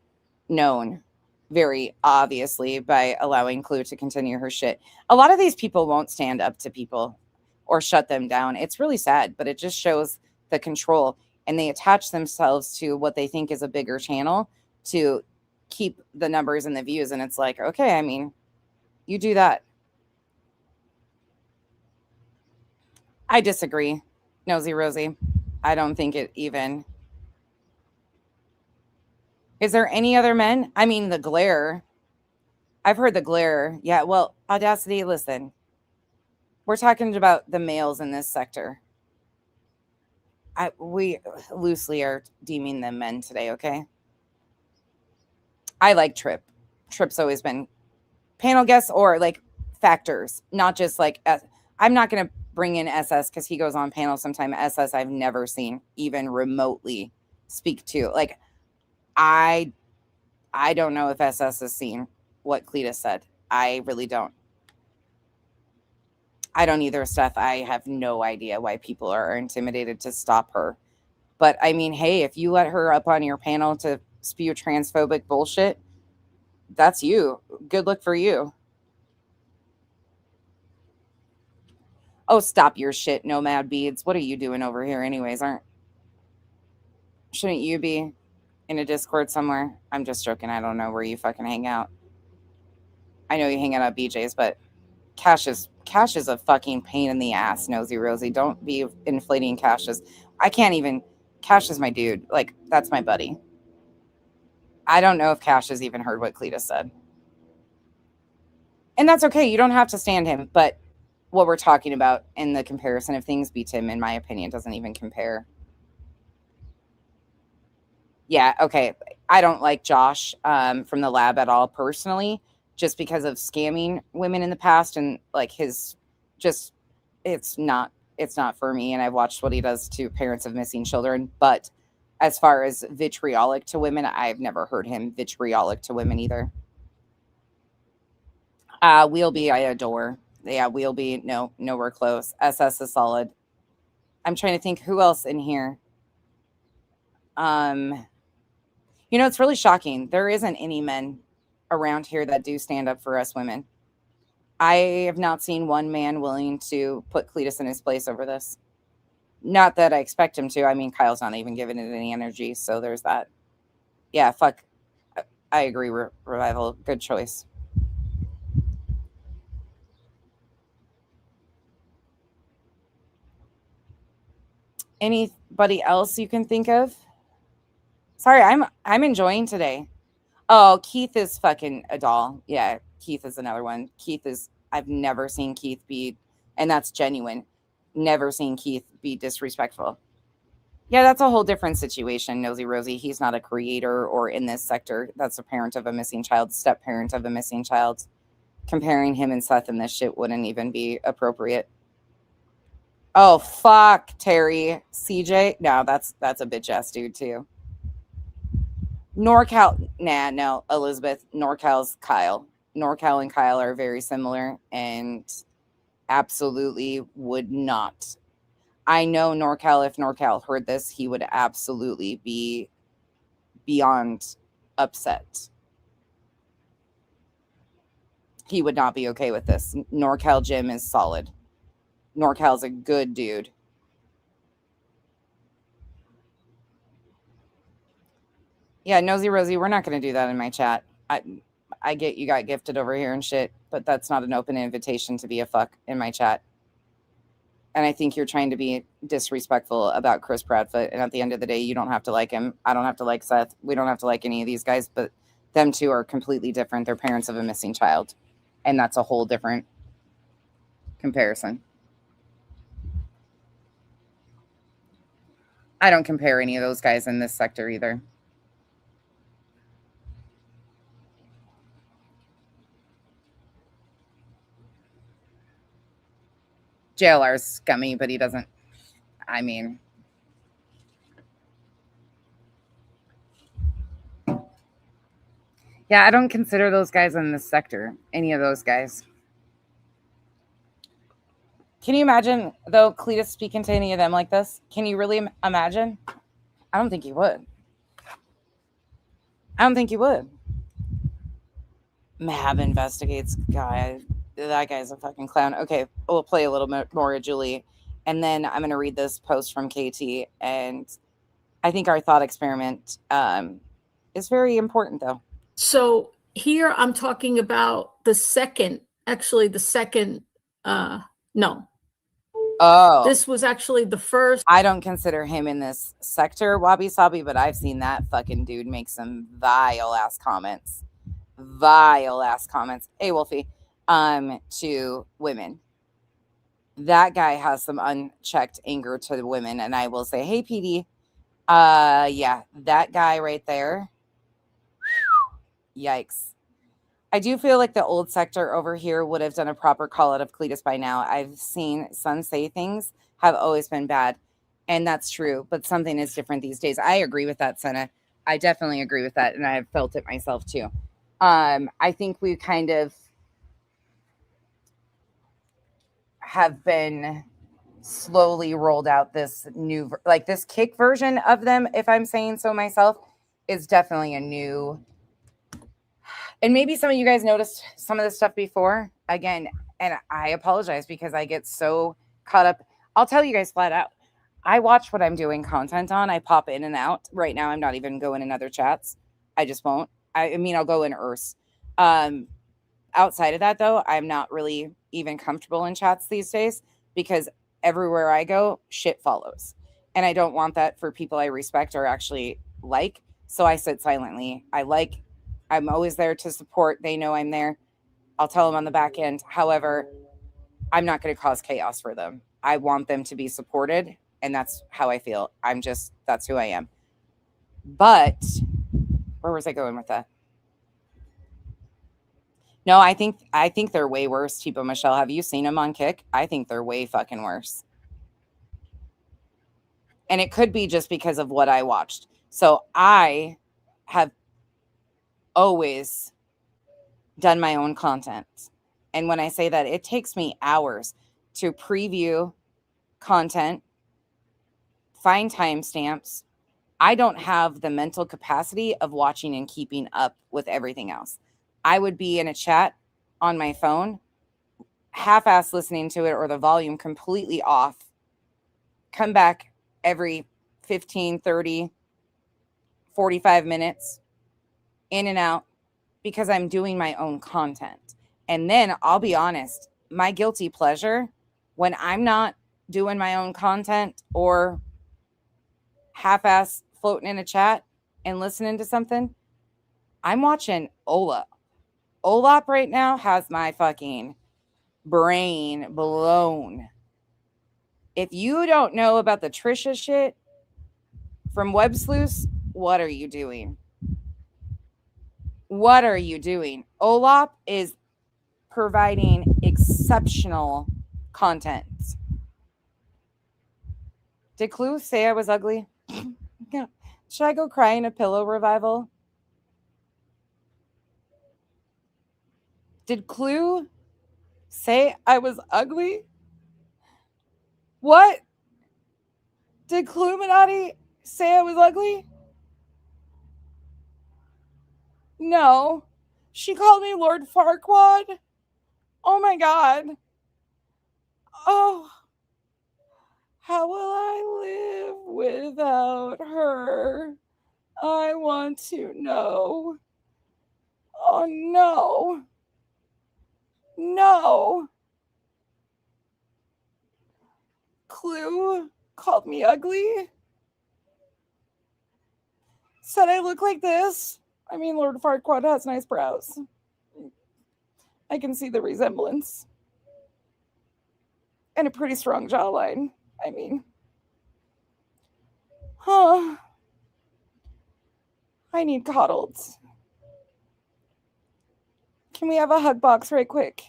known very obviously by allowing Clue to continue her shit. A lot of these people won't stand up to people or shut them down. It's really sad, but it just shows the control, and they attach themselves to what they think is a bigger channel to keep the numbers and the views. And it's like, okay, I mean, you do that. I disagree, Nosy Rosie. I don't think it even. Is there any other men? I mean, the glare. I've heard the glare. Yeah, well, Audacity, listen. We're talking about the males in this sector. We loosely are deeming them men today, okay? I like Trip. Trip's always been panel guests or like factors, not just like I'm not going to bring in SS because he goes on panels sometime. SS I've never seen even remotely speak to. Like I don't know if SS has seen what Cletus said. I really don't. I don't either, Steph. I have no idea why people are intimidated to stop her. But I mean, hey, if you let her up on your panel to spew transphobic bullshit, that's you. Good luck for you. Oh, stop your shit, Nomad Beads. What are you doing over here anyways? Shouldn't you be in a Discord somewhere? I'm just joking. I don't know where you fucking hang out. I know you hang out at BJ's, but Cash is a fucking pain in the ass, Nosy Rosie. Don't be inflating Cash's. I can't even. Cash is my dude. Like, that's my buddy. I don't know if Cash has even heard what Cletus said. And that's okay. You don't have to stand him, but what we're talking about in the comparison of things beats him, in my opinion, doesn't even compare. Yeah, okay. I don't like Josh from the lab at all personally, just because of scamming women in the past and like his just it's not for me. And I've watched what he does to parents of missing children. But as far as vitriolic to women, I've never heard him vitriolic to women either. Wheelby, I adore. Yeah, Wheelby, no, nowhere close. SS is solid. I'm trying to think who else in here. It's really shocking. There isn't any men around here that do stand up for us women. I have not seen one man willing to put Cletus in his place over this. Not that I expect him to. I mean, Kyle's not even giving it any energy, so there's that. Yeah, fuck. I agree, Revival. Good choice. Anybody else you can think of? Sorry, I'm enjoying today. Oh, Keith is fucking a doll. Yeah, Keith is another one. I've never seen Keith be, and that's genuine. Never seen Keith be disrespectful. Yeah, that's a whole different situation, Nosy Rosie. He's not a creator or in this sector. That's a parent of a missing child, step parent of a missing child. Comparing him and Seth in this shit wouldn't even be appropriate. Oh, fuck, Terry. CJ? No, that's a bitch ass dude, too. NorCal, no, Elizabeth. NorCal's Kyle. NorCal and Kyle are very similar and absolutely would not. I know NorCal, if NorCal heard this, he would absolutely be beyond upset. He would not be okay with this. NorCal Jim is solid. NorCal's a good dude. Yeah, Nosy Rosie, we're not going to do that in my chat. I get you got gifted over here and shit, but that's not an open invitation to be a fuck in my chat. And I think you're trying to be disrespectful about Chris Bradfoot. And at the end of the day, you don't have to like him. I don't have to like Seth. We don't have to like any of these guys, but them two are completely different. They're parents of a missing child. And that's a whole different comparison. I don't compare any of those guys in this sector either. JLR's scummy, but he doesn't, I mean. Yeah, I don't consider those guys in this sector, any of those guys. Can you imagine, though, Cletus speaking to any of them like this? Can you really imagine? I don't think he would. I don't think he would. Mav investigates guy. That guy's a fucking clown. Okay, we'll play a little bit more of Julie, and then I'm going to read this post from KT. And I think our thought experiment is very important, though. So here I'm talking about the second, no, Oh, This was actually the first. I don't consider him in this sector wabi sabi, but I've seen that fucking dude make some vile ass comments. Hey, Wolfie, to women. That guy has some unchecked anger to the women, and I will say, hey, PD, yeah, that guy right there. Yikes. I do feel like the old sector over here would have done a proper call out of Cletus by now. I've seen some say things have always been bad, and that's true, but something is different these days. I agree with that, Senna. I definitely agree with that, and I've felt it myself too. I think we kind of have been slowly rolled out this new, like this kick version of them, if I'm saying so myself, is definitely a new. And maybe some of you guys noticed some of this stuff before. Again, and I apologize because I get so caught up. I'll tell you guys flat out. I watch what I'm doing content on. I pop in and out. Right now, I'm not even going in other chats. I just won't. I mean, I'll go in Earths. Outside of that, though, I'm not really even comfortable in chats these days because everywhere I go, shit follows. And I don't want that for people I respect or actually like. So I sit silently. I'm always there to support. They know I'm there. I'll tell them on the back end. However, I'm not going to cause chaos for them. I want them to be supported. And that's how I feel. That's who I am. But where was I going with that? No, I think they're way worse. Tipo Michelle, have you seen them on Kick? I think they're way fucking worse. And it could be just because of what I watched. So I have always done my own content. And when I say that, it takes me hours to preview content, find timestamps. I don't have the mental capacity of watching and keeping up with everything else. I would be in a chat on my phone, half-ass listening to it or the volume completely off, come back every 15, 30, 45 minutes, in and out, because I'm doing my own content. And then I'll be honest, my guilty pleasure when I'm not doing my own content or half-ass floating in a chat and listening to something, I'm watching Olap. Olap right now has my fucking brain blown. If you don't know about the Trisha shit from Web Sleuths, what are you doing? What are you doing? Olap is providing exceptional content. Did Clue say I was ugly? Yeah. Should I go cry in a pillow revival? Did Clue say I was ugly? What? Did Cluminati say I was ugly? No. She called me Lord Farquaad? Oh my god. Oh. How will I live without her? I want to know. Oh no. No. Clue called me ugly. Said I look like this. I mean, Lord Farquaad has nice brows. I can see the resemblance. And a pretty strong jawline. I mean, huh. I need coddled. Can we have a hug box right quick?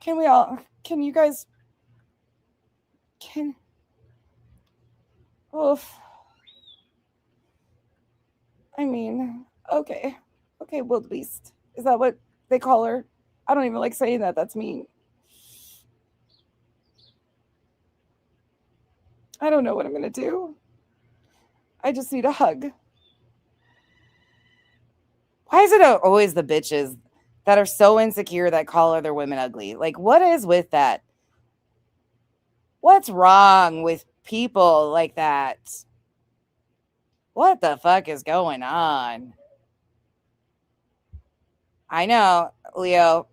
Can you guys, oof. I mean, okay. Okay, wildebeest. Is that what they call her? I don't even like saying that. That's mean. I don't know what I'm going to do. I just need a hug. Why is it always the bitches that are so insecure that call other women ugly? Like, what is with that? What's wrong with people like that? What the fuck is going on? I know, Leo.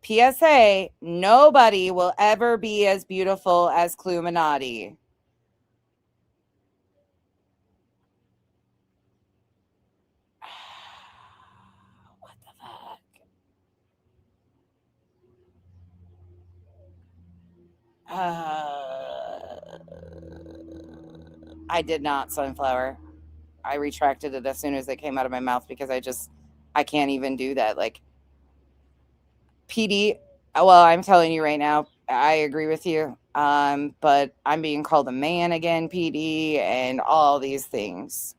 PSA, nobody will ever be as beautiful as Cluminati. What the fuck? I did not, Sunflower. I retracted it as soon as it came out of my mouth because I can't even do that. Like, PD, well, I'm telling you right now, I agree with you. But I'm being called a man again, PD, and all these things.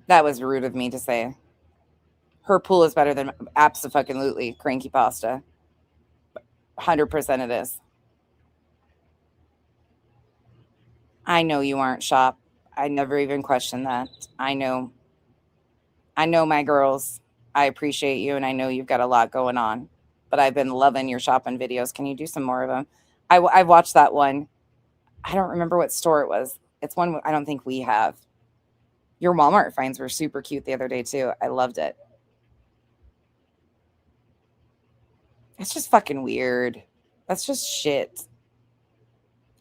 That was rude of me to say. Her pool is better than absolutely Cranky Pasta. 100% it is. I know you aren't shop. I never even questioned that. I know my girls. I appreciate you, and I know you've got a lot going on. But I've been loving your shopping videos. Can you do some more of them? I've watched that one. I don't remember what store it was. It's one I don't think we have. Your Walmart finds were super cute the other day too. I loved it. It's just fucking weird. That's just shit.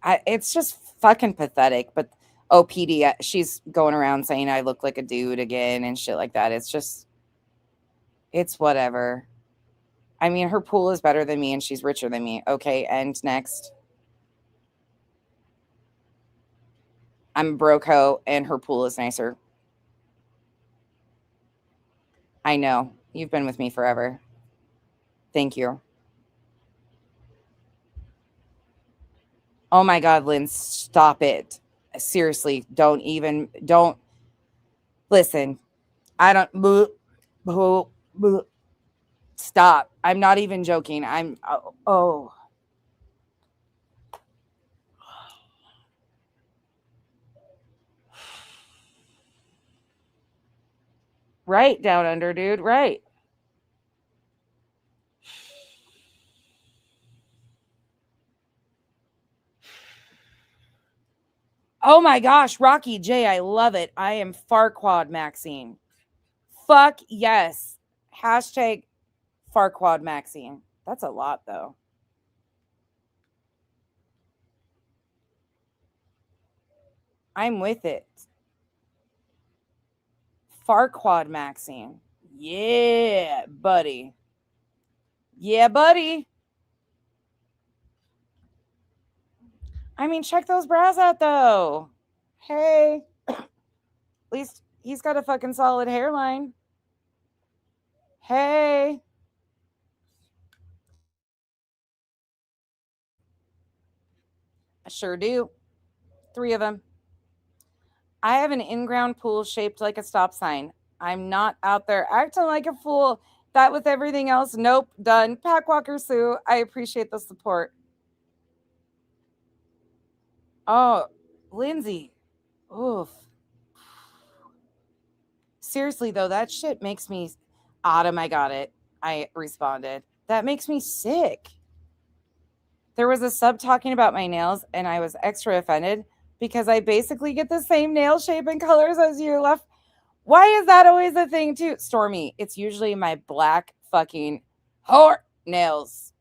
It's just fucking pathetic. But OPD, she's going around saying I look like a dude again and shit like that. It's whatever. I mean, her pool is better than me and she's richer than me. Okay, and next. I'm a broke hoe and her pool is nicer. I know. You've been with me forever. Thank you. Oh my God, Lynn, stop it. Seriously, don't listen. I don't, stop. I'm not even joking. Oh. Right, down under, dude, right. Oh my gosh, Rocky J, I love it. I am Farquad Maxine. Fuck yes. Hashtag Farquad Maxine. That's a lot though. I'm with it. Farquad Maxine. Yeah, buddy. Yeah, buddy. I mean, check those brows out though. Hey. At least he's got a fucking solid hairline. Hey. I sure do. 3 of them. I have an in-ground pool shaped like a stop sign. I'm not out there acting like a fool. That with everything else, nope, done. Packwalker Sue, I appreciate the support. Oh, Lindsay. Oof. Seriously, though, that shit makes me... Autumn, I got it. I responded. That makes me sick. There was a sub talking about my nails, and I was extra offended because I basically get the same nail shape and colors as you left. Why is that always a thing, too? Stormy, it's usually my black fucking whore nails.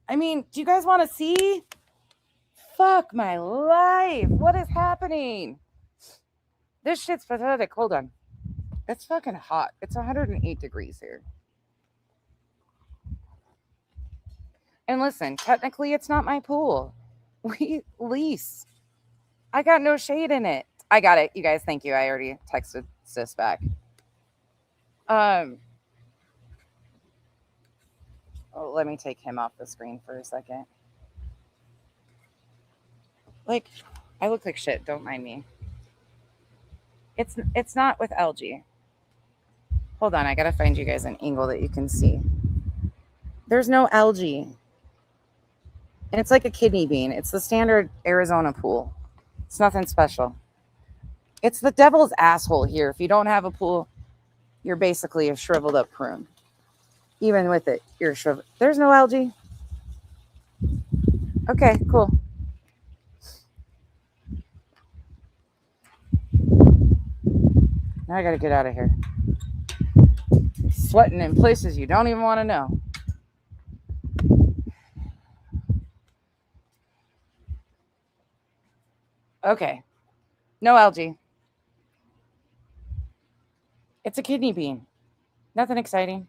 I mean, do you guys want to see? Fuck my life. What is happening? This shit's pathetic. Hold on. It's fucking hot. It's 108 degrees here. And listen, technically, it's not my pool. We lease. I got no shade in it. I got it. You guys, thank you. I already texted sis back. Oh, let me take him off the screen for a second. Like, I look like shit. Don't mind me. It's not with algae. Hold on. I got to find you guys an angle that you can see. There's no algae. And it's like a kidney bean. It's the standard Arizona pool. It's nothing special. It's the devil's asshole here. If you don't have a pool, you're basically a shriveled up prune. Even with it, you're shriveled. There's no algae. Okay, cool. Now I gotta get out of here. sweating in places you don't even want to know. Okay. No algae. It's a kidney bean. Nothing exciting.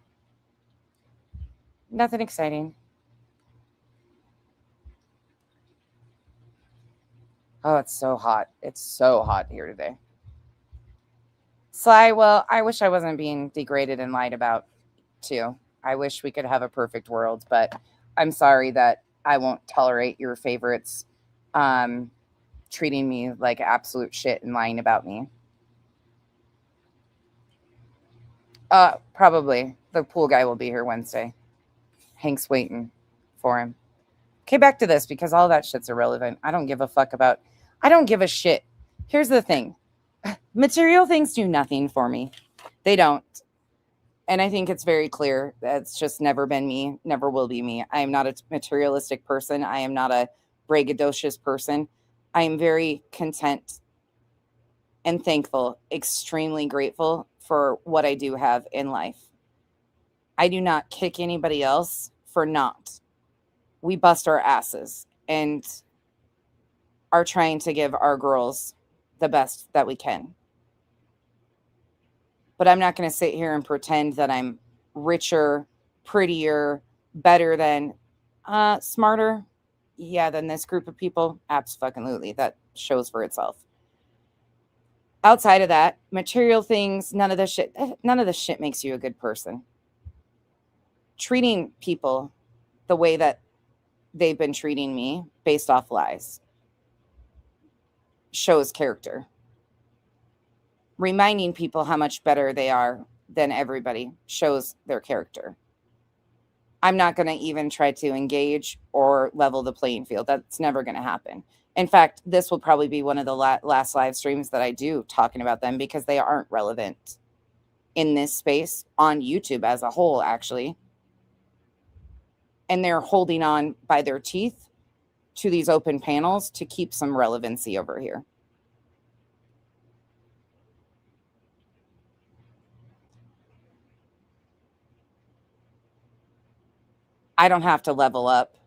Nothing exciting. Oh, it's so hot. It's so hot here today. Sly, well, I wish I wasn't being degraded and lied about, too. I wish we could have a perfect world, but I'm sorry that I won't tolerate your favorites treating me like absolute shit and lying about me. Probably. The pool guy will be here Wednesday. Hank's waiting for him. Okay, back to this, because all that shit's irrelevant. I don't give a fuck about... I don't give a shit. Here's the thing. Material things do nothing for me. They don't. And I think it's very clear that's just never been me, never will be me. I am not a materialistic person. I am not a braggadocious person. I am very content and thankful, extremely grateful for what I do have in life. I do not kick anybody else for not. We bust our asses and are trying to give our girls the best that we can. But I'm not going to sit here and pretend that I'm richer, prettier, better than, smarter. Yeah, than this group of people. Absolutely. That shows for itself. Outside of that, material things, none of this shit makes you a good person. Treating people the way that they've been treating me based off lies shows character. Reminding people how much better they are than everybody shows their character. I'm not going to even try to engage or level the playing field. That's never going to happen. In fact, this will probably be one of the last live streams that I do talking about them, because they aren't relevant in this space on YouTube as a whole, actually. And they're holding on by their teeth to these open panels to keep some relevancy over here. I don't have to level up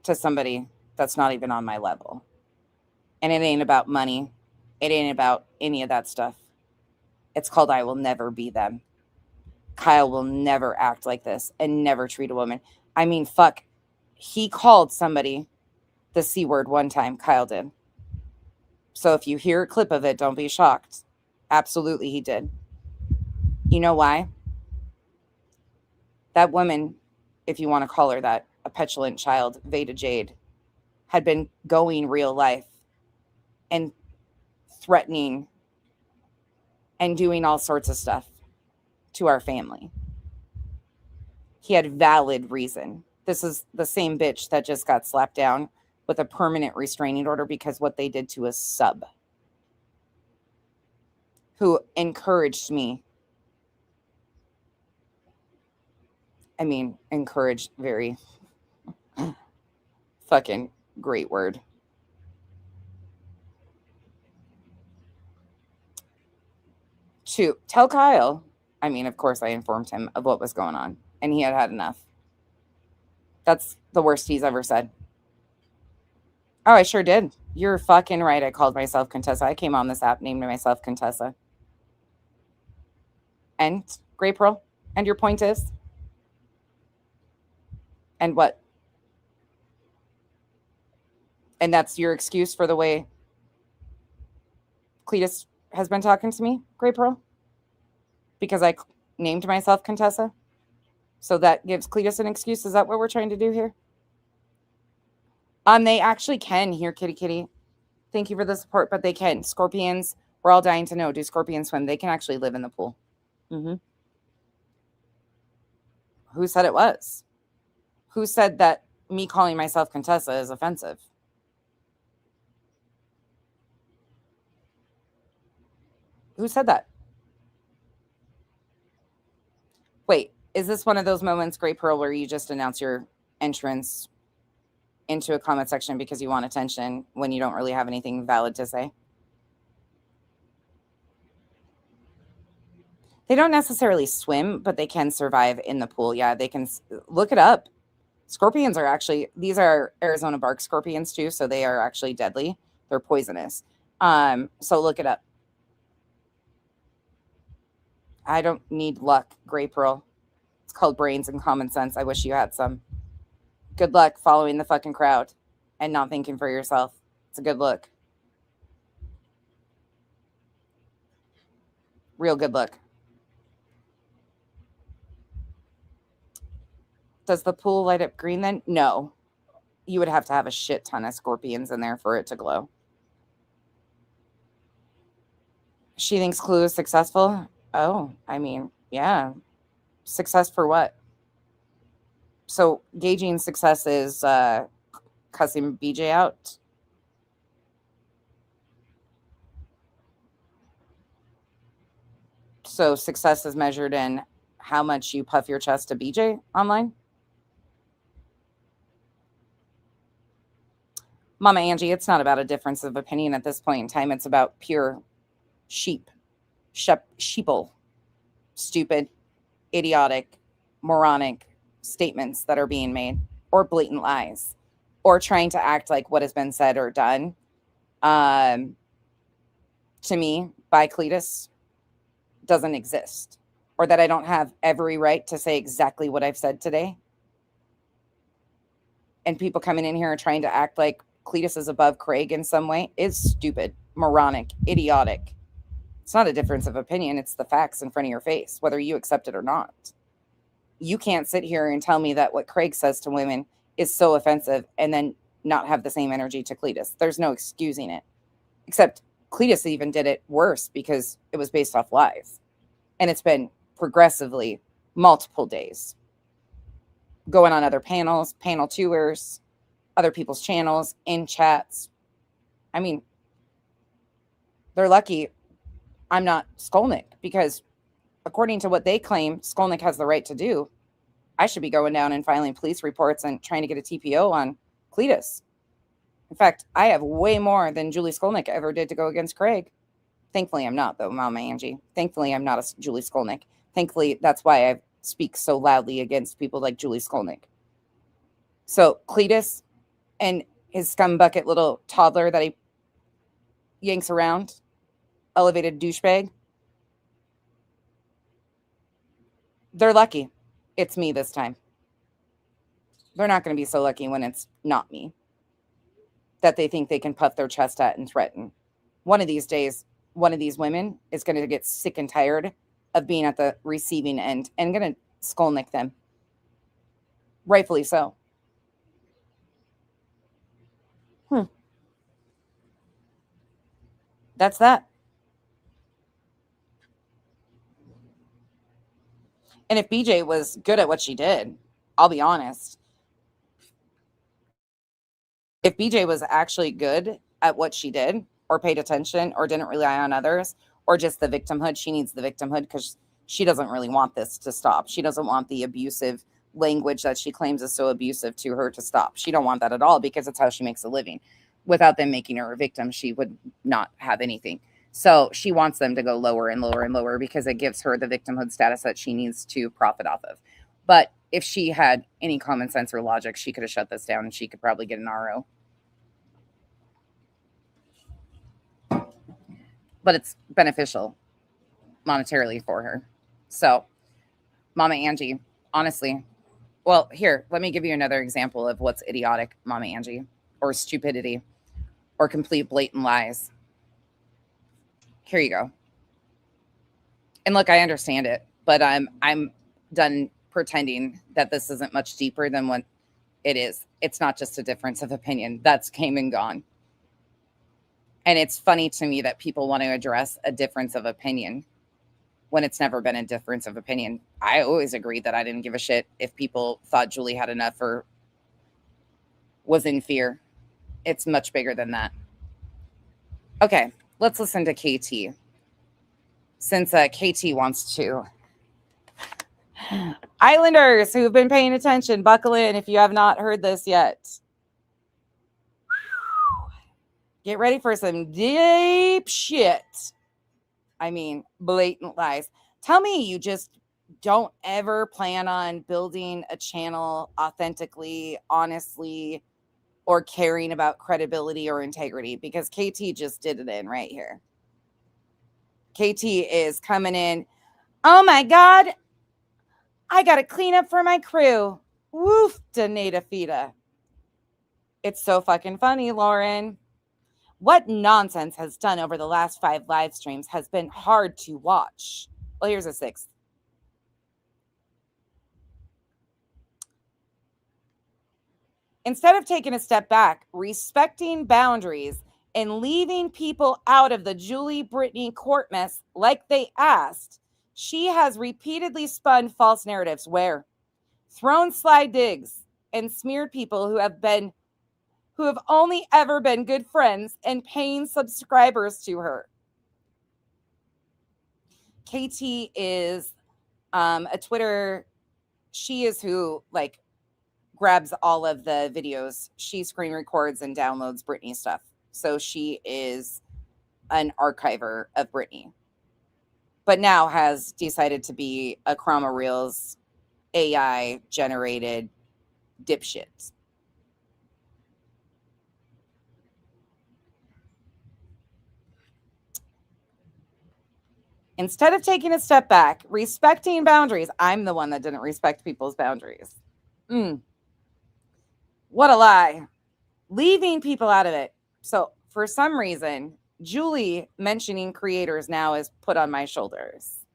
to somebody that's not even on my level. And it ain't about money. It ain't about any of that stuff. It's called I will never be them. Kyle will never act like this and never treat a woman. I mean, fuck. He called somebody the C word one time. Kyle did. So if you hear a clip of it, don't be shocked. Absolutely, he did. You know why? That woman, if you want to call her that, a petulant child, Veda Jade, had been going real life and threatening and doing all sorts of stuff to our family. He had valid reason. This is the same bitch that just got slapped down with a permanent restraining order because what they did to a sub who encouraged me. I mean, encouraged, very fucking great word. To tell Kyle, I mean, of course I informed him of what was going on, and he had had enough. That's the worst he's ever said. Oh, I sure did. You're fucking right. I called myself Contessa. I came on this app, named myself Contessa. And Gray Pearl? And your point is? And what? And that's your excuse for the way Cletus has been talking to me, Gray Pearl? Because I named myself Contessa? So that gives Cletus an excuse? Is that what we're trying to do here? They actually can here, Kitty Kitty. Thank you for the support, but they can. Scorpions, we're all dying to know. Do scorpions swim? They can actually live in the pool. Mm-hmm. Who said it was? Who said that me calling myself Contessa is offensive? Who said that? Wait, is this one of those moments, Great Pearl, where you just announce your entrance into a comment section because you want attention when you don't really have anything valid to say? They don't necessarily swim, but they can survive in the pool. Yeah, they can. Look it up. Scorpions are actually, these are Arizona bark scorpions too, so they are actually deadly. They're poisonous. So look it up. I don't need luck, Gray Pearl. It's called brains and common sense. I wish you had some. Good luck following the fucking crowd and not thinking for yourself. It's a good look. Real good look. Does the pool light up green then? No. You would have to have a shit ton of scorpions in there for it to glow. She thinks Clue is successful? Oh, I mean, yeah. Success for what? So gauging success is cussing BJ out. So success is measured in how much you puff your chest to BJ online. Mama Angie, it's not about a difference of opinion at this point in time. It's about pure sheeple, stupid, idiotic, moronic statements that are being made, or blatant lies, or trying to act like what has been said or done to me by Cletus doesn't exist, or that I don't have every right to say exactly what I've said today. And people coming in here and trying to act like Cletus is above Craig in some way is stupid, moronic, idiotic. It's not a difference of opinion. It's the facts in front of your face, whether you accept it or not. You can't sit here and tell me that what Craig says to women is so offensive and then not have the same energy to Cletus. There's no excusing it. Except Cletus even did it worse because it was based off lies. And it's been progressively multiple days. Going on other panels, panel tours, other people's channels, in chats. I mean, they're lucky I'm not Skolnik, because according to what they claim Skolnik has the right to do, I should be going down and filing police reports and trying to get a TPO on Cletus. In fact, I have way more than Julie Skolnik ever did to go against Craig. Thankfully, I'm not, though, Mama Angie. Thankfully, I'm not a Julie Skolnik. Thankfully, that's why I speak so loudly against people like Julie Skolnik. So Cletus and his scumbucket little toddler that he yanks around, elevated douchebag, they're lucky it's me this time. They're not going to be so lucky when it's not me, that they think they can puff their chest at and threaten. One of these days, one of these women is going to get sick and tired of being at the receiving end and going to Skolnik them. Rightfully so. That's that. And if BJ was good at what she did, I'll be honest. If BJ was actually good at what she did, or paid attention, or didn't rely on others, or just the victimhood, she needs the victimhood because she doesn't really want this to stop. She doesn't want the abusive language that she claims is so abusive to her to stop. She don't want that at all because it's how she makes a living. Without them making her a victim, she would not have anything. So she wants them to go lower and lower and lower because it gives her the victimhood status that she needs to profit off of. But if she had any common sense or logic, she could have shut this down and she could probably get an RO. But it's beneficial monetarily for her. So, Mama Angie, honestly, well, here, let me give you another example of what's idiotic, Mama Angie, or stupidity, or complete blatant lies. Here you go. And look, I understand it, but I'm done pretending that this isn't much deeper than what it is. It's not just a difference of opinion. That's came and gone. And it's funny to me that people want to address a difference of opinion when it's never been a difference of opinion. I always agreed that I didn't give a shit if people thought Julie had enough or was in fear. It's much bigger than that. Okay, let's listen to KT. Since KT wants to. Islanders who have been paying attention, buckle in if you have not heard this yet. Get ready for some deep shit. I mean, blatant lies. Tell me you just don't ever plan on building a channel authentically, honestly, or caring about credibility or integrity, because KT just did it in right here. KT is coming in. Oh my God, I got to clean up for my crew. Woof, Danita Fita. It's so fucking funny, Lauren. What nonsense has done over the last 5 live streams has been hard to watch. Well, here's a 6th. Instead of taking a step back, respecting boundaries, and leaving people out of the Julie Brittany court mess like they asked, she has repeatedly spun false narratives where thrown sly digs and smeared people who have only ever been good friends and paying subscribers to her. KT is a Twitter. She is who like grabs all of the videos. She screen records and downloads Britney stuff. So she is an archiver of Britney, but now has decided to be a Chroma Reels AI generated dipshit. Instead of taking a step back, respecting boundaries, I'm the one that didn't respect people's boundaries. What a lie. Leaving people out of it. So for some reason, Julie mentioning creators now is put on my shoulders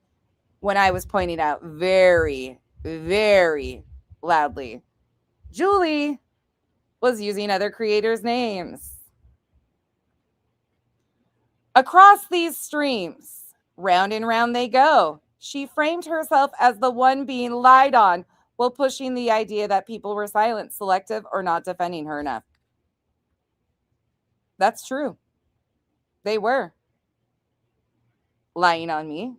when I was pointing out very, very loudly, Julie was using other creators' names. Across these streams, round and round they go. She framed herself as the one being lied on while pushing the idea that people were silent, selective, or not defending her enough. That's true. They were lying on me,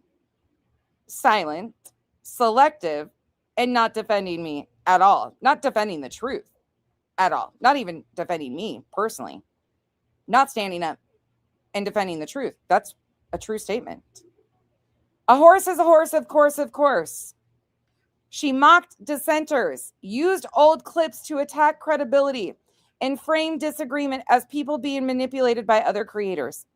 silent, selective, and not defending me at all. Not defending the truth at all. Not even defending me personally. Not standing up and defending the truth. That's a true statement. A horse is a horse, of course, of course. She mocked dissenters, used old clips to attack credibility, and framed disagreement as people being manipulated by other creators.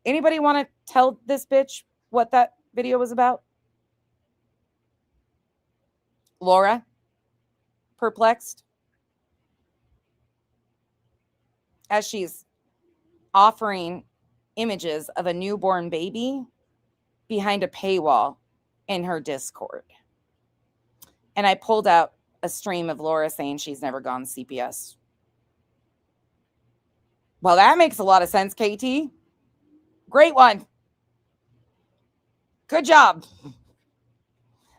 Anybody want to tell this bitch what that video was about? Laura? Perplexed? As she's offering images of a newborn baby behind a paywall in her Discord. And I pulled out a stream of Laura saying she's never gone CPS. Well, that makes a lot of sense, KT. Great one. Good job.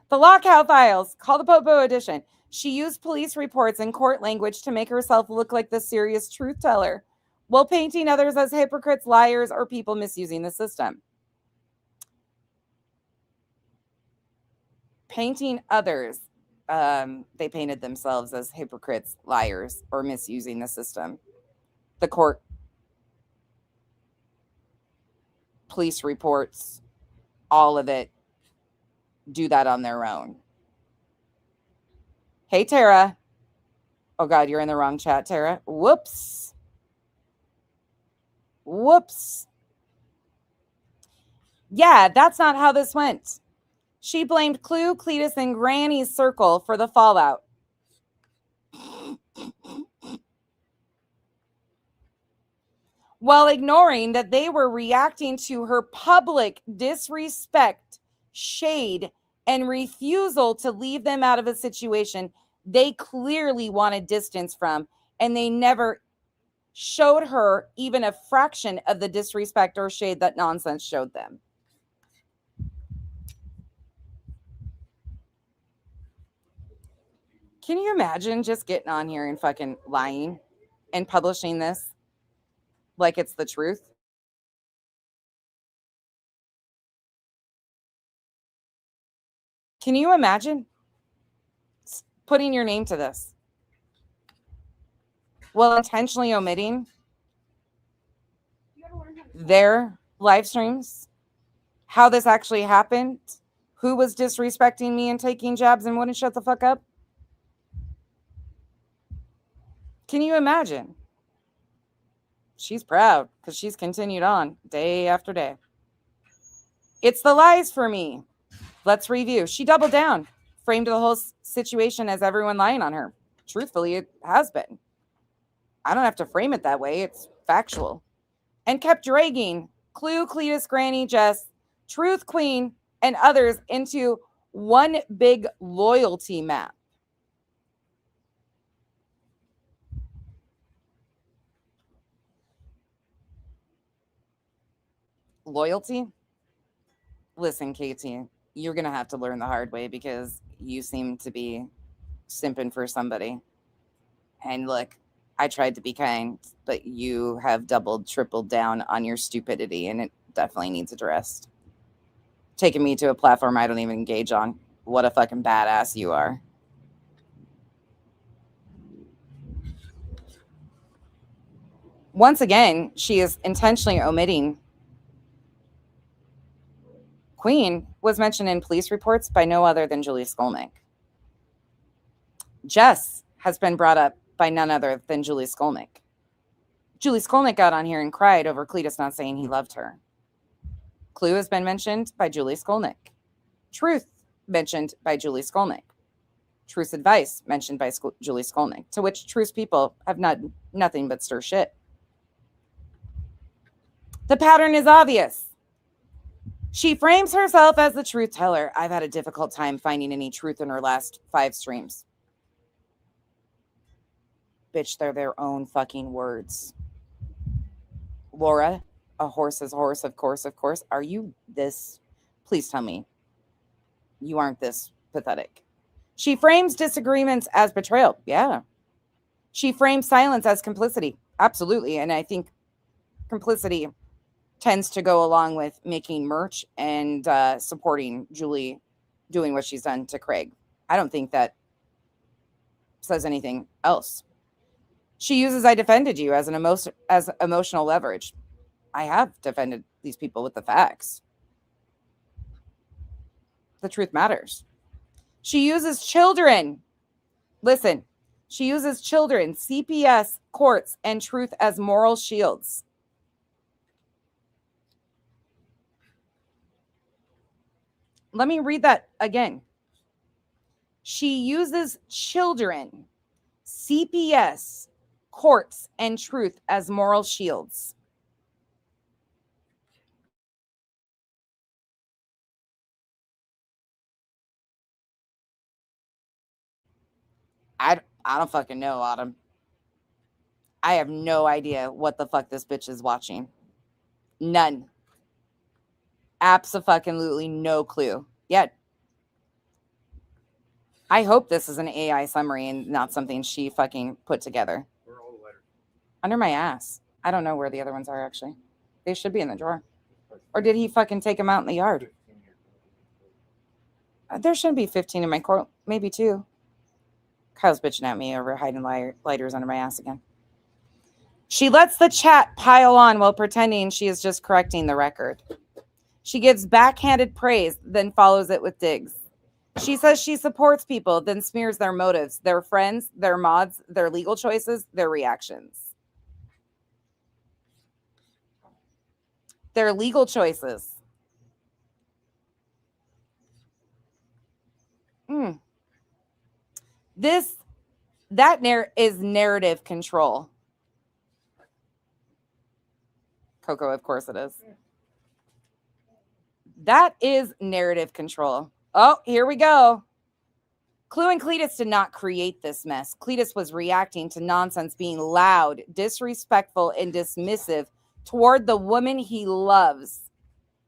The Lockout Files, call the Popo edition. She used police reports and court language to make herself look like the serious truth teller, while painting others as hypocrites, liars, or people misusing the system. Painting others, they painted themselves as hypocrites, liars, or misusing the system. The court, police reports, all of it, do that on their own. Hey, Tara. Oh, God, you're in the wrong chat, Tara. Whoops. Whoops. Yeah, that's not how this went. She blamed Clue, Cletus, and Granny's circle for the fallout. While ignoring that they were reacting to her public disrespect, shade, and refusal to leave them out of a situation they clearly wanted distance from, and they never showed her even a fraction of the disrespect or shade that nonsense showed them. Can you imagine just getting on here and fucking lying and publishing this like it's the truth? Can you imagine putting your name to this? Well, intentionally omitting their live streams, how this actually happened, who was disrespecting me and taking jabs and wouldn't shut the fuck up? Can you imagine? She's proud because she's continued on day after day. It's the lies for me. Let's review. She doubled down, framed the whole situation as everyone lying on her. Truthfully, it has been. I don't have to frame it that way. It's factual. And kept dragging Clue, Cletus, Granny, Jess, Truth Queen, and others into one big loyalty map. Loyalty? Listen, Katie, you're going to have to learn the hard way because you seem to be simping for somebody. And look, I tried to be kind, but you have doubled, tripled down on your stupidity, and it definitely needs addressed. Taking me to a platform I don't even engage on. What a fucking badass you are. Once again, she is intentionally omitting. Queen was mentioned in police reports by no other than Julie Skolnik. Jess has been brought up by none other than Julie Skolnik. Julie Skolnik got on here and cried over Cletus not saying he loved her. Clue has been mentioned by Julie Skolnik. Truth mentioned by Julie Skolnik. Truth's advice mentioned by Julie Skolnik, to which Truth's people have nothing but stir shit. The pattern is obvious. She frames herself as the truth teller. I've had a difficult time finding any truth in her last 5 streams. Bitch, they're their own fucking words. Laura, a horse is a horse, of course, of course. Are you this? Please tell me you aren't this pathetic. She frames disagreements as betrayal. Yeah. She frames silence as complicity. Absolutely. And I think complicity tends to go along with making merch and supporting Julie doing what she's done to Craig. I don't think that says anything else. She uses "I defended you" as emotional leverage. I have defended these people with the facts. The truth matters. She uses children. Listen, she uses children, CPS, courts, and truth as moral shields. Let me read that again. She uses children, CPS, courts, and truth as moral shields. I don't fucking know, Autumn. I have no idea what the fuck this bitch is watching. None. Abso-fucking-lutely no clue. Yet, I hope this is an AI summary and not something she fucking put together. Where are all the letters? Under my ass. I don't know where the other ones are, actually. They should be in the drawer. Or did he fucking take them out in the yard? There shouldn't be 15 in my court. Maybe 2. Kyle's bitching at me over hiding lighters under my ass again. She lets the chat pile on while pretending she is just correcting the record. She gives backhanded praise, then follows it with digs. She says she supports people, then smears their motives, their friends, their mods, their legal choices, their reactions. Their legal choices. That is narrative control. Coco, of course it is. That is narrative control. Oh, here we go. Clue and Cletus did not create this mess. Cletus was reacting to nonsense, being loud, disrespectful, and dismissive toward the woman he loves.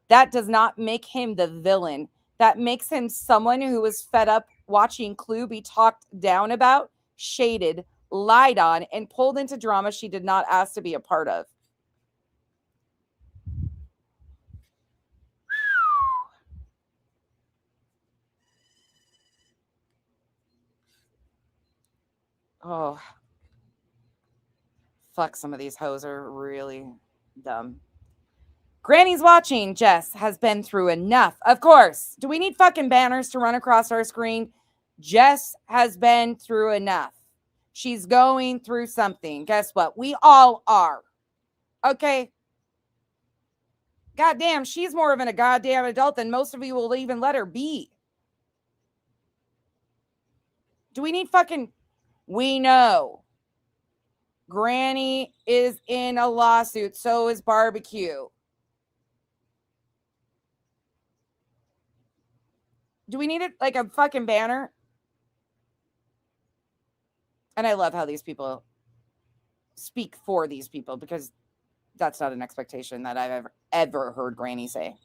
That does not make him the villain. That makes him someone who was fed up watching Clue be talked down about, shaded, lied on, and pulled into drama she did not ask to be a part of. Oh, fuck, some of these hoes are really dumb. Granny's watching. Jess has been through enough. Of course. Do we need fucking banners to run across our screen? Jess has been through enough. She's going through something. Guess what? We all are. Okay. Goddamn, she's more of a goddamn adult than most of you will even let her be. Do we need fucking... We know. Granny is in a lawsuit. So is Barbecue. Do we need it like a fucking banner? And I love how these people speak for these people because that's not an expectation that I've ever heard Granny say.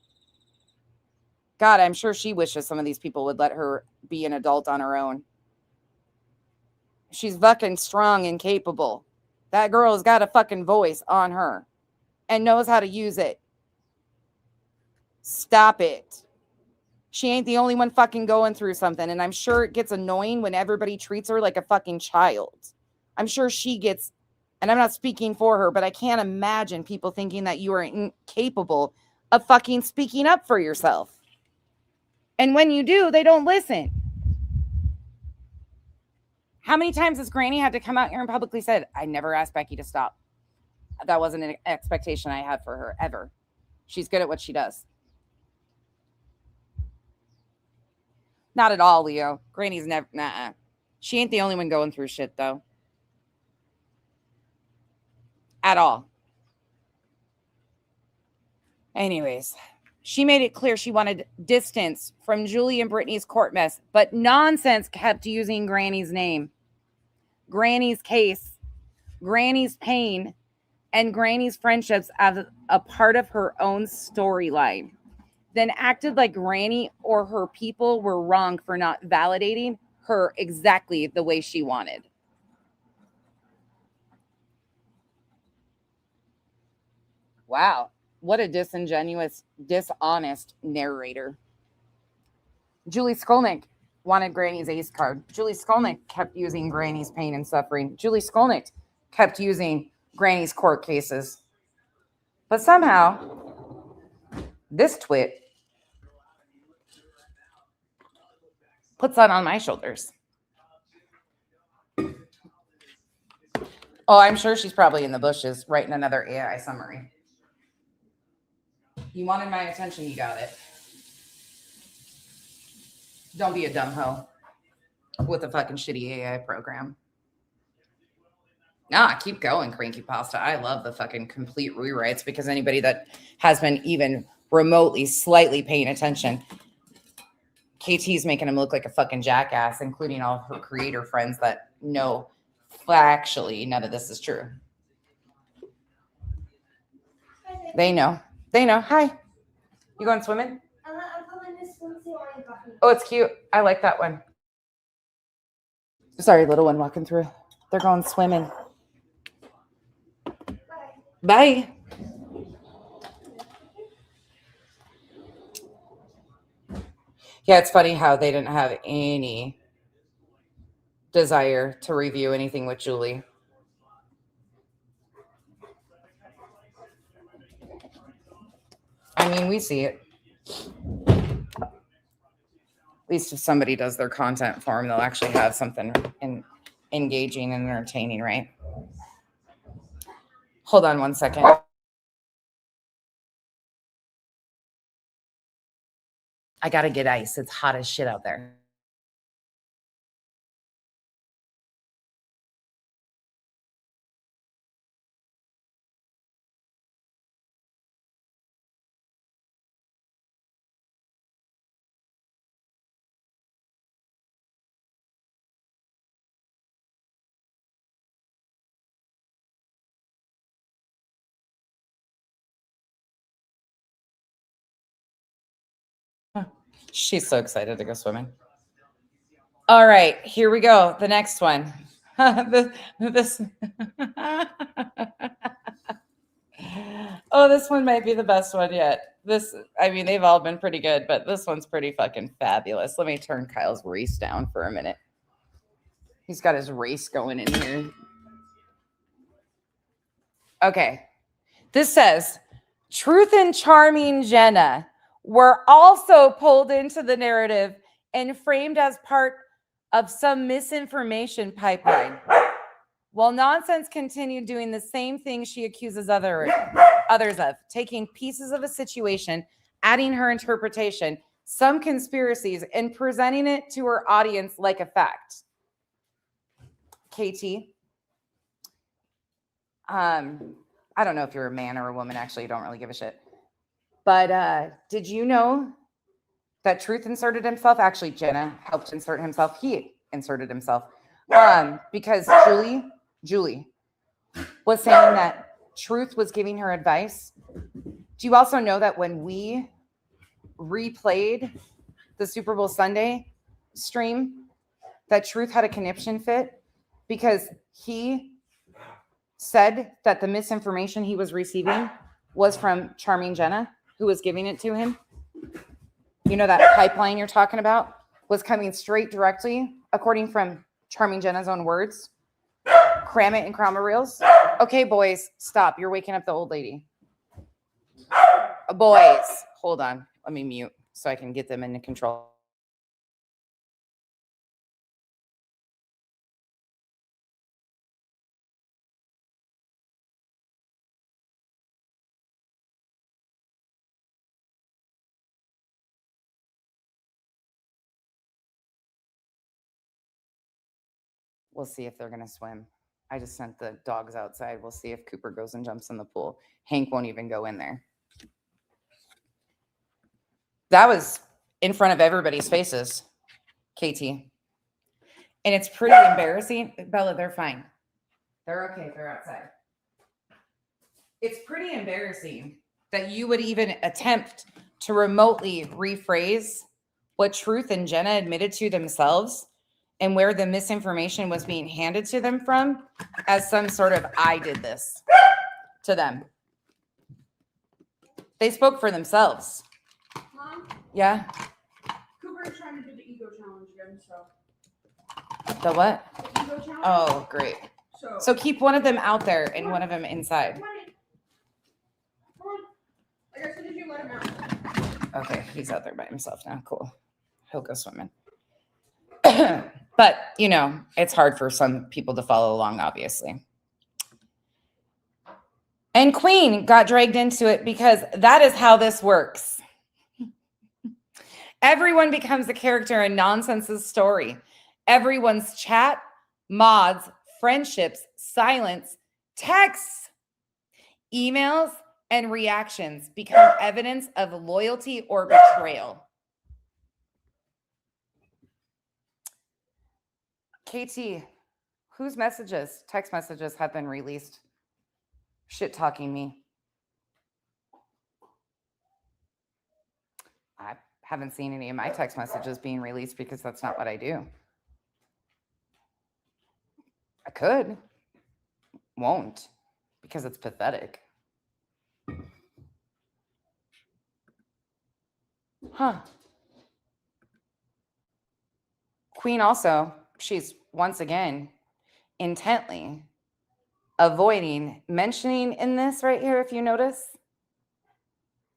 God, I'm sure she wishes some of these people would let her be an adult on her own. She's fucking strong and capable. That girl has got a fucking voice on her and knows how to use it. Stop it. She ain't the only one fucking going through something. And I'm sure it gets annoying when everybody treats her like a fucking child. I'm sure she gets, and I'm not speaking for her, but I can't imagine people thinking that you are incapable of fucking speaking up for yourself. And when you do, they don't listen. How many times has Granny had to come out here and publicly said, I never asked Becky to stop. That wasn't an expectation I had for her, ever. She's good at what she does. Not at all, Leo. Granny's never, nah. She ain't the only one going through shit, though. At all. Anyways, she made it clear she wanted distance from Julie and Brittany's court mess, but Nonsense kept using Granny's name, Granny's case, Granny's pain, and Granny's friendships as a part of her own storyline. Then acted like Granny or her people were wrong for not validating her exactly the way she wanted. Wow, what a disingenuous, dishonest narrator. Julie Skolnik wanted Granny's ace card. Julie Skolnik kept using Granny's pain and suffering. Julie Skolnik kept using Granny's court cases. But somehow, this twit puts that on my shoulders. Oh, I'm sure she's probably in the bushes writing another AI summary. You wanted my attention, you got it. Don't be a dumb hoe with a fucking shitty AI program. Nah, keep going, Cranky Pasta. I love the fucking complete rewrites because anybody that has been even remotely slightly paying attention, KT's making him look like a fucking jackass, including all her creator friends that know factually none of this is true. They know. They know. Hi. You going swimming? I'm putting this swimsuit on your body. Oh, it's cute. I like that one. Sorry, little one walking through. They're going swimming. Bye. Yeah, it's funny how they didn't have any desire to review anything with Julie. I mean, we see it. At least if somebody does their content for them, they'll actually have something engaging and entertaining, right? Hold on one second. I gotta get ice. It's hot as shit out there. She's so excited to go swimming. All right, here we go. The next one. this Oh, this one might be the best one yet. I mean, they've all been pretty good, but this one's pretty fucking fabulous. Let me turn Kyle's race down for a minute. He's got his race going in here. Okay. This says, Truth and charming Jenna were also pulled into the narrative and framed as part of some misinformation pipeline. While Nonsense continued doing the same thing she accuses others of, taking pieces of a situation, adding her interpretation, some conspiracies, and presenting it to her audience like a fact. KT, I don't know if you're a man or a woman, actually, you don't really give a shit. But did you know that Truth inserted himself? Actually, Jenna helped insert himself. He inserted himself. Because Julie was saying that Truth was giving her advice. Do you also know that when we replayed the Super Bowl Sunday stream, that Truth had a conniption fit because he said that the misinformation he was receiving was from Charming Jenna, who was giving it to him? You know, that pipeline you're talking about was coming straight directly, according from Charming Jenna's own words. Cram it in Chroma Reels. Okay, boys, stop. You're waking up the old lady. Boys, hold on. Let me mute so I can get them into control. We'll see if they're going to swim. I just sent the dogs outside. We'll see if Cooper goes and jumps in the pool. Hank won't even go in there. That was in front of everybody's faces, KT. And it's pretty embarrassing. Bella, they're fine. They're okay. They're outside. It's pretty embarrassing that you would even attempt to remotely rephrase what Truth and Jenna admitted to themselves and where the misinformation was being handed to them from as some sort of I did this to them. They spoke for themselves. Mom, Yeah? Cooper is trying to do the ego challenge again, so. The what? The ego challenge? Oh, great. So keep one of them out there and one of them inside. Come on. Like as soon as you let him out. Okay, he's out there by himself now. Cool. He'll go swimming. But, you know, it's hard for some people to follow along, obviously. And Queen got dragged into it because that is how this works. Everyone becomes a character in Nonsense's story. Everyone's chat, mods, friendships, silence, texts, emails, and reactions become evidence of loyalty or betrayal. KT, whose messages, text messages have been released shit talking me? I haven't seen any of my text messages being released because that's not what I do. I could. Won't, because it's pathetic. Huh. Queen also, she's once again intently avoiding mentioning in this right here, if you notice,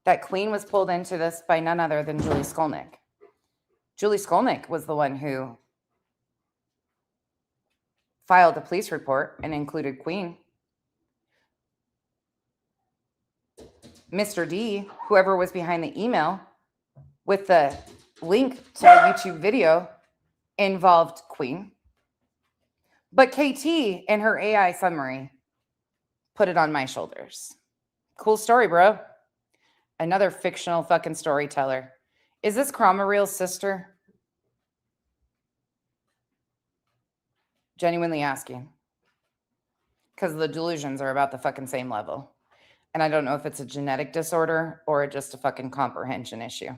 that Queen was pulled into this by none other than Julie Skolnik. Julie Skolnik was the one who filed a police report and included Queen. Mr. D, whoever was behind the email with the link to the YouTube video, involved Queen. But KT in her AI summary put it on my shoulders. Cool story, bro. Another fictional fucking storyteller. Is this Chroma Real's sister? Genuinely asking. Because the delusions are about the fucking same level. And I don't know if it's a genetic disorder or just a fucking comprehension issue.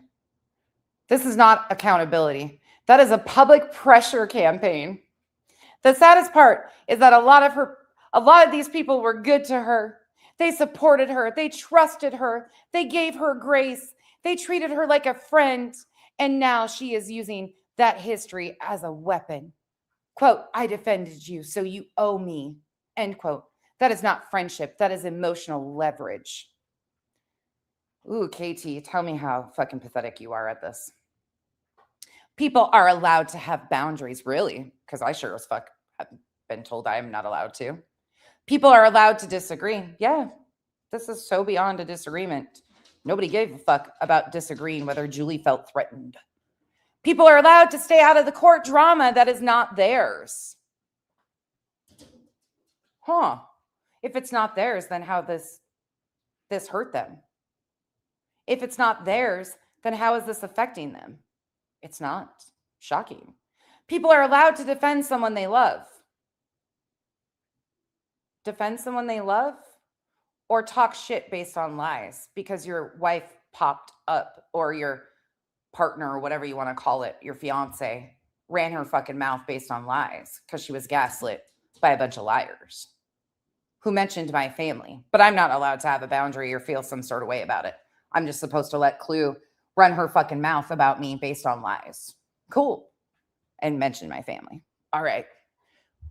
This is not accountability. That is a public pressure campaign. The saddest part is that a lot of these people were good to her. They supported her. They trusted her. They gave her grace. They treated her like a friend. And now she is using that history as a weapon. Quote, I defended you, so you owe me. End quote. That is not friendship. That is emotional leverage. Ooh, KT, tell me how fucking pathetic you are at this. People are allowed to have boundaries, really, because I sure as fuck have been told I am not allowed to. People are allowed to disagree. Yeah, this is so beyond a disagreement. Nobody gave a fuck about disagreeing whether Julie felt threatened. People are allowed to stay out of the court drama that is not theirs. Huh. If it's not theirs, then how this hurt them? If it's not theirs, then how is this affecting them? It's not. Shocking. People are allowed to defend someone they love. Defend someone they love or talk shit based on lies because your wife popped up or your partner or whatever you want to call it, your fiance, ran her fucking mouth based on lies because she was gaslit by a bunch of liars who mentioned my family. But I'm not allowed to have a boundary or feel some sort of way about it. I'm just supposed to let Clue run her fucking mouth about me based on lies. Cool. And mention my family. All right.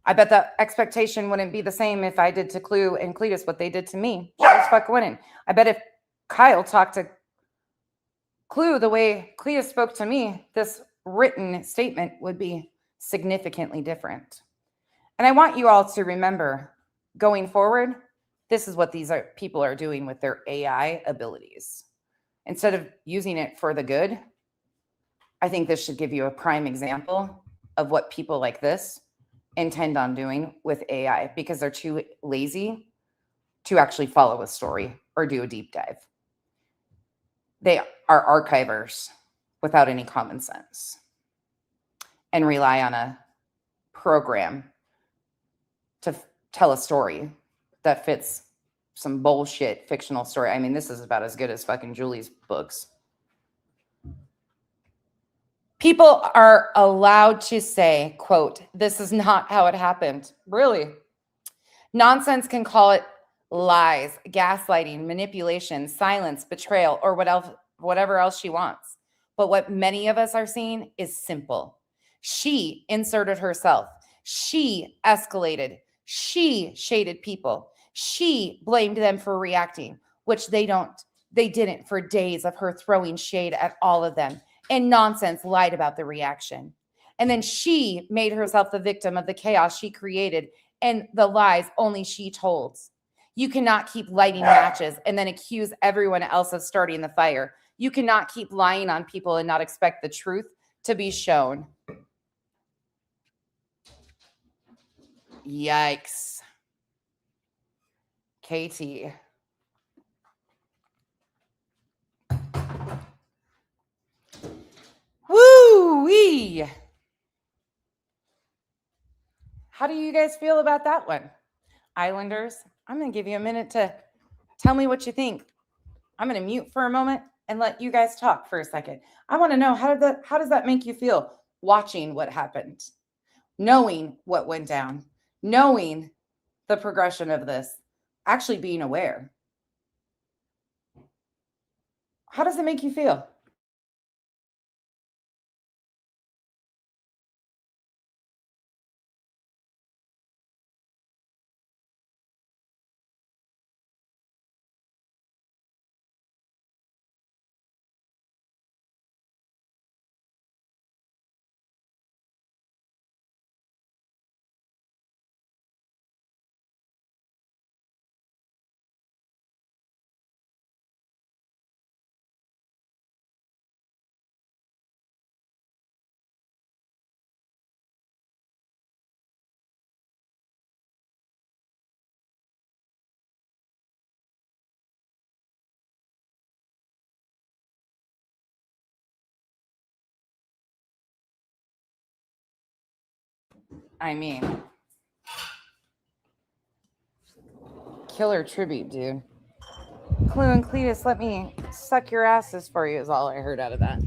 I bet the expectation wouldn't be the same if I did to Clue and Cletus what they did to me. She was fucking winning. I bet if Kyle talked to Clue the way Cletus spoke to me, this written statement would be significantly different. And I want you all to remember, going forward, this is what these people are doing with their AI abilities. Instead of using it for the good, I think this should give you a prime example of what people like this intend on doing with AI because they're too lazy to actually follow a story or do a deep dive. They are archivers without any common sense and rely on a program to tell a story that fits some bullshit fictional story. I mean, this is about as good as fucking Julie's books. People are allowed to say, quote, "This is not how it happened." Really? Nonsense can call it lies, gaslighting, manipulation, silence, betrayal, or whatever else she wants. But what many of us are seeing is simple. She inserted herself. She escalated. She shaded people. She blamed them for reacting, which they didn't for days of her throwing shade at all of them. And Nonsense lied about the reaction. And then she made herself the victim of the chaos she created and the lies only she told. You cannot keep lighting matches and then accuse everyone else of starting the fire. You cannot keep lying on people and not expect the truth to be shown. Yikes. Katie. Woo-wee. How do you guys feel about that one? Islanders, I'm going to give you a minute to tell me what you think. I'm going to mute for a moment and let you guys talk for a second. I want to know how does that make you feel watching what happened? Knowing what went down, knowing the progression of this, actually being aware. How does it make you feel? I mean, killer tribute, dude. Clue and Cletus, let me suck your asses for you is all I heard out of that.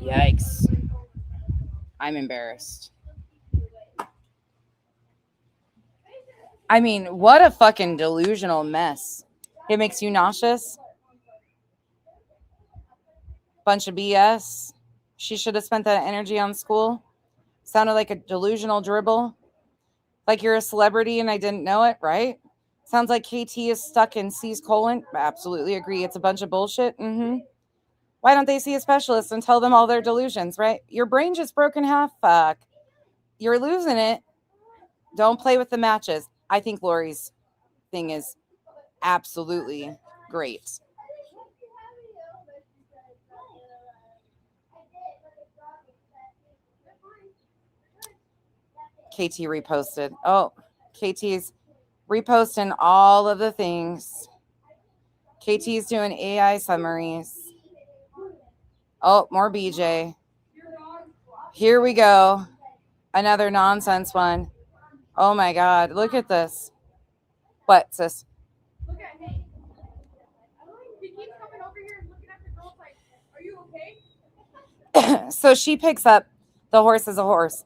Yikes. I'm embarrassed. I mean, what a fucking delusional mess. It makes you nauseous. Bunch of BS. She should have spent that energy on school. Sounded like a delusional dribble. Like you're a celebrity and I didn't know it, right? Sounds like KT is stuck in C's colon. Absolutely agree. It's a bunch of bullshit. Why don't they see a specialist and tell them all their delusions, right? Your brain just broke in half. Fuck. You're losing it. Don't play with the matches. I think Lori's thing is absolutely great. KT reposted. Oh, KT's reposting all of the things. KT's doing AI summaries. Oh, more BJ. Here we go. Another nonsense one. Oh my God. Look at this. What, sis? Look at Nate. He keeps coming over here and looking at the girls like, are you okay? So she picks up The Horse is a Horse,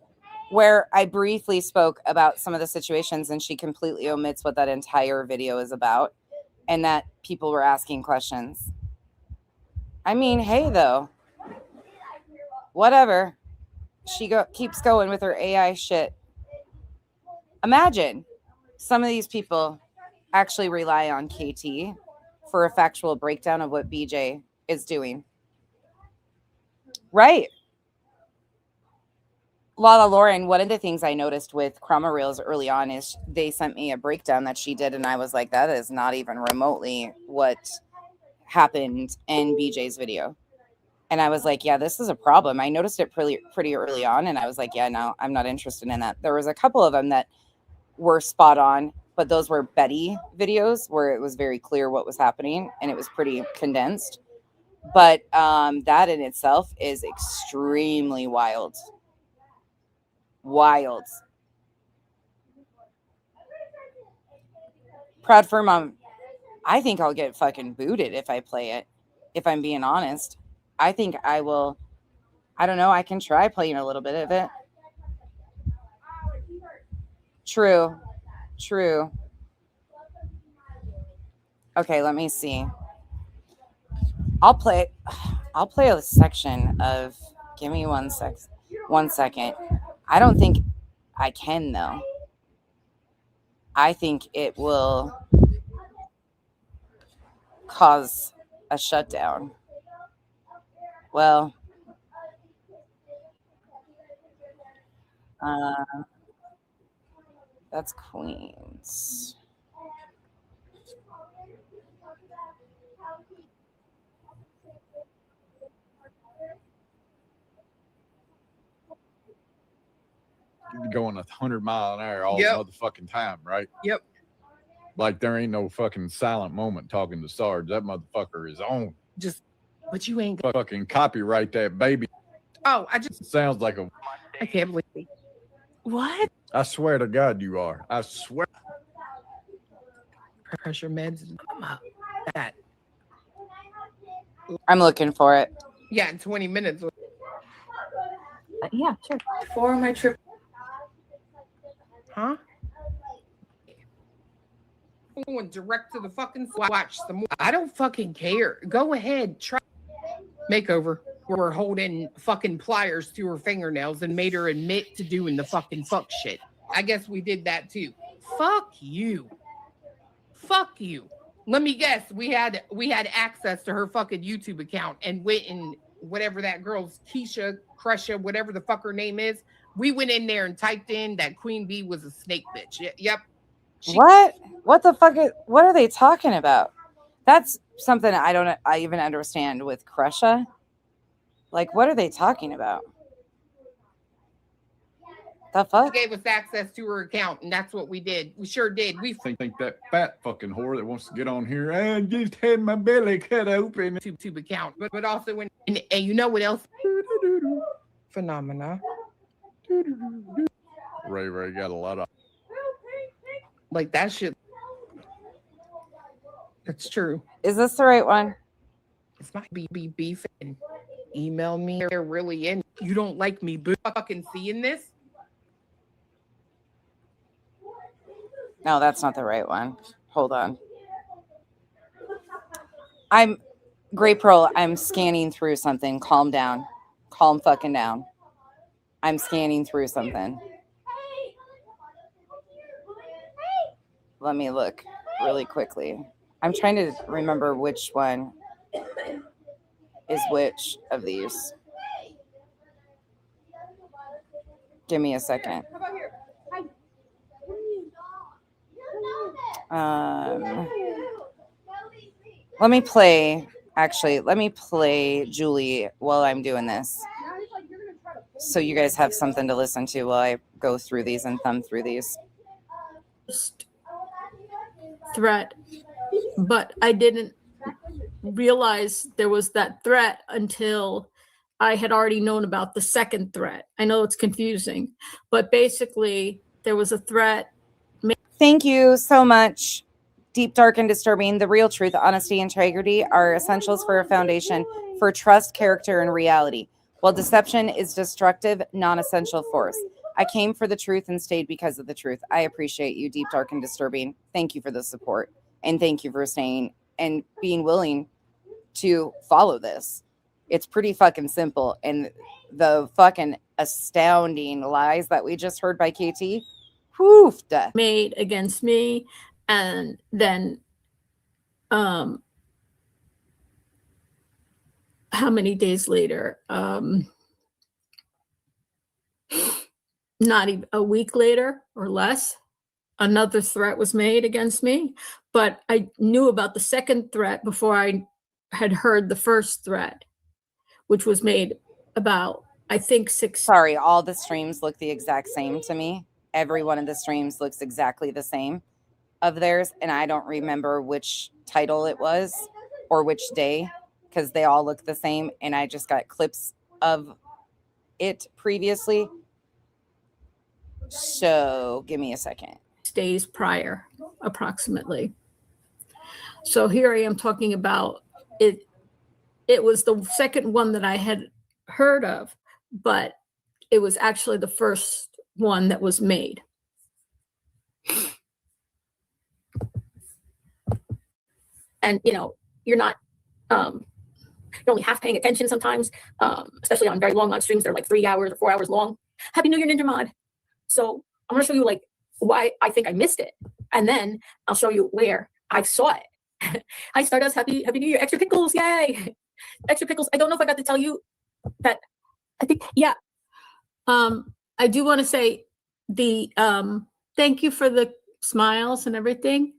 where I briefly spoke about some of the situations, and she completely omits what that entire video is about, and that people were asking questions. I mean, hey, though. Whatever. She keeps going with her AI shit. Imagine some of these people actually rely on KT for a factual breakdown of what BJ is doing. Right. Lala Lauren, one of the things I noticed with Chroma Reels early on is they sent me a breakdown that she did, and I was like, that is not even remotely what happened in BJ's video. And I was like, yeah, this is a problem. I noticed it pretty early on, and I was like, yeah, no, I'm not interested in that. There was a couple of them that were spot on, but those were Betty videos where it was very clear what was happening, and it was pretty condensed. But that in itself is extremely wild. Wild. Proud for Mom. I think I'll get fucking booted if I play it, if I'm being honest. I think I will. I don't know. I can try playing a little bit of it. True. True. Okay, let me see. I'll play a section of. Give me 1 second. I don't think I can, though. I think it will cause a shutdown. Well, that's Queens. Going 100 miles an hour all Yep. motherfucking time, right? Yep. Like there ain't no fucking silent moment talking to Sarge. That motherfucker is on. But you ain't. Fucking copyright that baby. Oh, I just. Sounds like a. I can't believe it. What? I swear to God, you are. I swear. Pressure meds. That. I'm looking for it. Yeah, in 20 minutes. Yeah, sure. For my trip. Huh? Going direct to the fucking watch the movie. I don't fucking care. Go ahead. Try makeover. We're holding fucking pliers to her fingernails and made her admit to doing the fucking fuck shit. I guess we did that too. Fuck you. Fuck you. Let me guess. We had access to her fucking YouTube account and went and whatever that girl's Keisha, Crusha, whatever the fuck her name is. We went in there and typed in that Queen Bee was a snake bitch. Yep. What? What the fuck? What are they talking about? That's something I even understand with Crusha. Like, what are they talking about? The fuck? She gave us access to her account, and that's what we did. We sure did. We think that fat fucking whore that wants to get on here and just had my belly cut open. YouTube account, but also when and you know what else? Phenomena. Ray got a lot of. Like that shit. That's true. Is this the right one? It's not be beef and email me. They're really in. You don't like me, but fucking seeing this. No, that's not the right one. Hold on. I'm Great Pearl. I'm scanning through something. Calm down. Calm fucking down. I'm scanning through something. Let me look really quickly. I'm trying to remember which one is which of these. Give me a second. Let me play Julie while I'm doing this. So you guys have something to listen to while I go through these and thumb through these. Threat, but I didn't realize there was that threat until I had already known about the second threat. I know it's confusing, but basically there was a threat. Thank you so much. Deep, dark, and disturbing. The real truth, honesty, integrity are essentials for a foundation for trust, character, and reality. While deception is destructive, non-essential force. I came for the truth and stayed because of the truth. I appreciate you, Deep, Dark, and Disturbing. Thank you for the support. And thank you for staying and being willing to follow this. It's pretty fucking simple. And the fucking astounding lies that we just heard by KT, whew, made against me, and then how many days later, not even a week later or less, another threat was made against me. But I knew about the second threat before I had heard the first threat, which was made about, I think, 6. Sorry, all the streams look the exact same to me. Every one of the streams looks exactly the same of theirs, and I don't remember which title it was or which day, because they all look the same, and I just got clips of it previously. So give me a second. Days prior, approximately. So here I am talking about it. It was the second one that I had heard of, but it was actually the first one that was made. And you're not you're only half paying attention sometimes, especially on very long live streams. They're like 3 hours or 4 hours long. Happy New Year, Ninja Mod. So I'm gonna show you like why I think I missed it, and then I'll show you where I saw it. Hi Stardust, happy New Year. Extra pickles, yay. Extra pickles. I don't know if I got to tell you that. I think, yeah. I do want to say the thank you for the smiles and everything.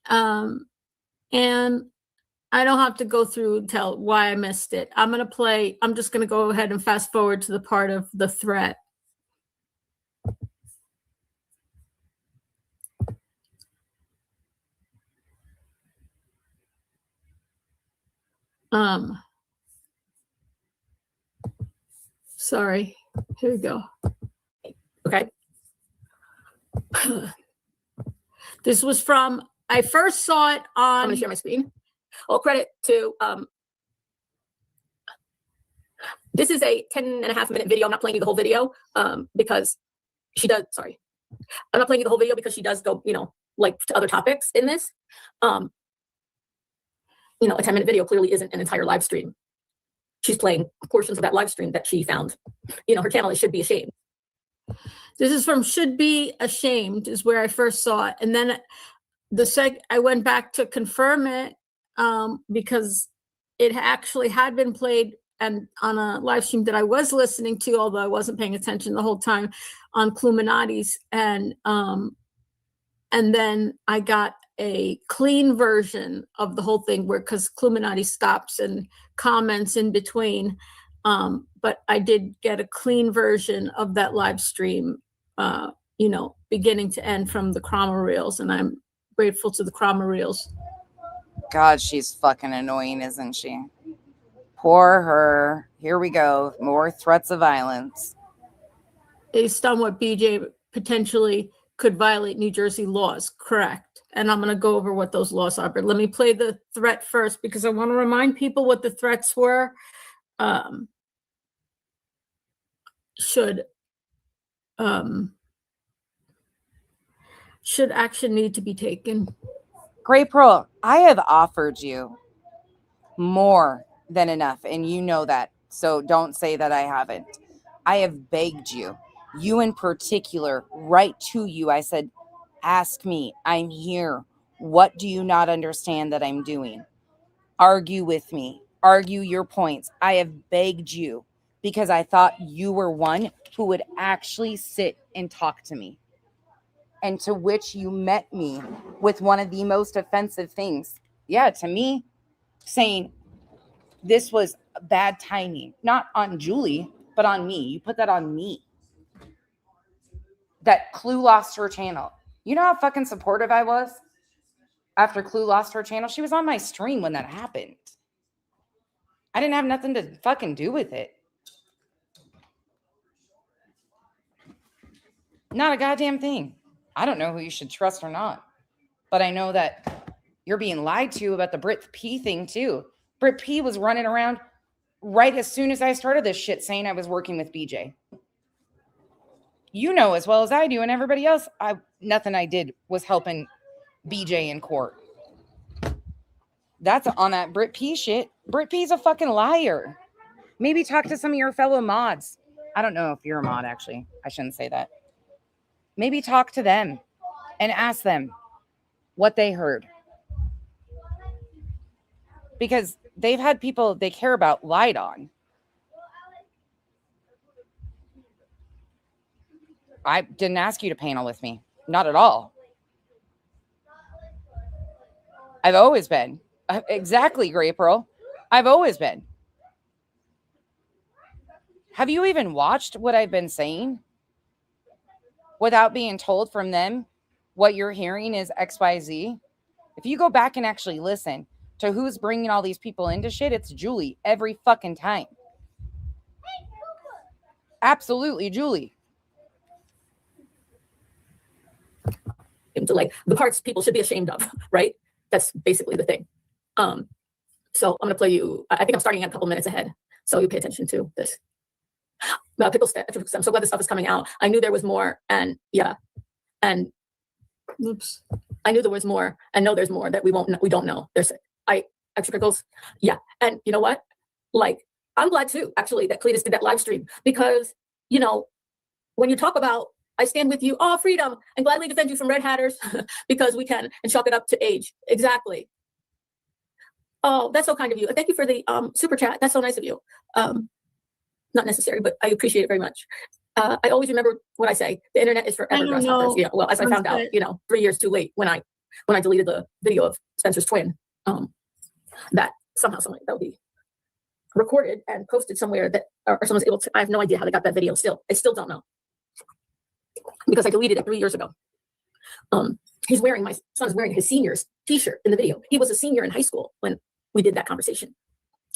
And I don't have to go through and tell why I missed it. I'm just gonna go ahead and fast forward to the part of the threat. Sorry, here we go. Okay. This was from, I first saw it on, I'm gonna share my screen. All credit to, this is a 10.5-minute video. I'm not playing you the whole video because she does, sorry. I'm not playing you the whole video because she does go, like to other topics in this. A 10-minute video clearly isn't an entire live stream. She's playing portions of that live stream that she found. Her channel is Should Be Ashamed. This is from Should Be Ashamed is where I first saw it. And then I went back to confirm it because it actually had been played and on a live stream that I was listening to, although I wasn't paying attention the whole time, on Cluminati's. And then I got a clean version of the whole thing because Cluminati stops and comments in between. But I did get a clean version of that live stream, beginning to end from the Crommer Reels. And I'm grateful to the Crommer Reels. God, she's fucking annoying, isn't she? Poor her. Here we go. More threats of violence. Based on what BJ potentially could violate New Jersey laws. Correct. And I'm going to go over what those laws are. But let me play the threat first because I want to remind people what the threats were. Should action need to be taken? Great Pearl, I have offered you more than enough, and you know that. So don't say that I haven't. I have begged you in particular, right to you. I said, ask me. I'm here. What do you not understand that I'm doing? Argue with me. Argue your points. I have begged you because I thought you were one who would actually sit and talk to me. And to which you met me with one of the most offensive things. Yeah, to me, saying this was bad timing. Not on Julie, but on me. You put that on me. That Clue lost her channel. You know how fucking supportive I was after Clue lost her channel? She was on my stream when that happened. I didn't have nothing to fucking do with it. Not a goddamn thing. I don't know who you should trust or not. But I know that you're being lied to about the Brit P thing too. Brit P was running around right as soon as I started this shit saying I was working with BJ. You know as well as I do and everybody else, nothing I did was helping BJ in court. That's on that Brit P shit. Brit P's a fucking liar. Maybe talk to some of your fellow mods. I don't know if you're a mod, actually. I shouldn't say that. Maybe talk to them and ask them what they heard. Because they've had people they care about lied on. I didn't ask you to panel with me. Not at all. I've always been. Exactly, Grape Pearl. I've always been. Have you even watched what I've been saying? Without being told from them what you're hearing is XYZ? If you go back and actually listen to who's bringing all these people into shit, it's Julie every fucking time. Absolutely, Julie. To like the parts people should be ashamed of, right? That's basically the thing. So I'm gonna play you. I think I'm starting a couple minutes ahead, so you pay attention to this. I'm so glad this stuff is coming out. I knew there was more, and yeah, and oops, I knew there was more, and no, there's more that we don't know. There's extra pickles, yeah, and you know what? Like I'm glad too, actually, that Cletus did that live stream because you know when you talk about I stand with you, oh, freedom, and gladly defend you from red hatters because we can, and chalk it up to age. Exactly. Oh, that's so kind of you. Thank you for the super chat. That's so nice of you. Not necessary, but I appreciate it very much. I always remember what I say. The internet is forever grasshoppers. Yeah. Well, as I found out, 3 years too late when I deleted the video of Spencer's twin, that somehow that will be recorded and posted somewhere that or someone's able to. I have no idea how they got that video. Still, I still don't know. Because I deleted it 3 years ago. My son's wearing his senior's t-shirt in the video. He was a senior in high school when we did that conversation.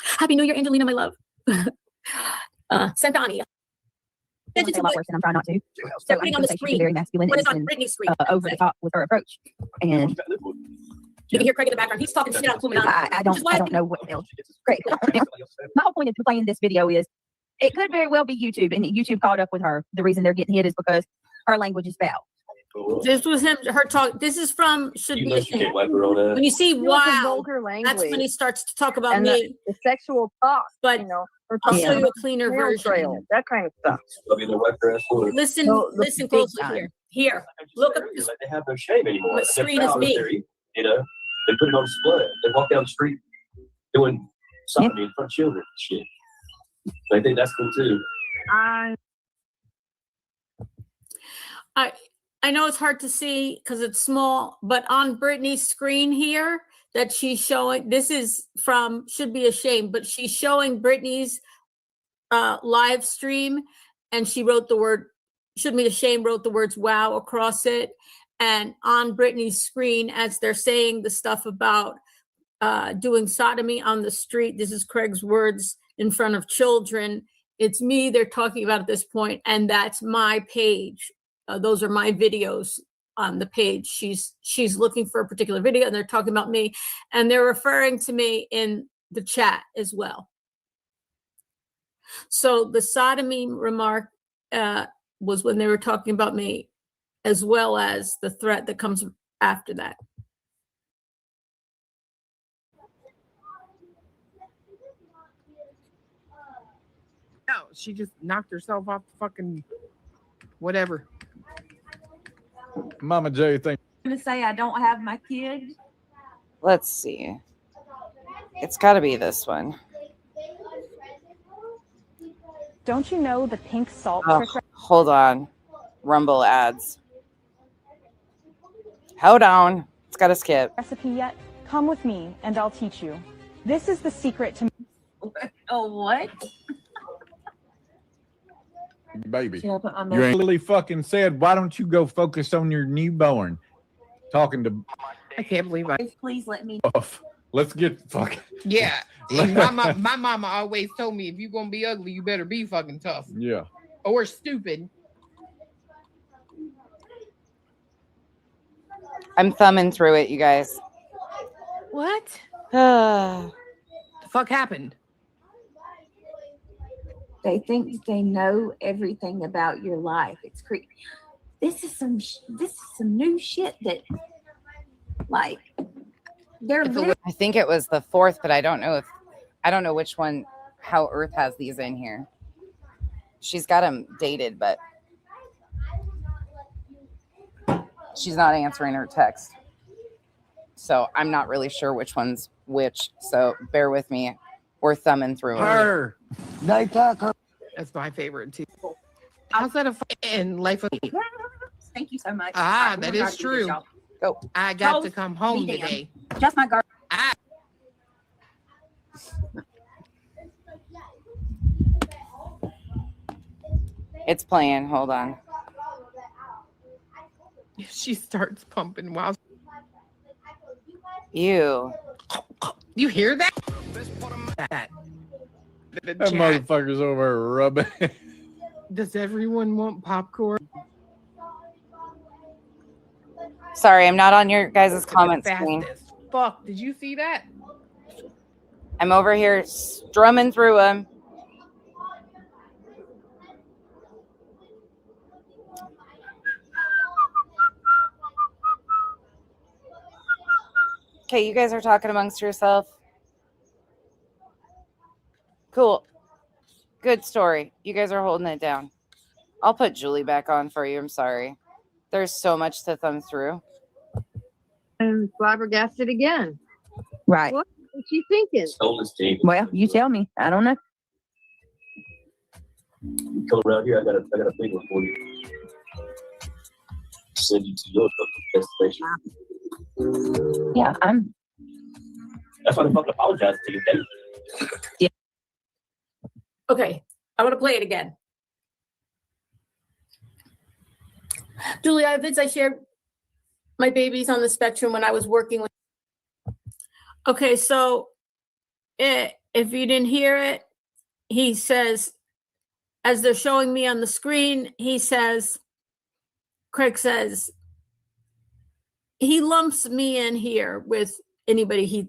Happy New Year, Angelina, my love. Santani. A lot worse, and I'm trying not to. So putting on the screen. Very masculine. What is on Brittany's screen? Over the top with her approach. And you can hear Craig in the background. He's talking shit on Illuminati. I don't know what else. Great. My whole point of playing this video is it could very well be YouTube, and YouTube caught up with her. The reason they're getting hit is because her language is foul. This was her talk. This is from Should Be Ashamed. When you see wow, vulgar language, that's when he starts to talk about and me. The sexual thoughts, but I'll show you a cleaner version. That kind of stuff. Listen closely here. Here, look at this. They have no shame anymore. What screen is me? They put it on display. They walk down the street doing something in front of children and shit. I think that's cool too. I know it's hard to see because it's small, but on Brittany's screen here that she's showing, this is from Should Be Ashamed, but she's showing Brittany's live stream, and she wrote the word, Should Be Ashamed, wrote the words wow across it. And on Brittany's screen, as they're saying the stuff about doing sodomy on the street, this is Craig's words in front of children. It's me they're talking about at this point, and that's my page. Those are my videos on the page. She's looking for a particular video, and they're talking about me, and they're referring to me in the chat as well. So the sodomy remark was when they were talking about me, as well as the threat that comes after that. No, she just knocked herself off the fucking whatever. Mama J, thank It to say I don't have my kid. Let's see. It's got to be this one. Don't you know the pink salt Oh, trick hold on. Rumble ads. Hold on. It's got to skip. recipe yet? Come with me and I'll teach you. This is the secret to Oh, what? Baby, Should I put my you milk? ain't really fucking said, why don't you go focus on your newborn? Talking to I can't believe I. Please let me. let's get fucking. Yeah. And my mama always told me if you're gonna be ugly, you better be fucking tough Yeah. or stupid. I'm thumbing through it, you guys. What Ah, the fuck happened? They think they know everything about your life. It's creepy. This is some new shit that, like, they're literally. I think it was the 4th, but I don't know which one, how Earth has these in here. She's got them dated, but she's not answering her text. So I'm not really sure which one's which. So bear with me. We're thumbing through it. Her. That's my favorite too. How's that a fucking life of Thank you so much. Ah, We're that gonna is do this, true. y'all. Go. I got Toast to come home me down. today. Just my girl. It's playing. Hold on. She starts pumping while Ew. you hear that? That That motherfucker's over there rubbing. Does everyone want popcorn? Sorry, I'm not on your guys' comment Fast screen. as fuck. Did you see that? I'm over here strumming through them. Okay, you guys are talking amongst yourself. Cool. Good story. You guys are holding it down. I'll put Julie back on for you. I'm sorry. There's so much to thumb through. And flabbergasted again. Right. What was she thinking? Stole this team. Well, you tell me. I don't know. You come around here, I got a big one for you. Send you to your destination. Yeah, I'm. That's why they fucking apologize to you, Dave. Yeah. Okay, I want to play it again. Julia, Vince, I shared my babies on the spectrum when I was working with. Okay, so if you didn't hear it, he says, as they're showing me on the screen, he says, Craig says, he lumps me in here with anybody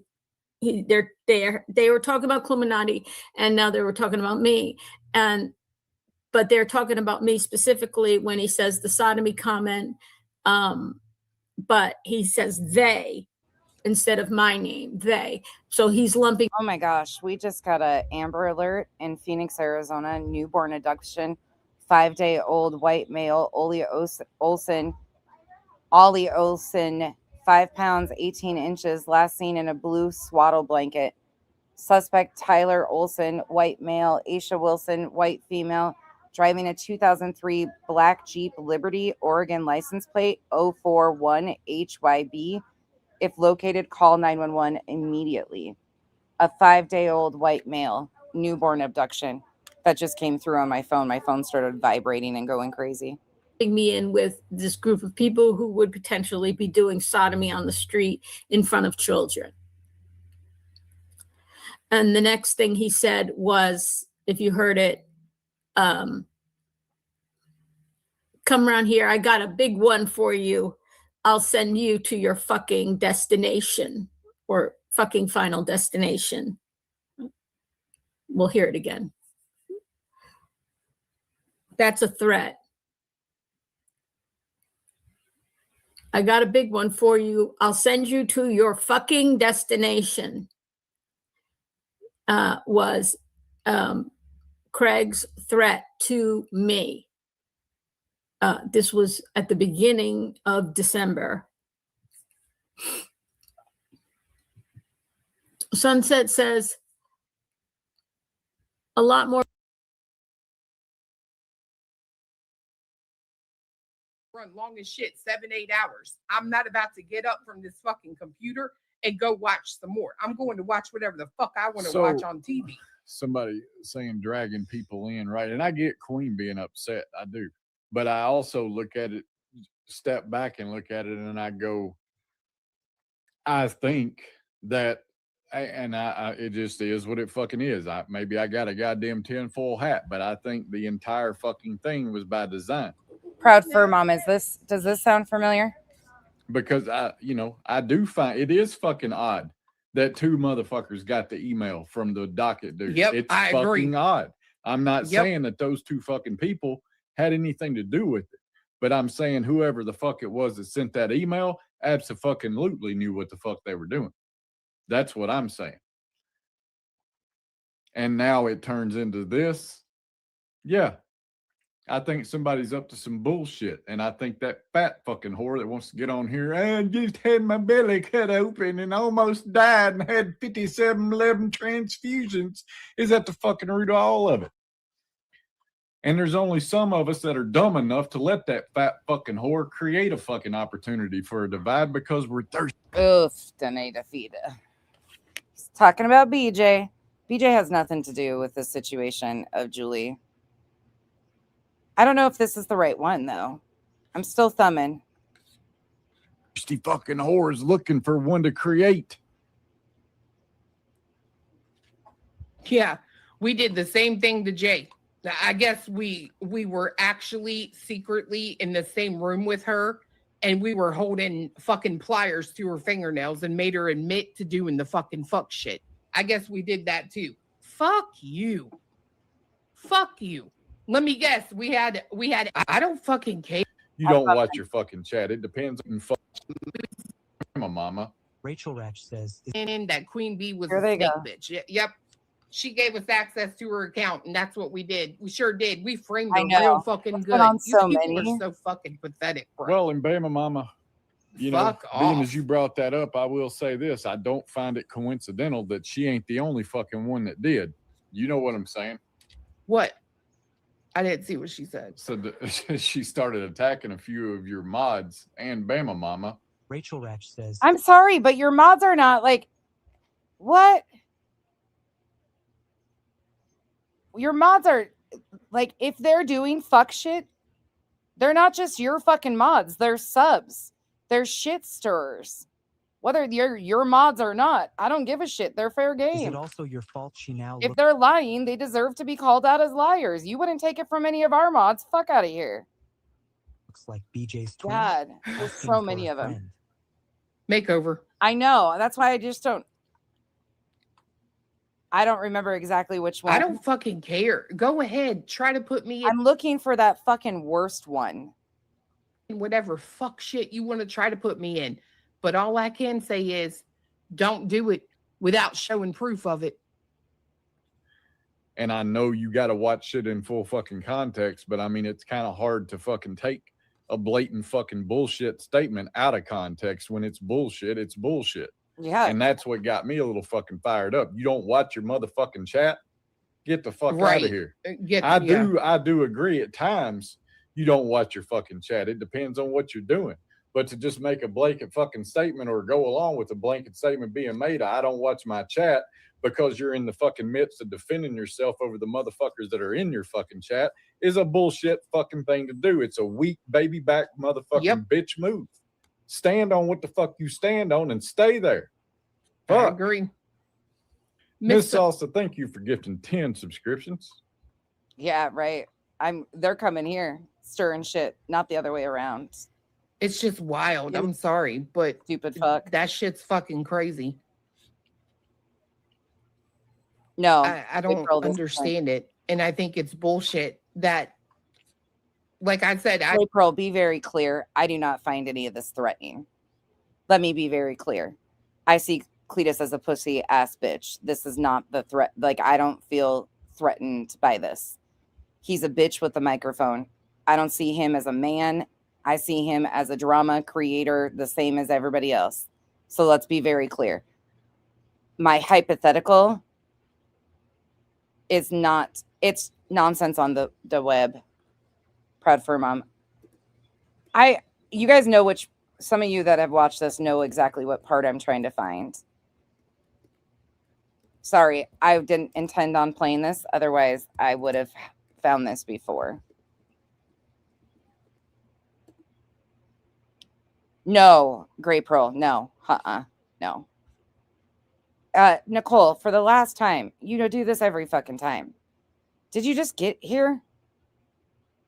they were talking about Illuminati and now they were talking about me. But they're talking about me specifically when he says the sodomy comment. But he says they instead of my name, they. So he's lumping. Oh my gosh, we just got a Amber Alert in Phoenix, Arizona. Newborn abduction, 5-day-old white male, Ollie Olson, 5 pounds, 18 inches, last seen in a blue swaddle blanket. Suspect Tyler Olson, white male, Aisha Wilson, white female, driving a 2003 black Jeep Liberty, Oregon license plate 041HYB. If located, call 911 immediately. A 5-day-old white male, newborn abduction. That just came through on my phone. My phone started vibrating and going crazy. Me in with this group of people who would potentially be doing sodomy on the street in front of children. And the next thing he said was, if you heard it, come around here. I got a big one for you. I'll send you to your fucking destination or fucking final destination. We'll hear it again. That's a threat. I got a big one for you. I'll send you to your fucking destination. Was Craig's threat to me. This was at the beginning of December. Sunset says a lot more. Run long as shit, 7-8 hours. I'm not about to get up from this fucking computer and go watch some more. I'm going to watch whatever the fuck I want to watch on TV. Somebody saying dragging people in, right? And I get Queen being upset. I do. But I also look at it, step back and look at it, and I go, I think that, and it just is what it fucking is. Maybe I got a goddamn tinfoil hat, but I think the entire fucking thing was by design. Proud fur mom, does this sound familiar? Because I do find it is fucking odd that two motherfuckers got the email from the docket dude. Yep, it's I fucking agree. odd. I'm not saying that those two fucking people had anything to do with it, but I'm saying whoever the fuck it was that sent that email abso-fucking-lutely knew what the fuck they were doing. That's what I'm saying. And now it turns into this. Yeah. I think somebody's up to some bullshit. And I think that fat fucking whore that wants to get on here, I just had my belly cut open and almost died and had 5711 transfusions, is at the fucking root of all of it. And there's only some of us that are dumb enough to let that fat fucking whore create a fucking opportunity for a divide because we're thirsty. Oof, Donata Fida. He's talking about BJ. BJ has nothing to do with the situation of Julie. I don't know if this is the right one, though. I'm still thumbing. Thirsty fucking whores looking for one to create. Yeah, we did the same thing to Jay. I guess we were actually secretly in the same room with her, and we were holding fucking pliers to her fingernails and made her admit to doing the fucking fuck shit. I guess we did that too. Fuck you. Fuck you. Let me guess. We had. I don't fucking care. You don't watch your fucking chat. It depends on my mama. Rachel Ratch says, And that Queen Bee was Here a they snake go. bitch. Yep. She gave us access to her account, and that's what we did. We sure did. We framed I her know. real fucking It's good. been on You so people many. are so fucking pathetic, bro. Well, and Bama Mama, you Fuck know, being off. as you brought that up, I will say this. I don't find it coincidental that she ain't the only fucking one that did. You know what I'm saying? What? I didn't see what she said. So she started attacking a few of your mods and Bama Mama. Rachel Ratch says, I'm sorry, but your mods are not like, what? Your mods are like, if they're doing fuck shit, they're not just your fucking mods. They're subs. They're shit stirrers. Whether your mods or not, I don't give a shit. They're fair is game. it also your fault she now If they're lying, they deserve to be called out as liars. You wouldn't take it from any of our mods. Fuck out of here. looks like BJ's twin? God, there's asking so for many a of them. friend. Makeover. I know. That's why I just don't. I don't remember exactly which one. I don't fucking care. Go ahead. Try to put me in I'm looking for that fucking worst one. whatever fuck shit you want to try to put me in. But all I can say is don't do it without showing proof of it. And I know you got to watch shit in full fucking context, but I mean, it's kind of hard to fucking take a blatant fucking bullshit statement out of context. When it's bullshit, it's bullshit. Yeah. And that's what got me a little fucking fired up. You don't watch your motherfucking chat? Get the fuck out Right. of here. Get, I yeah. do agree at times you don't watch your fucking chat. It depends on what you're doing. But to just make a blanket fucking statement or go along with a blanket statement being made, I don't watch my chat because you're in the fucking midst of defending yourself over the motherfuckers that are in your fucking chat is a bullshit fucking thing to do. It's a weak baby back motherfucking bitch move. Stand on what the fuck you stand on and stay there. I Fuck. agree. Miss Salsa, thank you for gifting 10 subscriptions. Yeah, right. They're coming here, stirring shit, not the other way around. It's just wild. I'm sorry, but stupid fuck. That shit's fucking crazy. No, I don't understand it. And I think it's bullshit that, like I said, April, be very clear. I do not find any of this threatening. Let me be very clear. I see Cletus as a pussy ass bitch. This is not the threat. Like, I don't feel threatened by this. He's a bitch with a microphone. I don't see him as a man. I see him as a drama creator, the same as everybody else. So let's be very clear. My hypothetical is not, it's nonsense on the web. Proud fur mom. You guys know which, some of you that have watched this know exactly what part I'm trying to find. Sorry, I didn't intend on playing this. Otherwise, I would have found this before. No, Gray Pearl, no. No. Nicole, for the last time, you do this every fucking time. Did you just get here?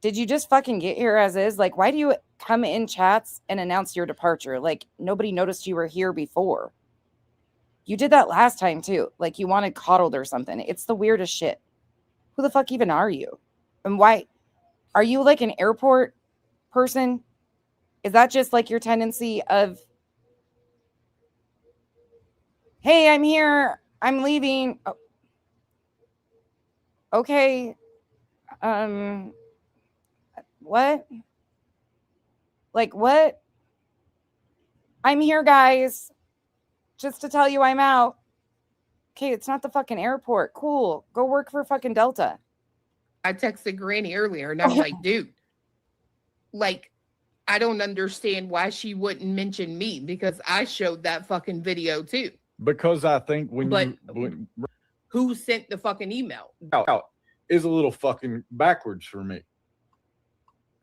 Did you just fucking get here as is? Like, why do you come in chats and announce your departure? Like, nobody noticed you were here before. You did that last time too. Like, you wanted coddled or something. It's the weirdest shit. Who the fuck even are you? And why? Are you like an airport person? Is that just like your tendency of, hey, I'm here, I'm leaving. Oh. Okay. What? Like, what? I'm here, guys. Just to tell you I'm out. Okay, it's not the fucking airport. Cool. Go work for fucking Delta. I texted Granny earlier and I'm like, dude, like, I don't understand why she wouldn't mention me because I showed that fucking video too. Because I think when who sent the fucking email out is a little fucking backwards for me.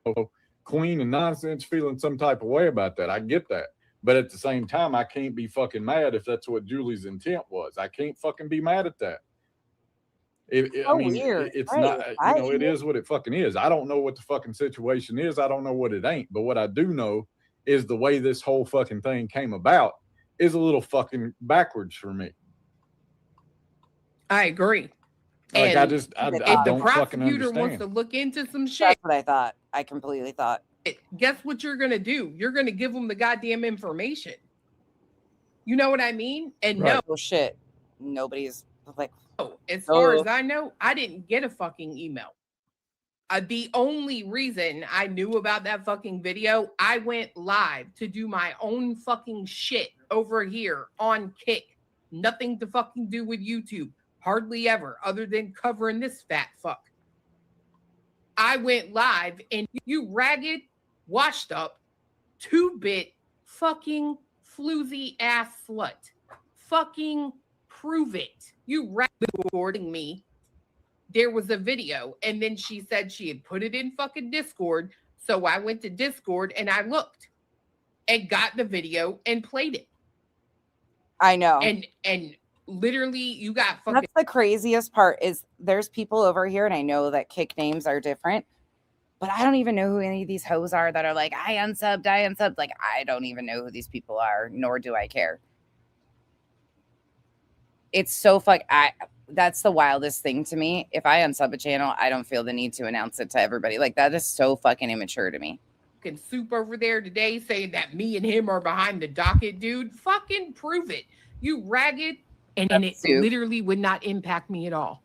Oh, Queen and nonsense feeling some type of way about that. I get that. But at the same time, I can't be fucking mad if that's what Julie's intent was. I can't fucking be mad at that. I mean, weird. It's right. not, it is what it fucking is. I don't know what the fucking situation is. I don't know what it ain't. But what I do know is the way this whole fucking thing came about is a little fucking backwards for me. I agree. Like, and I if don't the fucking prosecutor wants understand. to look into some shit, That's what I thought. I completely thought. guess what you're gonna do? You're gonna give them the goddamn information. You know what I mean? And Right. Oh shit. Nobody's like, no, as far as I know, I didn't get a fucking email. The only reason I knew about that fucking video, I went live to do my own fucking shit over here on Kick. Nothing to fucking do with YouTube. Hardly ever, other than covering this fat fuck. I went live and you ragged, washed up, 2-bit fucking floozy ass slut. Fucking prove it. You ragged recording me. There was a video, and then she said she had put it in fucking Discord. So I went to Discord and I looked and got the video and played it. I know. And literally you got fucking. That's the craziest part is there's people over here, and I know that Kick names are different, but I don't even know who any of these hoes are that are like, I unsubbed. Like, I don't even know who these people are, nor do I care. It's so that's the wildest thing to me. If I unsub a channel, I don't feel the need to announce it to everybody. Like, that is so fucking immature to me. Fucking Soup over there today saying that me and him are behind the docket, dude. Fucking prove it. You ragged. And it literally would not impact me at all.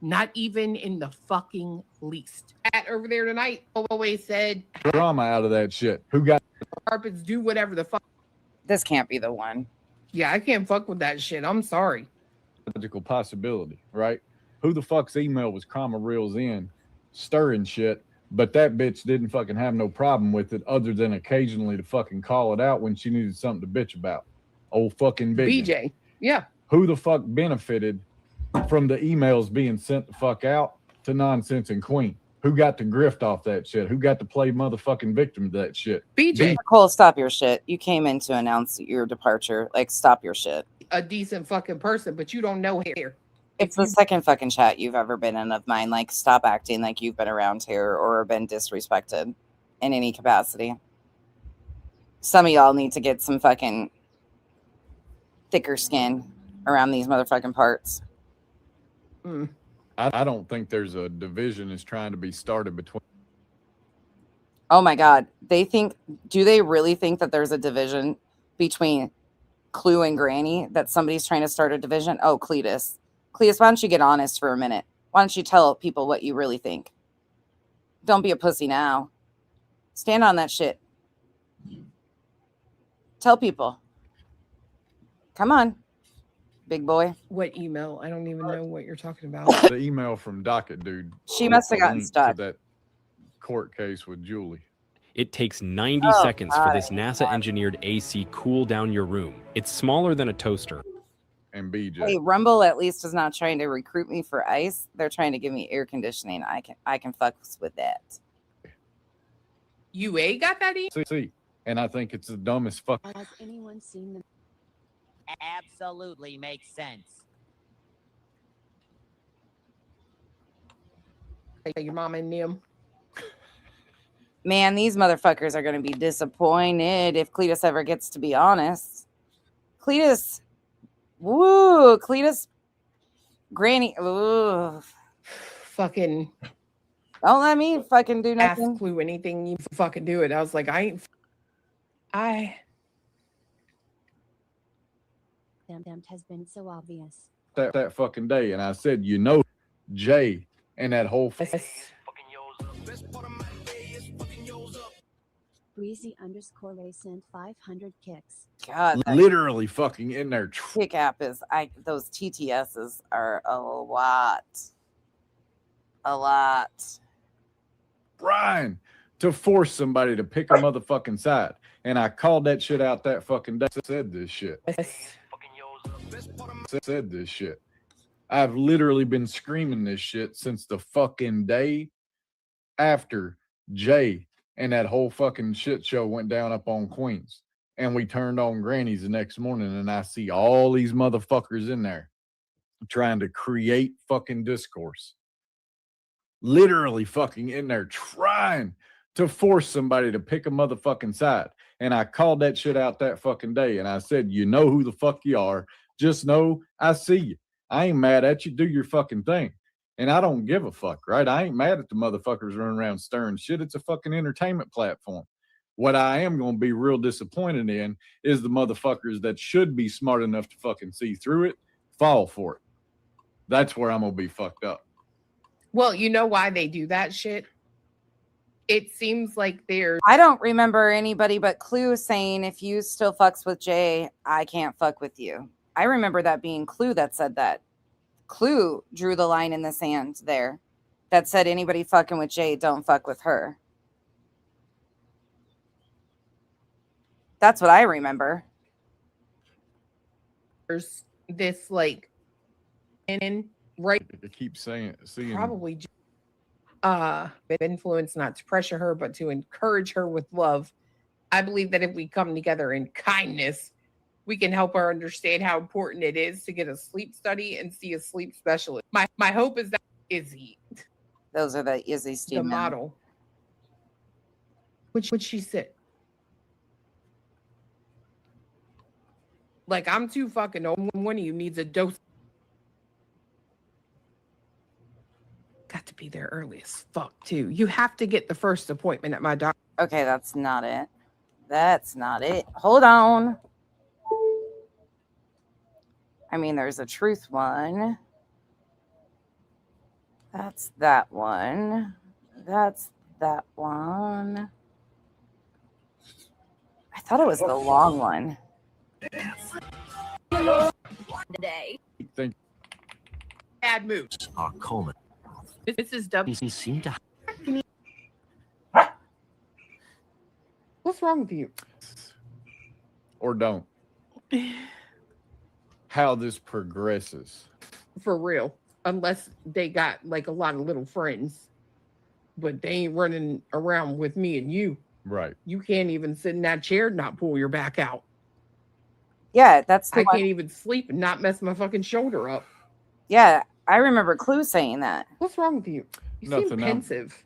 Not even in the fucking least. At over there tonight always said Drama out of that shit. Who got carpets, do whatever the fuck. This can't be the one. Yeah, I can't fuck with that shit. I'm sorry. logical possibility, right? Who the fuck's email was comma reels in, stirring shit, but that bitch didn't fucking have no problem with it other than occasionally to fucking call it out when she needed something to bitch about. Old fucking BJ. Yeah. Who the fuck benefited from the emails being sent the fuck out to Nonsense and Queen? Who got to grift off that shit? Who got to play motherfucking victim to that shit? BJ. Nicole, stop your shit. You came in to announce your departure. Like, stop your shit. A decent fucking person, but you don't know here. It's the second fucking chat you've ever been in of mine. Like, stop acting like you've been around here or been disrespected in any capacity. Some of y'all need to get some fucking thicker skin around these motherfucking parts. I don't think there's a division is trying to be started between. Oh my God. Do they really think that there's a division between Clue and Granny, that somebody's trying to start a division? Oh, Cletus, why don't you get honest for a minute? Why don't you tell people what you really think? Don't be a pussy now. Stand on that shit. Tell people. Come on, big boy. What email? I don't even know what you're talking about. The email from Docket Dude. She with must have the gotten link stuck. to that court case with Julie. It takes 90 Oh, seconds for God, this NASA engineered AC cool down your room. It's smaller than a toaster. And BJ. Hey, Rumble at least is not trying to recruit me for ice. They're trying to give me air conditioning. I can fuck with that. UA got that email? See, and I think it's the dumbest fuck. Has anyone seen the absolutely makes sense. Hey, your mom and them. Man, these motherfuckers are going to be disappointed if Cletus ever gets to be honest. Cletus, Granny, ooh. Fucking. Don't let me fucking do nothing. Ask Clue anything, you fucking do it. I was like, Damn has been so obvious. That fucking day, and I said, Jay and that whole Breezy_Ray sent 500 kicks. God, that literally fucking in there. kick app is those TTSs are a lot. Brian, to force somebody to pick a motherfucking side. And I called that shit out that fucking day. Said this shit. Said this shit. I've literally been screaming this shit since the fucking day after Jay and that whole fucking shit show went down up on Queens. And we turned on Granny's the next morning, and I see all these motherfuckers in there trying to create fucking discourse. Literally fucking in there trying to force somebody to pick a motherfucking side. And I called that shit out that fucking day. And I said, you know who the fuck you are. Just know I see you. I ain't mad at you. Do your fucking thing. And I don't give a fuck, right? I ain't mad at the motherfuckers running around stirring shit. It's a fucking entertainment platform. What I am going to be real disappointed in is the motherfuckers that should be smart enough to fucking see through it, fall for it. That's where I'm going to be fucked up. Well, you know why they do that shit? It seems like I don't remember anybody but Clue saying, if you still fucks with Jay, I can't fuck with you. I remember that being Clue that said that. Clue drew the line in the sand there that said anybody fucking with Jay, don't fuck with her. That's what I remember. There's this like right. I keep seeing Probably influence, not to pressure her, but to encourage her with love. I believe that if we come together in kindness, we can help her understand how important it is to get a sleep study and see a sleep specialist. My hope is that Izzy. Those are the Izzy The Steven. model. Which would she sit? Like, I'm too fucking old. One of you needs a dose. Got to be there early as fuck, too. You have to get the first appointment at my doctor. Okay, that's not it. That's not it. Hold on. I mean, there's a truth one. That's that one. That's that one. I thought it was the long one. Today. Think Bad moves. Coleman. This is W. Seem to. What's wrong with you? or don't. How this progresses. For real. Unless they got like a lot of little friends. But they ain't running around with me and you. Right. You can't even sit in that chair and not pull your back out. Yeah, that's the I one. can't even sleep and not mess my fucking shoulder up. Yeah, I remember Clue saying that. What's wrong with you? You seem Nothing, pensive.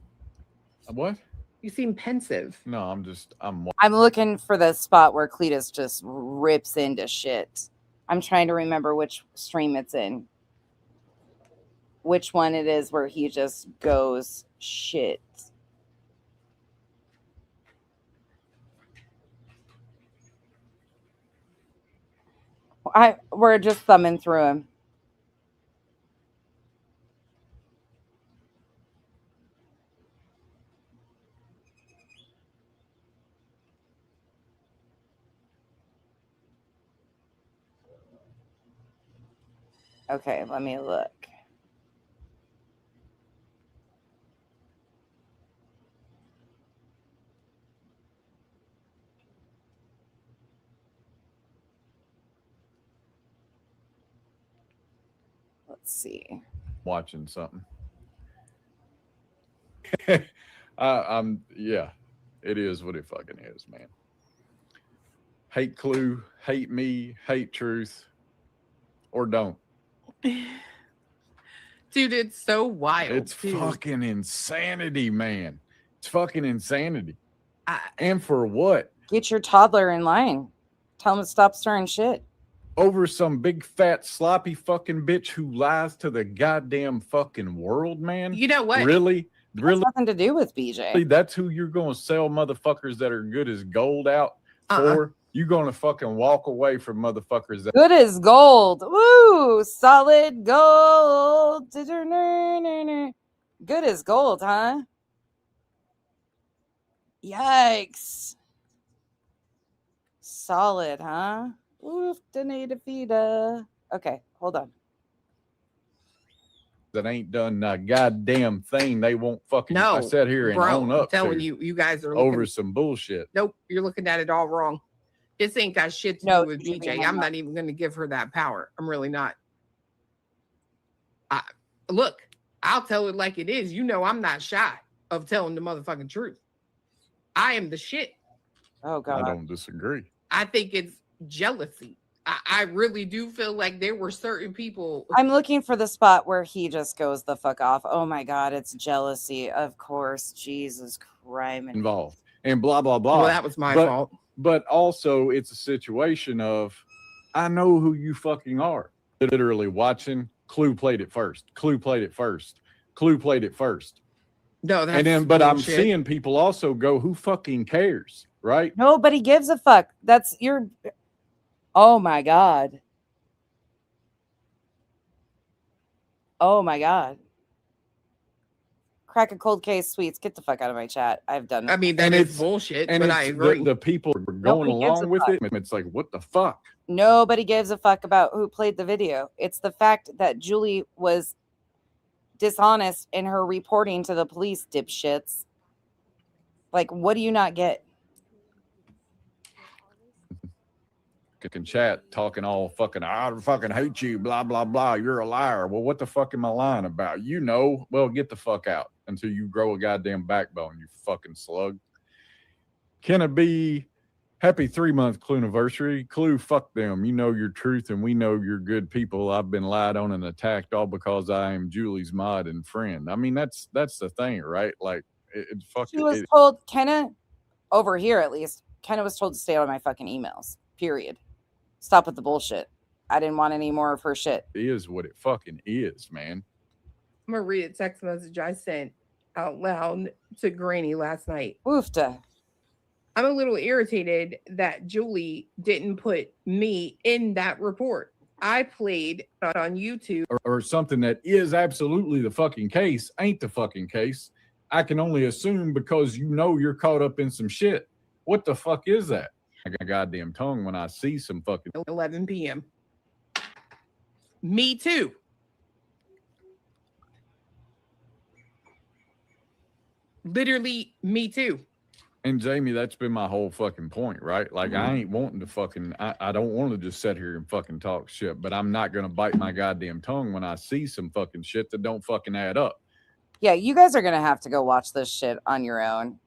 What? You seem pensive. No, I'm looking for the spot where Cletus just rips into shit. I'm trying to remember which stream it's in. Which one it is where he just goes shit. We're just thumbing through him. Okay, let me look. Let's see. Watching something. Yeah, it is what it fucking is, man. Hate Clue, hate me, hate truth, or don't. Dude, it's so wild. It's too. fucking insanity, man. It's fucking insanity. And for what? Get your toddler in line. Tell him to stop stirring shit. Over some big fat sloppy fucking bitch who lies to the goddamn fucking world, man. You know what? Really? Really? Nothing to do with BJ. That's who you're going to sell motherfuckers that are good as gold out for? You're going to fucking walk away from motherfuckers that Good as gold. Woo! Solid gold. Good as gold, huh? Yikes. Solid, huh? Oof, da-da-da-da. Okay, hold on. that ain't done a goddamn thing. They won't fucking No, I sat here and bro, own up I'm telling to you guys are over looking, some bullshit. Nope, you're looking at it all wrong. This ain't got shit to do with BJ. I'm not even going to give her that power. I'm really not. Look, I'll tell it like it is. You know, I'm not shy of telling the motherfucking truth. I am the shit. Oh God, I don't disagree. I think it's jealousy. I really do feel like there were certain people. I'm looking for the spot where he just goes the fuck off. Oh my God, it's jealousy. Of course. Jesus Christ. Involved and blah, blah, blah. Well, that was my fault. But also it's a situation of, I know who you fucking are. Literally watching. Clue played it first. Clue played it first. Clue played it first. No, that's and then, but I'm bullshit. seeing people also go, who fucking cares? Right? Nobody gives a fuck. That's your. Oh my God. Oh my God. Crack a cold case sweets. Get the fuck out of my chat. I've done it. I mean, that is bullshit, And but it's I agree. the people are going Nobody gives a along with fuck. it. And it's like, what the fuck? Nobody gives a fuck about who played the video. It's the fact that Julie was dishonest in her reporting to the police, dipshits. Like, what do you not get? Can chat talking all fucking, I fucking hate you, blah, blah, blah. You're a liar. Well, what the fuck am I lying about? You know, well, get the fuck out until you grow a goddamn backbone, you fucking slug. Can it be happy 3-month Clue anniversary? Clue, fuck them. You know your truth and we know you're good people. I've been lied on and attacked all because I am Julie's mod and friend. I mean, that's the thing, right? Like, it fucking. She was told, Kenna, over here at least, Kenna was told to stay out of my fucking emails, period. Stop with the bullshit. I didn't want any more of her shit. It is what it fucking is, man. I'm going to read a text message I sent out loud to Granny last night. Woofta. I'm a little irritated that Julie didn't put me in that report. I played on YouTube. Or something that is absolutely the fucking case ain't the fucking case. I can only assume because you know you're caught up in some shit. What the fuck is that? I got a goddamn tongue when I see some fucking 11 p.m. Me too. Literally, me too. And Jamie, that's been my whole fucking point, right? Like, I ain't wanting to fucking, I don't want to just sit here and fucking talk shit, but I'm not going to bite my goddamn tongue when I see some fucking shit that don't fucking add up. Yeah, you guys are going to have to go watch this shit on your own.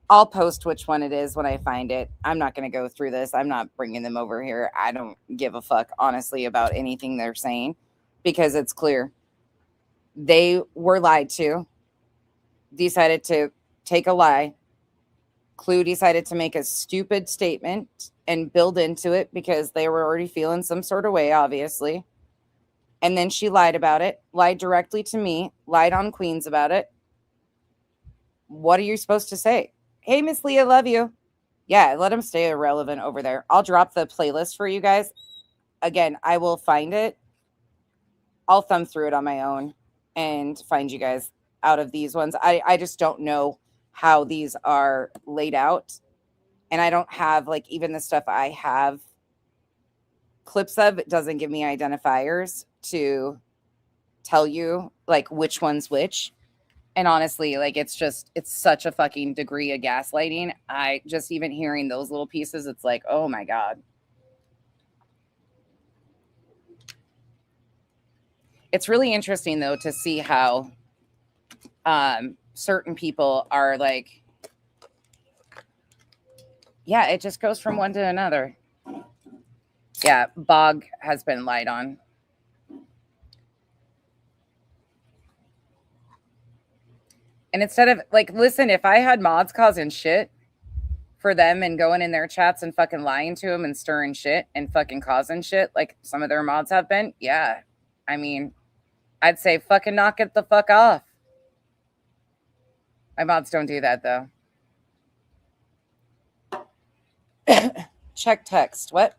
I'll post which one it is when I find it. I'm not going to go through this. I'm not bringing them over here. I don't give a fuck, honestly, about anything they're saying because it's clear. They were lied to, decided to take a lie. Clue decided to make a stupid statement and build into it because they were already feeling some sort of way, obviously. And then she lied about it, lied directly to me, lied on Queens about it. What are you supposed to say? Hey, Miss Leah, love you. Yeah, let them stay irrelevant over there. I'll drop the playlist for you guys. Again, I will find it. I'll thumb through it on my own and find you guys out of these ones. I just don't know how these are laid out. And I don't have, like, even the stuff I have clips of, it doesn't give me identifiers to tell you like which one's which. And honestly, like it's such a fucking degree of gaslighting. I just even hearing those little pieces, it's like, oh my God. It's really interesting though to see how certain people are like, yeah, it just goes from one to another. Yeah, Bog has been lied on. And instead of like, listen, if I had mods causing shit for them and going in their chats and fucking lying to them and stirring shit and fucking causing shit like some of their mods have been, yeah. I mean, I'd say fucking knock it the fuck off. My mods don't do that though. Check text. What?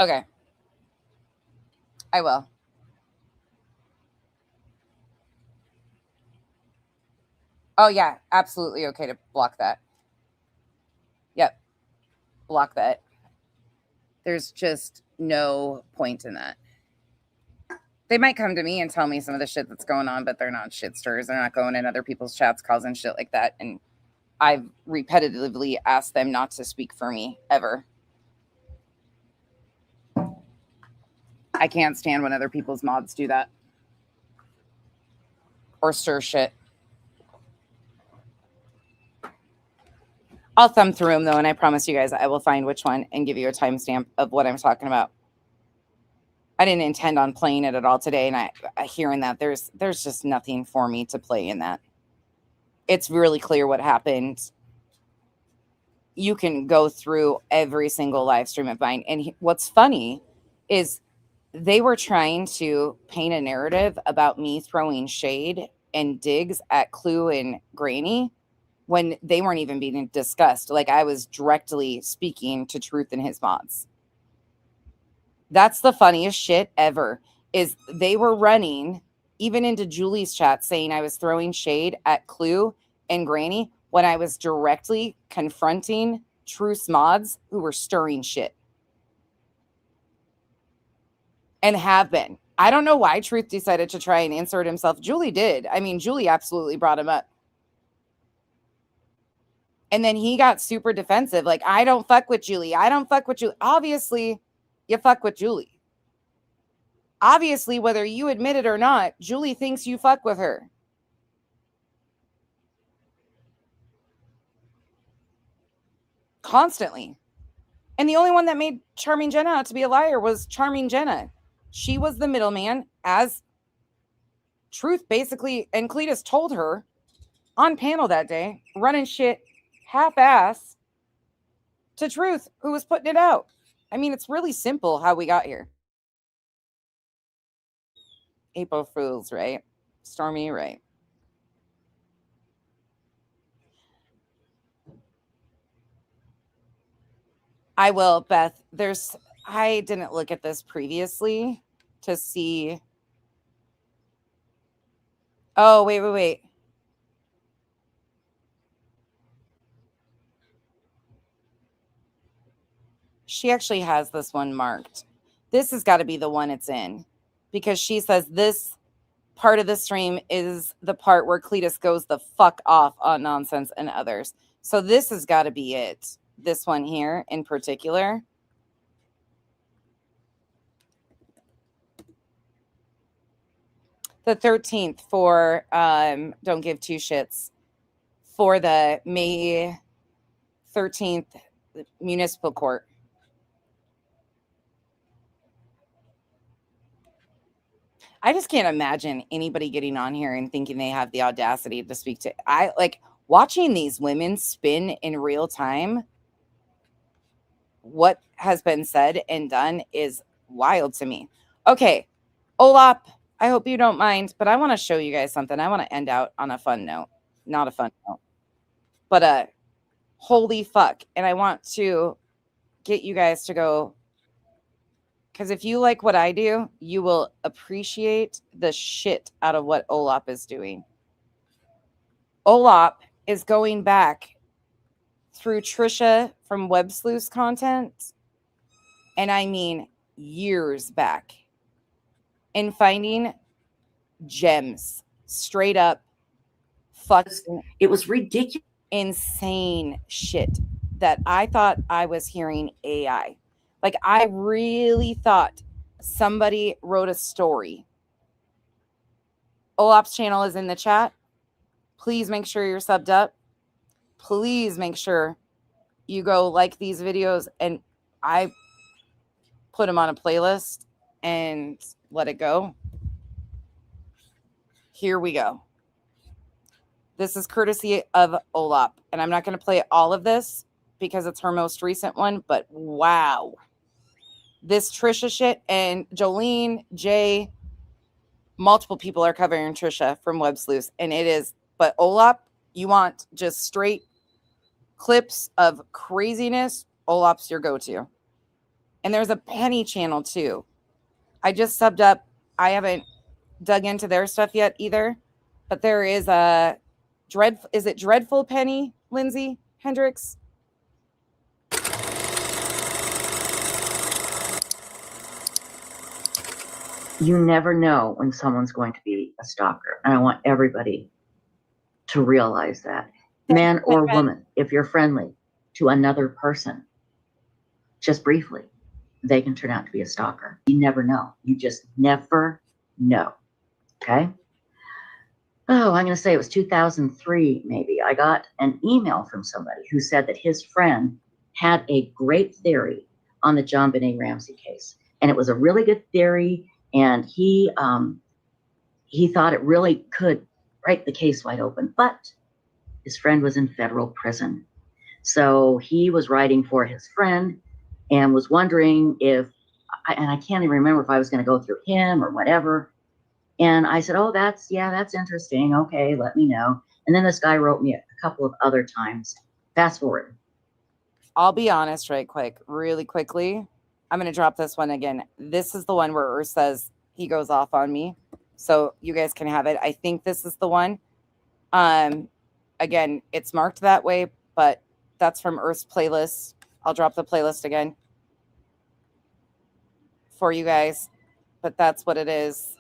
Okay. I will. Oh yeah, absolutely okay to block that. Yep. Block that. There's just no point in that. They might come to me and tell me some of the shit that's going on, but they're not shit stirrers. They're not going in other people's chats causing shit like that. And I've repetitively asked them not to speak for me ever. I can't stand when other people's mods do that or stir shit. I'll thumb through them though, and I promise you guys I will find which one and give you a timestamp of what I'm talking about. I didn't intend on playing it at all today, and I hearing that there's just nothing for me to play in that. It's really clear what happened. You can go through every single live stream of mine, and what's funny is they were trying to paint a narrative about me throwing shade and digs at Clue and Granny when they weren't even being discussed. Like I was directly speaking to Truth and his mods. That's the funniest shit ever, is they were running even into Julie's chat saying I was throwing shade at Clue and Granny when I was directly confronting Truth's mods who were stirring shit. And have been. I don't know why Truth decided to try and insert himself. Julie did. I mean, Julie absolutely brought him up. And then he got super defensive. Like, I don't fuck with Julie. I don't fuck with Julie. Obviously, you fuck with Julie. Obviously, whether you admit it or not, Julie thinks you fuck with her. Constantly. And the only one that made Charming Jenna out to be a liar was Charming Jenna. She was the middleman, as Truth basically, and Cletus told her on panel that day, running shit half-ass to Truth, who was putting it out. I mean, it's really simple how we got here. April Fools, right? Stormy, right? I will, Beth. I didn't look at this previously to see. Oh, wait. She actually has this one marked. This has got to be the one it's in, because she says this part of the stream is the part where Cletus goes the fuck off on nonsense and others. So this has got to be it. This one here in particular. The 13th for Don't Give Two Shits, for the May 13th municipal court. I just can't imagine anybody getting on here and thinking they have the audacity to speak to. I like watching these women spin in real time. What has been said and done is wild to me. Okay, Olap, I hope you don't mind, but I want to show you guys something. I want to end out on a fun note. Not a fun note, but holy fuck. And I want to get you guys to go, because if you like what I do, you will appreciate the shit out of what Olap is doing. Olap is going back through Trisha from Web Sleuth's content. And I mean, years back and finding gems, straight up fucking, it was ridiculous, insane shit that I thought I was hearing AI. Like, I really thought somebody wrote a story. Olap's channel is in the chat. Please make sure you're subbed up. Please make sure you go like these videos, and I put them on a playlist and let it go. Here we go. This is courtesy of Olap, and I'm not going to play all of this because it's her most recent one, but wow. This Trisha shit, and Jolene, Jay, multiple people are covering Trisha from Web Sleuths, and it is, but Olap, you want just straight clips of craziness, Olap's your go-to. And there's a Penny channel too. I just subbed up. I haven't dug into their stuff yet either, but there is a is it Dreadful Penny, Lindsay Hendricks? You never know when someone's going to be a stalker. And I want everybody to realize that. Man or woman, if you're friendly to another person, just briefly, they can turn out to be a stalker. You never know. You just never know. Okay? Oh, I'm going to say it was 2003, maybe. I got an email from somebody who said that his friend had a great theory on the JonBenet Ramsey case. And it was a really good theory. And he thought it really could break the case wide open. But his friend was in federal prison. So he was writing for his friend and was wondering if, and I can't even remember if I was going to go through him or whatever. And I said, oh, that's interesting. Okay, let me know. And then this guy wrote me a couple of other times. Fast forward. I'll be honest really quickly. I'm going to drop this one again. This is the one where Urs says he goes off on me. So you guys can have it. I think this is the one. Again, it's marked that way, but that's from Urs playlist. I'll drop the playlist again for you guys, but that's what it is.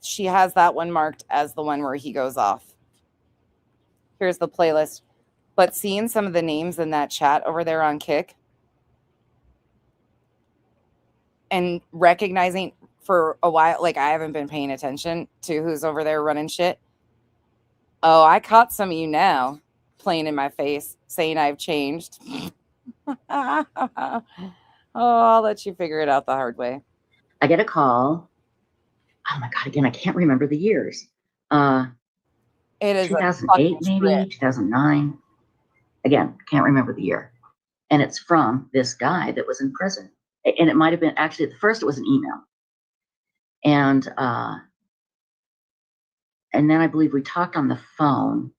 She has that one marked as the one where he goes off. Here's the playlist. But seeing some of the names in that chat over there on Kick and recognizing for a while, like I haven't been paying attention to who's over there running shit. Oh, I caught some of you now playing in my face saying I've changed. Oh, I'll let you figure it out the hard way. I get a call. Oh my God, again, I can't remember the years. It is 2008, maybe 2009. Again, can't remember the year. And it's from this guy that was in prison. And it might have been, actually, at first it was an email. And then I believe we talked on the phone,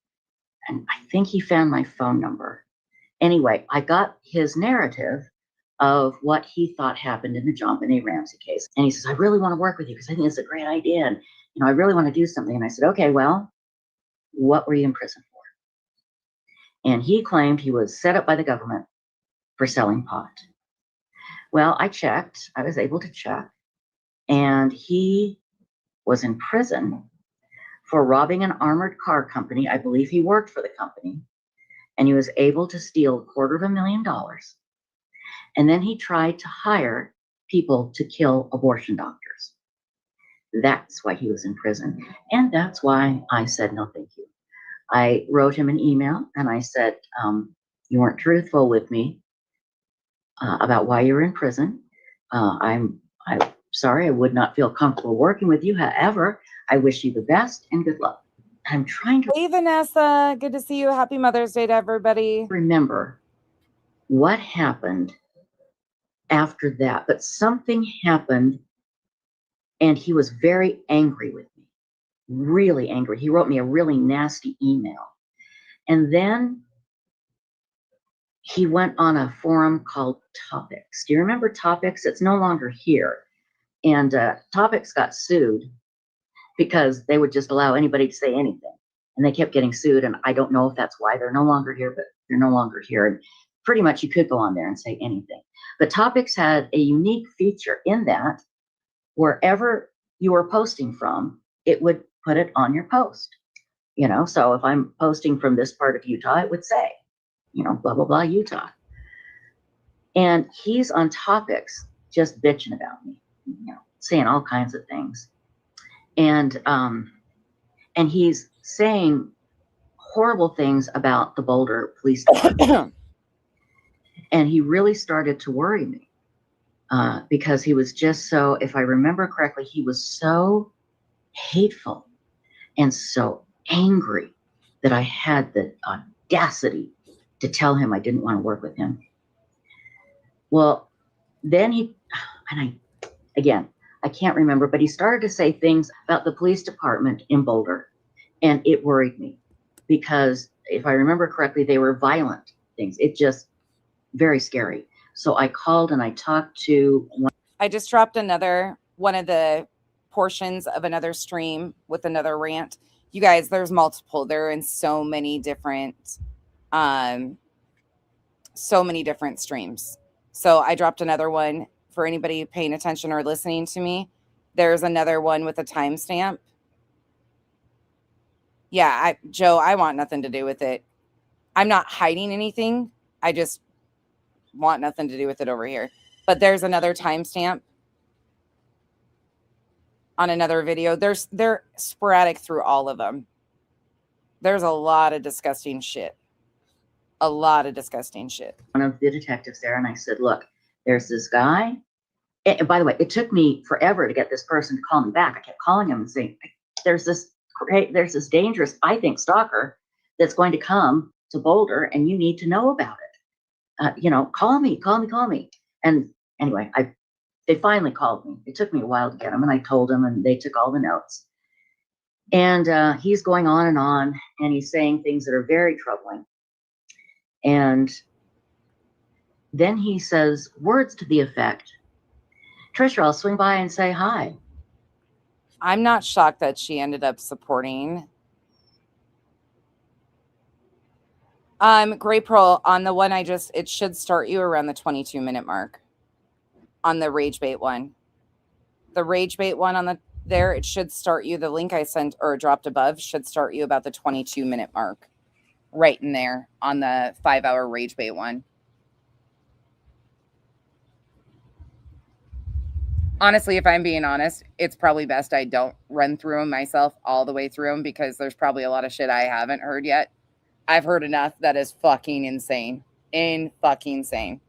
and I think he found my phone number. Anyway, I got his narrative of what he thought happened in the JonBenet Ramsey case. And he says, I really want to work with you because I think it's a great idea. And, I really want to do something. And I said, okay, well, what were you in prison for? And he claimed he was set up by the government for selling pot. Well, I checked. I was able to check. And he was in prison for robbing an armored car company. I believe he worked for the company. And he was able to steal $250,000. And then he tried to hire people to kill abortion doctors. That's why he was in prison. And that's why I said, no, thank you. I wrote him an email and I said, you weren't truthful with me about why you were in prison. I'm sorry, I would not feel comfortable working with you. However, I wish you the best and good luck. I'm trying to. Hey, Vanessa. Good to see you. Happy Mother's Day to everybody. Remember what happened after that, but something happened and he was very angry with me, really angry. He wrote me a really nasty email. And then he went on a forum called Topics. Do you remember Topics? It's no longer here. And Topics got sued because they would just allow anybody to say anything. And they kept getting sued. And I don't know if that's why they're no longer here, but they're no longer here. And pretty much you could go on there and say anything. But topics had a unique feature in that wherever you were posting from, it would put it on your post. You know, so if I'm posting from this part of Utah, it would say, you know, blah, blah, blah, Utah. And he's on topics just bitching about me, you know, saying all kinds of things. And he's saying horrible things about the Boulder Police Department. And he really started to worry me because he was just so, if I remember correctly, he was so hateful and so angry that I had the audacity to tell him I didn't want to work with him. Well, then I can't remember, but he started to say things about the police department in Boulder, and it worried me because if I remember correctly, they were violent things. It just very scary. So I called and I talked to one. I just dropped another one of the portions of another stream with another rant. You guys, there's multiple. They're in so many different streams. So I dropped another one for anybody paying attention or listening to me. There's another one with a timestamp. Yeah, Joe, I want nothing to do with it. I'm not hiding anything. I just want nothing to do with it over here. But there's another timestamp on another video. They're sporadic through all of them. There's a lot of disgusting shit. A lot of disgusting shit. One of the detectives there, and I said, look, there's this guy. And by the way, it took me forever to get this person to call me back. I kept calling him and saying, there's this dangerous, I think, stalker that's going to come to Boulder, and you need to know about it. You know, call me. And anyway, they finally called me. It took me a while to get them, and I told them, and they took all the notes. And he's going on, and he's saying things that are very troubling. And then he says words to the effect, Trisha, I'll swing by and say hi. I'm not shocked that she ended up supporting. Gray Pearl, on the one it should start you around the 22-minute mark on the rage bait one. The rage bait one on there, it should start you. The link I sent or dropped above should start you about the 22-minute mark. Right in there on the 5-hour rage bait one. Honestly, if I'm being honest, it's probably best I don't run through them myself all the way through them because there's probably a lot of shit I haven't heard yet. I've heard enough that is fucking insane. Fucking insane.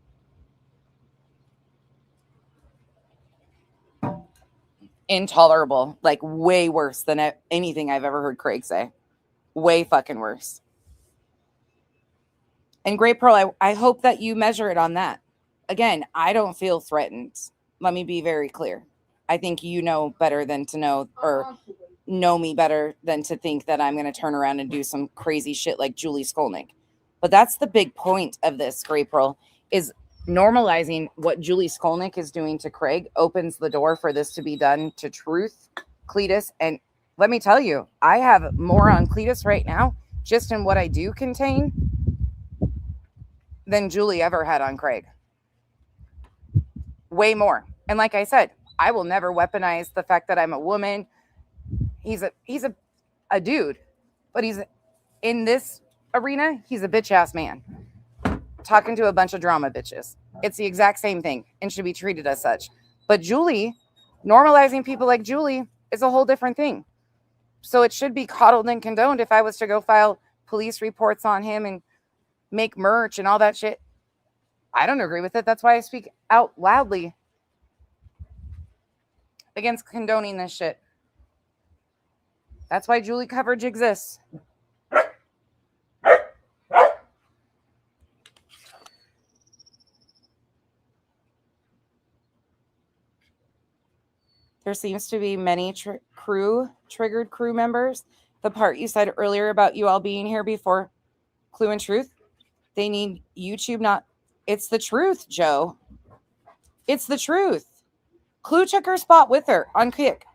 Intolerable. Like way worse than anything I've ever heard Craig say. Way fucking worse. And Great Pearl, I hope that you measure it on that. Again, I don't feel threatened. Let me be very clear. I think you know better than to know, or know me better than to think that I'm going to turn around and do some crazy shit like Julie Skolnik. But that's the big point of this, Great Pearl, is normalizing what Julie Skolnik is doing to Craig opens the door for this to be done to Truth, Cletus. And let me tell you, I have more on Cletus right now, just in what I do contain, than Julie ever had on Craig. Way more. And like I said, I will never weaponize the fact that I'm a woman. He's a dude, but he's in this arena. He's a bitch ass man talking to a bunch of drama bitches. It's the exact same thing and should be treated as such. But Julie, normalizing people like Julie is a whole different thing. So it should be coddled and condoned. If I was to go file police reports on him and make merch and all that shit, I don't agree with it. That's why I speak out loudly against condoning this shit. That's why Julie coverage exists. There seems to be many triggered crew members. The part you said earlier about you all being here before Clue and Truth, they need YouTube, not... It's the truth, Joe. It's the truth. Clue took her spot with her on Kick.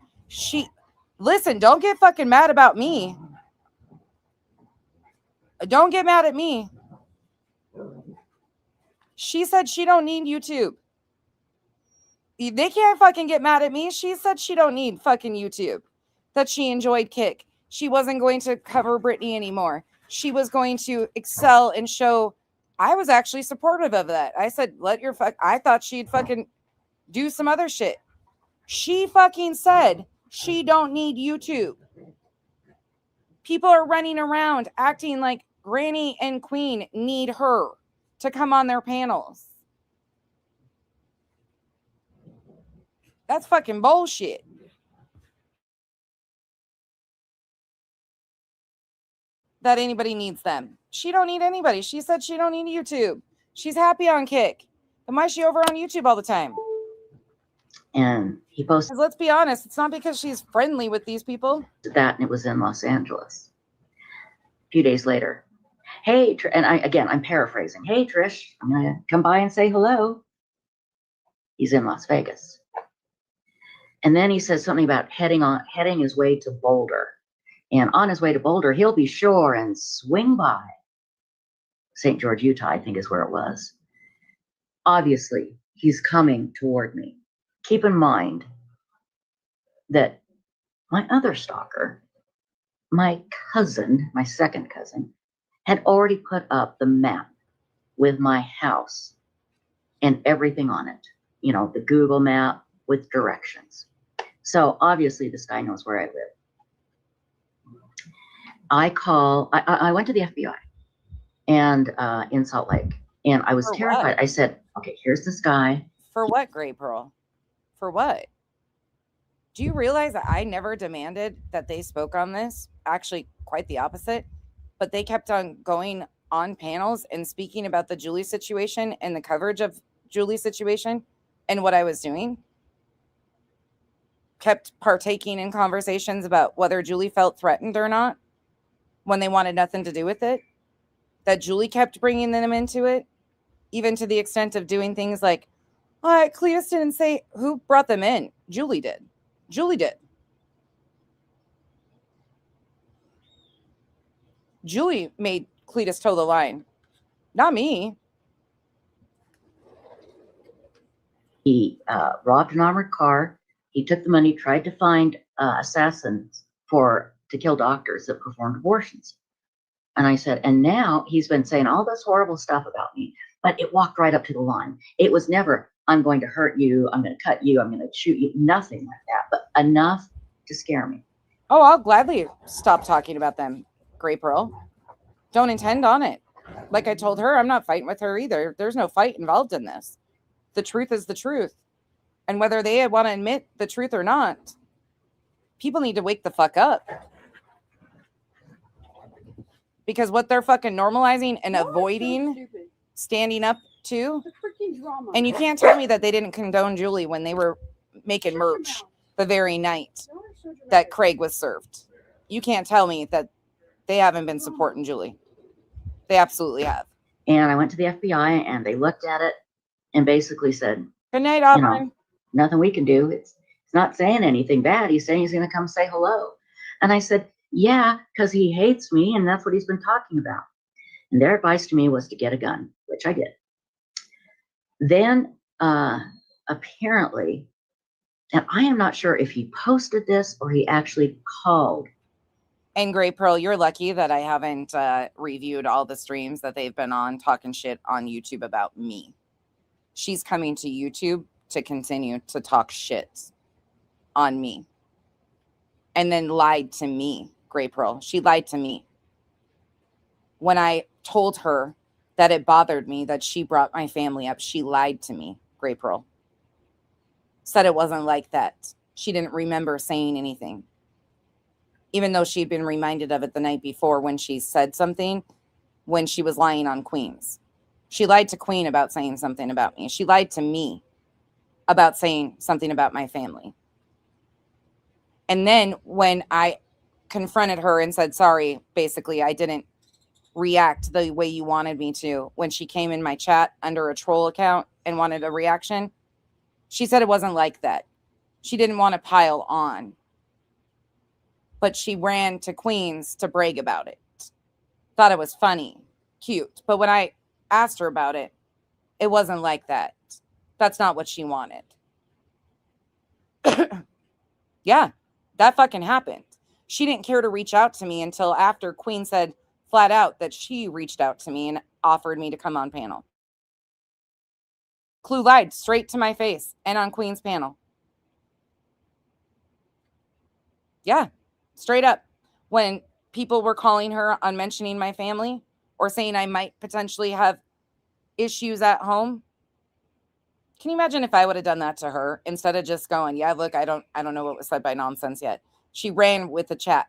Listen, don't get fucking mad about me. Don't get mad at me. She said she don't need YouTube. They can't fucking get mad at me. She said she don't need fucking YouTube. That she enjoyed Kick. She wasn't going to cover Britney anymore. She was going to excel and show. I was actually supportive of that. I said, I thought she'd fucking do some other shit. She fucking said she don't need YouTube. People are running around acting like Granny and Queen need her to come on their panels. That's fucking bullshit. That anybody needs them. She don't need anybody. She said she don't need YouTube. She's happy on Kick. Then why is she over on YouTube all the time? And he posted Let's be honest, it's not because she's friendly with these people. that, and it was in Los Angeles. A few days later, hey, and I'm paraphrasing. Hey, Trish, I'm gonna come by and say hello. He's in Las Vegas. And then he says something about heading his way to Boulder. And on his way to Boulder, he'll be sure and swing by St. George, Utah, I think is where it was. Obviously, he's coming toward me. Keep in mind that my other stalker, my cousin, my second cousin, had already put up the map with my house and everything on it. You know, the Google map with directions. So obviously this guy knows where I live. I went to the FBI and in Salt Lake, and I was For terrified. what? I said, okay, here's this guy. For what, Gray Pearl? For what? Do you realize that I never demanded that they spoke on this? Actually, quite the opposite. But they kept on going on panels and speaking about the Julie situation and the coverage of Julie's situation and what I was doing. Kept partaking in conversations about whether Julie felt threatened or not when they wanted nothing to do with it. That Julie kept bringing them into it, even to the extent of doing things like, Cletus didn't say who brought them in. Julie did. Julie did. Julie made Cletus toe the line. Not me. He robbed an armored car. He took the money, tried to find assassins to kill doctors that performed abortions. And I said, and now he's been saying all this horrible stuff about me, but it walked right up to the line. It was never, I'm going to hurt you, I'm going to cut you, I'm going to shoot you, nothing like that, but enough to scare me. Oh, I'll gladly stop talking about them, Gray Pearl. Don't intend on it. Like I told her, I'm not fighting with her either. There's no fight involved in this. The truth is the truth. And whether they want to admit the truth or not, people need to wake the fuck up. Because what they're fucking normalizing and avoiding standing up to, and you can't tell me that they didn't condone Julie when they were making merch the very night that Craig was served. You can't tell me that they haven't been supporting Julie. They absolutely have. And I went to the FBI and they looked at it and basically said, good night, Auburn. Nothing we can do. It's not saying anything bad. He's saying he's going to come say hello. And I said, yeah, because he hates me and that's what he's been talking about. And their advice to me was to get a gun, which I did. Then apparently, and I am not sure if he posted this or he actually called. And Gray Pearl, you're lucky that I haven't reviewed all the streams that they've been on talking shit on YouTube about me. She's coming to YouTube to continue to talk shit on me. And then lied to me, Gray Pearl. She lied to me. When I told her that it bothered me that she brought my family up, she lied to me, Gray Pearl. Said it wasn't like that. She didn't remember saying anything. Even though she'd been reminded of it the night before when she said something when she was lying on Queens. She lied to Queen about saying something about me. She lied to me about saying something about my family. And then when I confronted her and said, sorry, basically, I didn't react the way you wanted me to when she came in my chat under a troll account and wanted a reaction, she said it wasn't like that. She didn't want to pile on. But she ran to Queens to brag about it. Thought it was funny, cute. But when I asked her about it, It wasn't like that. That's not what she wanted. Yeah, that fucking happened. She didn't care to reach out to me until after Queen said flat out that she reached out to me and offered me to come on panel. Clue lied straight to my face and on Queen's panel. Yeah, straight up. When people were calling her on mentioning my family or saying I might potentially have issues at home. Can you imagine if I would have done that to her instead of just going, yeah, look, I don't know what was said by nonsense yet. She ran with the chat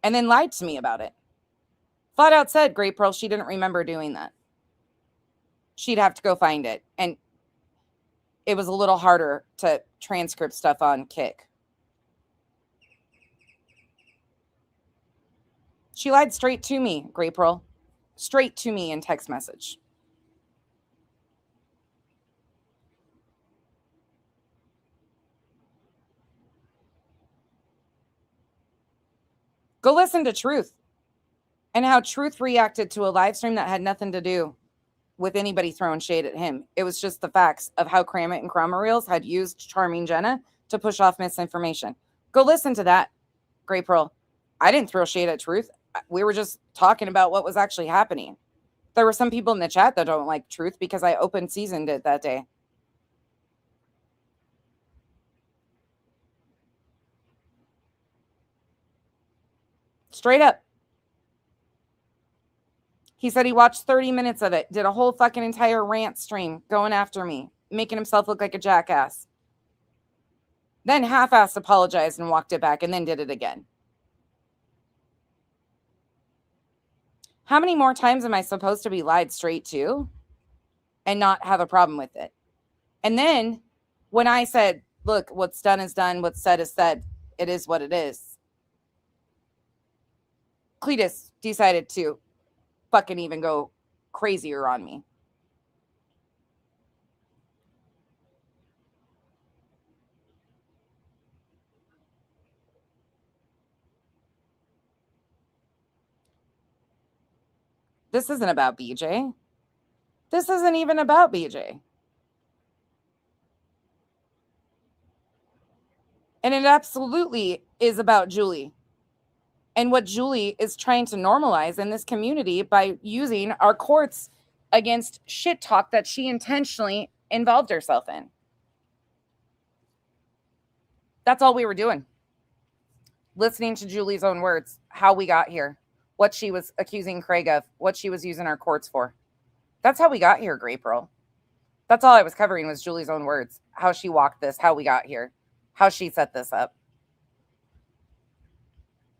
and then lied to me about it. Flat out said, Great Pearl, she didn't remember doing that. She'd have to go find it. And it was a little harder to transcript stuff on Kick. She lied straight to me, Great Pearl. Straight to me in text message. Go listen to Truth and how Truth reacted to a live stream that had nothing to do with anybody throwing shade at him. It was just the facts of how Kramit and Kramareels had used Charming Jenna to push off misinformation. Go listen to that, Great Pearl. I didn't throw shade at Truth. We were just talking about what was actually happening. There were some people in the chat that don't like Truth because I open seasoned it that day. Straight up. He said he watched 30 minutes of it, did a whole fucking entire rant stream going after me, making himself look like a jackass. Then half-assed apologized and walked it back and then did it again. How many more times am I supposed to be lied straight to and not have a problem with it? And then when I said, look, what's done is done, what's said is said, it is what it is. Cletus decided to fucking even go crazier on me. This isn't about BJ. This isn't even about BJ. And it absolutely is about Julie and what Julie is trying to normalize in this community by using our courts against shit talk that she intentionally involved herself in. That's all we were doing. Listening to Julie's own words, how we got here, what she was accusing Craig of, what she was using our courts for. That's how we got here, Great Pearl. That's all I was covering was Julie's own words, how she walked this, how we got here, how she set this up.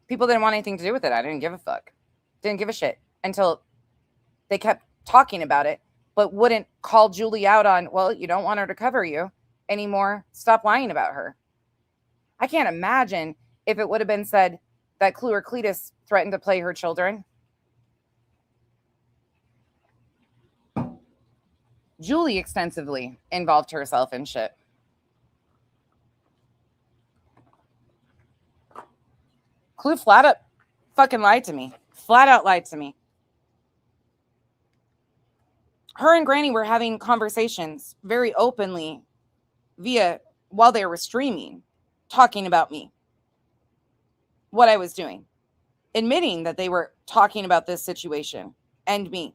People didn't want anything to do with it. I didn't give a fuck. Didn't give a shit until they kept talking about it, but wouldn't call Julie out on, well, you don't want her to cover you anymore. Stop lying about her. I can't imagine if it would have been said that Clue or Cletus threatened to play her children. Julie extensively involved herself in shit. Clue flat up fucking lied to me. Flat out lied to me. Her and Granny were having conversations very openly while they were streaming, talking about me, what I was doing, admitting that they were talking about this situation and me.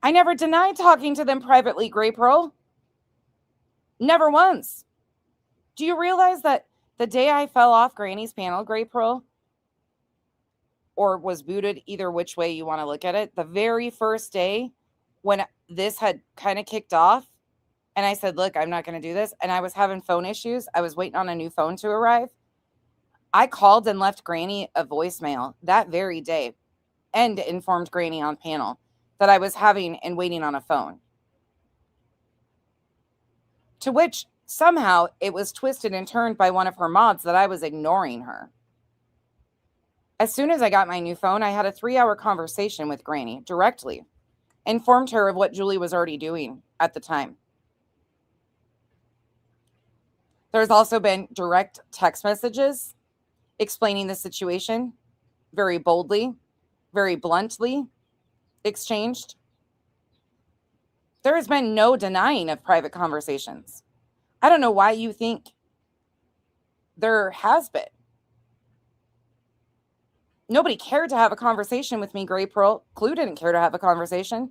I never denied talking to them privately, Grey Pearl. Never once. Do you realize that the day I fell off Granny's panel, Grey Pearl, or was booted, either which way you want to look at it, the very first day when this had kind of kicked off, and I said, look, I'm not going to do this, and I was having phone issues, I was waiting on a new phone to arrive, I called and left Granny a voicemail that very day and informed Granny on panel that I was having and waiting on a phone. To which somehow it was twisted and turned by one of her mods that I was ignoring her. As soon as I got my new phone, I had a 3-hour conversation with Granny directly, informed her of what Julie was already doing at the time. There's also been direct text messages explaining the situation very boldly, very bluntly exchanged. There has been no denying of private conversations. I don't know why you think there has been. Nobody cared to have a conversation with me, Gray Pearl. Clue didn't care to have a conversation.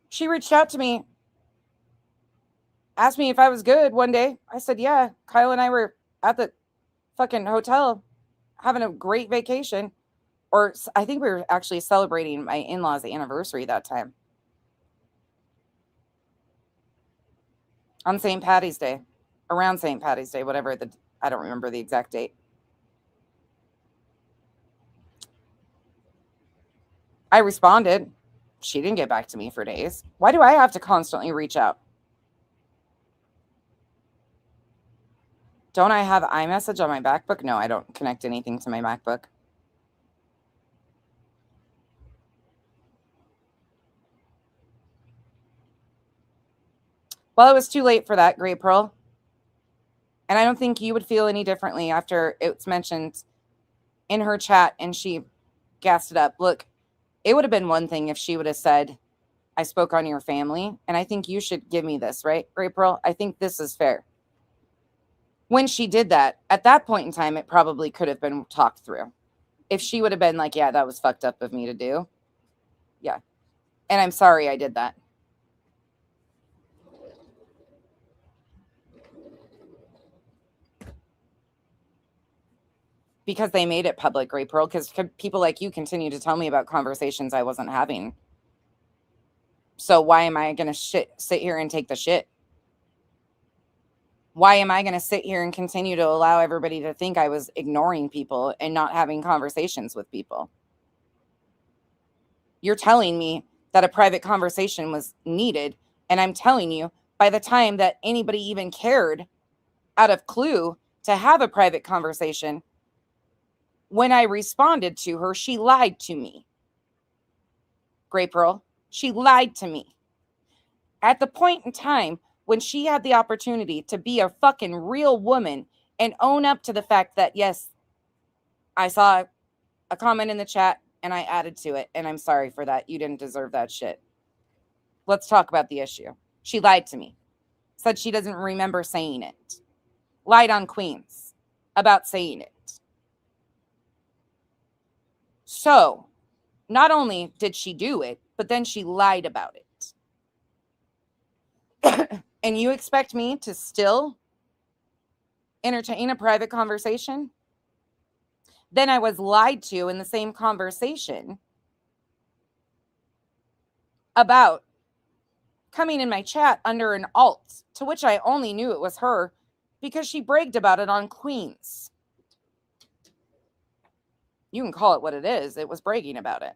She reached out to me, asked me if I was good one day. I said, yeah. Kyle and I were at the fucking hotel having a great vacation. Or I think we were actually celebrating my in-laws' anniversary that time. On St. Patty's Day. Around St. Patty's Day, whatever I don't remember the exact date. I responded. She didn't get back to me for days. Why do I have to constantly reach out? Don't I have iMessage on my MacBook? No, I don't connect anything to my MacBook. Well, it was too late for that, Gray Pearl. And I don't think you would feel any differently after it's mentioned in her chat and she gassed it up. Look, it would have been one thing if she would have said, I spoke on your family, and I think you should give me this, right, Gray Pearl? I think this is fair. When she did that, at that point in time, it probably could have been talked through. If she would have been like, yeah, that was fucked up of me to do. Yeah. And I'm sorry I did that. Because they made it public, Gray Pearl, because people like you continue to tell me about conversations I wasn't having. So why am I going to sit here and take the shit? Why am I going to sit here and continue to allow everybody to think I was ignoring people and not having conversations with people? You're telling me that a private conversation was needed, and I'm telling you, by the time that anybody even cared out of Clue to have a private conversation, when I responded to her, she lied to me. Gray Pearl, she lied to me. At the point in time when she had the opportunity to be a fucking real woman and own up to the fact that, yes, I saw a comment in the chat and I added to it, and I'm sorry for that. You didn't deserve that shit. Let's talk about the issue. She lied to me. Said she doesn't remember saying it. Lied on Queens about saying it. So, not only did she do it, but then she lied about it. And you expect me to still entertain a private conversation? Then I was lied to in the same conversation about coming in my chat under an alt, to which I only knew it was her because she bragged about it on Queens. You can call it what it is. It was bragging about it.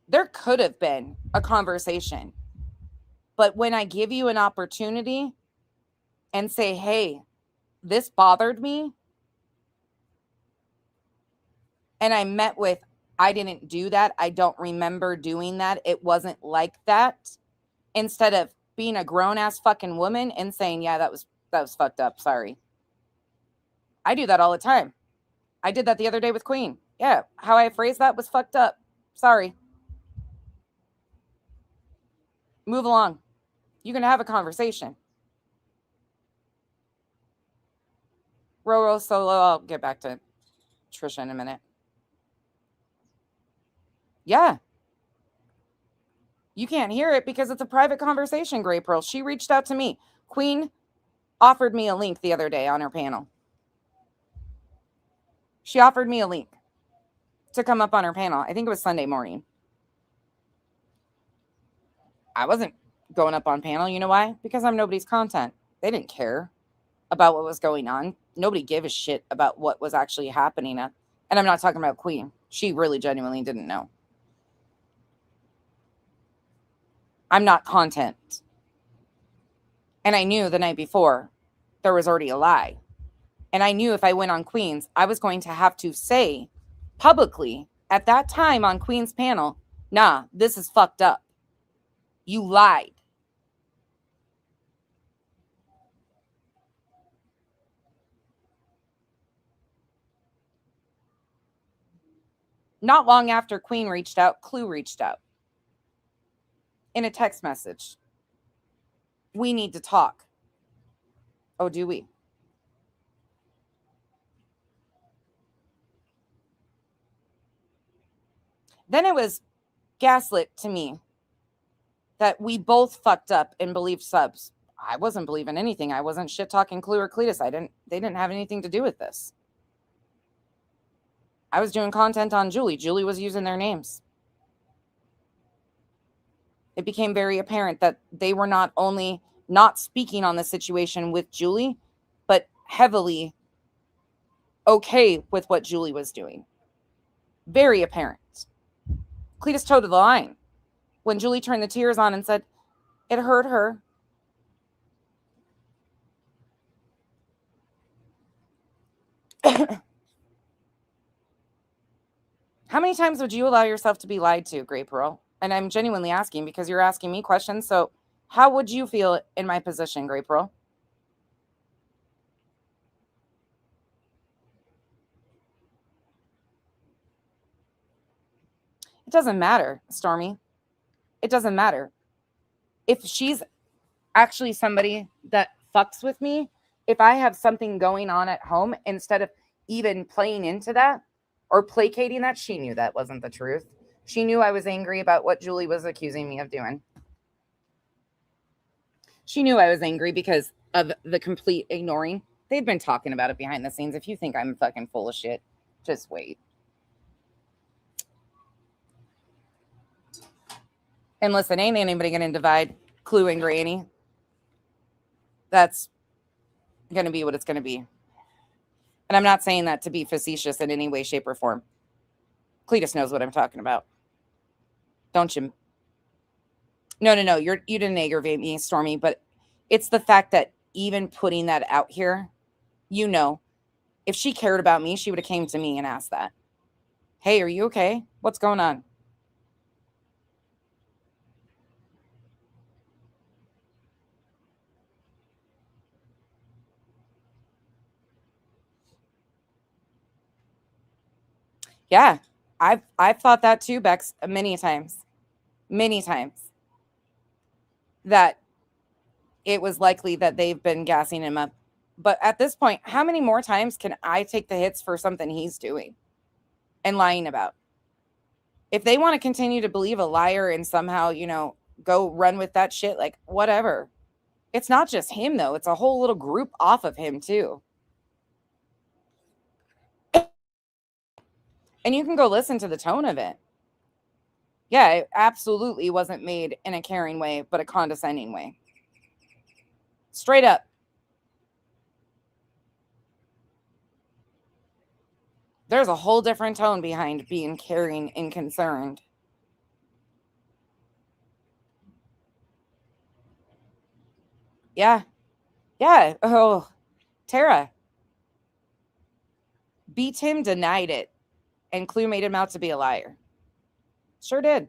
There could have been a conversation. But when I give you an opportunity and say, hey, this bothered me, and I met with, I didn't do that. I don't remember doing that. It wasn't like that. Instead of being a grown-ass fucking woman and saying, yeah, that was fucked up. Sorry. I do that all the time. I did that the other day with Queen. Yeah, how I phrased that was fucked up. Sorry. Move along. You can have a conversation. Roro Solo, I'll get back to Trisha in a minute. Yeah. You can't hear it because it's a private conversation, Gray Pearl. She reached out to me. Queen offered me a link the other day on her panel. She offered me a link to come up on her panel. I think it was Sunday morning. I wasn't going up on panel. You know why? Because I'm nobody's content. They didn't care about what was going on. Nobody gave a shit about what was actually happening. And I'm not talking about Queen. She really genuinely didn't know. I'm not content. And I knew the night before there was already a lie. And I knew if I went on Queen's, I was going to have to say publicly at that time on Queen's panel, nah, this is fucked up. You lied. Not long after Queen reached out, Clue reached out in a text message. We need to talk. Oh, do we? Then it was gaslit to me that we both fucked up and believed subs. I wasn't believing anything. I wasn't shit talking Clue or Cletus. They didn't have anything to do with this. I was doing content on Julie. Julie was using their names. It became very apparent that they were not only not speaking on the situation with Julie, but heavily okay with what Julie was doing. Very apparent. Cletus toed the line when Julie turned the tears on and said, it hurt her. How many times would you allow yourself to be lied to, Grey Pearl? And I'm genuinely asking because you're asking me questions. So how would you feel in my position, Grey Pearl? It doesn't matter, Stormy. It doesn't matter. If she's actually somebody that fucks with me, if I have something going on at home, instead of even playing into that or placating that, she knew that wasn't the truth. She knew I was angry about what Julie was accusing me of doing. She knew I was angry because of the complete ignoring. They'd been talking about it behind the scenes. If you think I'm fucking full of shit, just wait. And listen, ain't anybody going to divide Clue and Granny. That's going to be what it's going to be. And I'm not saying that to be facetious in any way, shape, or form. Cletus knows what I'm talking about. Don't you? No. You didn't aggravate me, Stormy, but it's the fact that even putting that out here, you know, if she cared about me, she would have came to me and asked that. Hey, are you okay? What's going on? Yeah, I've thought that too, Bex, many times, that it was likely that they've been gassing him up. But at this point, how many more times can I take the hits for something he's doing and lying about? If they want to continue to believe a liar and somehow, you know, go run with that shit, like whatever. It's not just him, though. It's a whole little group off of him, too. And you can go listen to the tone of it. Yeah, it absolutely wasn't made in a caring way, but a condescending way. Straight up. There's a whole different tone behind being caring and concerned. Yeah. Yeah. Oh, Tara. B. Tim denied it, and Clue made him out to be a liar. Sure did.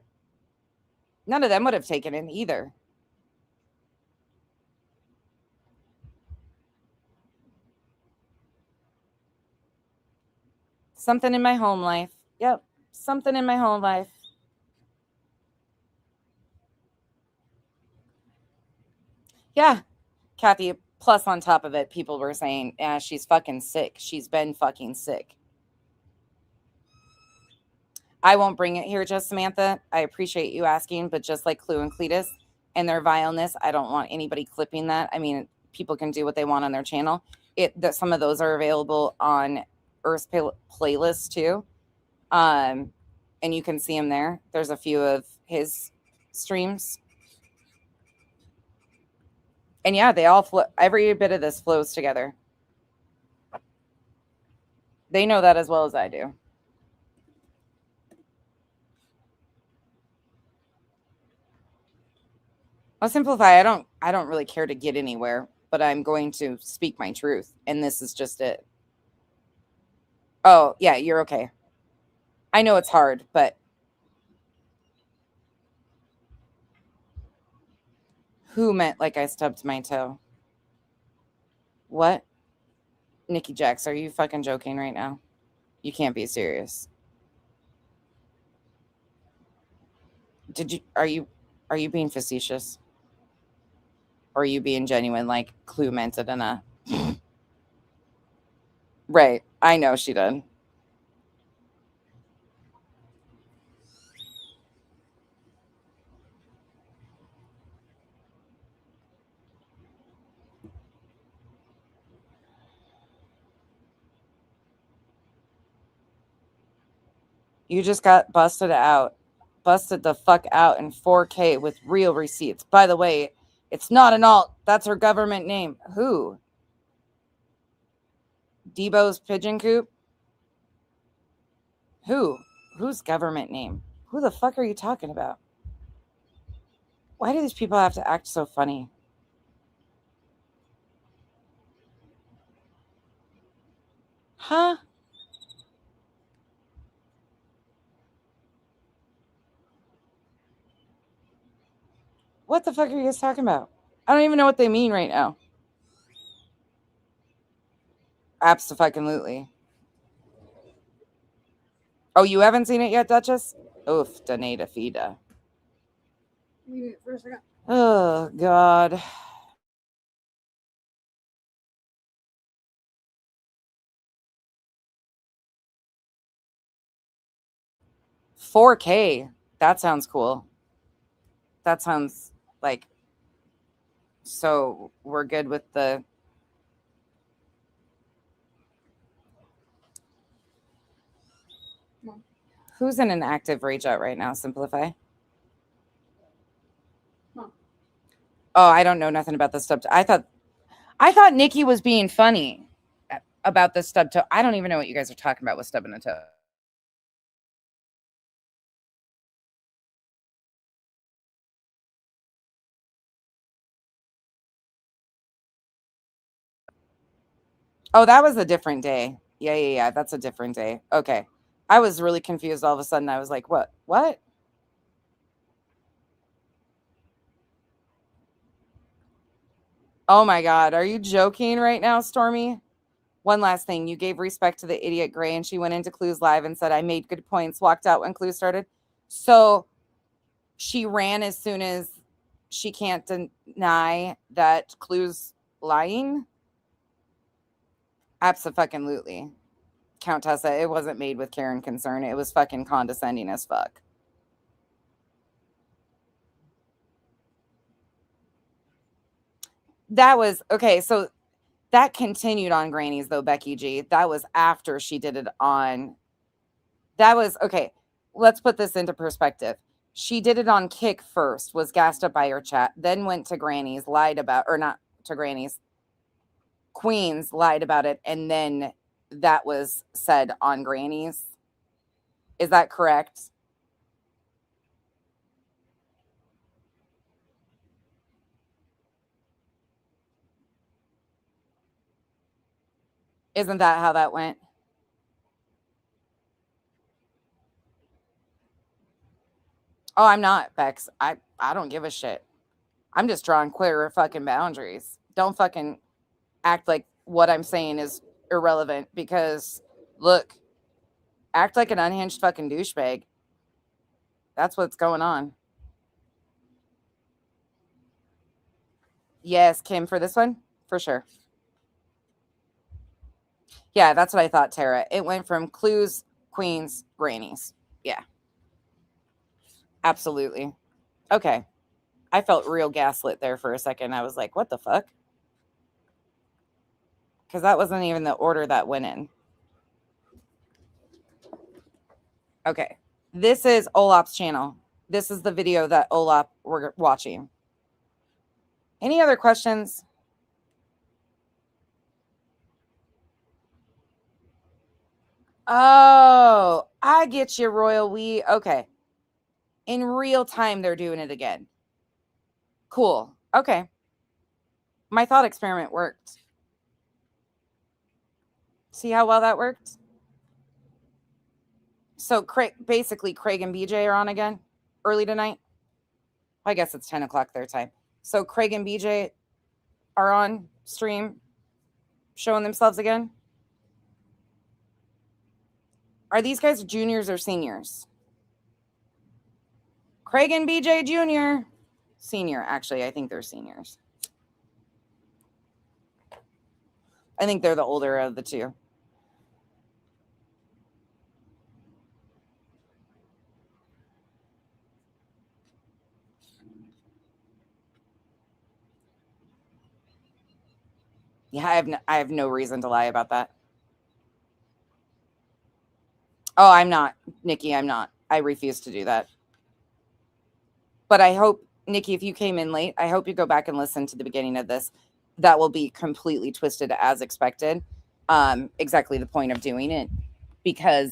None of them would have taken it either. Something in my home life. Yep. Something in my home life. Yeah. Kathy, plus on top of it, people were saying, yeah, she's fucking sick. She's been fucking sick. I won't bring it here, just Samantha. I appreciate you asking, but just like Clue and Cletus and their vileness, I don't want anybody clipping that. I mean, people can do what they want on their channel. Some of those are available on Earth's playlist too. And you can see him there. There's a few of his streams. And yeah, they all every bit of this flows together. They know that as well as I do. I'll simplify. I don't really care to get anywhere, but I'm going to speak my truth, and this is just it. Oh, yeah, you're okay. I know it's hard, but who meant like I stubbed my toe? What? Nikki Jax, are you fucking joking right now? You can't be serious. Are you being facetious? Or are you being genuine, like Clue meant it in a... Right. I know she did. You just got busted the fuck out in 4K with real receipts. By the way, it's not an alt. That's her government name. Who? Debo's pigeon coop? Who? Whose government name? Who the fuck are you talking about? Why do these people have to act so funny? Huh? What the fuck are you guys talking about? I don't even know what they mean right now. Abso-fucking-lutely. Oh, you haven't seen it yet, Duchess? Oof, Danita Fida. Oh, God. $4K. That sounds cool. That sounds like... So we're good with the... Who's in an active rage out right now? Simplify. Oh, I don't know nothing about the stub. I thought Nikki was being funny about the stub toe. I don't even know what you guys are talking about with stubbing a toe. Oh, that was a different day. Yeah. That's a different day. Okay. I was really confused all of a sudden. I was like, what? What? Oh my God. Are you joking right now, Stormy? One last thing. You gave respect to the idiot Gray and she went into Clue's live and said, I made good points, walked out when Clue started. So she ran as soon as she can't deny that Clue's lying. Abso-fucking-lutely. Countessa, it wasn't made with care and concern. It was fucking condescending as fuck. That was, okay, so that continued on Granny's, though, Becky G. That was after she did it on... That was, okay, let's put this into perspective. She did it on Kick first, was gassed up by her chat, then went to Granny's, lied about... Or not to Granny's. Queens lied about it, and then that was said on Granny's. Is that correct? Isn't that how that went? Oh, I'm not, Bex. I don't give a shit. I'm just drawing clearer fucking boundaries. Don't fucking act like what I'm saying is irrelevant because, look, act like an unhinged fucking douchebag. That's what's going on. Yes, Kim, for this one? For sure. Yeah, that's what I thought, Tara. It went from Clues, Queens, Grannies. Yeah. Absolutely. Okay. I felt real gaslit there for a second. I was like, what the fuck? Because that wasn't even the order that went in. Okay. This is Olap's channel. This is the video that Olap we're watching. Any other questions? Oh, I get you, Royal We. Okay. In real time, they're doing it again. Cool. Okay. My thought experiment worked. See how well that worked? So basically, Craig and BJ are on again early tonight. I guess it's 10 o'clock their time. So Craig and BJ are on stream showing themselves again. Are these guys juniors or seniors? Craig and BJ Jr. Senior. Actually, I think they're seniors. I think they're the older of the two. Yeah, I have no reason to lie about that. Oh, I'm not, Nikki. I'm not. I refuse to do that. But I hope, Nikki, if you came in late, I hope you go back and listen to the beginning of this. That will be completely twisted as expected. Exactly the point of doing it, because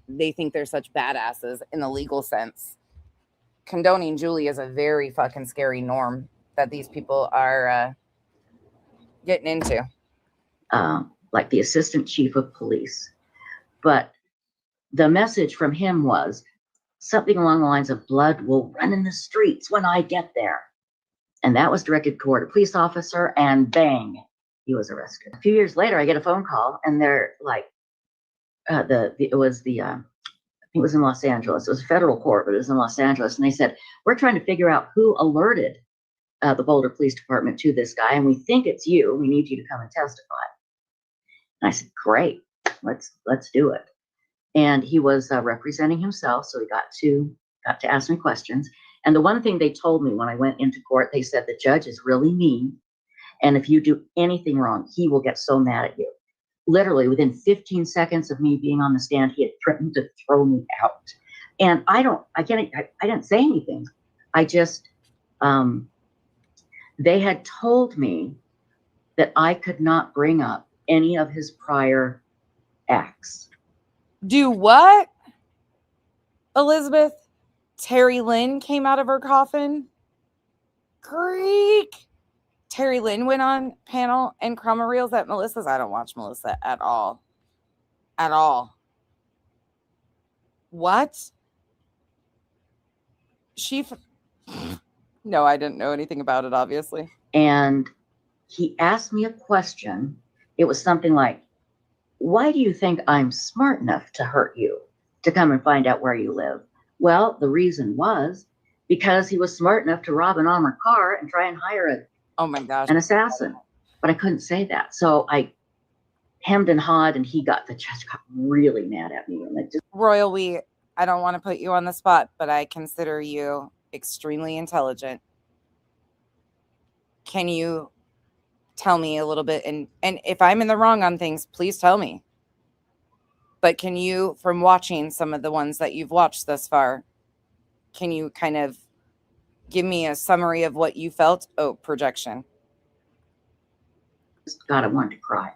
they think they're such badasses in the legal sense. Condoning Julie is a very fucking scary norm that these people are getting into. Like the assistant chief of police. But the message from him was something along the lines of blood will run in the streets when I get there. And that was directed toward a police officer, and bang, he was arrested. A few years later, I get a phone call, and they're like, it was in Los Angeles. It was a federal court, but it was in Los Angeles. And they said, we're trying to figure out who alerted the Boulder Police Department to this guy, and we think it's you. We need you to come and testify. And I said, great, let's do it. And he was representing himself, so he got to ask me questions. And the one thing they told me when I went into court, they said the judge is really mean, and if you do anything wrong, he will get so mad at you. Literally within 15 seconds of me being on the stand, he had threatened to throw me out. And I didn't say anything. I just, they had told me that I could not bring up any of his prior acts. Do what? Elizabeth? Terry Lynn came out of her coffin? Creak. Terry Lynn went on panel and Chroma Reels at Melissa's. I don't watch Melissa at all. At all. What? No, I didn't know anything about it, obviously. And he asked me a question. It was something like, why do you think I'm smart enough to hurt you, to come and find out where you live? Well, the reason was because he was smart enough to rob an armored car and try and hire an assassin. But I couldn't say that. So I hemmed and hawed, and the judge got really mad at me. And Royal I don't want to put you on the spot, but I consider you extremely intelligent. Can you tell me a little bit? And if I'm in the wrong on things, please tell me. But can you, from watching some of the ones that you've watched thus far, can you kind of give me a summary of what you felt? Oh, projection. God, I wanted to cry.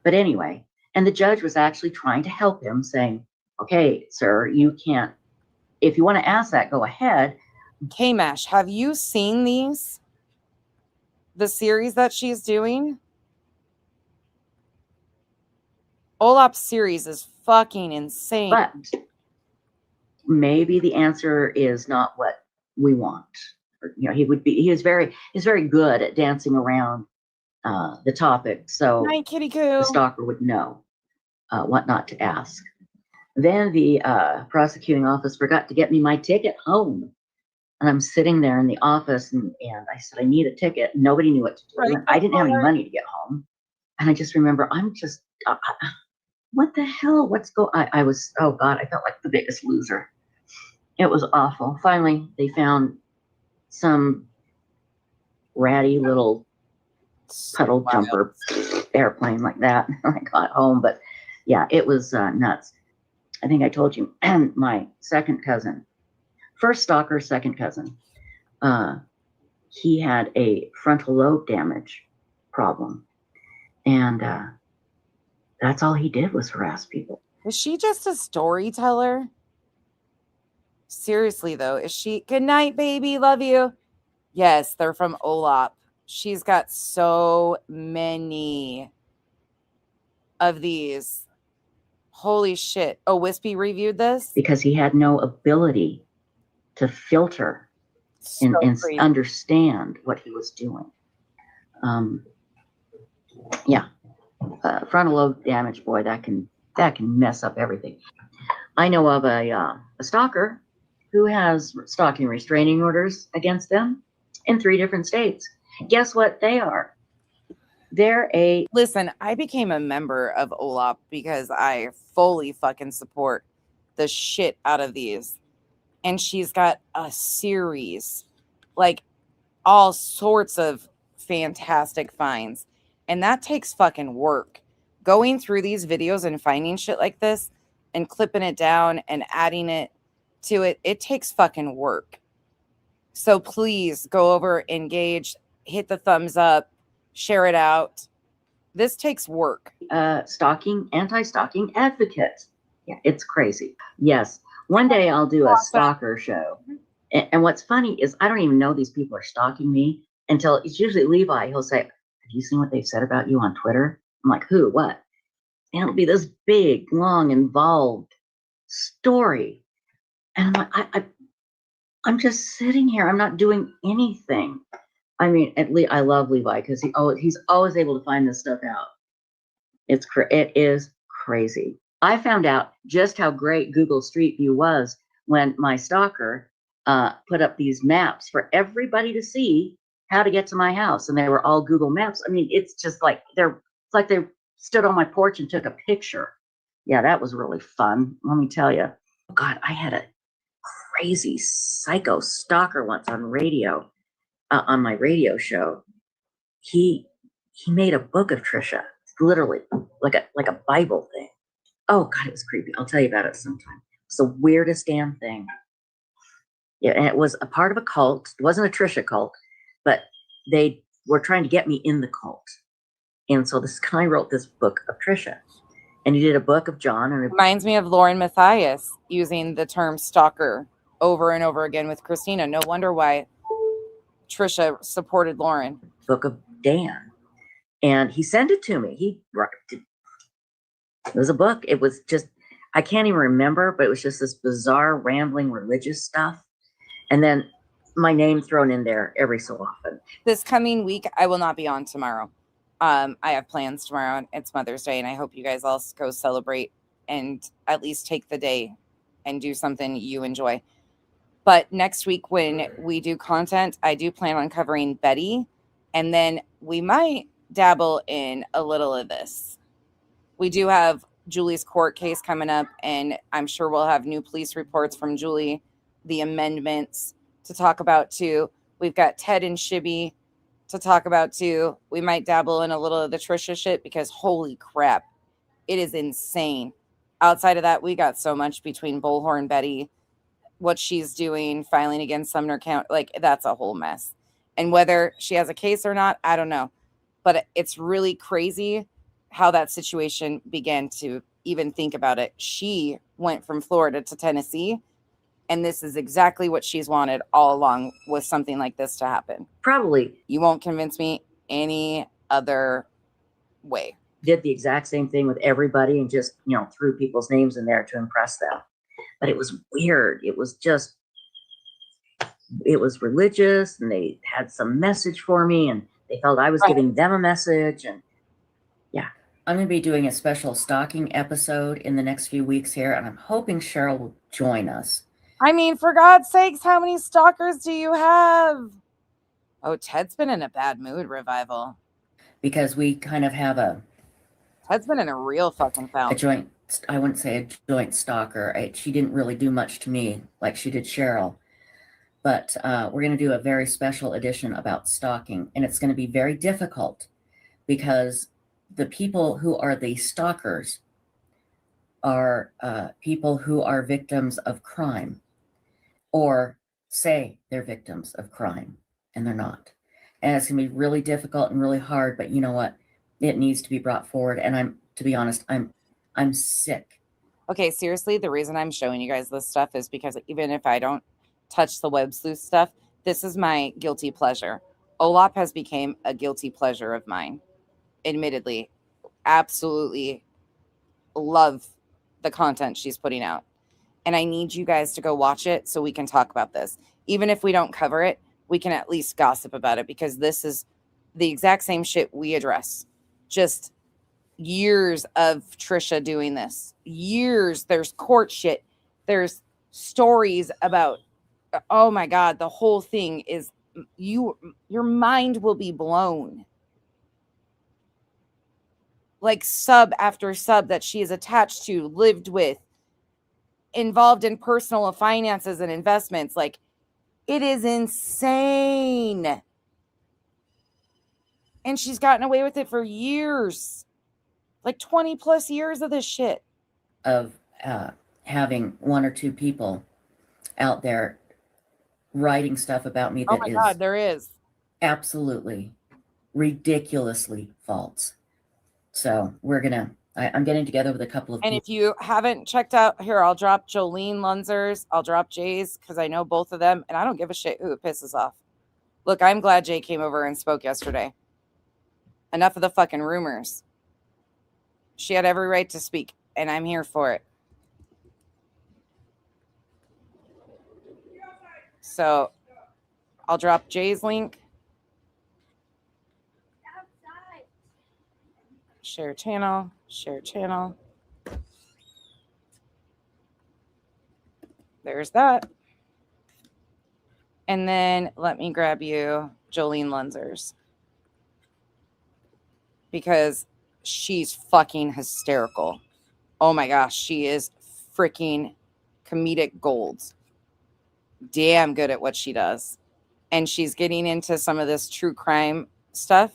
But anyway, and the judge was actually trying to help him, saying, okay, sir, you can't, if you want to ask that, go ahead. K-Mash, have you seen these? The series that she's doing? Olap's series is fucking insane. But maybe the answer is not what we want. Or, he is very good at dancing around the topic. So Night, kitty coo. The stalker would know what not to ask. Then the prosecuting office forgot to get me my ticket home. And I'm sitting there in the office, and I said, I need a ticket. Nobody knew what to do. Right. I didn't have any money to get home. And I just remember, I'm just, what the hell? I was, oh God, I felt like the biggest loser. It was awful. Finally, they found some ratty little puddle jumper airplane like that. I got home, but yeah, it was nuts. I think I told you, my second cousin, first stalker, second cousin, he had a frontal lobe damage problem. And that's all he did was harass people. Is she just a storyteller? Seriously, though, is she? Good night, baby. Love you. Yes, they're from Olap. She's got so many of these. Holy shit. Oh, Wispy reviewed this? Because he had no ability to filter and understand what he was doing. Yeah. Frontal lobe damage, boy, that can mess up everything. I know of a stalker who has stalking restraining orders against them in 3 different states. Guess what they are? They're a Listen, I became a member of OLAP because I fully fucking support the shit out of these. And she's got a series, like all sorts of fantastic finds. And that takes fucking work. Going through these videos and finding shit like this and clipping it down and adding it to it, it takes fucking work. So please go over, engage, hit the thumbs up, share it out. This takes work. Anti-stalking advocate. Yeah, it's crazy. Yes. One day I'll do a stalker show. And what's funny is I don't even know these people are stalking me until it's usually Levi. He'll say, have you seen what they've said about you on Twitter? I'm like, who? What? And it'll be this big, long, involved story. And I'm like, I'm just sitting here. I'm not doing anything. I mean, I love Levi because he's always able to find this stuff out. It is crazy. I found out just how great Google Street View was when my stalker put up these maps for everybody to see how to get to my house, and they were all Google Maps. I mean, it's just like they stood on my porch and took a picture. Yeah, that was really fun. Let me tell you. Oh God, I had a crazy psycho stalker once on radio, on my radio show. He made a book of Trisha, literally like a Bible thing. Oh God, it was creepy. I'll tell you about it sometime. It's the weirdest damn thing. Yeah, and it was a part of a cult. It wasn't a Trisha cult, but they were trying to get me in the cult. And so this guy wrote this book of Trisha, and he did a book of John. And Reminds me of Lauren Matthias using the term stalker over and over again with Christina. No wonder why Trisha supported Lauren. Book of Dan. And he sent it to me. It was a book. It was just, I can't even remember, but it was just this bizarre, rambling religious stuff. And then my name thrown in there every so often. This coming week, I will not be on tomorrow. I have plans tomorrow. It's Mother's Day, and I hope you guys all go celebrate and at least take the day and do something you enjoy. But next week when we do content, I do plan on covering Betty, and then we might dabble in a little of this. We do have Julie's court case coming up, and I'm sure we'll have new police reports from Julie, the amendments to talk about too. We've got Ted and Shibby to talk about too. We might dabble in a little of the Trisha shit because holy crap, it is insane. Outside of that, we got so much between Bullhorn Betty, what she's doing, filing against Sumner County, like that's a whole mess. And whether she has a case or not, I don't know. But it's really crazy how that situation began to even think about it. She went from Florida to Tennessee, and this is exactly what she's wanted all along with something like this to happen. Probably. You won't convince me any other way. Did the exact same thing with everybody and just, threw people's names in there to impress them. But it was weird. It was religious, and they had some message for me, and they felt I was giving them a message. And yeah. I'm going to be doing a special stalking episode in the next few weeks here, and I'm hoping Cheryl will join us. I mean, for God's sakes, how many stalkers do you have? Oh, Ted's been in a bad mood, Revival. Because we kind of have Ted's been in a real fucking foul. I wouldn't say a joint stalker. She didn't really do much to me like she did Cheryl. But we're going to do a very special edition about stalking, and it's going to be very difficult because the people who are the stalkers are people who are victims of crime, or say they're victims of crime, and they're not. And it's going to be really difficult and really hard, but you know what? It needs to be brought forward. And to be honest, I'm sick. Okay, seriously, the reason I'm showing you guys this stuff is because even if I don't touch the web sleuth stuff, this is my guilty pleasure. OLAP has become a guilty pleasure of mine. Admittedly, absolutely love the content she's putting out. And I need you guys to go watch it so we can talk about this. Even if we don't cover it, we can at least gossip about it, because this is the exact same shit we address. Just years of Trisha doing this. Years. There's court shit. There's stories about, oh my God, the whole thing is your mind will be blown. Like sub after sub that she is attached to, lived with, involved in personal finances and investments. Like, it is insane. And she's gotten away with it for years. Like 20 plus years of this shit. Of having one or two people out there writing stuff about me Oh that my is God, there is. absolutely ridiculously false. So I'm getting together with a couple of And people. if you haven't checked out, here, I'll drop Jolene Lunzer's, I'll drop Jay's, because I know both of them, and I don't give a shit who it pisses off. Look, I'm glad Jay came over and spoke yesterday. Enough of the fucking rumors. She had every right to speak, and I'm here for it. So I'll drop Jay's link. Share channel, share channel. There's that. And then let me grab you Jolene Lunzer's, because she's fucking hysterical. Oh my gosh, she is freaking comedic gold. Damn good at what she does. And she's getting into some of this true crime stuff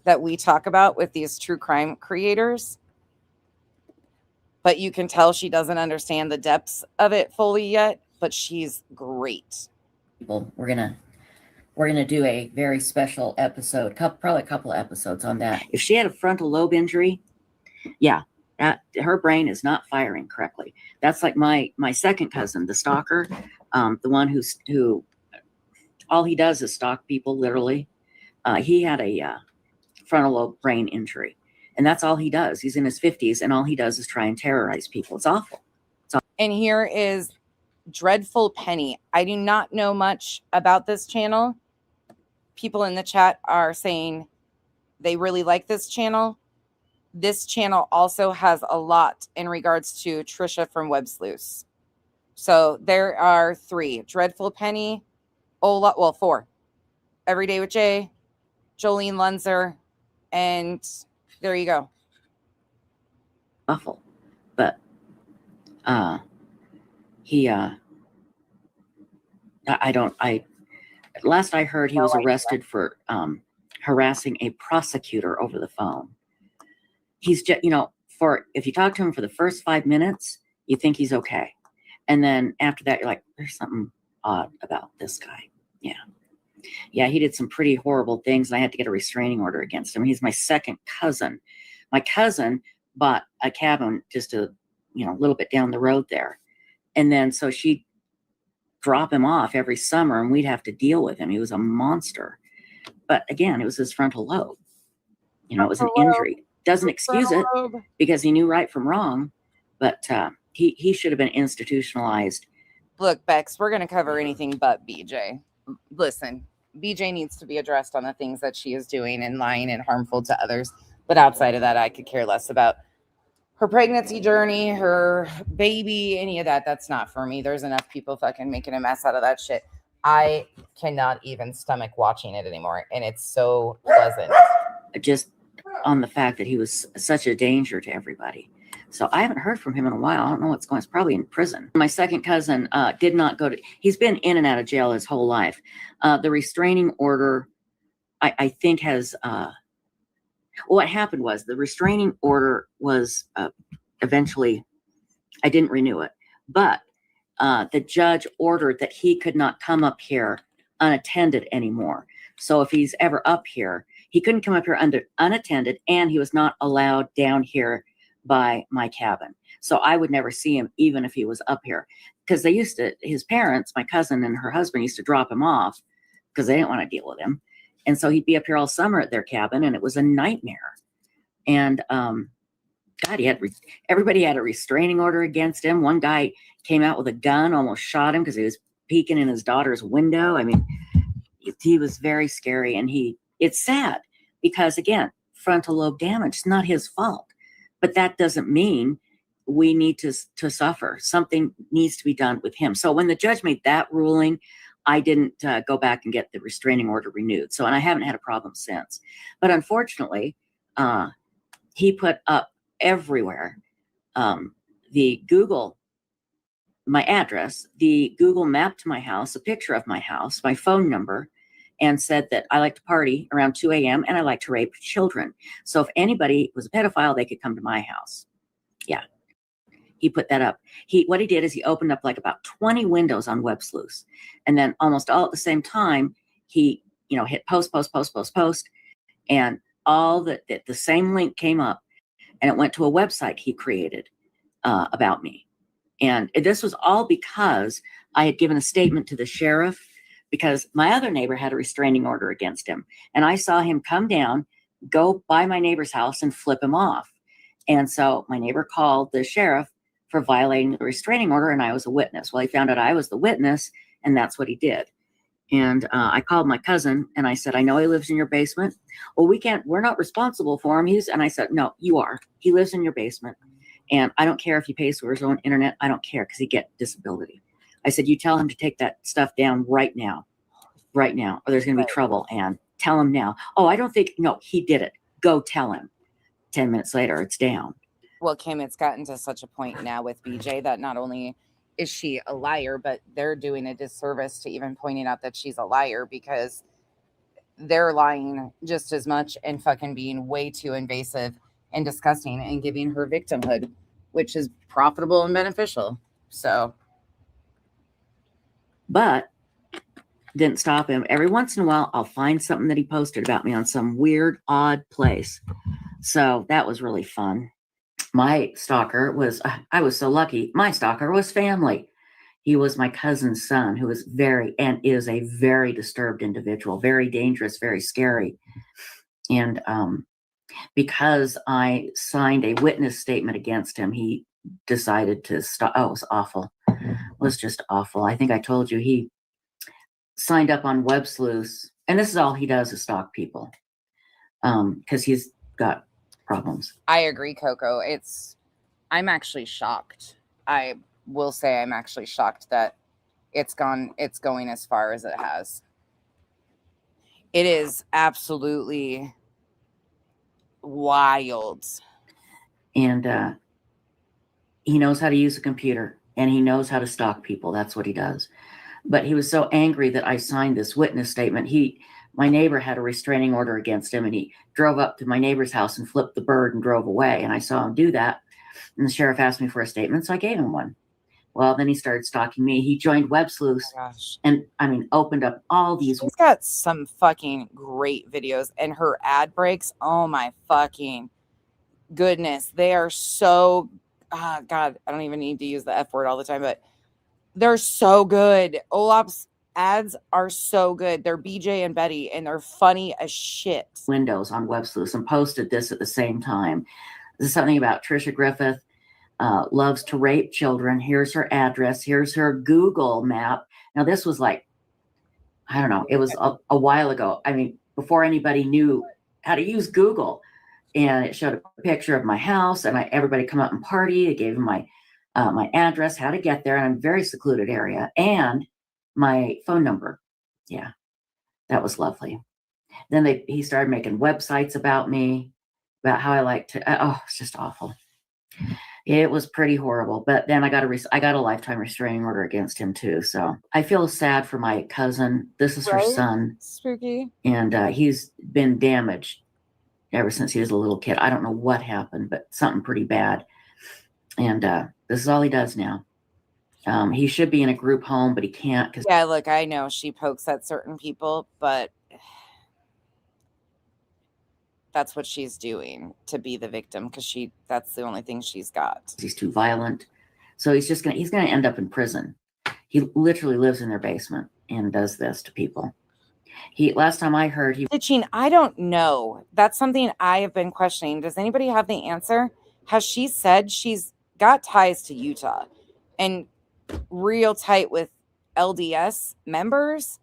that we talk about with these true crime creators. But you can tell she doesn't understand the depths of it fully yet, but she's great. We're gonna do a very special episode, probably a couple of episodes on that. If she had a frontal lobe injury, yeah, that her brain is not firing correctly. That's like my second cousin, the stalker, the one who all he does is stalk people, literally. He had a frontal lobe brain injury, and that's all he does. He's in his 50s, and all he does is try and terrorize people. It's awful. And here is Dreadful Penny. I do not know much about this channel. People in the chat are saying they really like this channel. This channel also has a lot in regards to Trisha from Web Sleuths. So there are 3. Dreadful Penny, well, 4. Everyday with Jay, Jolene Lunzer, and there you go. Awful. But last I heard, he was arrested for harassing a prosecutor over the phone. He's just, if you talk to him for the first 5 minutes, you think he's okay. And then after that, you're like, there's something odd about this guy. Yeah, he did some pretty horrible things, and I had to get a restraining order against him. He's my second cousin. My cousin bought a cabin just a little bit down the road there. And then so she'd drop him off every summer, and we'd have to deal with him. He was a monster. But again, it was his frontal lobe. It was an injury. Doesn't excuse it because he knew right from wrong, but he should have been institutionalized. Look, Bex, we're going to cover anything but BJ. Listen, BJ needs to be addressed on the things that she is doing and lying and harmful to others. But outside of that, I could care less about her pregnancy journey, her baby, any of that. That's not for me. There's enough people fucking making a mess out of that shit. I cannot even stomach watching it anymore. And it's so pleasant. Just on the fact that he was such a danger to everybody. So I haven't heard from him in a while. I don't know what's going on. He's probably in prison. My second cousin did not go to, he's been in and out of jail his whole life. The restraining order, I think has, what happened was the restraining order was eventually, I didn't renew it, but the judge ordered that he could not come up here unattended anymore. So if he's ever up here, he couldn't come up here unattended, and he was not allowed down here by my cabin. So I would never see him even if he was up here, because his parents, my cousin and her husband, used to drop him off because they didn't want to deal with him. And so he'd be up here all summer at their cabin, and it was a nightmare. And God, everybody had a restraining order against him. One guy came out with a gun, almost shot him because he was peeking in his daughter's window. I mean, he was very scary, and it's sad because, again, frontal lobe damage is not his fault. But that doesn't mean we need to suffer. Something needs to be done with him. So when the judge made that ruling, I didn't go back and get the restraining order renewed. So, and I haven't had a problem since. But unfortunately, he put up everywhere the Google, my address, the Google map to my house, a picture of my house, my phone number, and said that I like to party around 2 a.m. and I like to rape children. So if anybody was a pedophile, they could come to my house. Yeah. He put that up. What he did is he opened up like about 20 windows on Web Sleuths. And then almost all at the same time, he, hit post, and all the same link came up, and it went to a website he created about me. And this was all because I had given a statement to the sheriff, because my other neighbor had a restraining order against him. And I saw him come down, go by my neighbor's house and flip him off. And so my neighbor called the sheriff for violating the restraining order, and I was a witness. Well, he found out I was the witness, and that's what he did. And I called my cousin, and I said, I know he lives in your basement. Well, we're not responsible for him. And I said, no, you are. He lives in your basement. And I don't care if he pays for his own internet. I don't care, because he gets disability. I said, you tell him to take that stuff down right now, or there's going to be trouble. And tell him now. Oh, I don't think, no, he did it. Go tell him. 10 minutes later, it's down. Well, Kim, it's gotten to such a point now with BJ that not only is she a liar, but they're doing a disservice to even pointing out that she's a liar, because they're lying just as much and fucking being way too invasive and disgusting and giving her victimhood, which is profitable and beneficial. So, but didn't stop him. Every once in a while, I'll find something that he posted about me on some weird, odd place. So that was really fun. My stalker was, I was so lucky. My stalker was family. He was my cousin's son, who is is a very disturbed individual, very dangerous, very scary. And because I signed a witness statement against him, he decided to stop. Oh, it was awful. It was just awful. I think I told you he signed up on Web Sleuths, and this is all he does is stalk people, because he's got problems. I agree, Coco. I'm actually shocked. I will say I'm actually shocked that it's going as far as it has. It is absolutely wild. And he knows how to use a computer, and he knows how to stalk people. That's what he does. But he was so angry that I signed this witness statement. My neighbor had a restraining order against him, and he drove up to my neighbor's house and flipped the bird and drove away. And I saw him do that. And the sheriff asked me for a statement, so I gave him one. Well, then he started stalking me. He joined Web Sleuths, and opened up all these. She's got some fucking great videos, and her ad breaks, oh my fucking goodness, they are so, God, I don't even need to use the F word all the time, but they're so good. Olap's ads are so good. They're BJ and Betty, and they're funny as shit. Windows on Web Sleuths and posted this at the same time. This is something about Trisha Griffith. Loves to rape children. Here's her address. Here's her Google map. Now, this was like, I don't know, it was a while ago. I mean, before anybody knew how to use Google. And it showed a picture of my house, and everybody come out and party. It gave them my address, how to get there, in a very secluded area, and my phone number. Yeah, that was lovely. Then he started making websites about me, about how I like to. It's just awful. It was pretty horrible. But then I got a lifetime restraining order against him too. So I feel sad for my cousin. This is her son. Spooky. And he's been damaged ever since he was a little kid. I don't know what happened, but something pretty bad. And this is all he does now. He should be in a group home, but he can't. Yeah, look, I know she pokes at certain people, but that's what she's doing to be the victim, because that's the only thing she's got. He's too violent. So he's gonna end up in prison. He literally lives in their basement and does this to people. Last time I heard, Stitching, I don't know. That's something I have been questioning. Does anybody have the answer? Has she said she's got ties to Utah and real tight with LDS members?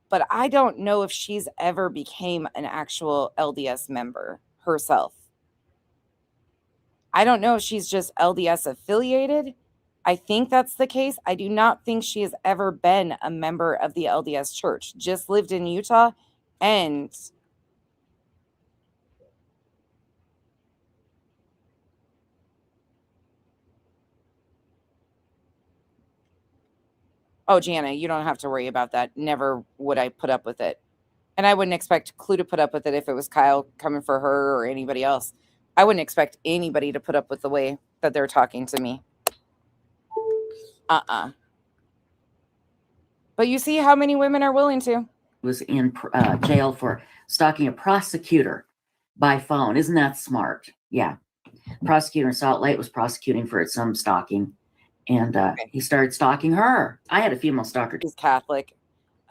But I don't know if she's ever became an actual LDS member herself. I don't know if she's just LDS affiliated. I think that's the case. I do not think she has ever been a member of the LDS church, just lived in Utah. And oh, Jana, you don't have to worry about that. Never would I put up with it. And I wouldn't expect Clue to put up with it if it was Kyle coming for her or anybody else. I wouldn't expect anybody to put up with the way that they're talking to me. But you see how many women are willing to. Was in jail for stalking a prosecutor by phone. Isn't that smart? Yeah. Prosecutor in Salt Lake was prosecuting for some stalking, and he started stalking her. I had a female stalker. She's Catholic.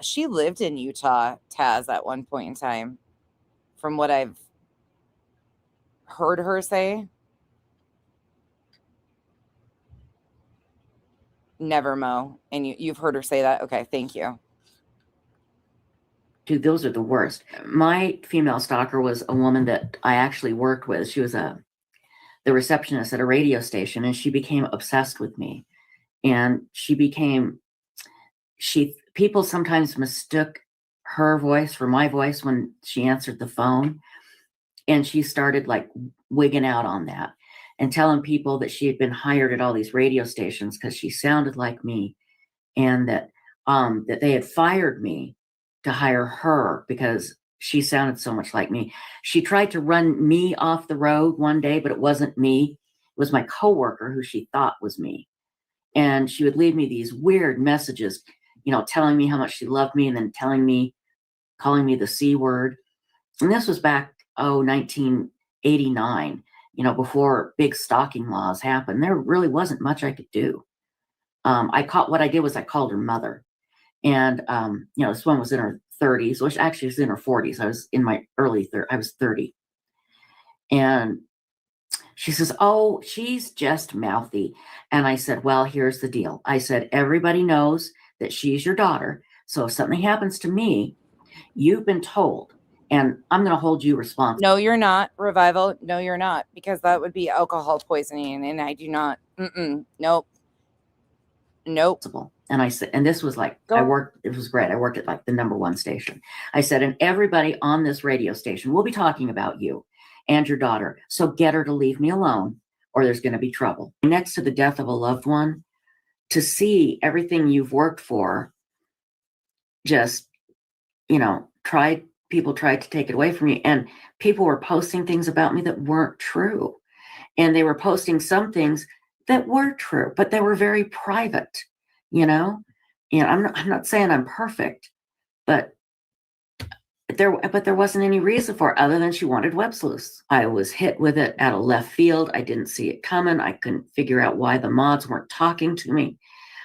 She lived in Utah, Taz, at one point in time, from what I've heard her say. Never, Mo. And you've heard her say that? Okay, thank you. Dude, those are the worst. My female stalker was a woman that I actually worked with. She was the receptionist at a radio station, and she became obsessed with me. And people sometimes mistook her voice for my voice when she answered the phone. And she started like wigging out on that and telling people that she had been hired at all these radio stations because she sounded like me, and that they had fired me to hire her because she sounded so much like me. She tried to run me off the road one day, but it wasn't me. It was my coworker who she thought was me. And she would leave me these weird messages, telling me how much she loved me, and then calling me the C word. And this was back, 1989, before big stalking laws happened. There really wasn't much I could do. What I did was I called her mother. And, this one was in her 30s, which actually was in her 40s. I was in my I was 30. And she says, oh, she's just mouthy. And I said, well, here's the deal. I said, everybody knows that she's your daughter. So if something happens to me, you've been told, and I'm going to hold you responsible. No, you're not, Revival. No, you're not, because that would be alcohol poisoning. And I do not. Nope. And I said, and this was like, it was great. I worked at like the #1 station. I said, and everybody on this radio station will be talking about you and your daughter. So get her to leave me alone, or there's going to be trouble. Next to the death of a loved one, to see everything you've worked for, just, people tried to take it away from you. And people were posting things about me that weren't true. And they were posting some things that were true, but they were very private, and I'm not saying I'm perfect, but there wasn't any reason for it other than she wanted web sleuths. I was hit with it out of left field. I didn't see it coming. I couldn't figure out why the mods weren't talking to me,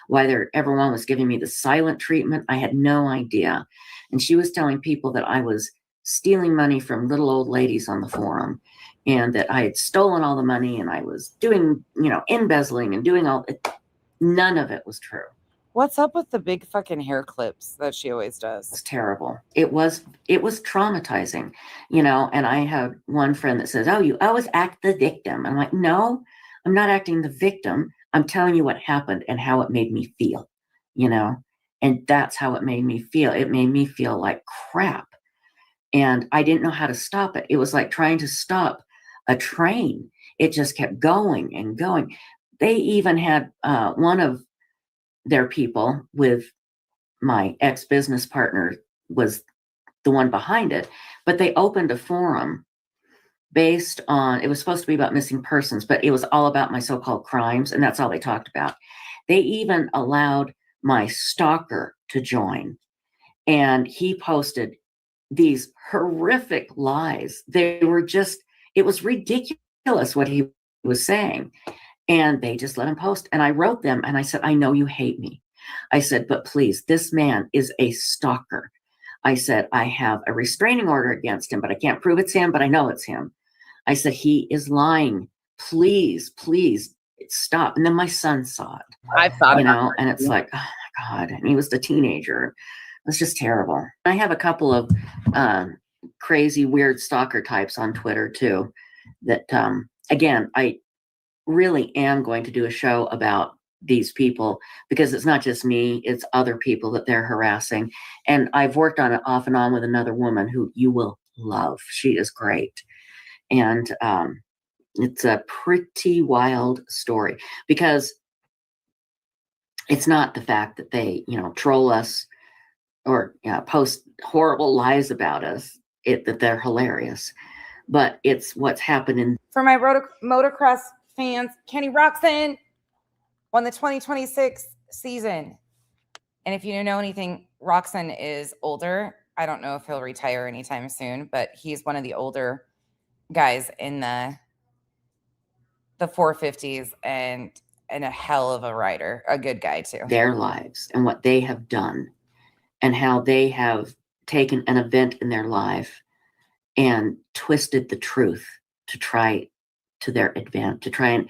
why everyone was giving me the silent treatment. I had no idea. And she was telling people that I was stealing money from little old ladies on the forum, and that I had stolen all the money, and I was doing, embezzling and doing all it. None of it was true. What's up with the big fucking hair clips that she always does? It's terrible. It was traumatizing, and I have one friend that says, oh, you always act the victim. I'm like, no, I'm not acting the victim. I'm telling you what happened and how it made me feel, and that's how it made me feel. It made me feel like crap. And I didn't know how to stop it. It was like trying to stop a train. It just kept going and going. They even had one of their people with my ex-business partner was the one behind it, but they opened a forum based on, it was supposed to be about missing persons, but it was all about my so-called crimes, and that's all they talked about. They even allowed my stalker to join, and he posted these horrific lies. It was ridiculous what he was saying. And they just let him post. And I wrote them and I said, I know you hate me. I said, but please, this man is a stalker. I said, I have a restraining order against him, but I can't prove it's him, but I know it's him. I said, he is lying. Please, please stop. And then my son saw it. I thought, and it's like, oh my God. And he was a teenager. It was just terrible. I have a couple of crazy, weird stalker types on Twitter too. That again, really am going to do a show about these people, because it's not just me, it's other people that they're harassing. And I've worked on it off and on with another woman who you will love. She is great. And it's a pretty wild story, because it's not the fact that they, troll us or post horrible lies about us, that they're hilarious, but it's what's happening. For my motocross fans, Kenny Roczen won the 2026 season. And if you know anything, Roczen is older. I don't know if he'll retire anytime soon, but he's one of the older guys in the 450s and a hell of a rider, a good guy too. Their lives and what they have done and how they have taken an event in their life and twisted the truth to try and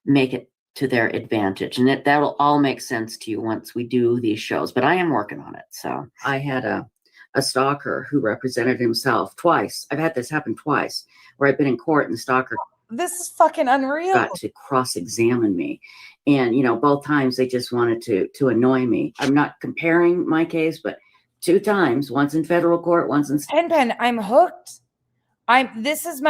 make it to their advantage. And that'll all make sense to you once we do these shows, but I am working on it. So I had a stalker who represented himself twice. I've had this happen twice, where I've been in court and the stalker This is fucking unreal. got to cross-examine me. And, both times they just wanted to annoy me. I'm not comparing my case, but 2 times, once in federal court, once in... Pen, I'm hooked. This is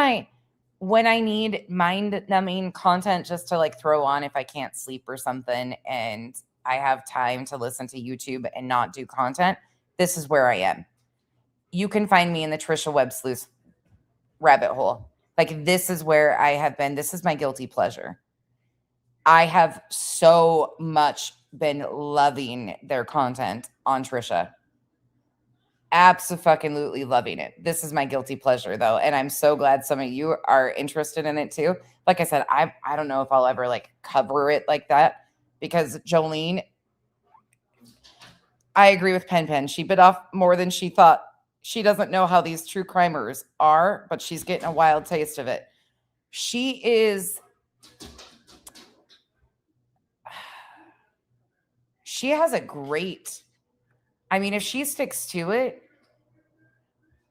when I need mind-numbing content just to like throw on if I can't sleep or something, and I have time to listen to YouTube and not do content. This is where I am. You can find me in the Trisha Webb Sleuth rabbit hole. Like, this is where I have been. This is my guilty pleasure. I have so much been loving their content on Trisha. Absolutely loving it. This is my guilty pleasure, though, and I'm so glad some of you are interested in it too. Like I said, I don't know if I'll ever like cover it like that, because Jolene, I agree with Pen. She bit off more than she thought. She doesn't know how these true crimers are, but she's getting a wild taste of it. She has a great, if she sticks to it,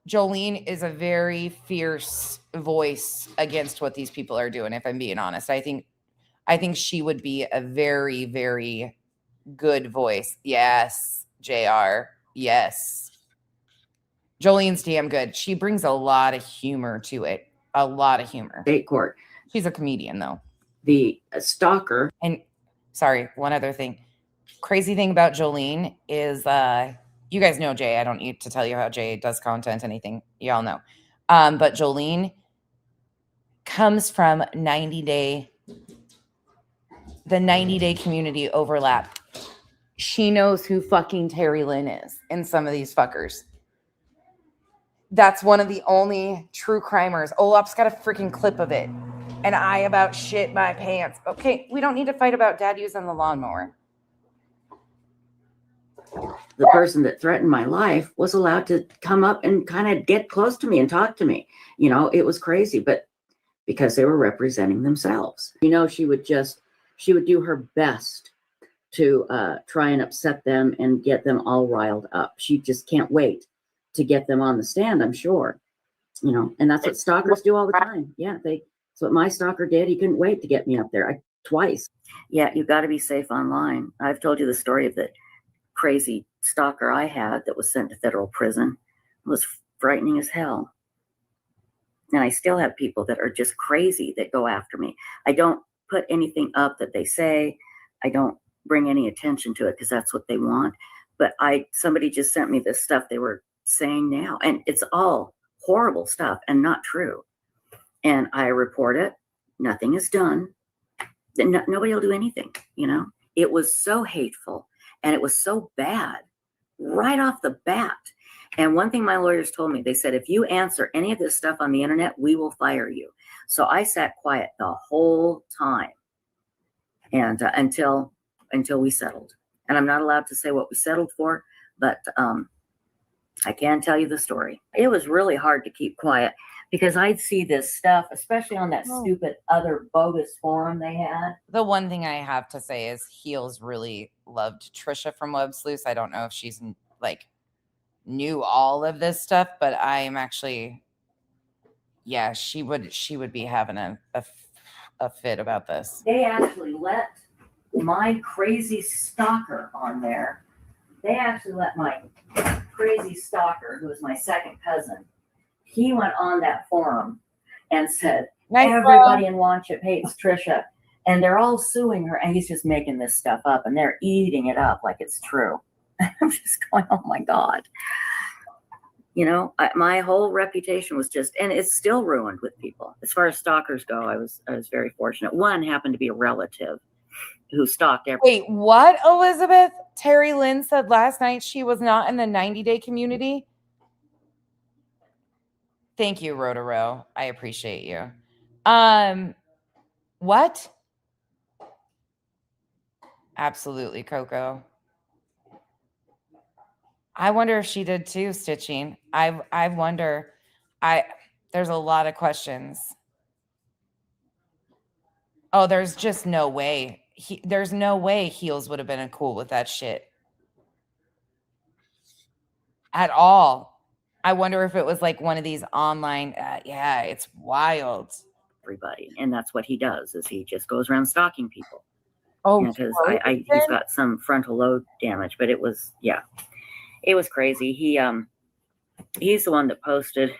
Jolene is a very fierce voice against what these people are doing, if I'm being honest. I think she would be a very, very good voice. Yes, JR. Yes. Jolene's damn good. She brings a lot of humor to it. A lot of humor. State court. She's a comedian, though. The stalker. And sorry, one other thing. Crazy thing about Jolene is, you guys know Jay. I don't need to tell you how Jay does content, anything. Y'all know. But Jolene comes from the 90-day community overlap. She knows who fucking Terry Lynn is and some of these fuckers. That's one of the only true crimers. Olap's got a freaking clip of it. And I about shit my pants. Okay, we don't need to fight about dad using the lawnmower. The person that threatened my life was allowed to come up and kind of get close to me and talk to me. It was crazy, but because they were representing themselves. She would do her best to try and upset them and get them all riled up. She just can't wait to get them on the stand, I'm sure. And that's what stalkers do all the time. Yeah, that's what my stalker did. He couldn't wait to get me up there twice. Yeah, you got to be safe online. I've told you the story of the crazy stalker I had that was sent to federal prison. It was frightening as hell. And I still have people that are just crazy that go after me. I don't put anything up that they say. I don't bring any attention to it because that's what they want. But somebody just sent me this stuff they were saying now, and it's all horrible stuff and not true. And I report it. Nothing is done. Then nobody will do anything. It was so hateful and it was so bad right off the bat. And one thing my lawyers told me, they said, if you answer any of this stuff on the internet, we will fire you. So I sat quiet the whole time, and until we settled. And I'm not allowed to say what we settled for, but I can tell you the story. It was really hard to keep quiet because I'd see this stuff, especially on that stupid other bogus forum they had. The one thing I have to say is Heels really loved Trisha from Web Sleuth. I don't know if she's knew all of this stuff, but I am actually, yeah, she would be having a a fit about this. They actually let my crazy stalker on there. They actually let my crazy stalker, who was my second cousin, he went on that forum and said, everybody in Wanchip hates Trisha, and they're all suing her, and he's just making this stuff up, and they're eating it up like it's true. I'm just going, oh my God. You know, my whole reputation was just, and it's still ruined with people. As far as stalkers go, I was very fortunate. One happened to be a relative who stalked everybody. Wait, what, Elizabeth? Terry Lynn said last night she was not in the 90-day community. Thank you, Rotaro. I appreciate you. What? Absolutely, Coco. I wonder if she did too, Stitching. I wonder. There's a lot of questions. Oh, there's just no way. There's no way Heels would have been cool with that shit. At all. I wonder if it was like one of these online, yeah, it's wild. Everybody. And that's what he does, is he just goes around stalking people. Oh, because he's got some frontal lobe damage, but it was, yeah, it was crazy. He's the one that posted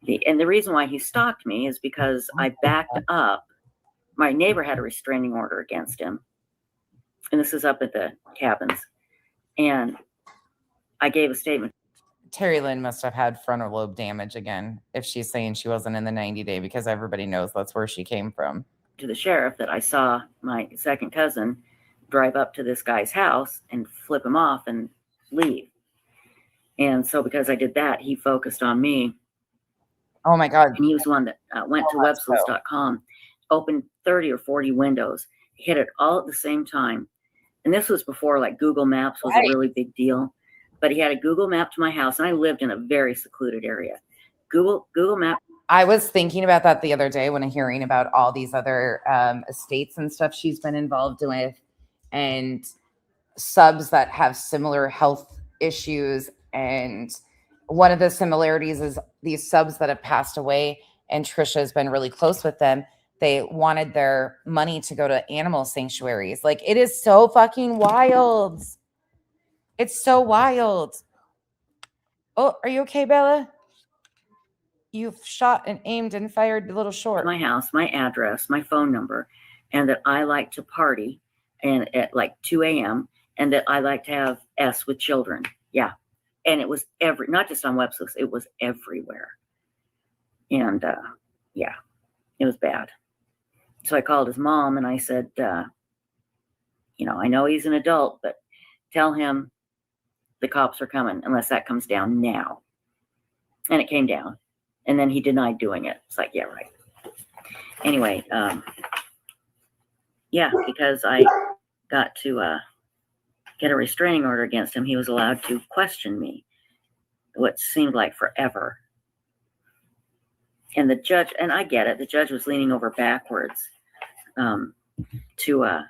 and the reason why he stalked me is because I backed up. My neighbor had a restraining order against him, and this is up at the cabins, and I gave a statement. Terry Lynn must have had frontal lobe damage again if she's saying she wasn't in the 90-day, because everybody knows that's where she came from. To the sheriff that I saw my second cousin drive up to this guy's house and flip him off and leave. And so because I did that, he focused on me. Oh my God. And he was the one that went to websleuths.com, opened 30 or 40 windows, hit it all at the same time. And this was before like Google Maps was a really big deal. But he had a Google map to my house, and I lived in a very secluded area. Google Map. I was thinking about that the other day when I'm hearing about all these other estates and stuff she's been involved with, and subs that have similar health issues. And one of the similarities is these subs that have passed away, and Trisha has been really close with them. They wanted their money to go to animal sanctuaries. Like, it is so fucking wild. It's so wild. Oh, are you okay, Bella? You've shot and aimed and fired a little short. My house, my address, my phone number, and that I like to party and at like 2 a.m. and that I like to have S with children. Yeah. And it was not just on websites, it was everywhere. And yeah, it was bad. So I called his mom and I said, you know, I know he's an adult, but tell him the cops are coming unless that comes down now. And it came down. And then he denied doing it. It's like, yeah, right. Anyway, yeah, because I got to get a restraining order against him, he was allowed to question me, what seemed like forever. And the judge, and I get it, the judge was leaning over backwards to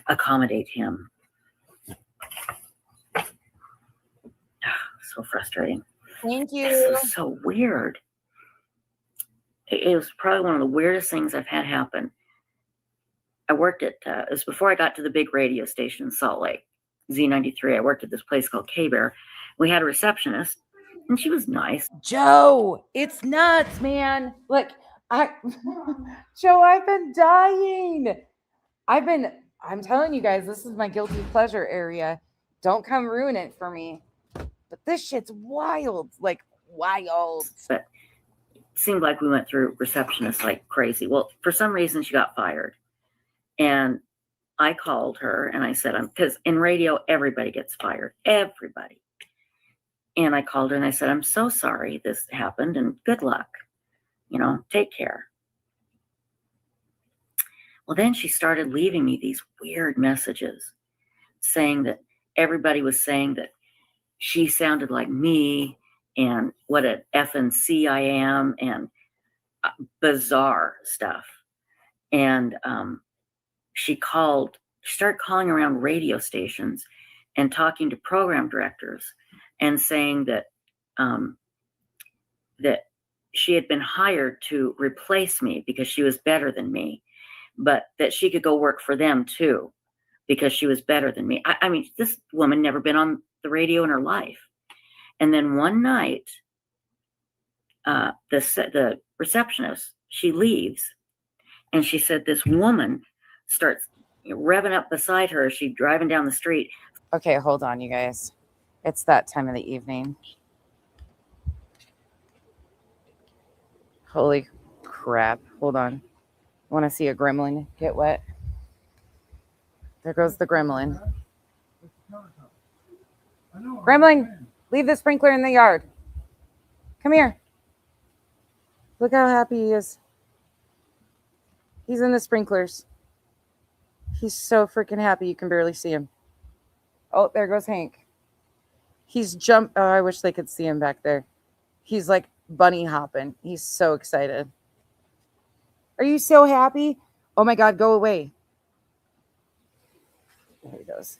accommodate him. So frustrating. Thank you. This was so weird. It was probably one of the weirdest things I've had happen. I worked at, it was before I got to the big radio station in Salt Lake, Z93. I worked at this place called K-Bear. We had a receptionist, and she was nice. Joe, it's nuts, man. Like, Joe, I've been dying. I'm telling you guys, this is my guilty pleasure area. Don't come ruin it for me. But this shit's wild, like wild. But it seemed like we went through receptionists like crazy. Well, for some reason, she got fired. And I called her and I said, because in radio, everybody gets fired. Everybody. And I called her and I said, I'm so sorry this happened and good luck. You know, take care. Well, then she started leaving me these weird messages saying that everybody was saying that she sounded like me and what an FNC I am and bizarre stuff. And she started calling around radio stations and talking to program directors and saying that that she had been hired to replace me because she was better than me, but that she could go work for them too because she was better than me. I mean, this woman never been on the radio in her life. And then one night, the receptionist, she leaves, and she said this woman starts revving up beside her as she's driving down the street. Okay, hold on, you guys. It's that time of the evening. Holy crap. Hold on. Want to see a gremlin get wet? There goes the gremlin. Gremlin, leave the sprinkler in the yard. Come here. Look how happy he is. He's in the sprinklers. He's so freaking happy you can barely see him. Oh, there goes Hank. He's jumped. Oh, I wish they could see him back there. He's like bunny hopping. He's so excited. Are you so happy? Oh my God, go away. There he goes.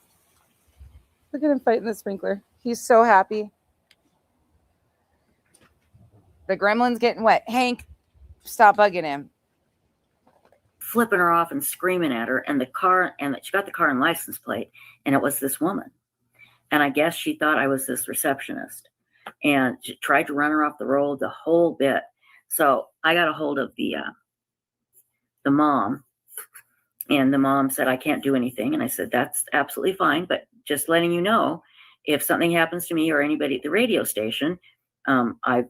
Look at him fighting the sprinkler. He's so happy. The gremlin's getting wet. Hank, stop bugging him. Flipping her off and screaming at her, and she got the car and license plate, and it was this woman. And I guess she thought I was this receptionist, and she tried to run her off the road the whole bit. So I got a hold of the mom, and the mom said, I can't do anything. And I said, that's absolutely fine, but just letting you know, if something happens to me or anybody at the radio station, I've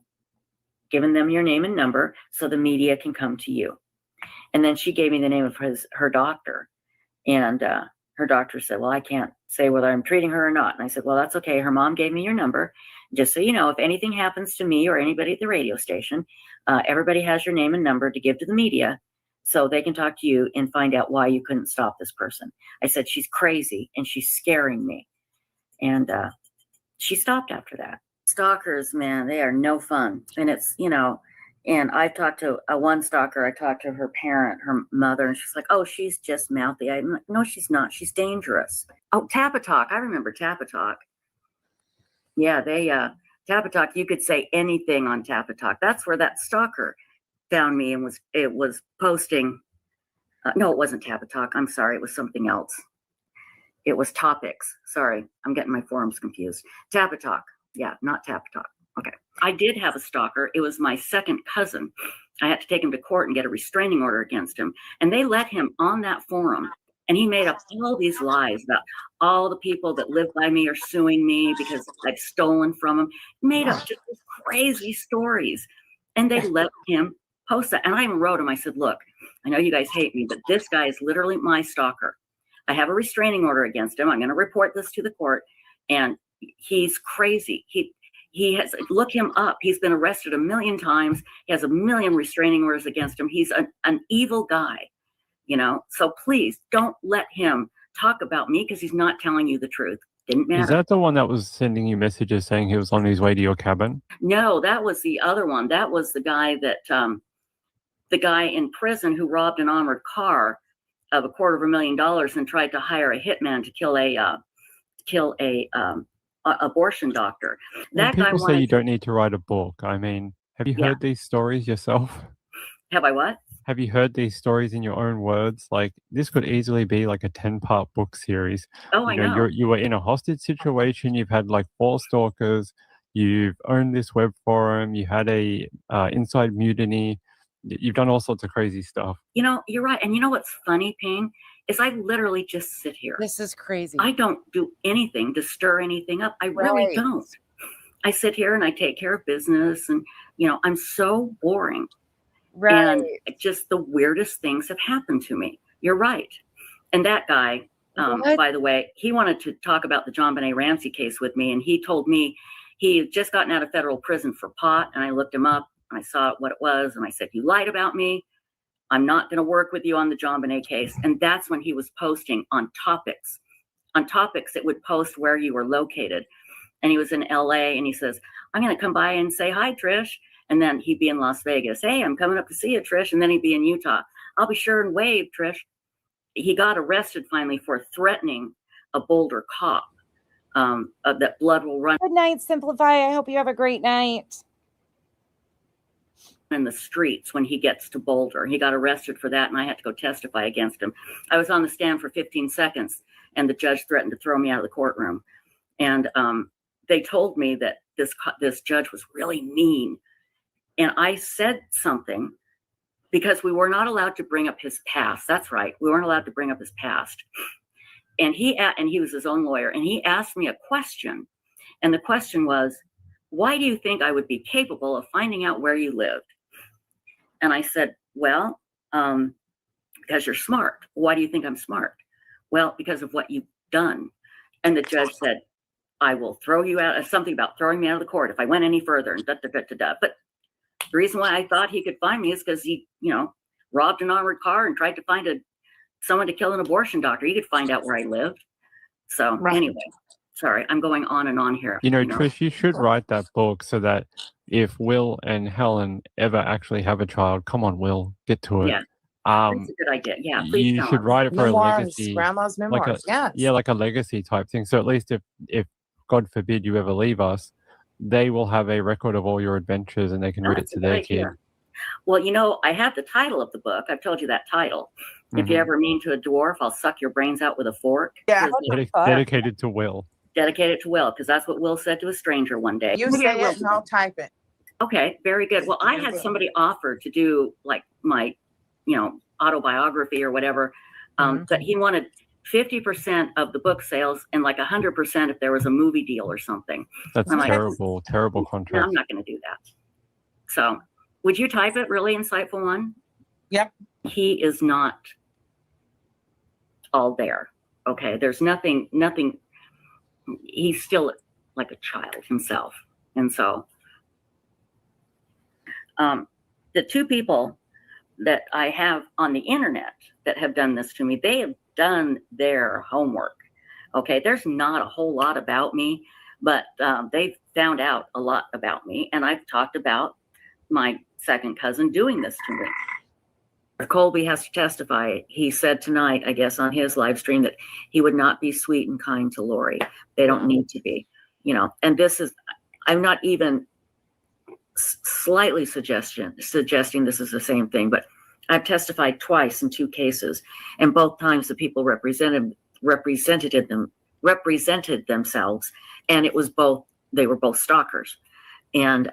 given them your name and number so the media can come to you. And then she gave me the name of her doctor. And her doctor said, well, I can't say whether I'm treating her or not. And I said, well, that's okay. Her mom gave me your number. Just so you know, if anything happens to me or anybody at the radio station, everybody has your name and number to give to the media so they can talk to you and find out why you couldn't stop this person. I said, she's crazy and she's scaring me. And she stopped after that. Stalkers, man, they are no fun. And it's, and I talked to one stalker. I talked to her parent, her mother, and she's like, oh, she's just mouthy. I'm like, no, she's not. She's dangerous. Oh, Tapatalk. I remember Tapatalk. Yeah, Tapatalk, you could say anything on Tapatalk. That's where that stalker found me and was posting. No, it wasn't Tapatalk. I'm sorry. It was something else. It was Topics. Sorry. I'm getting my forums confused. Tapatalk. Yeah, not Tapatalk. Okay. I did have a stalker. It was my second cousin. I had to take him to court and get a restraining order against him. And they let him on that forum. And he made up all these lies about all the people that live by me are suing me because I've stolen from them. He made up just these crazy stories. And they let him post that. And I even wrote him. I said, look, I know you guys hate me, but this guy is literally my stalker. I have a restraining order against him. I'm going to report this to the court. And he's crazy. He has, look him up. He's been arrested 1 million times. He has 1 million restraining orders against him. He's an evil guy, so please don't let him talk about me because he's not telling you the truth. Didn't matter. Is that the one that was sending you messages saying he was on his way to your cabin? No, that was the other one. That was the guy that, the guy in prison who robbed an armored car of $250,000 and tried to hire a hitman to kill a abortion doctor. That guy people say you don't need to write a book. I mean, have you heard these stories yourself? Have I what? Have you heard these stories in your own words? Like, this could easily be like a 10-part book series. Oh, I know. You were in a hostage situation. You've had like 4 stalkers. You've owned this web forum. You had a inside mutiny. You've done all sorts of crazy stuff. You're right. And you know what's funny, Ping, is I literally just sit here. This is crazy. I don't do anything to stir anything up. I really don't. I sit here and I take care of business and, I'm so boring. Right. And just the weirdest things have happened to me. You're right. And that guy, by the way, he wanted to talk about the John Benet Ramsey case with me. And he told me he had just gotten out of federal prison for pot. And I looked him up and I saw what it was. And I said, you lied about me. I'm not going to work with you on the John Benet case. And that's when he was posting on Topics. On Topics, it would post where you were located. And he was in LA and he says, I'm going to come by and say, hi, Trish. And then he'd be in Las Vegas. Hey, I'm coming up to see you, Trish. And then he'd be in Utah. I'll be sure and wave, Trish. He got arrested finally for threatening a Boulder cop that blood will run. Good night, Simplify. I hope you have a great night. in the streets when he gets to Boulder. He got arrested for that, and I had to go testify against him. I was on the stand for 15 seconds, and the judge threatened to throw me out of the courtroom. And they told me that this judge was really mean. And I said something because we were not allowed to bring up his past. That's right. We weren't allowed to bring up his past. And he was his own lawyer, and he asked me a question. And the question was, why do you think I would be capable of finding out where you lived? And I said, well, because you're smart. Why do you think I'm smart? Well, because of what you've done. And the judge said, I will throw you out, something about throwing me out of the court if I went any further. And But the reason why I thought he could find me is because he, robbed an armored car and tried to find someone to kill an abortion doctor. He could find out where I lived. So anyway, sorry, I'm going on and on here. Trish, you should write that book so that if Will and Helen ever actually have a child, come on, Will, get to it. Yeah. That's a good idea. Yeah, please You tell should us. write it for Memoirs, a legacy. grandma's like memoirs, yes. Yeah, like a legacy type thing. So at least if God forbid you ever leave us, they will have a record of all your adventures and they can read it to their kid. Well, I have the title of the book. I've told you that title. If you ever mean to a dwarf, I'll suck your brains out with a fork. Yeah. Dedicated to Will. Dedicated to Will, because that's what Will said to a stranger one day. You say it and I'll type it. Okay, very good. Well, I had somebody offer to do like my, autobiography or whatever, but he wanted 50% of the book sales and like 100% if there was a movie deal or something. That's terrible, terrible contract. No, I'm not going to do that. So, would you type it? Really insightful one? Yep. He is not all there. Okay, there's nothing. He's still like a child himself, and so the two people that I have on the internet that have done this to me, they have done their homework. Okay, there's not a whole lot about me, but they've found out a lot about me, and I've talked about my second cousin doing this to me. Colby has to testify. He said tonight, I guess, on his live stream that he would not be sweet and kind to Lori. They don't need to be, and this is, I'm not even slightly suggesting this is the same thing, but I've testified twice in two cases, and both times the people represented themselves, and it was they were both stalkers, and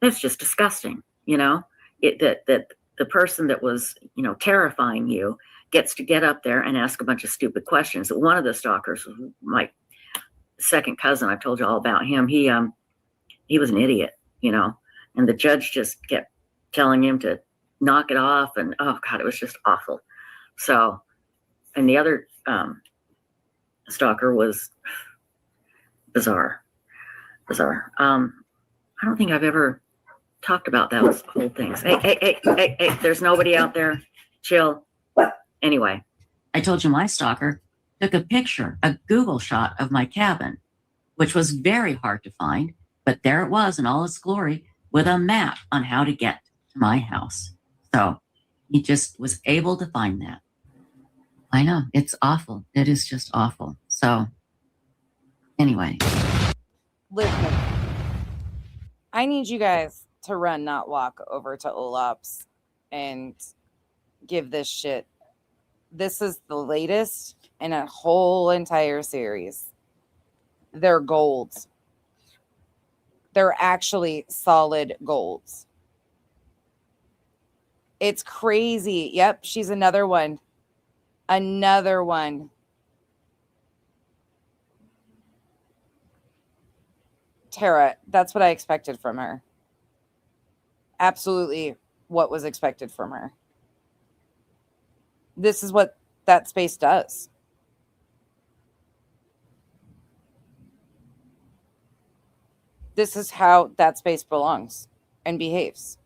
it's just disgusting, that the person that was terrifying you gets to get up there and ask a bunch of stupid questions. One of the stalkers was my second cousin. I've told you all about him. He was an idiot, and the judge just kept telling him to knock it off, and oh God, it was just awful. So, and the other stalker was bizarre. I don't think I've ever talked about those whole things. Hey, there's nobody out there. Chill. Anyway, I told you my stalker took a picture, a Google shot of my cabin, which was very hard to find, but there it was in all its glory with a map on how to get to my house. So he just was able to find that. I know, it's awful. It is just awful. So anyway. Listen, I need you guys to run, not walk, over to Olap's and give this shit. This is the latest in a whole entire series. They're golds. They're actually solid golds. It's crazy. Yep, she's another one. Another one. Tara, that's what I expected from her. Absolutely what was expected from her. This is what that space does. This is how that space belongs and behaves.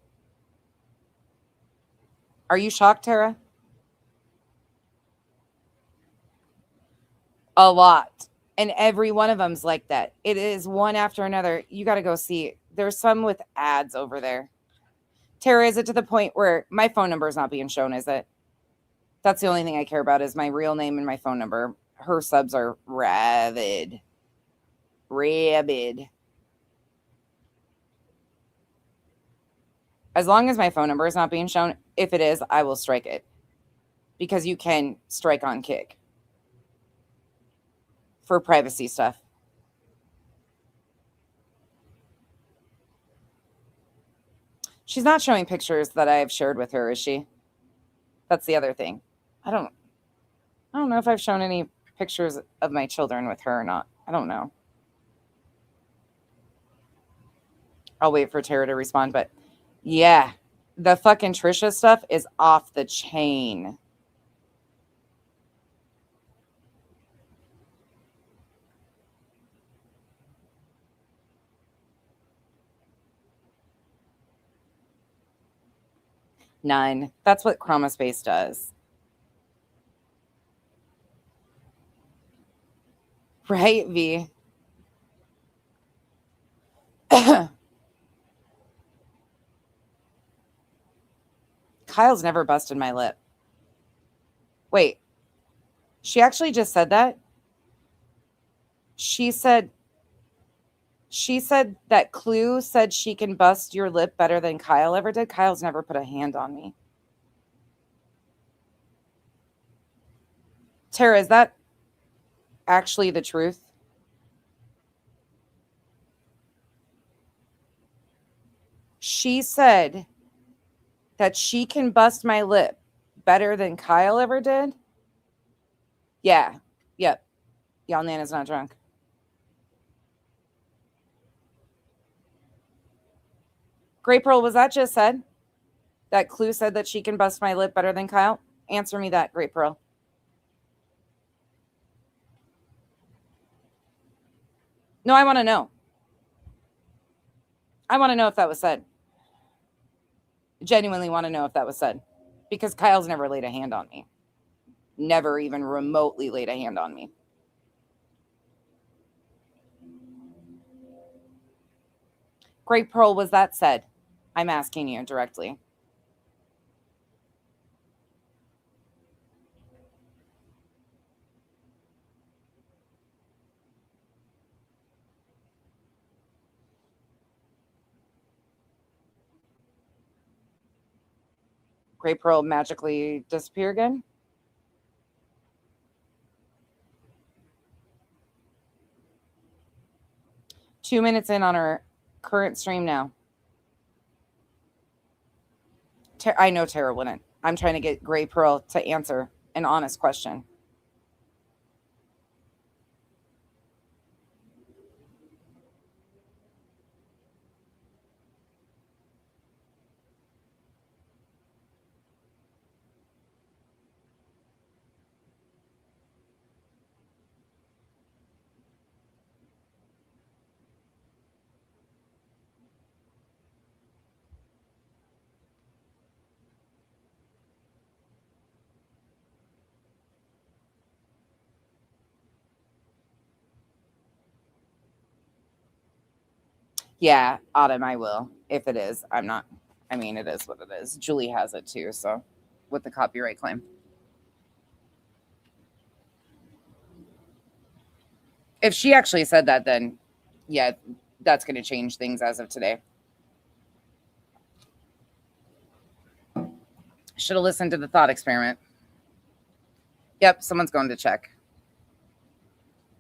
Are you shocked, Tara? A lot. And every one of them's like that. It is one after another. You got to go see. There's some with ads over there. Tara, is it to the point where my phone number is not being shown, is it? That's the only thing I care about is my real name and my phone number. Her subs are rabid. Rabid. As long as my phone number is not being shown, if it is, I will strike it. Because you can strike on Kick for privacy stuff. She's not showing pictures that I have shared with her, is she? That's the other thing. I don't know if I've shown any pictures of my children with her or not. I don't know. I'll wait for Tara to respond, but yeah, the fucking Trisha stuff is off the chain. None. That's what Chromospace does. Right, V? Kyle's never busted my lip. Wait. She actually just said that? She said that Clue said she can bust your lip better than Kyle ever did. Kyle's never put a hand on me. Tara, is that actually the truth? She said that she can bust my lip better than Kyle ever did? Yeah. Yep. Y'all Nana's not drunk. Grey Pearl, was that just said? That Clue said that she can bust my lip better than Kyle? Answer me that, Grey Pearl. No, I want to know. I want to know if that was said. Genuinely want to know if that was said. Because Kyle's never laid a hand on me. Never even remotely laid a hand on me. Grey Pearl, was that said? I'm asking you directly. Grey Pearl magically disappear again? Two minutes in on our current stream now. I know Tara wouldn't. I'm trying to get Grey Pearl to answer an honest question. Yeah, Autumn, I will. If it is, I'm not. I mean, it is what it is. Julie has it too, so with the copyright claim. If she actually said that, then yeah, that's going to change things as of today. Should have listened to the thought experiment. Yep, someone's going to check.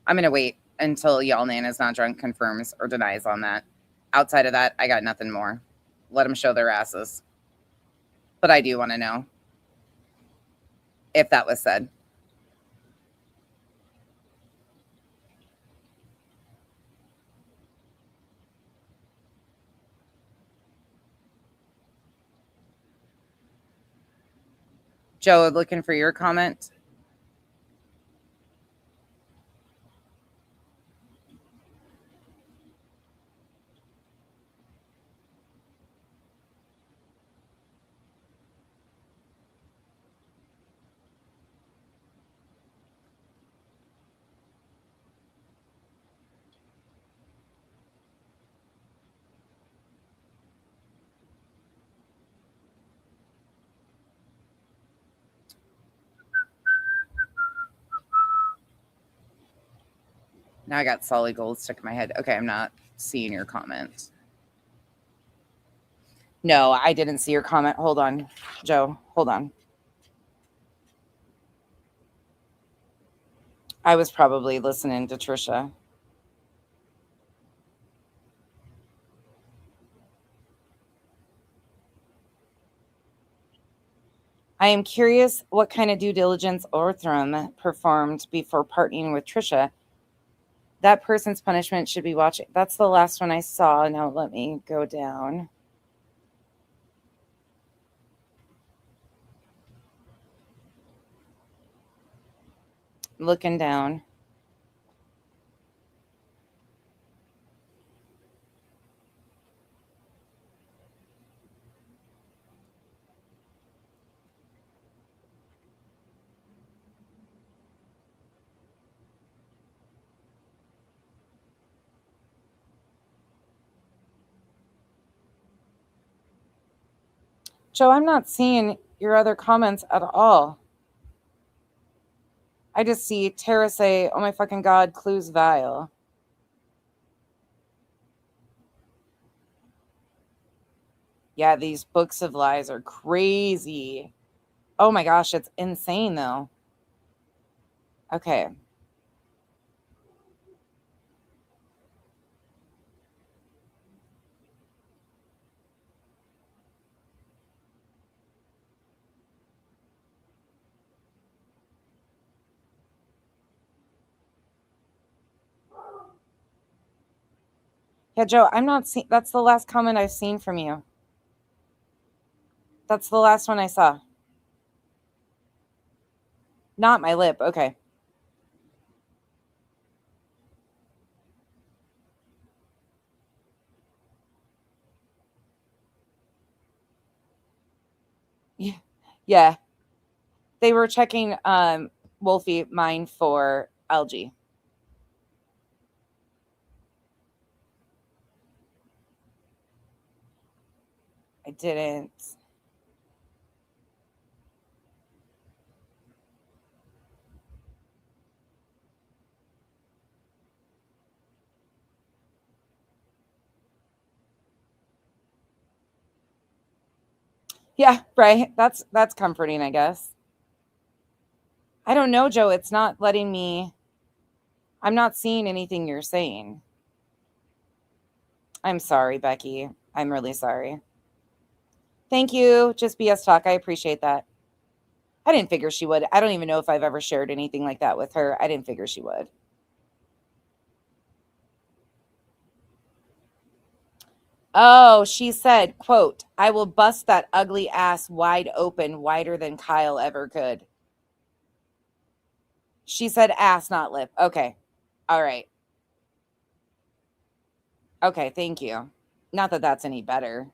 I'm going to wait until Y'all Nana's Not Drunk confirms or denies on that. Outside of that, I got nothing more. Let them show their asses. But I do want to know if that was said. Joe, looking for your comment. Now I got solid gold stuck in my head. Okay, I'm not seeing your comment. No, I didn't see your comment. Hold on, Joe. Hold on. I was probably listening to Trisha. I am curious what kind of due diligence Orthram performed before partnering with Trisha. That person's punishment should be watching. That's the last one I saw. Now let me go down. Looking down. Joe, I'm not seeing your other comments at all. I just see Tara say, oh my fucking God, clues vile. Yeah, these books of lies are crazy. Oh my gosh, it's insane though. Okay. Yeah, Joe, I'm not seeing. That's the last comment I've seen from you. That's the last one I saw. Not my lip. Okay. Yeah. Yeah. They were checking Wolfie mine for algae. I didn't. Yeah, right. That's comforting, I guess. I don't know, Joe. It's not letting me. I'm not seeing anything you're saying. I'm sorry, Becky. I'm really sorry. Thank you. Just BS talk. I appreciate that. I didn't figure she would. I don't even know if I've ever shared anything like that with her. I didn't figure she would. Oh, she said, quote, I will bust that ugly ass wide open, wider than Kyle ever could. She said ass, not lip. Okay. All right. Okay, thank you. Not that that's any better.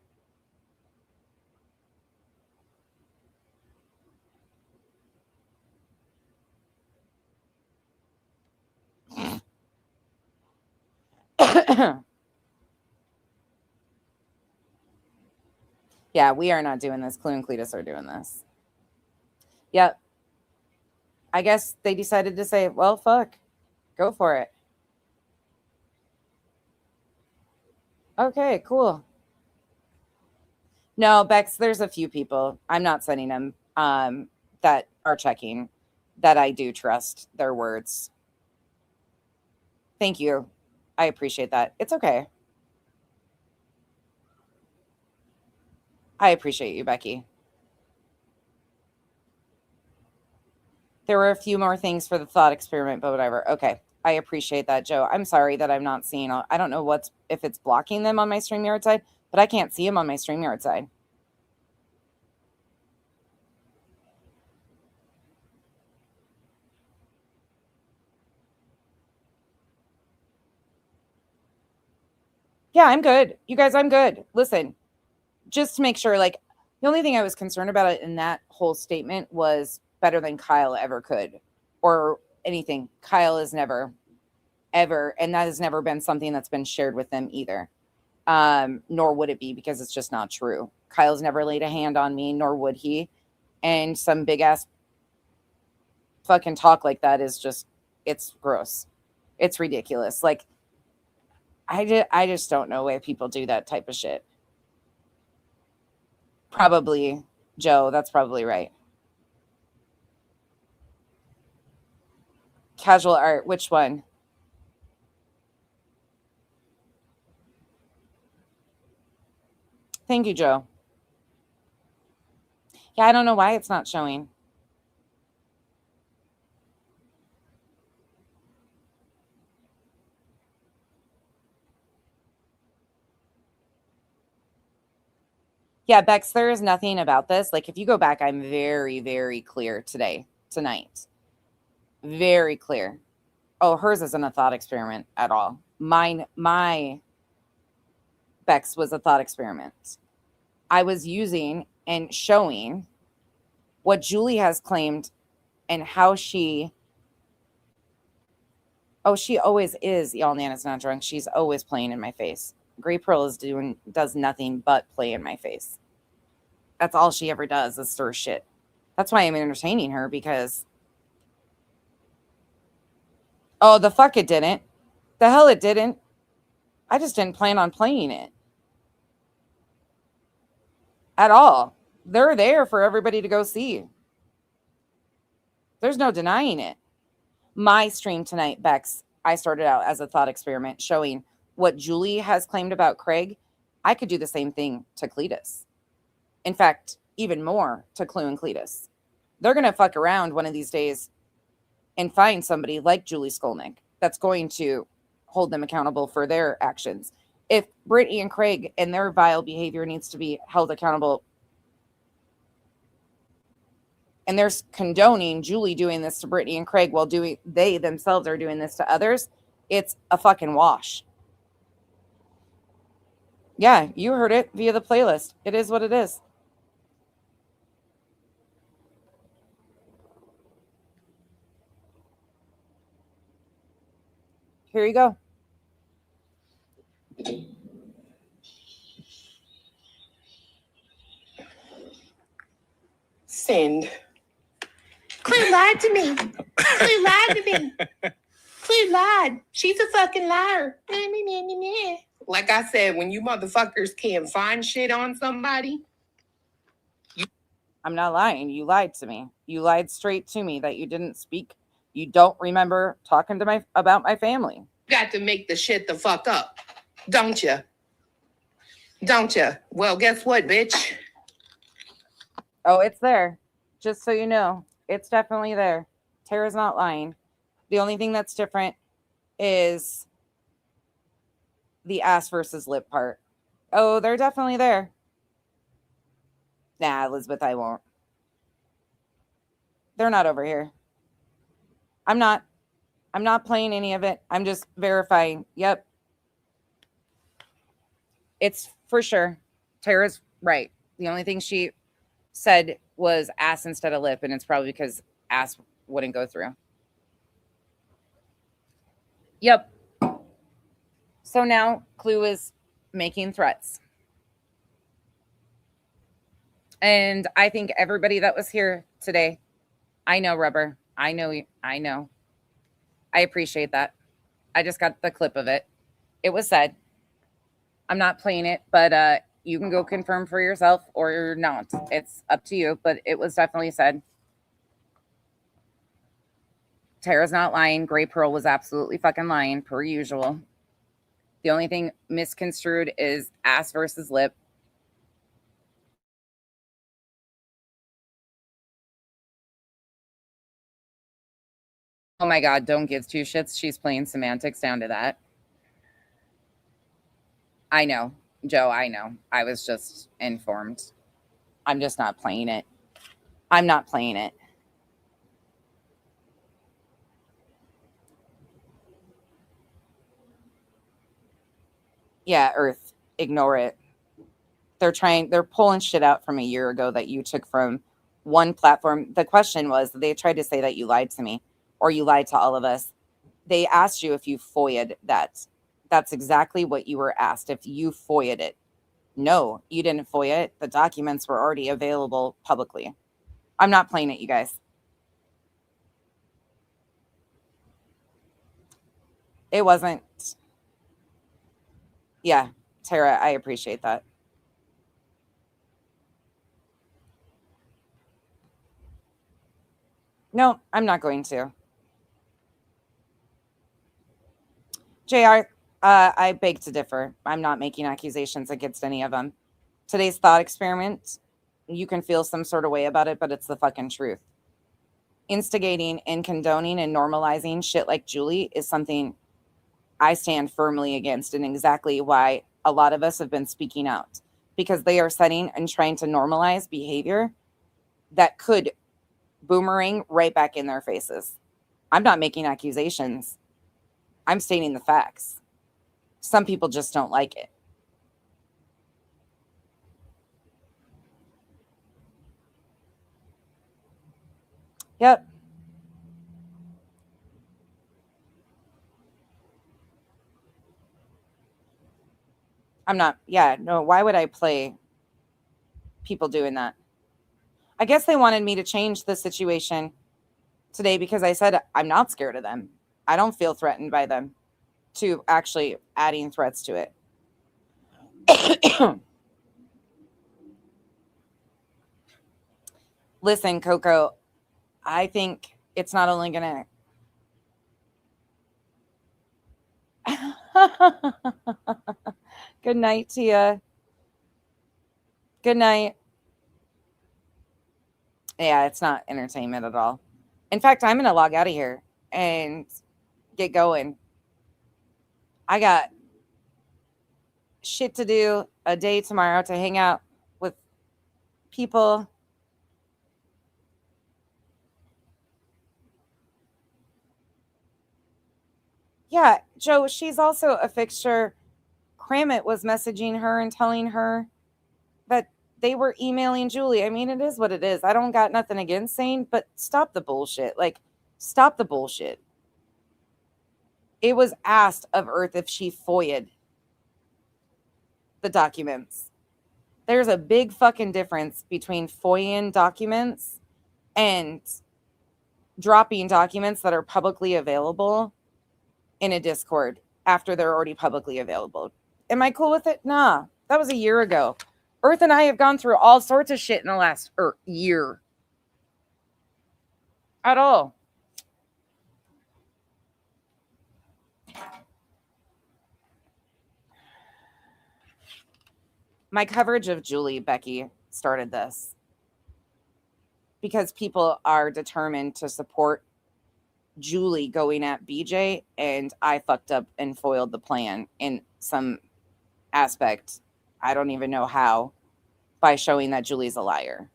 Yeah, we are not doing this. Clue and Cletus are doing this. Yep. I guess they decided to say, well, fuck. Go for it. Okay, cool. No, Bex, there's a few people. I'm not sending them that are checking that I do trust their words. Thank you. I appreciate that. It's okay. I appreciate you, Becky. There were a few more things for the thought experiment, but whatever. Okay. I appreciate that, Joe. I'm sorry that I'm not seeing. I don't know if it's blocking them on my StreamYard side, but I can't see them on my StreamYard side. Yeah, I'm good. You guys, I'm good. Listen, just to make sure, like, the only thing I was concerned about in that whole statement was better than Kyle ever could or anything. Kyle is never, ever, and that has never been something that's been shared with them either. Nor would it be because it's just not true. Kyle's never laid a hand on me, nor would he. And some big ass fucking talk like that is just, it's gross. It's ridiculous. Like, I just don't know why people do that type of shit. Probably, Joe. That's probably right. Casual art. Which one? Thank you, Joe. Yeah, I don't know why it's not showing. Yeah, Bex, there is nothing about this. Like, if you go back, I'm very, very clear tonight. Very clear. Oh, hers isn't a thought experiment at all. My Bex was a thought experiment. I was using and showing what Julie has claimed and how she. Oh, she always is. Y'all, Nana's not drunk. She's always playing in my face. Gray Pearl does nothing but play in my face. That's all she ever does is stir shit. That's why I'm entertaining her, because oh, the fuck it didn't. The hell it didn't. I just didn't plan on playing it at all. They're there for everybody to go see. There's no denying it. My stream tonight, Bex, I started out as a thought experiment showing what Julie has claimed about Craig. I could do the same thing to Cletus. In fact, even more to Clue and Cletus. They're going to fuck around one of these days and find somebody like Julie Skolnik that's going to hold them accountable for their actions. If Brittany and Craig and their vile behavior needs to be held accountable, and they're condoning Julie doing this to Brittany and Craig while they themselves are doing this to others, it's a fucking wash. Yeah, you heard it via the playlist. It is what it is. Here you go. Send. Clue lied to me. Clue lied to me. Clue lied. She's a fucking liar. Like I said, when you motherfuckers can't find shit on somebody. I'm not lying. You lied to me. You lied straight to me that you didn't speak. You don't remember talking to about my family. You got to make the shit the fuck up. Don't you? Don't you? Well, guess what, bitch? Oh, it's there. Just so you know, it's definitely there. Tara's not lying. The only thing that's different is the ass versus lip part. Oh, they're definitely there. Nah, Elizabeth, I won't. They're not over here. I'm not playing any of it. I'm just verifying. Yep. It's for sure. Tara's right. The only thing she said was ass instead of lip, and it's probably because ass wouldn't go through. Yep. So now Clue is making threats. And I think everybody that was here today, I know, Rubber. I know. I appreciate that. I just got the clip of it. It was said. I'm not playing it, but you can go confirm for yourself or not. It's up to you, but it was definitely said. Tara's not lying. Gray Pearl was absolutely fucking lying, per usual. The only thing misconstrued is ass versus lip. Oh my God, don't give two shits. She's playing semantics down to that. I know, Joe, I know. I was just informed. I'm just not playing it. I'm not playing it. Yeah, Earth, ignore it. They're pulling shit out from a year ago that you took from one platform. The question was, they tried to say that you lied to me or you lied to all of us. They asked you if you FOIA'd that. That's exactly what you were asked, if you FOIA'd it. No, you didn't FOIA it. The documents were already available publicly. I'm not playing it, you guys. It wasn't. Yeah, Tara, I appreciate that. No, I'm not going to. JR, I beg to differ. I'm not making accusations against any of them. Today's thought experiment, you can feel some sort of way about it, but it's the fucking truth. Instigating and condoning and normalizing shit like Julie is something I stand firmly against, and exactly why a lot of us have been speaking out, because they are setting and trying to normalize behavior that could boomerang right back in their faces. I'm not making accusations. I'm stating the facts. Some people just don't like it. Yep. I'm not, yeah, no, why would I play people doing that? I guess they wanted me to change the situation today because I said I'm not scared of them. I don't feel threatened by them, to actually adding threats to it. Listen, Coco, I think it's not only going to. Good night, Tia. Good night. Yeah, it's not entertainment at all. In fact, I'm going to log out of here and get going. I got shit to do, a day tomorrow to hang out with people. Yeah, Joe, she's also a fixture. Kramit was messaging her and telling her that they were emailing Julie. I mean, it is what it is. I don't got nothing against saying, but stop the bullshit. Like, stop the bullshit. It was asked of Earth if she FOIA'd the documents. There's a big fucking difference between FOIAing documents and dropping documents that are publicly available in a Discord after they're already publicly available. Am I cool with it? Nah, that was a year ago. Earth and I have gone through all sorts of shit in the last year. At all. My coverage of Julie, Becky, started this because people are determined to support Julie going at BJ, and I fucked up and foiled the plan in some aspect. I don't even know how, by showing that Julie's a liar.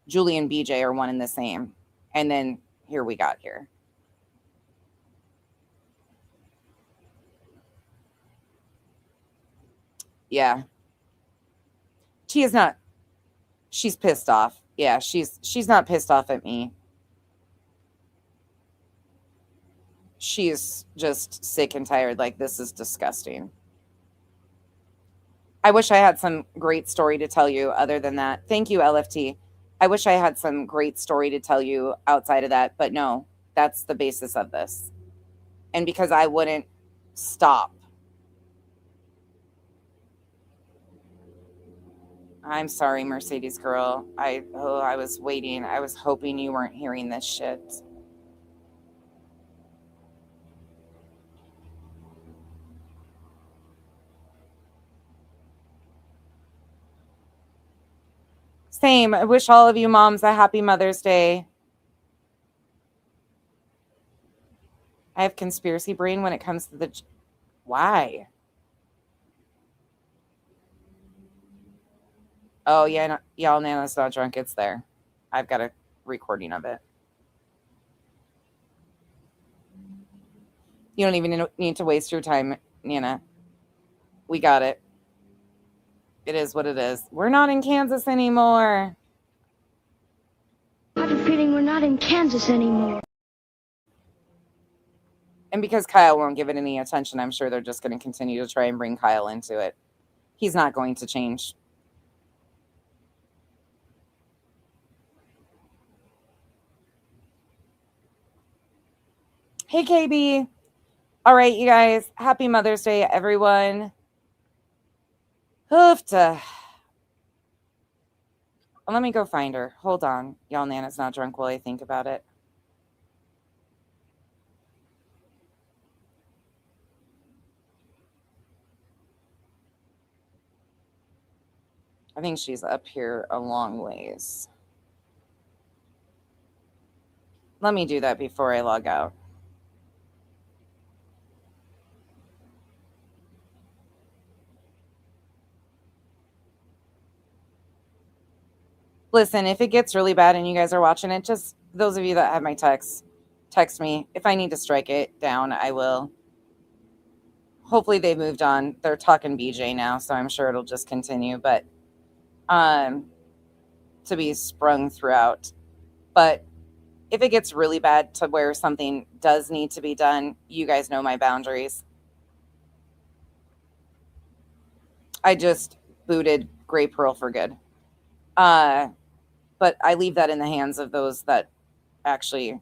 Julie and BJ are one and the same. And then here we got here. Yeah. Tia's not, she's pissed off. Yeah, she's not pissed off at me. She's just sick and tired. Like, this is disgusting. I wish I had some great story to tell you other than that. Thank you, LFT. I wish I had some great story to tell you outside of that, but no, that's the basis of this. And because I wouldn't stop. I'm sorry, Mercedes girl. I was waiting. I was hoping you weren't hearing this shit. Same. I wish all of you moms a happy Mother's Day. I have conspiracy brain when it comes to the... Why? Oh, yeah, no, y'all, Nana's not drunk. It's there. I've got a recording of it. You don't even need to waste your time, Nana. We got it. It is what it is. We're not in Kansas anymore. I have a feeling we're not in Kansas anymore. And because Kyle won't give it any attention, I'm sure they're just going to continue to try and bring Kyle into it. He's not going to change. Hey, KB. All right, you guys. Happy Mother's Day, everyone. Hoofta. Let me go find her. Hold on. Y'all, Nana's not drunk while I think about it. I think she's up here a long ways. Let me do that before I log out. Listen, if it gets really bad and you guys are watching it, just those of you that have my text me. If I need to strike it down, I will. Hopefully they've moved on. They're talking BJ now, so I'm sure it'll just continue, but to be sprung throughout. But if it gets really bad to where something does need to be done, you guys know my boundaries. I just booted Gray Pearl for good. But I leave that in the hands of those that actually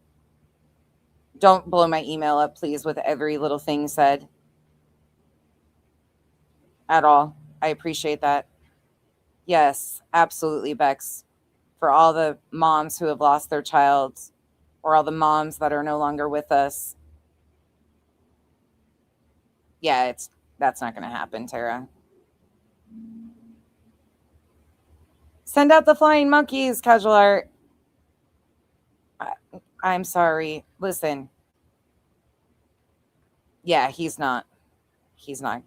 don't blow my email up, please, with every little thing said at all. I appreciate that. Yes, absolutely, Bex. For all the moms who have lost their child or all the moms that are no longer with us. Yeah, that's not going to happen, Tara. Send out the flying monkeys, Casual Art. I'm sorry. Listen. Yeah, he's not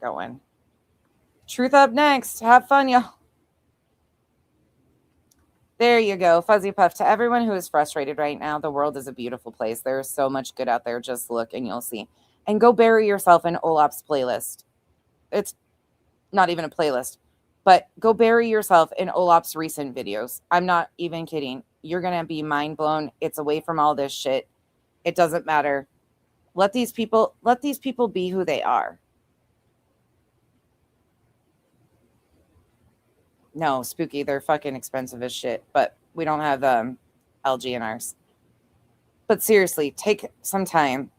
going. Truth up next. Have fun, y'all. There you go. Fuzzy Puff. To everyone who is frustrated right now, the world is a beautiful place. There is so much good out there. Just look and you'll see. And go bury yourself in Olap's playlist. It's not even a playlist. But go bury yourself in Olap's recent videos. I'm not even kidding. You're going to be mind blown. It's away from all this shit. It doesn't matter. Let these people be who they are. No, Spooky, they're fucking expensive as shit, but we don't have LG in ours. But seriously, take some time.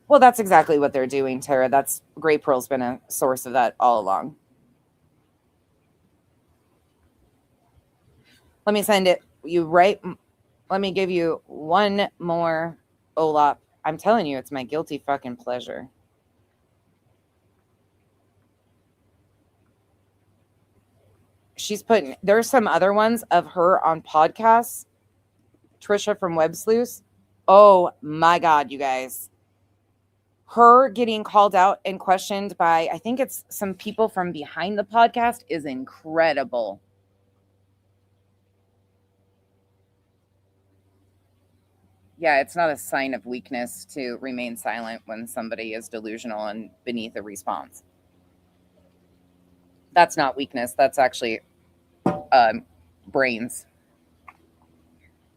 Well, that's exactly what they're doing, Tara. That's Gray Pearl's been a source of that all along. Let me send it you right. Let me give you one more Olap. I'm telling you, it's my guilty fucking pleasure. She's putting, there's some other ones of her on podcasts. Trisha from Web Sleuths. Oh my God, you guys. Her getting called out and questioned by, I think it's some people from behind the podcast, is incredible. Yeah, it's not a sign of weakness to remain silent when somebody is delusional and beneath a response. That's not weakness. That's actually brains.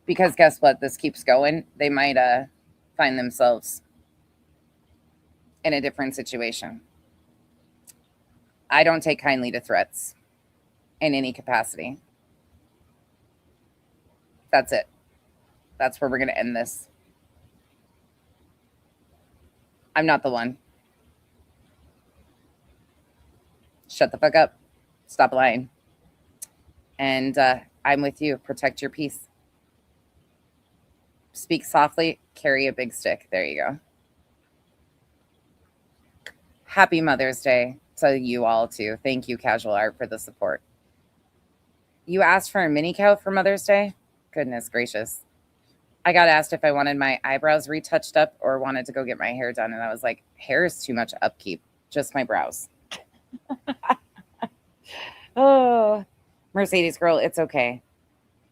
Because guess what? This keeps going. They might find themselves in a different situation. I don't take kindly to threats in any capacity. That's it. That's where we're going to end this. I'm not the one. Shut the fuck up. Stop lying. And I'm with you. Protect your peace. Speak softly. Carry a big stick. There you go. Happy Mother's Day to you all, too. Thank you, Casual Art, for the support. You asked for a mini cow for Mother's Day? Goodness gracious. I got asked if I wanted my eyebrows retouched up or wanted to go get my hair done. And I was like, hair is too much upkeep. Just my brows. Oh, Mercedes girl, it's okay.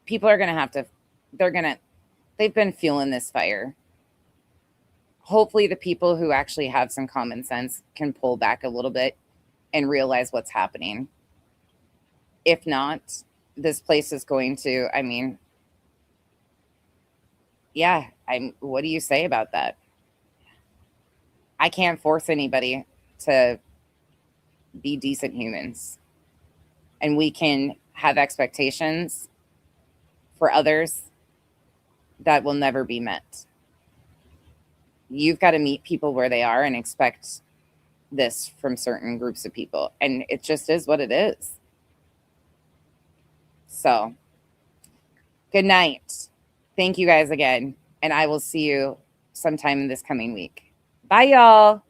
People are going to have to, they've been feeling this fire. Hopefully the people who actually have some common sense can pull back a little bit and realize what's happening. If not, this place is going to, I mean, yeah, what do you say about that? I can't force anybody to be decent humans. And we can have expectations for others that will never be met. You've got to meet people where they are and expect this from certain groups of people. And it just is what it is. So, good night. Thank you guys again. And I will see you sometime in this coming week. Bye, y'all.